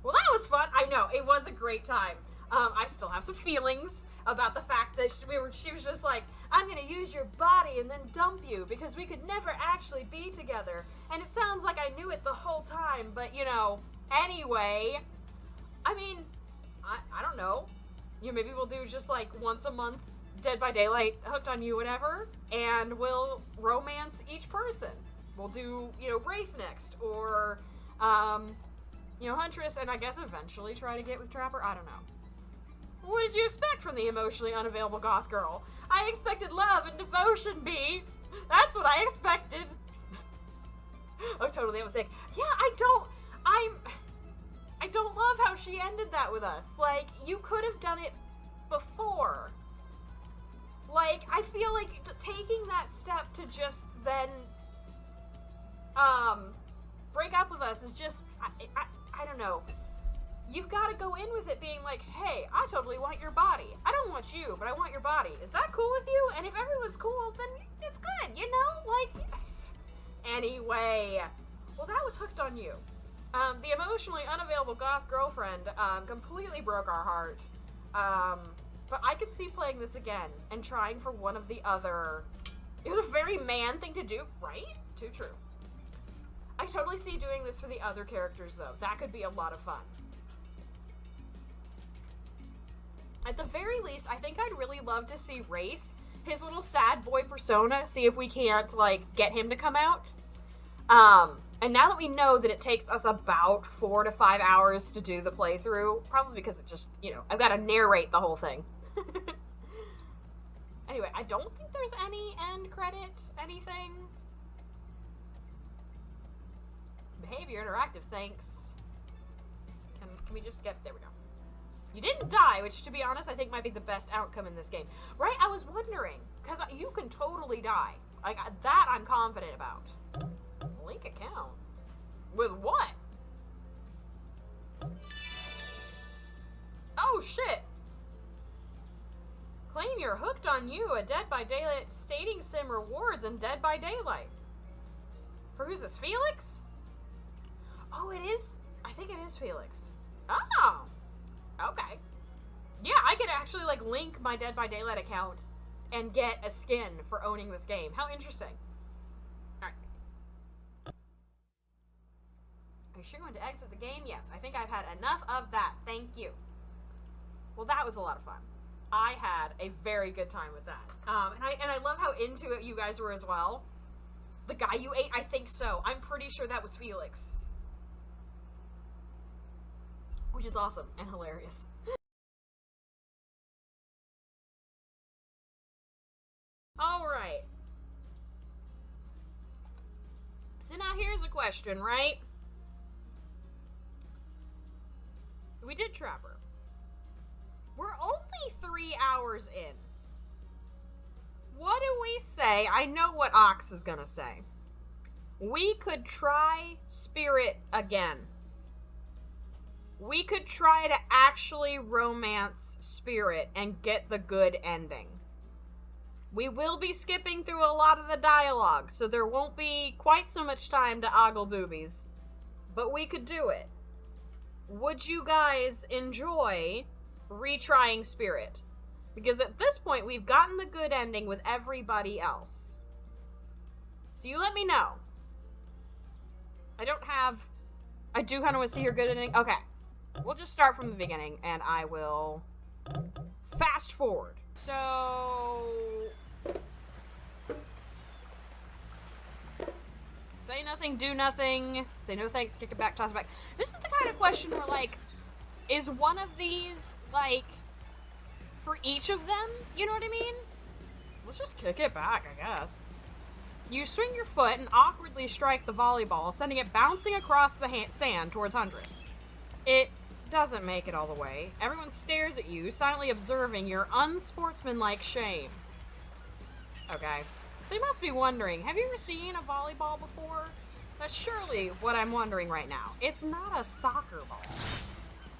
Well, that was fun. I know, it was a great time. I still have some feelings about the fact that she was just like, I'm gonna use your body and then dump you because we could never actually be together. And it sounds like I knew it the whole time, but you know, anyway, I mean, I don't know. You know, maybe we'll do just like once a month, Dead by Daylight, Hooked on You, whatever, and we'll romance each person. We'll do, you know, Wraith next, or, you know, Huntress, and I guess eventually try to get with Trapper. I don't know. What did you expect from the emotionally unavailable goth girl? I expected love and devotion, B. That's what I expected. Oh, totally. I was like, yeah, I don't love how she ended that with us. Like, you could have done it before. Like, I feel like taking that step to just then, break up with us is just, I don't know. You've got to go in with it being like, hey, I totally want your body. I don't want you, but I want your body. Is that cool with you? And if everyone's cool, then it's good, you know? Like, anyway. Well, that was Hooked on You. The emotionally unavailable goth girlfriend, completely broke our heart. But I could see playing this again and trying for one of the other. It was a very man thing to do, right? Too true. I totally see doing this for the other characters, though. That could be a lot of fun. At the very least, I think I'd really love to see Wraith, his little sad boy persona, see if we can't, like, get him to come out. And now that we know that it takes us about 4 to 5 hours to do the playthrough, probably because it just, you know, I've got to narrate the whole thing. Anyway, I don't think there's any end credit, anything. Behavior interactive, thanks. Can we just skip? There we go. You didn't die, which, to be honest, I think might be the best outcome in this game. Right? I was wondering, because you can totally die. Like, that I'm confident about. Link account? With what? Oh, shit! Claim you're hooked on you, a Dead by Daylight stating sim rewards and Dead by Daylight. For who's this, Felix? Oh, it is? I think it is Felix. Oh! Okay. Yeah, I could actually, like, link my Dead by Daylight account and get a skin for owning this game. How interesting. Alright. Are you sure going to exit the game? Yes, I think I've had enough of that. Thank you. Well, that was a lot of fun. I had a very good time with that. And I love how into it you guys were as well. The guy you ate? I think so. I'm pretty sure that was Felix. Which is awesome and hilarious. Alright. So now here's a question, right? We did Trapper. We're only 3 hours in. What do we say? I know what Ox is gonna say. We could try Spirit again. We could try to actually romance Spirit and get the good ending. We will be skipping through a lot of the dialogue, so there won't be quite so much time to ogle boobies. But we could do it. Would you guys enjoy retrying Spirit? Because at this point, we've gotten the good ending with everybody else. So you let me know. I do kind of want to see your good ending. Okay. We'll just start from the beginning, and I will fast forward. So... say nothing, do nothing. Say no thanks, kick it back, toss it back. This is the kind of question where, like, is one of these, like, for each of them? You know what I mean? Let's just kick it back, I guess. You swing your foot and awkwardly strike the volleyball, sending it bouncing across the sand towards Huntress. It doesn't make it all the way. Everyone stares at you, silently observing your unsportsmanlike shame. Okay. They must be wondering, have you ever seen a volleyball before? That's surely what I'm wondering right now. It's not a soccer ball.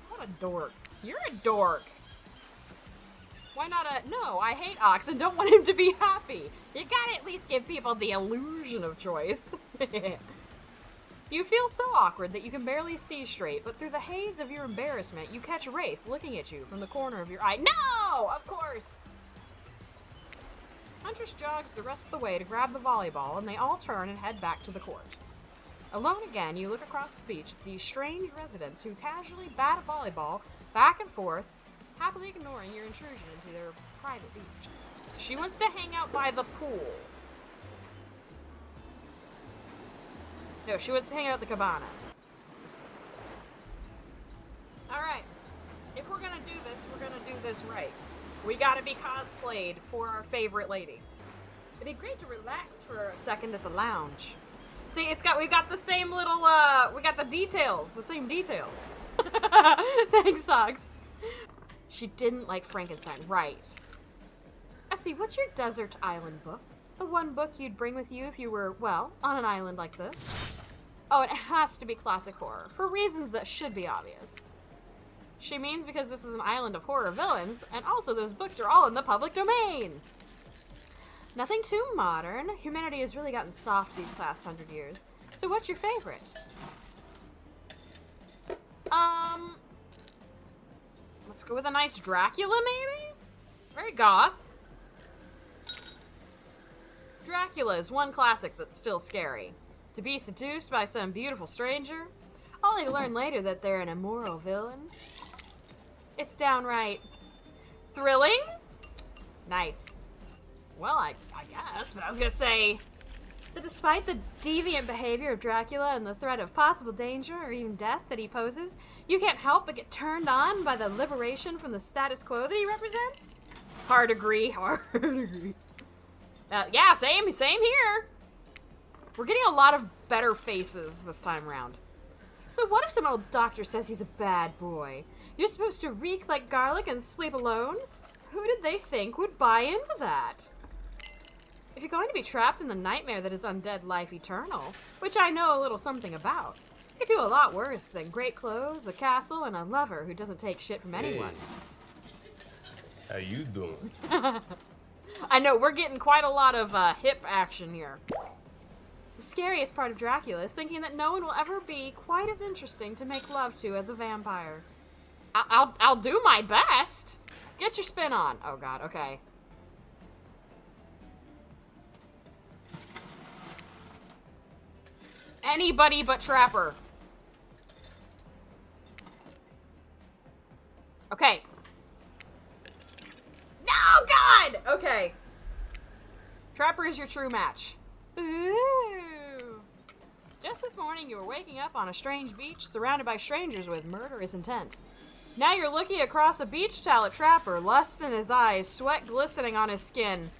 What a dork. You're a dork. Why not a... No, I hate Ox and don't want him to be happy. You gotta at least give people the illusion of choice. You feel so awkward that you can barely see straight, but through the haze of your embarrassment, you catch Wraith looking at you from the corner of your eye. No! Of course! Huntress jogs the rest of the way to grab the volleyball, and they all turn and head back to the court. Alone again, you look across the beach at these strange residents who casually bat a volleyball back and forth, happily ignoring your intrusion into their private beach. She wants to hang out by the pool. No, she wants to hang out at the cabana. Alright. If we're gonna do this, we're gonna do this right. We gotta be cosplayed for our favorite lady. It'd be great to relax for a second at the lounge. See, we've got the same little, we got the details, the same details. Thanks, Socks. She didn't like Frankenstein, right. Essie, what's your desert island book? The one book you'd bring with you if you were, well, on an island like this? Oh, it has to be classic horror, for reasons that should be obvious. She means because this is an island of horror villains, and also those books are all in the public domain. Nothing too modern. Humanity has really gotten soft these past 100 years. So what's your favorite? Let's go with a nice Dracula, maybe? Very goth. Dracula is one classic that's still scary. To be seduced by some beautiful stranger, only to learn later that they're an immoral villain. It's downright thrilling. Nice. Well, I guess, but I was gonna say that despite the deviant behavior of Dracula and the threat of possible danger or even death that he poses, you can't help but get turned on by the liberation from the status quo that he represents. Hard agree, hard agree. Yeah, same here. We're getting a lot of better faces this time around. So what if some old doctor says he's a bad boy? You're supposed to reek like garlic and sleep alone? Who did they think would buy into that? If you're going to be trapped in the nightmare that is undead life eternal, which I know a little something about, you could do a lot worse than great clothes, a castle, and a lover who doesn't take shit from anyone. Hey, how you doing? I know, we're getting quite a lot of hip action here. The scariest part of Dracula is thinking that no one will ever be quite as interesting to make love to as a vampire. I'll do my best. Get your spin on. Oh god, okay. Anybody but Trapper. Okay. No, God! Okay. Trapper is your true match. Ooh. Just this morning, you were waking up on a strange beach, surrounded by strangers with murderous intent. Now you're looking across a beach towel at Trapper, lust in his eyes, sweat glistening on his skin.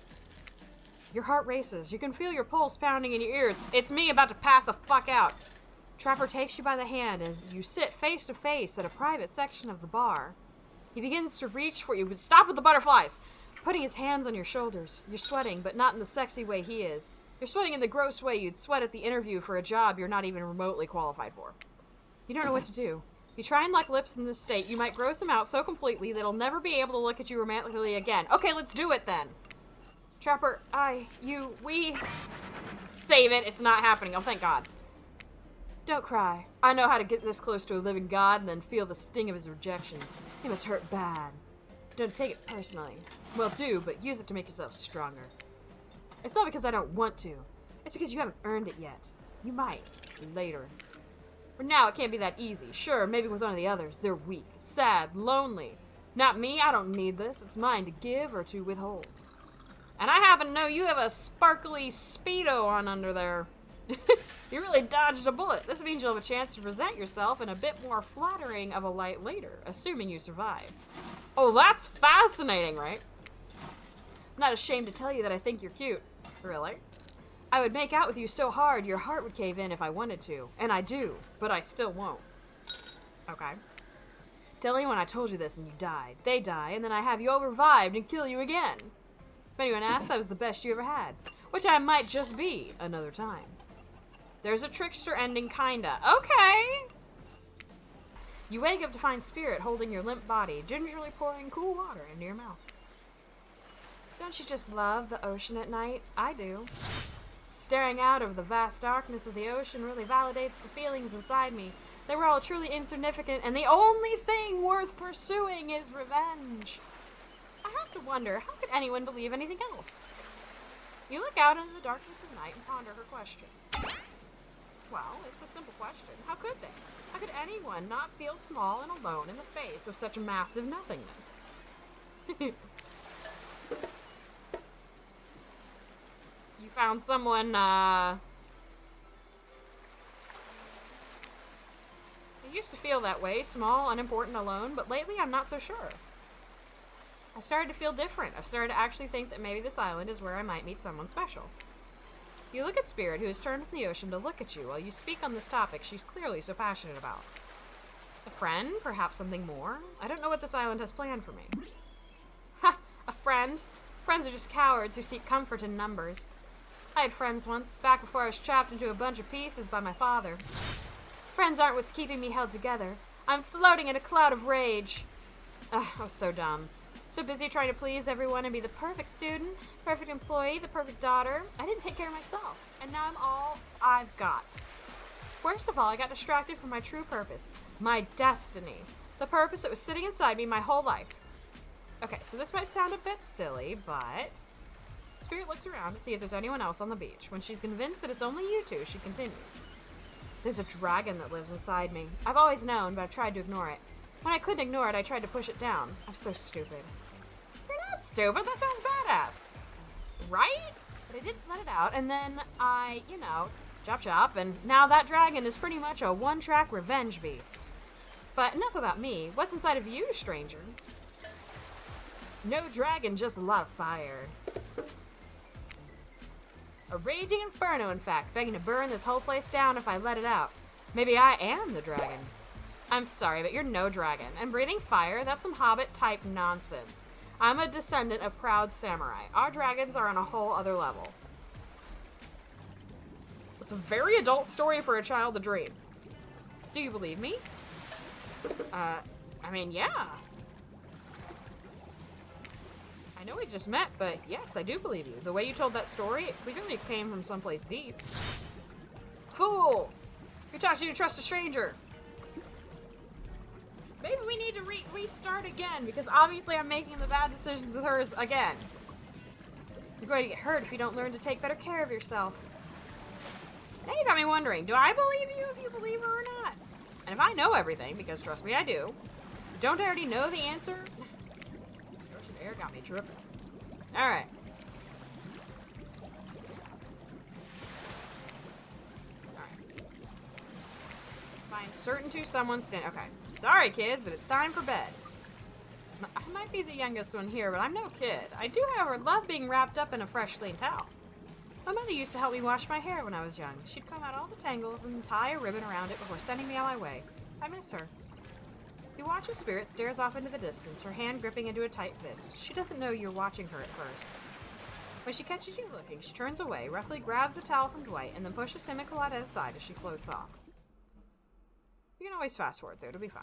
Your heart races. You can feel your pulse pounding in your ears. It's me about to pass the fuck out. Trapper takes you by the hand as you sit face to face at a private section of the bar. He begins to reach for you, but stop with the butterflies! Putting his hands on your shoulders. You're sweating, but not in the sexy way he is. You're sweating in the gross way you'd sweat at the interview for a job you're not even remotely qualified for. You don't know what to do. You try and lock lips in this state, you might gross him out so completely that he'll never be able to look at you romantically again. Okay, let's do it then. Trapper, we... Save it, it's not happening. Oh, thank God. Don't cry. I know how to get this close to a living god and then feel the sting of his rejection. It must hurt bad. Don't take it personally. Well, do, but use it to make yourself stronger. It's not because I don't want to. It's because you haven't earned it yet. You might. Later. For now, it can't be that easy. Sure, maybe with one of the others. They're weak, sad, lonely. Not me, I don't need this. It's mine to give or to withhold. And I happen to know you have a sparkly Speedo on under there. You really dodged a bullet. This means you'll have a chance to present yourself in a bit more flattering of a light later, assuming you survive. Oh, that's fascinating, right? I'm not ashamed to tell you that I think you're cute. Really? I would make out with you so hard your heart would cave in if I wanted to. And I do, but I still won't. Okay. Tell anyone I told you this and you died. They die, and then I have you all revived and kill you again. If anyone asks, I was the best you ever had. Which I might just be another time. There's a trickster ending, kinda. Okay! You wake up to find Spirit holding your limp body, gingerly pouring cool water into your mouth. Don't you just love the ocean at night? I do. Staring out over the vast darkness of the ocean really validates the feelings inside me. They were all truly insignificant, and the only thing worth pursuing is revenge. I have to wonder, how could anyone believe anything else? You look out into the darkness of night and ponder her question. Well, it's a simple question. How could they? How could anyone not feel small and alone in the face of such massive nothingness? You found someone, I used to feel that way, small, unimportant, alone, but lately I'm not so sure. I started to feel different. I've started to actually think that maybe this island is where I might meet someone special. You look at Spirit, who has turned from the ocean to look at you while you speak on this topic she's clearly so passionate about. A friend? Perhaps something more? I don't know what this island has planned for me. Ha! A friend? Friends are just cowards who seek comfort in numbers. I had friends once, back before I was trapped into a bunch of pieces by my father. Friends aren't what's keeping me held together. I'm floating in a cloud of rage. I was so dumb. So busy trying to please everyone and be the perfect student, perfect employee, the perfect daughter. I didn't take care of myself, and now I'm all I've got. Worst of all, I got distracted from my true purpose, my destiny, the purpose that was sitting inside me my whole life. Okay, so this might sound a bit silly, but... Spirit looks around to see if there's anyone else on the beach. When she's convinced that it's only you two, she continues. There's a dragon that lives inside me. I've always known, but I've tried to ignore it. When I couldn't ignore it, I tried to push it down. I'm so stupid. You're not stupid. That sounds badass. Right? But I didn't let it out, and then I, chop, and now that dragon is pretty much a one-track revenge beast. But enough about me. What's inside of you, stranger? No dragon, just a lot of fire. A raging inferno, in fact, begging to burn this whole place down if I let it out. Maybe I am the dragon. I'm sorry, but you're no dragon. And breathing fire, that's some hobbit-type nonsense. I'm a descendant of proud samurai. Our dragons are on a whole other level. It's a very adult story for a child to dream. Do you believe me? I mean, yeah. I know we just met, but yes, I do believe you. The way you told that story, it clearly came from someplace deep. Fool! Who taught you to trust a stranger? Maybe we need to restart again, because obviously I'm making the bad decisions with hers again. You're going to get hurt if you don't learn to take better care of yourself. Now you got me wondering, do I believe you if you believe her or not? And if I know everything, because trust me, I do, don't I already know the answer? Ocean air got me tripping. Alright. Find certain to someone stand. Okay. Sorry, kids, but it's time for bed. I might be the youngest one here, but I'm no kid. I do, however, love being wrapped up in a fresh, clean towel. My mother used to help me wash my hair when I was young. She'd comb out all the tangles and tie a ribbon around it before sending me on my way. I miss her. You watch as Spirit stares off into the distance, her hand gripping into a tight fist. She doesn't know you're watching her at first. When she catches you looking, she turns away, roughly grabs the towel from Dwight, and then pushes him and Coletta aside as she floats off. You can always fast forward, though. It'll be fine.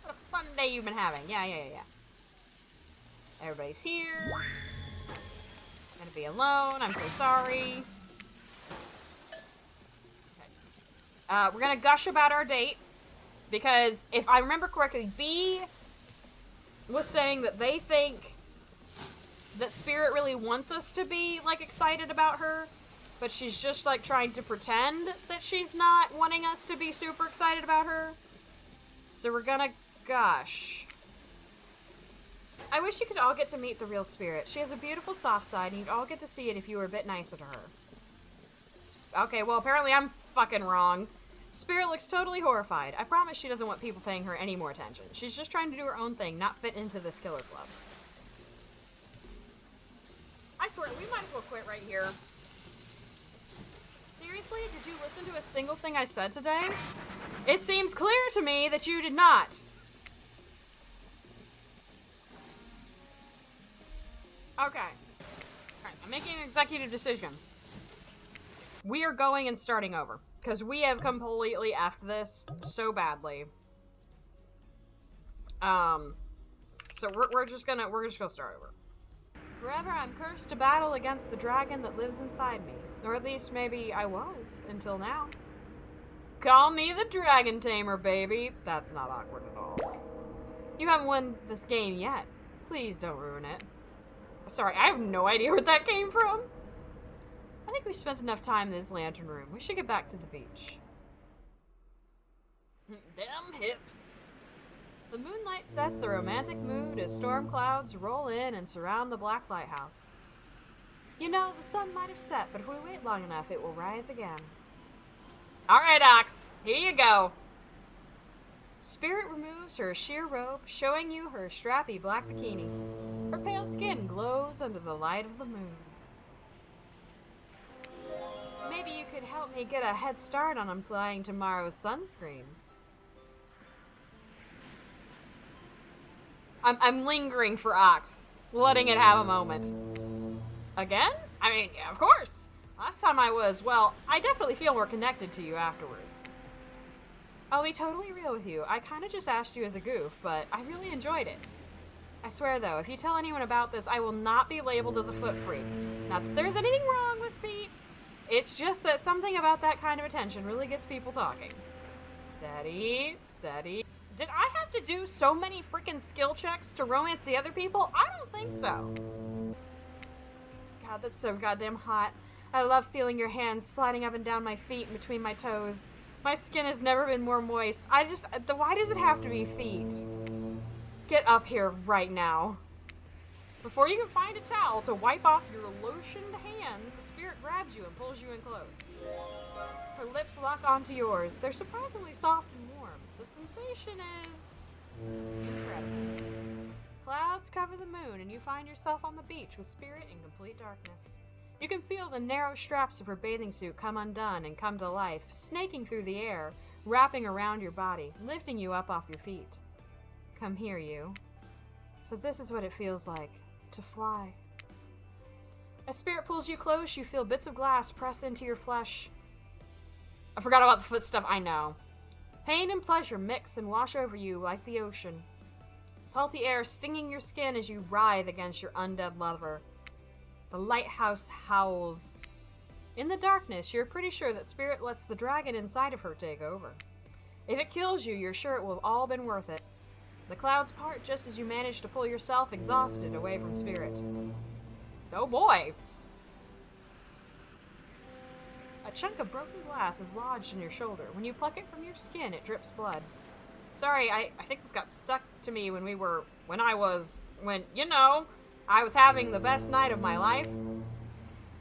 What a fun day you've been having. Yeah. Everybody's here. I'm gonna be alone. I'm so sorry. Okay. We're gonna gush about our date. Because, if I remember correctly, B was saying that they think that Spirit really wants us to be, like, excited about her. But she's just, like, trying to pretend that she's not wanting us to be super excited about her. So we're gonna gush. I wish you could all get to meet the real Spirit. She has a beautiful soft side, and you'd all get to see it if you were a bit nicer to her. Okay, well, apparently I'm fucking wrong. Spirit looks totally horrified. I promise she doesn't want people paying her any more attention. She's just trying to do her own thing, not fit into this killer club. I swear, we might as well quit right here. Seriously, did you listen to a single thing I said today? It seems clear to me that you did not. Okay. Alright, I'm making an executive decision. We are going and starting over. Because we have completely effed this so badly. So we're just gonna start over. Forever I'm cursed to battle against the dragon that lives inside me. Or at least maybe I was, until now. Call me the Dragon Tamer, baby. That's not awkward at all. You haven't won this game yet. Please don't ruin it. Sorry, I have no idea where that came from. I think we've spent enough time in this lantern room. We should get back to the beach. Them hips. The moonlight sets a romantic mood as storm clouds roll in and surround the black lighthouse. You know, the sun might have set, but if we wait long enough, it will rise again. Alright, Ox. Here you go. Spirit removes her sheer robe, showing you her strappy black bikini. Her pale skin glows under the light of the moon. Maybe you could help me get a head start on applying tomorrow's sunscreen. I'm lingering for Ox, letting it have a moment. Again? I mean, yeah, of course. Last time I was, well, I definitely feel more connected to you afterwards. I'll be totally real with you. I kind of just asked you as a goof, but I really enjoyed it. I swear, though, if you tell anyone about this, I will not be labeled as a foot freak. Not that there's anything wrong with feet. It's just that something about that kind of attention really gets people talking. Steady, steady. Did I have to do so many freaking skill checks to romance the other people? I don't think so. God, that's so goddamn hot. I love feeling your hands sliding up and down my feet and between my toes. My skin has never been more moist. Why does it have to be feet? Get up here right now. Before you can find a towel to wipe off your lotioned hands, the Spirit grabs you and pulls you in close. Her lips lock onto yours. They're surprisingly soft and warm. The sensation is incredible. Clouds cover the moon, and you find yourself on the beach with Spirit in complete darkness. You can feel the narrow straps of her bathing suit come undone and come to life, snaking through the air, wrapping around your body, lifting you up off your feet. Come here, you. So this is what it feels like, to fly. As Spirit pulls you close, you feel bits of glass press into your flesh. I forgot about the foot stuff, I know. Pain and pleasure mix and wash over you like the ocean. Salty air stinging your skin as you writhe against your undead lover. The lighthouse howls. In the darkness, you're pretty sure that Spirit lets the dragon inside of her take over. If it kills you, you're sure it will have all been worth it. The clouds part just as you manage to pull yourself exhausted away from Spirit. Oh boy! A chunk of broken glass is lodged in your shoulder. When you pluck it from your skin, it drips blood. Sorry, I think this got stuck to me when I was having the best night of my life.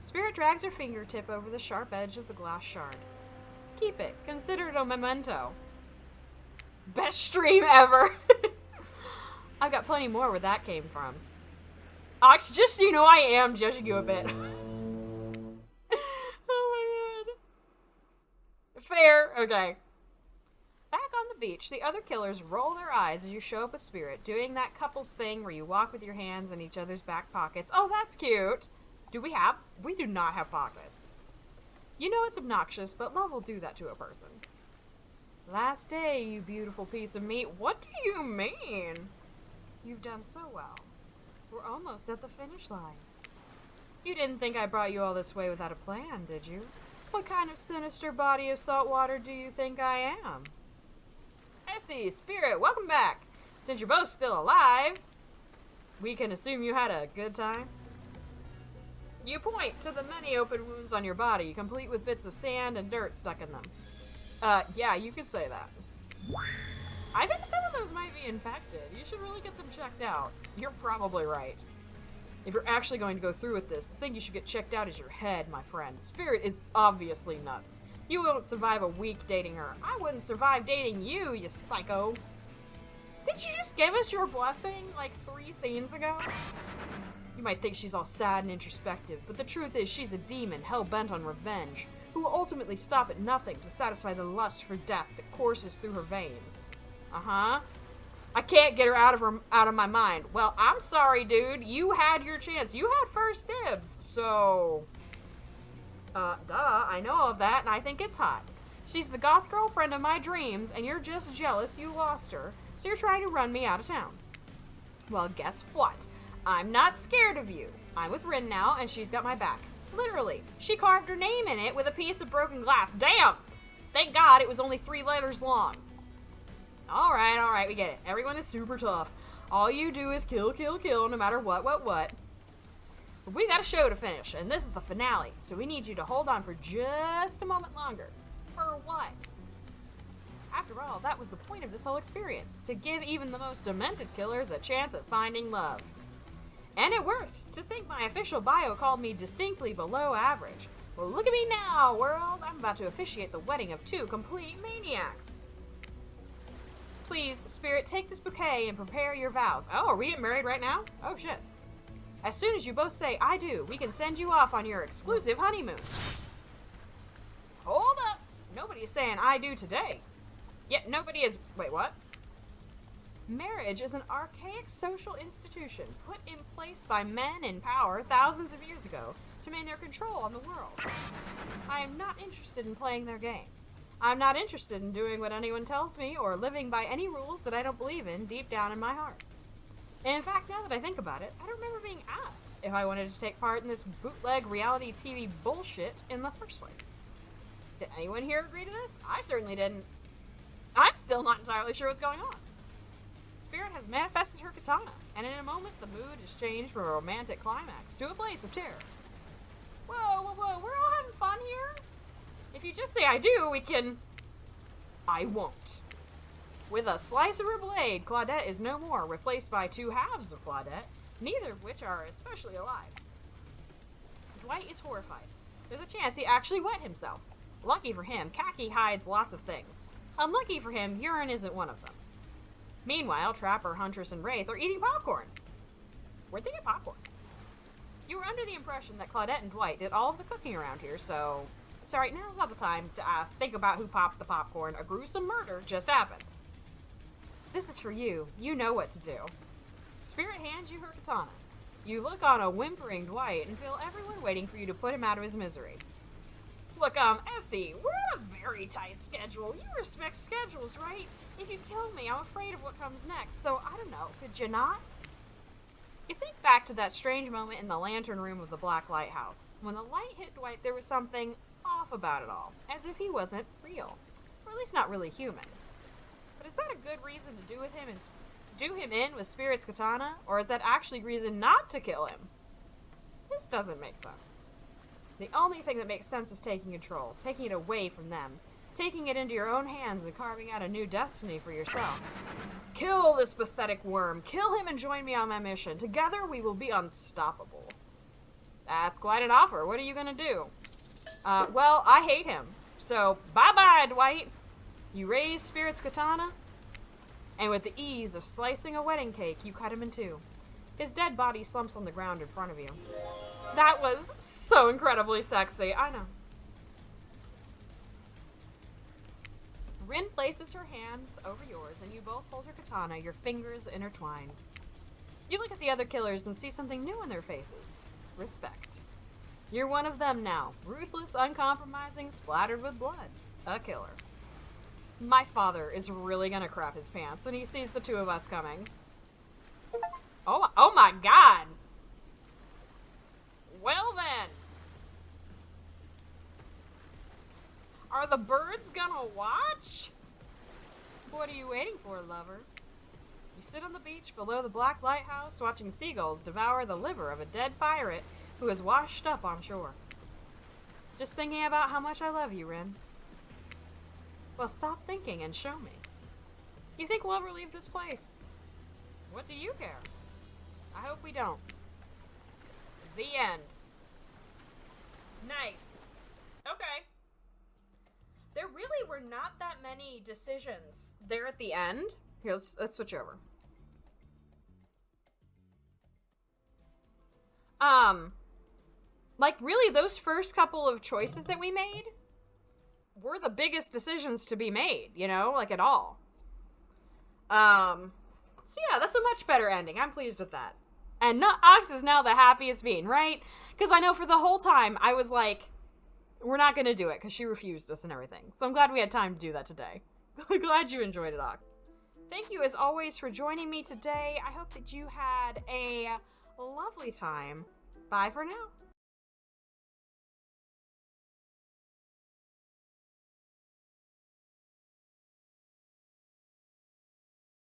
Spirit drags her fingertip over the sharp edge of the glass shard. Keep it. Consider it a memento. Best stream ever! I've got plenty more where that came from. Ox, just so you know, I am judging you a bit. Oh my god. Fair. Okay. Back on the beach, the other killers roll their eyes as you show up a Spirit, doing that couples thing where you walk with your hands in each other's back pockets. Oh, that's cute. We do not have pockets. You know it's obnoxious, but love will do that to a person. Last day, you beautiful piece of meat. What do you mean? You've done so well. We're almost at the finish line. You didn't think I brought you all this way without a plan, did you? What kind of sinister body of salt water do you think I am? Essie, Spirit, welcome back. Since you're both still alive, we can assume you had a good time. You point to the many open wounds on your body, complete with bits of sand and dirt stuck in them. Yeah, you could say that. I think some of those might be infected. You should really get them checked out. You're probably right. If you're actually going to go through with this, the thing you should get checked out is your head, my friend. Spirit is obviously nuts. You won't survive a week dating her. I wouldn't survive dating you, you psycho. Didn't you just give us your blessing, like 3 scenes ago? You might think she's all sad and introspective, but the truth is she's a demon hell-bent on revenge, who will ultimately stop at nothing to satisfy the lust for death that courses through her veins. Uh-huh. I can't get her out of my mind. Well, I'm sorry, dude. You had your chance. You had first dibs, so... I know all of that, and I think it's hot. She's the goth girlfriend of my dreams, and you're just jealous you lost her, so you're trying to run me out of town. Well, guess what? I'm not scared of you. I'm with Rin now, and she's got my back. Literally. She carved her name in it with a piece of broken glass. Damn! Thank God it was only 3 letters long. Alright, we get it. Everyone is super tough. All you do is kill, no matter what. But we got a show to finish, and this is the finale, so we need you to hold on for just a moment longer. For what? After all, that was the point of this whole experience, to give even the most demented killers a chance at finding love. And it worked! To think my official bio called me distinctly below average. Well, look at me now, world! I'm about to officiate the wedding of 2 complete maniacs. Please, Spirit, take this bouquet and prepare your vows. Oh, are we getting married right now? Oh, shit. As soon as you both say, I do, we can send you off on your exclusive honeymoon. Hold up! Nobody is saying I do today. Yet nobody is... Wait, what? Marriage is an archaic social institution put in place by men in power thousands of years ago to maintain their control on the world. I am not interested in playing their game. I'm not interested in doing what anyone tells me or living by any rules that I don't believe in deep down in my heart. And in fact, now that I think about it, I don't remember being asked if I wanted to take part in this bootleg reality TV bullshit in the first place. Did anyone here agree to this? I certainly didn't. I'm still not entirely sure what's going on. Spirit has manifested her katana, and in a moment the mood has changed from a romantic climax to a place of terror. Whoa, we're all having fun here? If you just say I do, we can... I won't. With a slice of her blade, Claudette is no more, replaced by 2 halves of Claudette, neither of which are especially alive. Dwight is horrified. There's a chance he actually wet himself. Lucky for him, khaki hides lots of things. Unlucky for him, urine isn't one of them. Meanwhile, Trapper, Huntress, and Wraith are eating popcorn. Where'd they get popcorn? You were under under the impression that Claudette and Dwight did all of the cooking around here, so... Sorry, now's not the time to think about who popped the popcorn. A gruesome murder just happened. This is for you. You know what to do. Spirit hands you her katana. You look on a whimpering Dwight and feel everyone waiting for you to put him out of his misery. Look, Essie, we're on a very tight schedule. You respect schedules, right? If you kill me, I'm afraid of what comes next, so I don't know, could you not? You think back to that strange moment in the lantern room of the Black Lighthouse. When the light hit Dwight, there was something off about it all, as if he wasn't real, or at least not really human. But is that a good reason to do him in with Spirit's katana, or is that actually reason not to kill him? This doesn't make sense. The only thing that makes sense is taking control, taking it away from them, taking it into your own hands and carving out a new destiny for yourself. Kill this pathetic worm, kill him and join me on my mission. Together we will be unstoppable. That's quite an offer. What are you gonna do? Well, I hate him. So, bye-bye, Dwight. You raise Spirit's katana, and with the ease of slicing a wedding cake, you cut him in two. His dead body slumps on the ground in front of you. That was so incredibly sexy. I know. Rin places her hands over yours, and you both hold her katana, your fingers intertwined. You look at the other killers and see something new in their faces. Respect. You're one of them now. Ruthless, uncompromising, splattered with blood. A killer. My father is really gonna crap his pants when he sees the two of us coming. Oh my god! Well then! Are the birds gonna watch? What are you waiting for, lover? You sit on the beach below the Black Lighthouse watching seagulls devour the liver of a dead pirate who is washed up on shore. Just thinking about how much I love you, Rin. Well, stop thinking and show me. You think we'll ever leave this place? What do you care? I hope we don't. The end. Nice. Okay. There really were not that many decisions there at the end. Here, let's switch over. Like, really, those first couple of choices that we made were the biggest decisions to be made, you know? Like, at all. So yeah, that's a much better ending. I'm pleased with that. And Ox is now the happiest being, right? Because I know for the whole time, I was like, we're not going to do it, because she refused us and everything. So I'm glad we had time to do that today. Glad you enjoyed it, Ox. Thank you, as always, for joining me today. I hope that you had a lovely time. Bye for now.